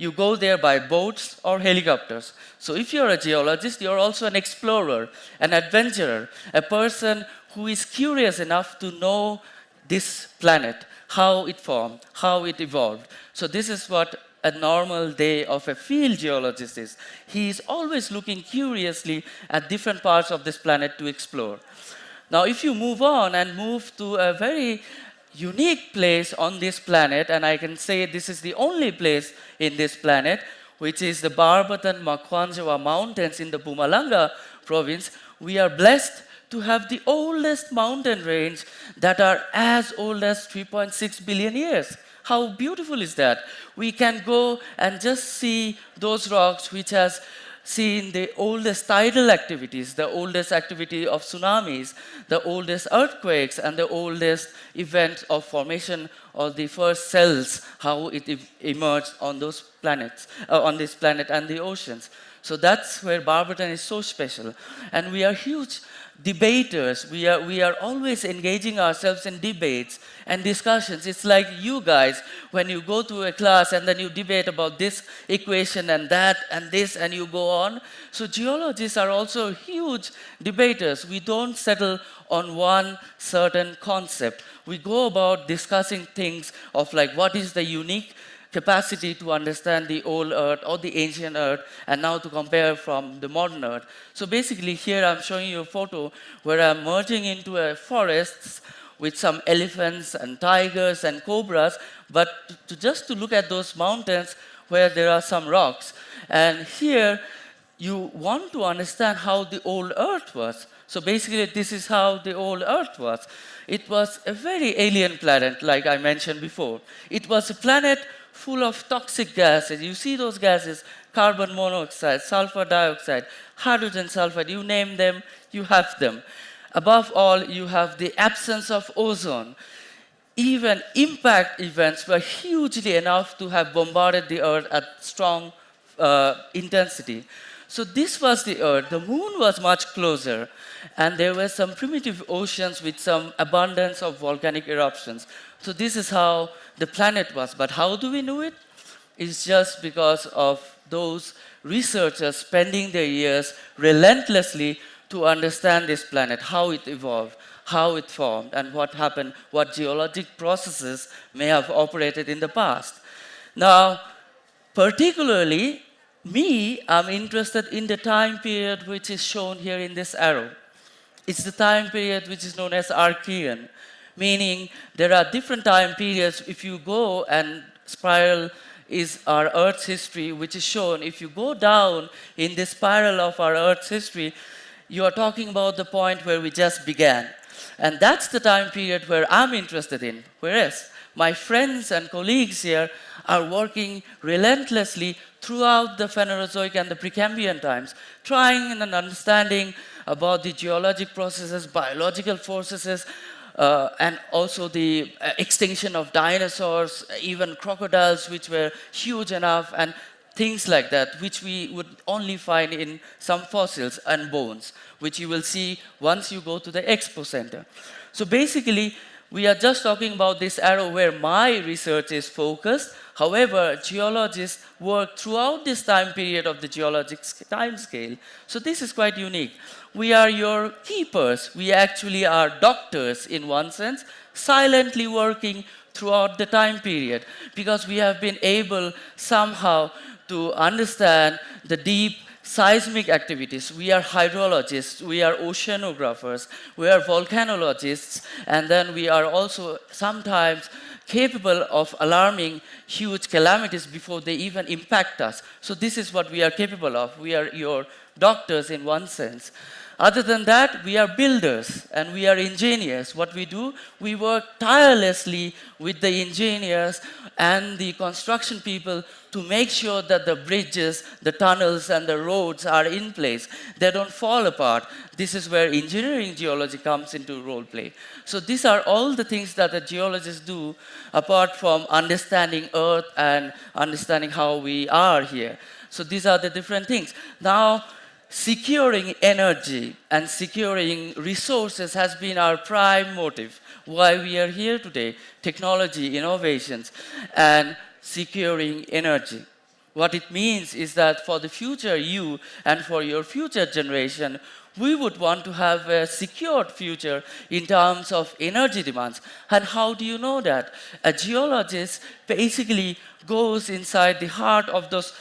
you go there by boats or helicopters. So if you're a geologist, you're also an explorer, an adventurer, a person who is curious enough to know this planet, how it formed, how it evolved. So this is what a normal day of a field geologist is. He is always looking curiously at different parts of this planet to explore. Now, if you move on and move to a very unique place on this planet, and I can say this is the only place in this planet, which is the Barbatan Makwanjawa Mountains in the Mpumalanga province, we are blessed to have the oldest mountain range that are as old as 3.6 billion years. How beautiful is that? We can go and just see those rocks which has seen the oldest tidal activities, the oldest activity of tsunamis, the oldest earthquakes, and the oldest event of formation of the first cells, how it emerged on those planets, on this planet and the oceans. So that's where Barberton is so special. And we are huge debaters. We are always engaging ourselves in debates and discussions. It's like you guys, when you go to a class and then you debate about this equation and that and this and you go on. So geologists are also huge debaters. We don't settle on one certain concept. We go about discussing things of like what is the unique capacity to understand the old earth or the ancient earth and now to compare from the modern earth. So basically here I'm showing you a photo where I'm merging into a forest with some elephants and tigers and cobras, but just to look at those mountains where there are some rocks. And here you want to understand how the old earth was. So basically this is how the old earth was. It was a very alien planet, like I mentioned before. It was a planet full of toxic gases. You see those gases, carbon monoxide, sulfur dioxide, hydrogen sulfide, you name them, you have them. Above all, you have the absence of ozone. Even impact events were hugely enough to have bombarded the Earth at strong intensity. So this was the Earth. The Moon was much closer, and there were some primitive oceans with some abundance of volcanic eruptions. So this is how the planet was. But how do we know it? It's just because of those researchers spending their years relentlessly to understand this planet, how it evolved, how it formed, and what happened, what geologic processes may have operated in the past. Now, particularly, I'm interested in the time period which is shown here in this arrow. It's the time period which is known as Archean, meaning there are different time periods. If you go and spiral is our Earth's history, which is shown. If you go down in this spiral of our Earth's history, you are talking about the point where we just began. And that's the time period where I'm interested in. Whereas my friends and colleagues here are working relentlessly throughout the Phanerozoic and the Precambrian times, trying and understanding about the geologic processes, biological processes, and also the extinction of dinosaurs, even crocodiles, which were huge enough, and things like that, which we would only find in some fossils and bones, which you will see once you go to the Expo Center. So basically, we are just talking about this arrow where my research is focused. However, geologists work throughout this time period of the geologic time scale. So this is quite unique. We are your keepers. We actually are doctors in one sense, silently working throughout the time period because we have been able somehow to understand the deep seismic activities. We are hydrologists, we are oceanographers, we are volcanologists, and then we are also sometimes capable of alarming huge calamities before they even impact us. So this is what we are capable of. We are your doctors in one sense. Other than that, we are builders and we are engineers. What we do, we work tirelessly with the engineers and the construction people to make sure that the bridges, the tunnels, and the roads are in place. They don't fall apart. This is where engineering geology comes into role play. So these are all the things that the geologists do apart from understanding Earth and understanding how we are here. So these are the different things. Now, securing energy and securing resources has been our prime motive. Why we are here today, technology, innovations, and securing energy. What it means is that for the future you and for your future generation, we would want to have a secured future in terms of energy demands. And how do you know that? A geologist basically goes inside the heart of those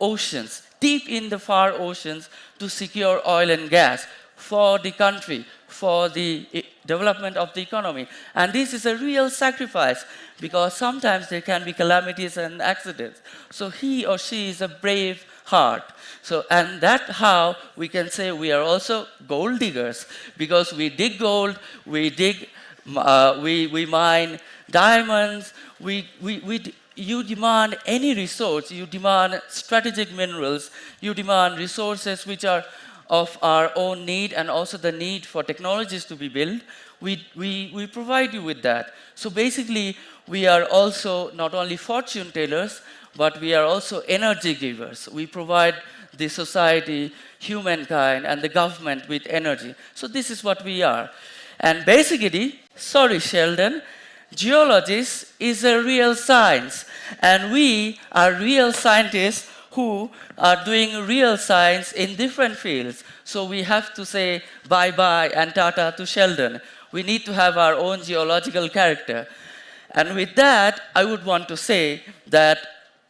oceans, deep in the far oceans, to secure oil and gas for the country, for the development of the economy. And this is a real sacrifice because sometimes there can be calamities and accidents. So he or she is a brave heart. So, and that's how we can say we are also gold diggers because we dig gold, we dig, we mine diamonds, you demand any resource, you demand strategic minerals, you demand resources which are of our own need and also the need for technologies to be built, we provide you with that. So basically, we are also not only fortune tellers, but we are also energy givers. We provide the society, humankind, and the government with energy. So this is what we are. And basically, sorry Sheldon, geologists is a real science. And we are real scientists who are doing real science in different fields. So we have to say bye-bye and tata to Sheldon. We need to have our own geological character. And with that, I would want to say that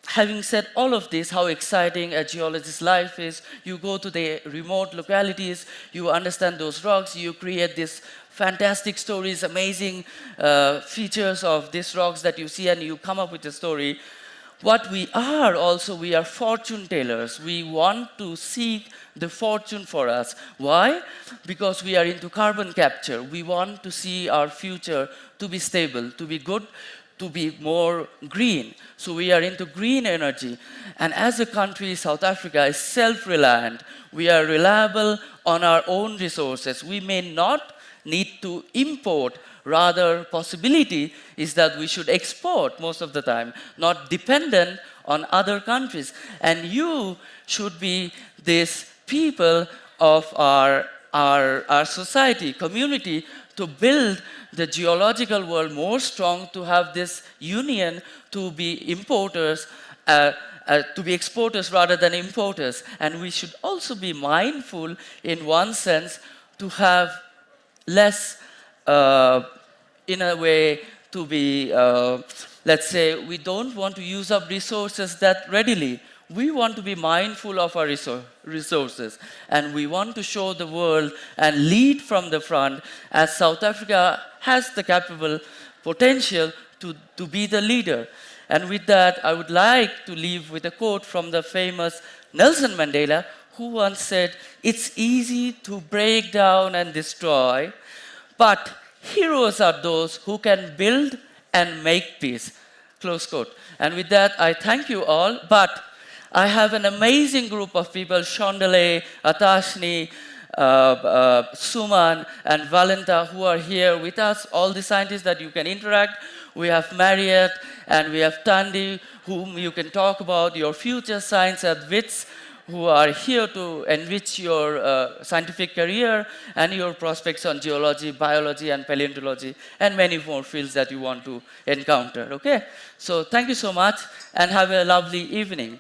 having said all of this, how exciting a geologist's life is, you go to the remote localities, you understand those rocks, you create these fantastic stories, amazing features of these rocks that you see, and you come up with a story. What we are also, we are fortune tellers. We want to seek the fortune for us. Why? Because we are into carbon capture. We want to see our future to be stable, to be good, to be more green. So we are into green energy. And as a country, South Africa is self-reliant. We are reliable on our own resources. We may not need to import. Rather, possibility is that we should export most of the time, not dependent on other countries. And you should be these people of our society, community, to build the geological world more strong, to have this union to be importers, to be exporters rather than importers. And we should also be mindful, in one sense, to have less, in a way, to be, let's say, we don't want to use up resources that readily. We want to be mindful of our resources, and we want to show the world and lead from the front, as South Africa has the capable potential to be the leader. And with that, I would like to leave with a quote from the famous Nelson Mandela, who once said, "It's easy to break down and destroy, but heroes are those who can build and make peace." Close quote. And with that, I thank you all, but I have an amazing group of people, Shondale, Atashni, Suman, and Valenta, who are here with us, all the scientists that you can interact. We have Marriott, and we have Tandi, whom you can talk about your future science at WITS, who are here to enrich your scientific career and your prospects on geology, biology, and paleontology, and many more fields that you want to encounter, okay? So thank you so much, and have a lovely evening.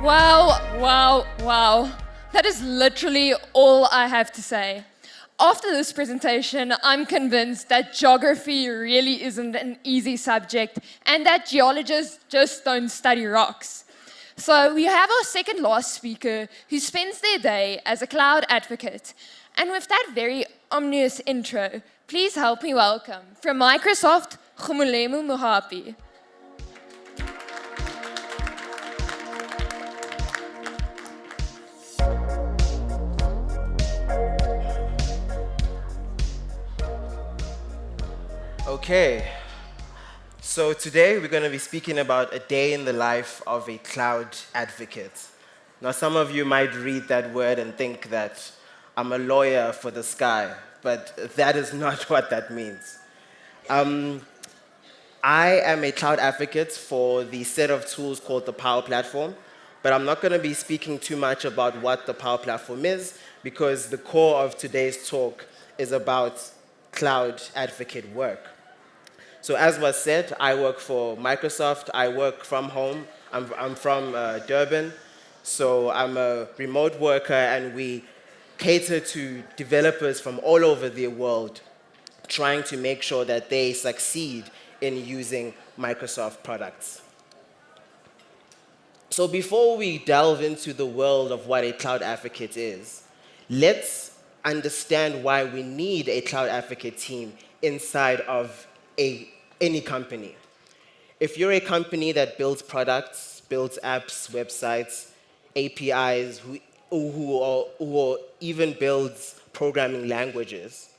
Wow, wow, wow. That is literally all I have to say. After this presentation, I'm convinced that geography really isn't an easy subject and that geologists just don't study rocks. So we have our second last speaker who spends their day as a cloud advocate. And with that very ominous intro, please help me welcome from Microsoft, Khumulemu Mohapi. Okay, so today we're going to be speaking about a day in the life of a cloud advocate. Now, some of you might read that word and think that I'm a lawyer for the sky, but that is not what that means. I am a cloud advocate for the set of tools called the Power Platform, but I'm not going to be speaking too much about what the Power Platform is because the core of today's talk is about cloud advocate work. So as was said, I work for Microsoft. I work from home. I'm from Durban, so I'm a remote worker, and we cater to developers from all over the world, trying to make sure that they succeed in using Microsoft products. So before we delve into the world of what a cloud advocate is, let's understand why we need a cloud advocate team inside of any company. If you're a company that builds products, builds apps, websites, APIs, or even builds programming languages,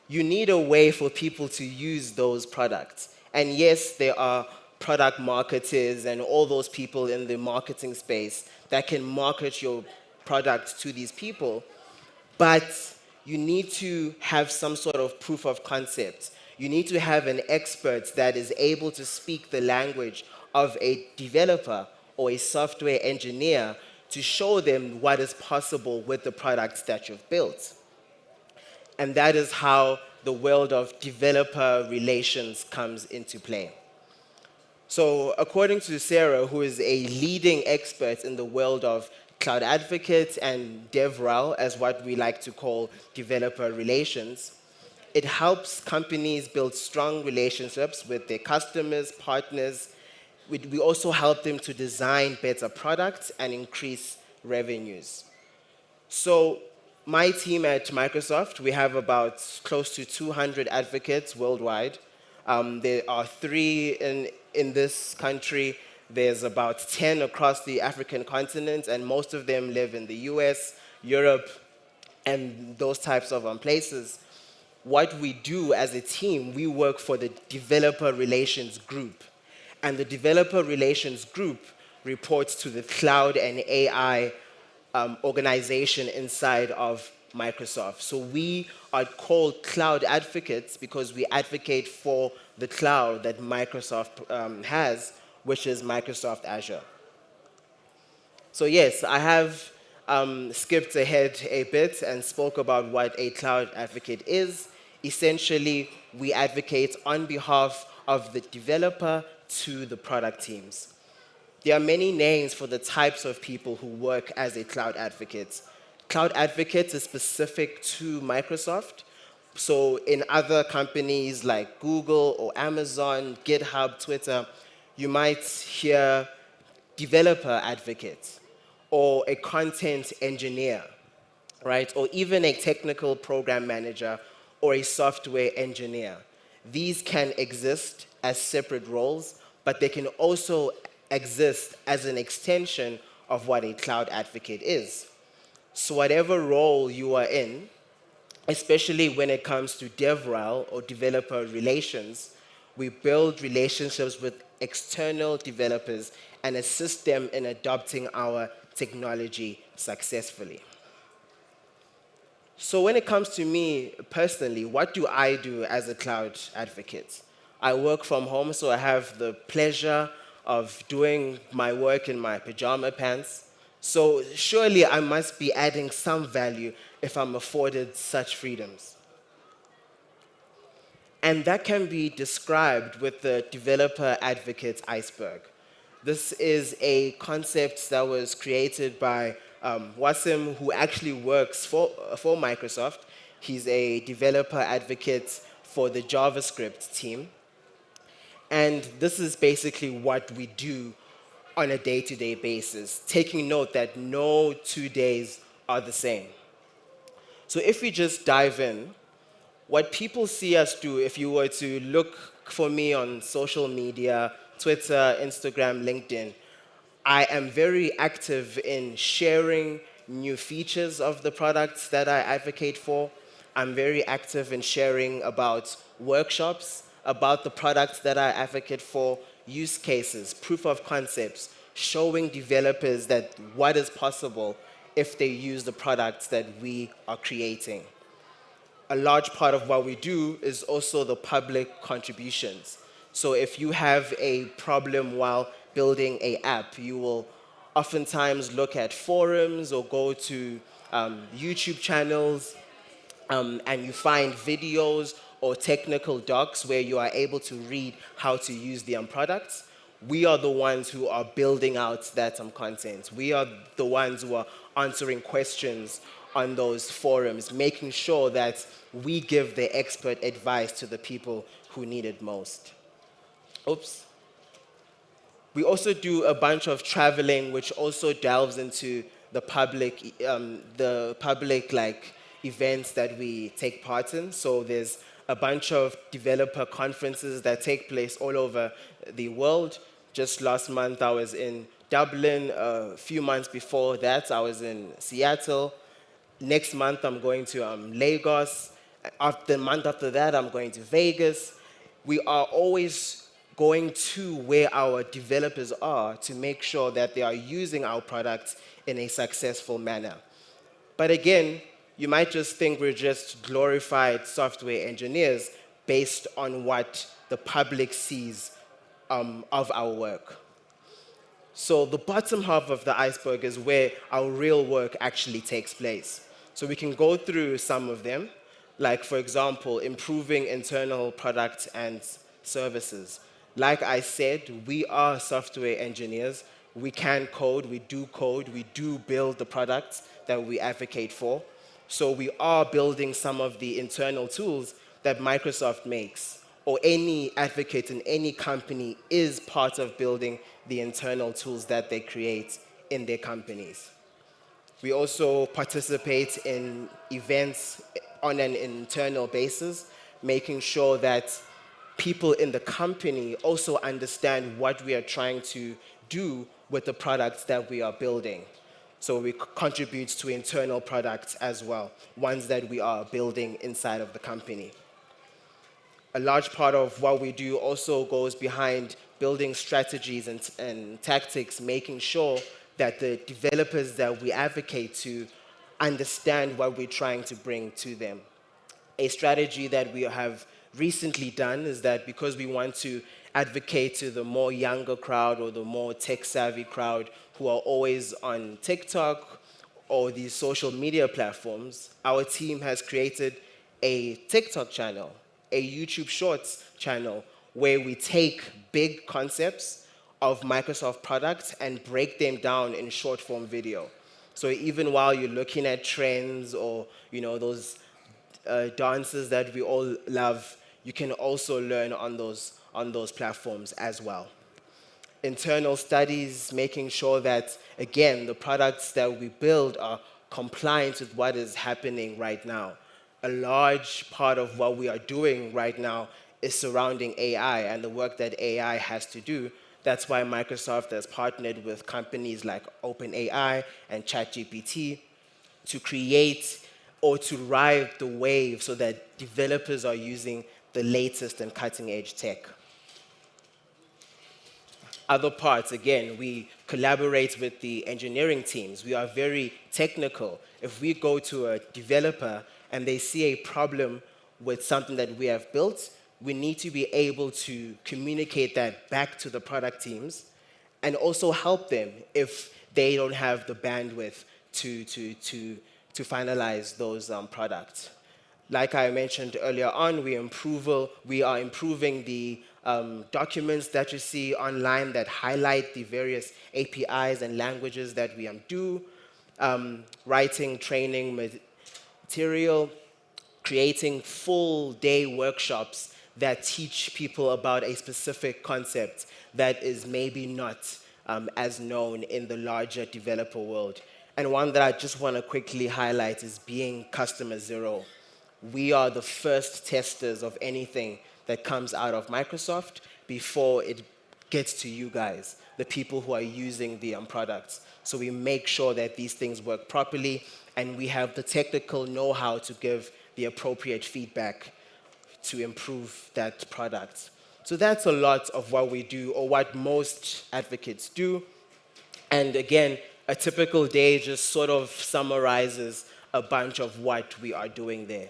you need a way for people to use those products. And yes, there are product marketers and all those people in the marketing space that can market your product to these people, but you need to have some sort of proof of concept. You need to have an expert that is able to speak the language of a developer or a software engineer to show them what is possible with the products that you've built. And that is how the world of developer relations comes into play. So according to Sarah, who is a leading expert in the world of cloud advocate and DevRel, as what we like to call developer relations, it helps companies build strong relationships with their customers, partners. We also help them to design better products and increase revenues. So my team at Microsoft, we have about close to 200 advocates worldwide. There are 3 in this country. There's about 10 across the African continent, and most of them live in the US, Europe, and those types of places. What we do as a team, we work for the Developer Relations Group. And the Developer Relations Group reports to the Cloud and AI organization inside of Microsoft. So we are called cloud advocates because we advocate for the cloud that Microsoft has, which is Microsoft Azure. So yes, I have skipped ahead a bit and spoke about what a cloud advocate is. Essentially, we advocate on behalf of the developer to the product teams. There are many names for the types of people who work as a cloud advocate. Cloud advocates is specific to Microsoft. So in other companies like Google or Amazon, GitHub, Twitter, you might hear developer advocate or a content engineer, right? Or even a technical program manager or a software engineer. These can exist as separate roles, but they can also exist as an extension of what a cloud advocate is. So whatever role you are in, especially when it comes to DevRel or developer relations, we build relationships with external developers and assist them in adopting our technology successfully. So when it comes to me personally, what do I do as a cloud advocate? I work from home, so I have the pleasure of doing my work in my pajama pants. So surely I must be adding some value if I'm afforded such freedoms. And that can be described with the developer advocate iceberg. This is a concept that was created by Wasim, who actually works for Microsoft. He's a developer advocate for the JavaScript team. And this is basically what we do on a day-to-day basis, taking note that no 2 days are the same. So if we just dive in, what people see us do, if you were to look for me on social media, Twitter, Instagram, LinkedIn, I am very active in sharing new features of the products that I advocate for. I'm very active in sharing about workshops, about the products that I advocate for, use cases, proof of concepts, showing developers that what is possible if they use the products that we are creating. a large part of what we do is also the public contributions. So if you have a problem while building an app, you will oftentimes look at forums or go to YouTube channels and you find videos or technical docs where you are able to read how to use the products. We are the ones who are building out that content. We are the ones who are answering questions on those forums, making sure that we give the expert advice to the people who need it most. Oops. We also do a bunch of traveling, which also delves into the public like events that we take part in. So there's a bunch of developer conferences that take place all over the world. Just last month, I was in Dublin. A few months before that, I was in Seattle. Next month, I'm going to Lagos. The month after that, I'm going to Vegas. We are always going to where our developers are to make sure that they are using our products in a successful manner. But again, you might just think we're just glorified software engineers based on what the public sees of our work. So the bottom half of the iceberg is where our real work actually takes place. So we can go through some of them, like, for example, improving internal products and services. Like I said, we are software engineers. We can code, we do build the products that we advocate for. So we are building some of the internal tools that Microsoft makes, or any advocate in any company is part of building the internal tools that they create in their companies. We also participate in events on an internal basis, making sure that people in the company also understand what we are trying to do with the products that we are building. So we contribute to internal products as well, ones that we are building inside of the company. A large part of what we do also goes behind building strategies and tactics, making sure that the developers that we advocate to understand what we're trying to bring to them. A strategy that we have recently done is that because we want to advocate to the more younger crowd or the more tech-savvy crowd who are always on TikTok or these social media platforms, our team has created a TikTok channel, a YouTube Shorts channel, where we take big concepts of Microsoft products and break them down in short-form video. So even while you're looking at trends or those dances that we all love, you can also learn on those platforms as well. Internal studies, making sure that, again, the products that we build are compliant with what is happening right now. A large part of what we are doing right now is surrounding AI and the work that AI has to do. That's why Microsoft has partnered with companies like OpenAI and ChatGPT to create or to ride the wave so that developers are using the latest and cutting-edge tech. Other parts, again, we collaborate with the engineering teams. We are very technical. If we go to a developer and they see a problem with something that we have built, we need to be able to communicate that back to the product teams and also help them if they don't have the bandwidth to finalize those products. Like I mentioned earlier on, we are improving the documents that you see online that highlight the various APIs and languages that we do, writing training material, creating full-day workshops that teach people about a specific concept that is maybe not as known in the larger developer world. And one that I just want to quickly highlight is being customer zero. We are the first testers of anything that comes out of Microsoft before it gets to you guys, the people who are using the products. So we make sure that these things work properly, and we have the technical know-how to give the appropriate feedback to improve that product. So that's a lot of what we do, or what most advocates do. And again, a typical day just sort of summarizes a bunch of what we are doing there.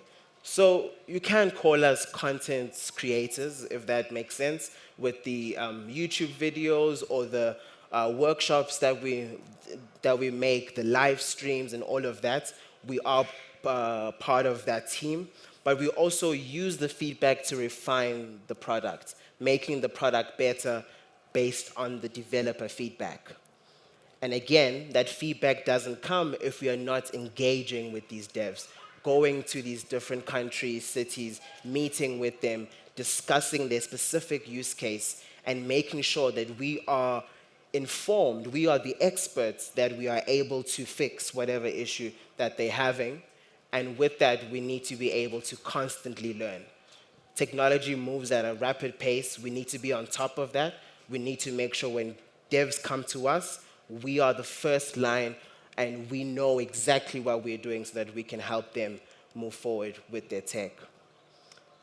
So you can call us content creators, if that makes sense, with the YouTube videos or the workshops that we make, the live streams and all of that. We are part of that team, but we also use the feedback to refine the product, making the product better based on the developer feedback. And again, that feedback doesn't come if we are not engaging with these devs, going to these different countries, cities, meeting with them, discussing their specific use case, and making sure that we are informed, we are the experts, that we are able to fix whatever issue that they're having. And with that, we need to be able to constantly learn. Technology moves at a rapid pace. We need to be on top of that. We need to make sure when devs come to us, we are the first line and we know exactly what we're doing so that we can help them move forward with their tech.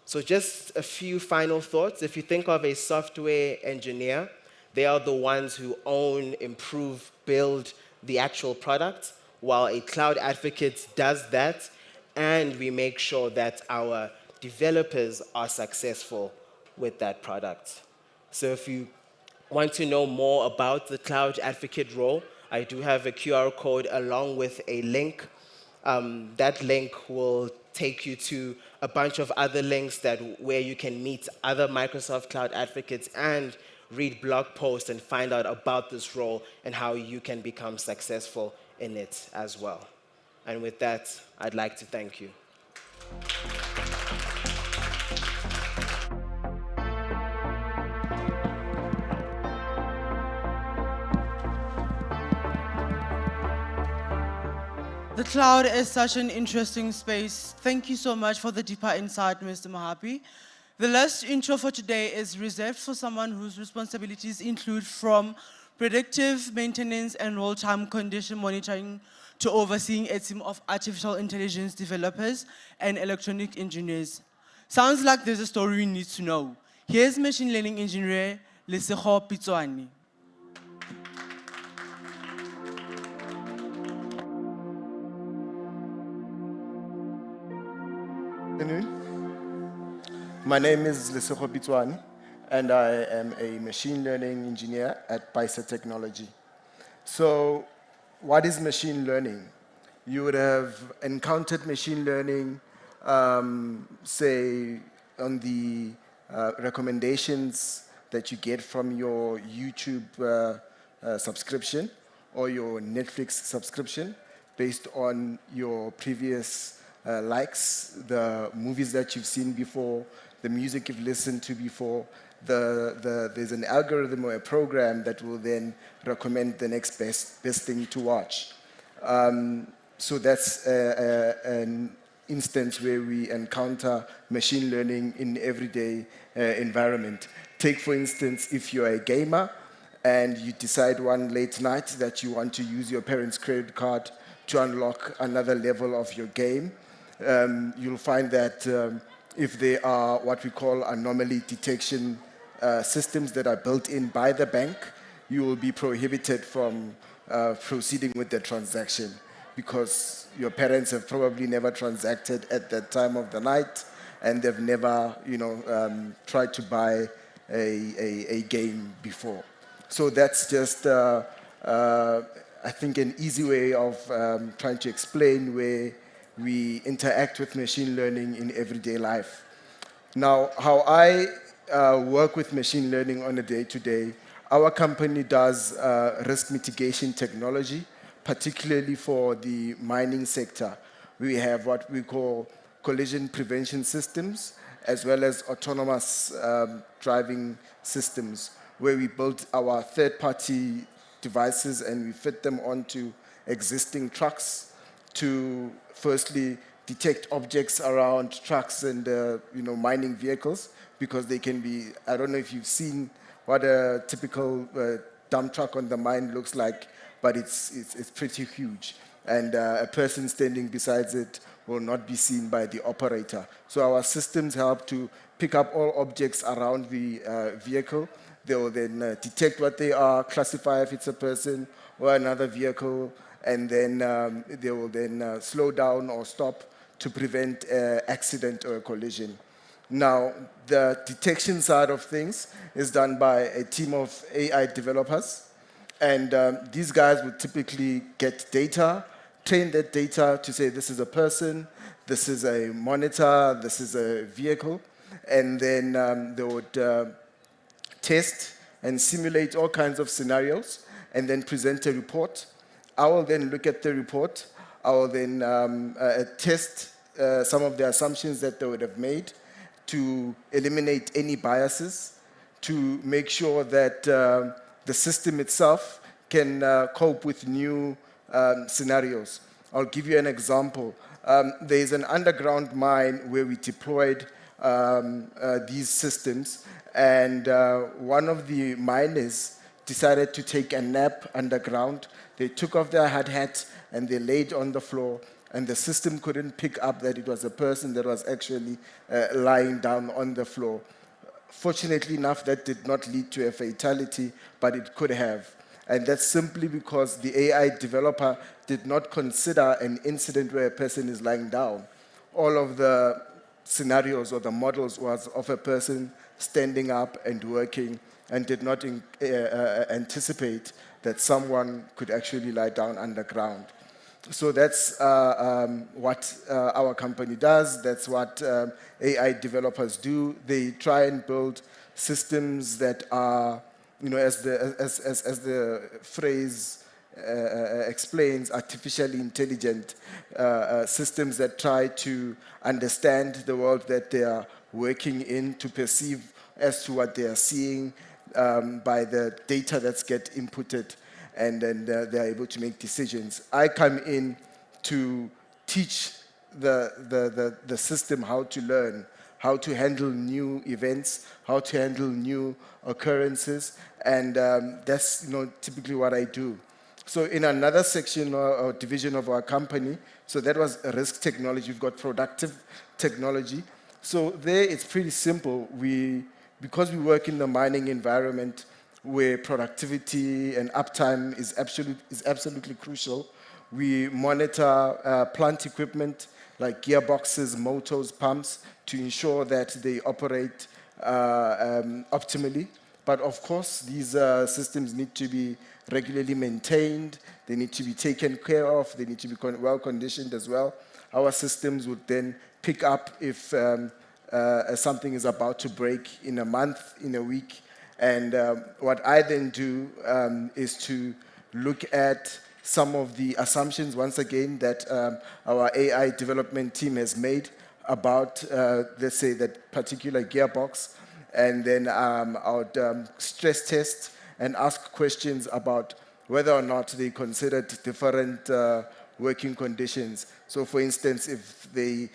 So just a few final thoughts. If you think of a software engineer, they are the ones who own, improve, build the actual product, while a cloud advocate does that, and we make sure that our developers are successful with that product. So if you want to know more about the cloud advocate role, I do have a QR code along with a link. That link will take you to a bunch of other links where you can meet other Microsoft Cloud advocates and read blog posts and find out about this role and how you can become successful in it as well. And with that, I'd like to thank you. The cloud is such an interesting space. Thank you so much for the deeper insight, Mr. Mohapi. The last intro for today is reserved for someone whose responsibilities include from predictive maintenance and real-time condition monitoring to overseeing a team of artificial intelligence developers and electronic engineers. Sounds like there's a story we need to know. Here's machine learning engineer Lesego Pitswani. My name is Lesego Pitswani, and I am a machine learning engineer at Paisa Technology. So, what is machine learning? You would have encountered machine learning, say, on the recommendations that you get from your YouTube subscription or your Netflix subscription based on your previous likes, the movies that you've seen before, the music you've listened to before. There's an algorithm or a program that will then recommend the next best thing to watch. So that's an instance where we encounter machine learning in everyday environment. Take, for instance, if you're a gamer and you decide one late night that you want to use your parents' credit card to unlock another level of your game, you'll find that if there are what we call anomaly detection systems that are built in by the bank, you will be prohibited from proceeding with the transaction because your parents have probably never transacted at that time of the night and they've never, tried to buy a game before. So that's just, I think, an easy way of trying to explain where we interact with machine learning in everyday life. Now, how I work with machine learning on a day-to-day, our company does risk mitigation technology, particularly for the mining sector. We have what we call collision prevention systems, as well as autonomous driving systems, where we build our third-party devices and we fit them onto existing trucks to firstly detect objects around trucks and mining vehicles, because they can be, I don't know if you've seen what a typical dump truck on the mine looks like, but it's pretty huge. And a person standing beside it will not be seen by the operator. So our systems help to pick up all objects around the vehicle. They will then detect what they are, classify if it's a person or another vehicle, and then they will then slow down or stop to prevent an accident or a collision. Now, the detection side of things is done by a team of AI developers. And these guys would typically get data, train that data to say this is a person, this is a monitor, this is a vehicle. And then they would test and simulate all kinds of scenarios and then present a report. I will then look at the report. I will then test some of the assumptions that they would have made to eliminate any biases, to make sure that the system itself can cope with new scenarios. I'll give you an example. There's an underground mine where we deployed these systems, and one of the miners decided to take a nap underground. They took off their hard hat and they laid on the floor, and the system couldn't pick up that it was a person that was actually lying down on the floor. Fortunately enough, that did not lead to a fatality, but it could have. And that's simply because the AI developer did not consider an incident where a person is lying down. All of the scenarios or the models was of a person standing up and working, and did not anticipate that someone could actually lie down underground. So that's what our company does. That's what AI developers do. They try and build systems that are, as the phrase explains, artificially intelligent systems that try to understand the world that they are working in, to perceive as to what they are seeing by the data that's get inputted, and then they're able to make decisions. I come in to teach the system how to learn, how to handle new events, how to handle new occurrences, and that's typically what I do. So in another section or division of our company, so that was risk technology, we've got productive technology. So there it's pretty simple. Because we work in the mining environment where productivity and uptime is absolutely crucial, we monitor plant equipment like gearboxes, motors, pumps, to ensure that they operate optimally. But of course, these systems need to be regularly maintained, they need to be taken care of, they need to be well conditioned as well. Our systems would then pick up if something is about to break in a month, in a week. And what I then do is to look at some of the assumptions, once again, that our AI development team has made about, let's say, that particular gearbox. And then I would stress test and ask questions about whether or not they considered different working conditions. So for instance, if they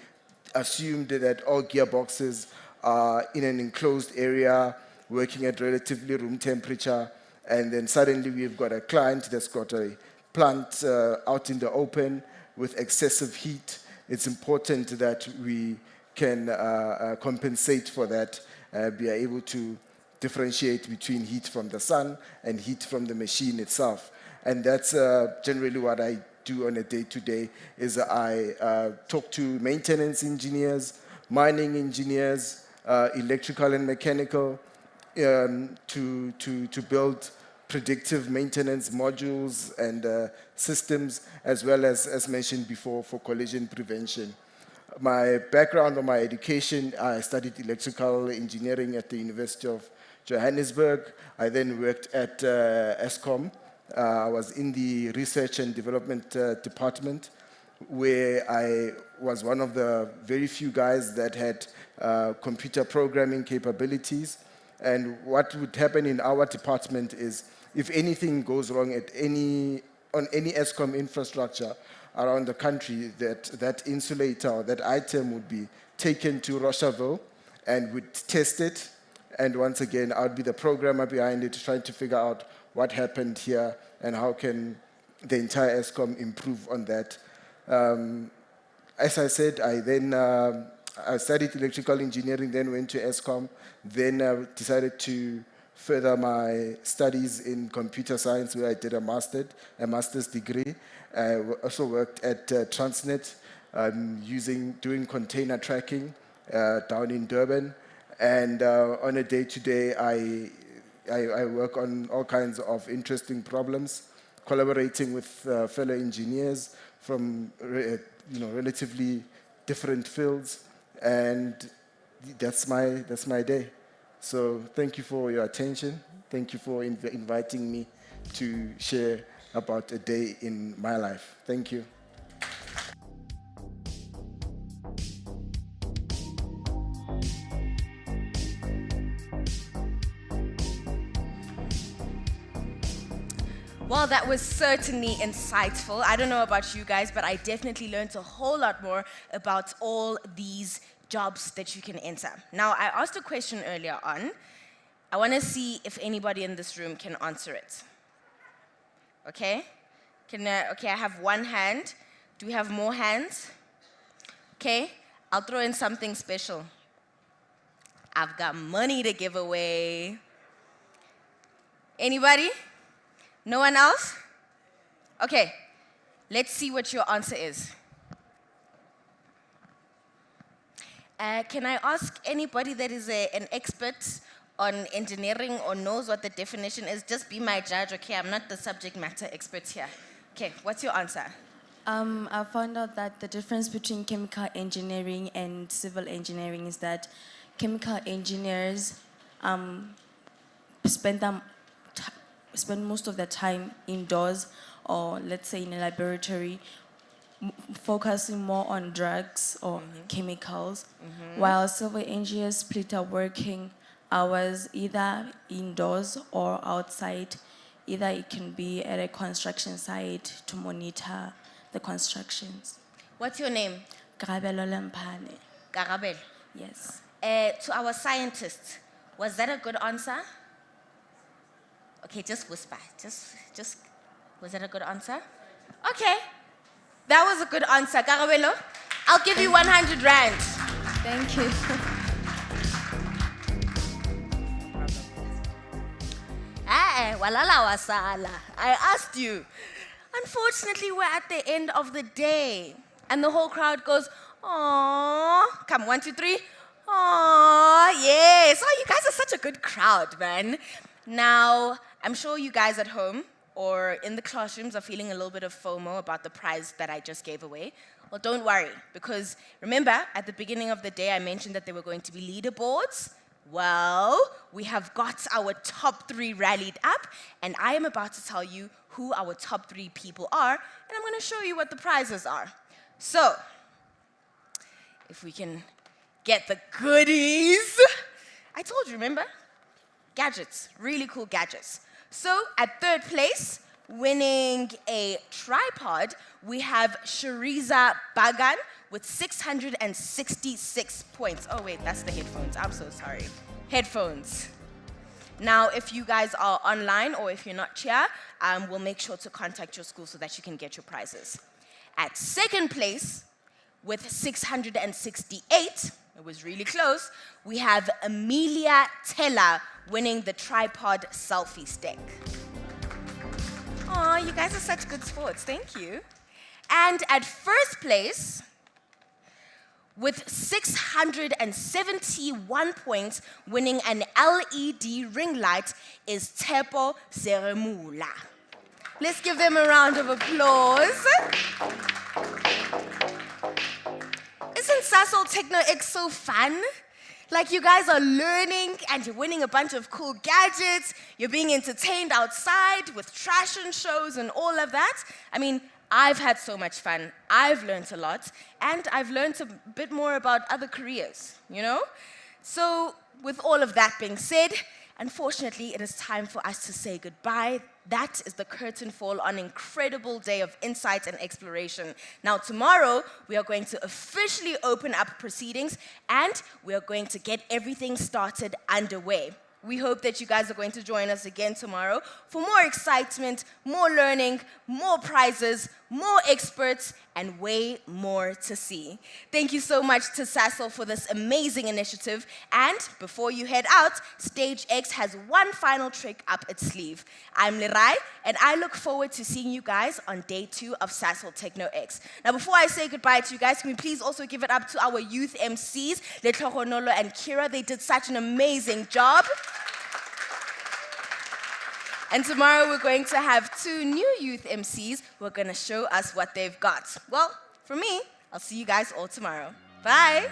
assumed that all gearboxes are in an enclosed area, working at relatively room temperature, and then suddenly we've got a client that's got a plant out in the open with excessive heat, it's important that we can compensate for that, be able to differentiate between heat from the sun and heat from the machine itself. And that's generally what I do on a day-to-day, is I talk to maintenance engineers, mining engineers, electrical and mechanical, to build predictive maintenance modules and systems, as well as mentioned before, for collision prevention. My background or my education, I studied electrical engineering at the University of Johannesburg. I then worked at Eskom. I was in the research and development department, where I was one of the very few guys that had computer programming capabilities. And what would happen in our department is, if anything goes wrong on any Eskom infrastructure around the country, that insulator or that item would be taken to Rocheville and would test it. And once again, I would be the programmer behind it, trying to figure out what happened here and how can the entire Eskom improve on that. As I said, I studied electrical engineering, then went to Eskom, then decided to further my studies in computer science, where I did a master's degree. I also worked at Transnet doing container tracking down in Durban. And on a day-to-day, I work on all kinds of interesting problems, collaborating with fellow engineers from relatively different fields, and that's my day. So thank you for your attention. Thank you for inviting me to share about a day in my life. Thank you. Well, that was certainly insightful. I don't know about you guys, but I definitely learned a whole lot more about all these jobs that you can enter. Now, I asked a question earlier on. I want to see if anybody in this room can answer it. Okay? Okay, I have one hand. Do we have more hands? Okay, I'll throw in something special. I've got money to give away. Anybody? No one else? Okay, let's see what your answer is. Can I ask anybody that is an expert on engineering or knows what the definition is? Just be my judge, okay? I'm not the subject matter expert here. Okay, what's your answer? I found out that the difference between chemical engineering and civil engineering is that chemical engineers spend most of their time indoors, or let's say in a laboratory, focusing more on drugs or chemicals, while civil engineers split their working hours either indoors or outside. Either it can be at a construction site to monitor the constructions. What's your name? Karabelo Lempane. Garabel. Yes. To our scientists, was that a good answer? Okay, just whisper. Just, was that a good answer? Okay, that was a good answer. Garabelo, I'll give you 100 rand. Thank you. Walala wasala. I asked you. Unfortunately, we're at the end of the day. And the whole crowd goes, aww. Come, 1, 2, 3. Aww, yes. Oh, you guys are such a good crowd, man. Now, I'm sure you guys at home or in the classrooms are feeling a little bit of FOMO about the prize that I just gave away. Well, don't worry, because remember, at the beginning of the day, I mentioned that there were going to be leaderboards. Well, we have got our top 3 rallied up, and I am about to tell you who our top 3 people are, and I'm going to show you what the prizes are. So, if we can get the goodies. I told you, remember? Gadgets, really cool gadgets. So, at 3rd place, winning a tripod, we have Shariza Bagan with 666 points. Oh wait, that's the headphones. I'm so sorry. Headphones. Now, if you guys are online or if you're not here, we'll make sure to contact your school so that you can get your prizes. At 2nd place, with 668, it was really close, we have Amelia Teller winning the tripod selfie stick. Oh, you guys are such good sports. Thank you. And at 1st place, with 671 points, winning an LED ring light, is Tepo Seremula. Let's give them a round of applause. Isn't Sasol Techno X so fun? Like, you guys are learning and you're winning a bunch of cool gadgets. You're being entertained outside with fashion shows and all of that. I mean, I've had so much fun. I've learned a lot. And I've learned a bit more about other careers, you know? So, with all of that being said, unfortunately, it is time for us to say goodbye. That is the curtain fall on an incredible day of insight and exploration. Now, tomorrow, we are going to officially open up proceedings, and we are going to get everything started underway. We hope that you guys are going to join us again tomorrow for more excitement, more learning, more prizes, more experts, and way more to see. Thank you so much to Sasol for this amazing initiative. And before you head out, Stage X has one final trick up its sleeve. I'm Lerai, and I look forward to seeing you guys on day 2 of Sasol Techno X. Now, before I say goodbye to you guys, can we please also give it up to our youth MCs, Letlogonolo and Kira? They did such an amazing job. And tomorrow we're going to have 2 new youth MCs who are going to show us what they've got. Well, for me, I'll see you guys all tomorrow. Bye.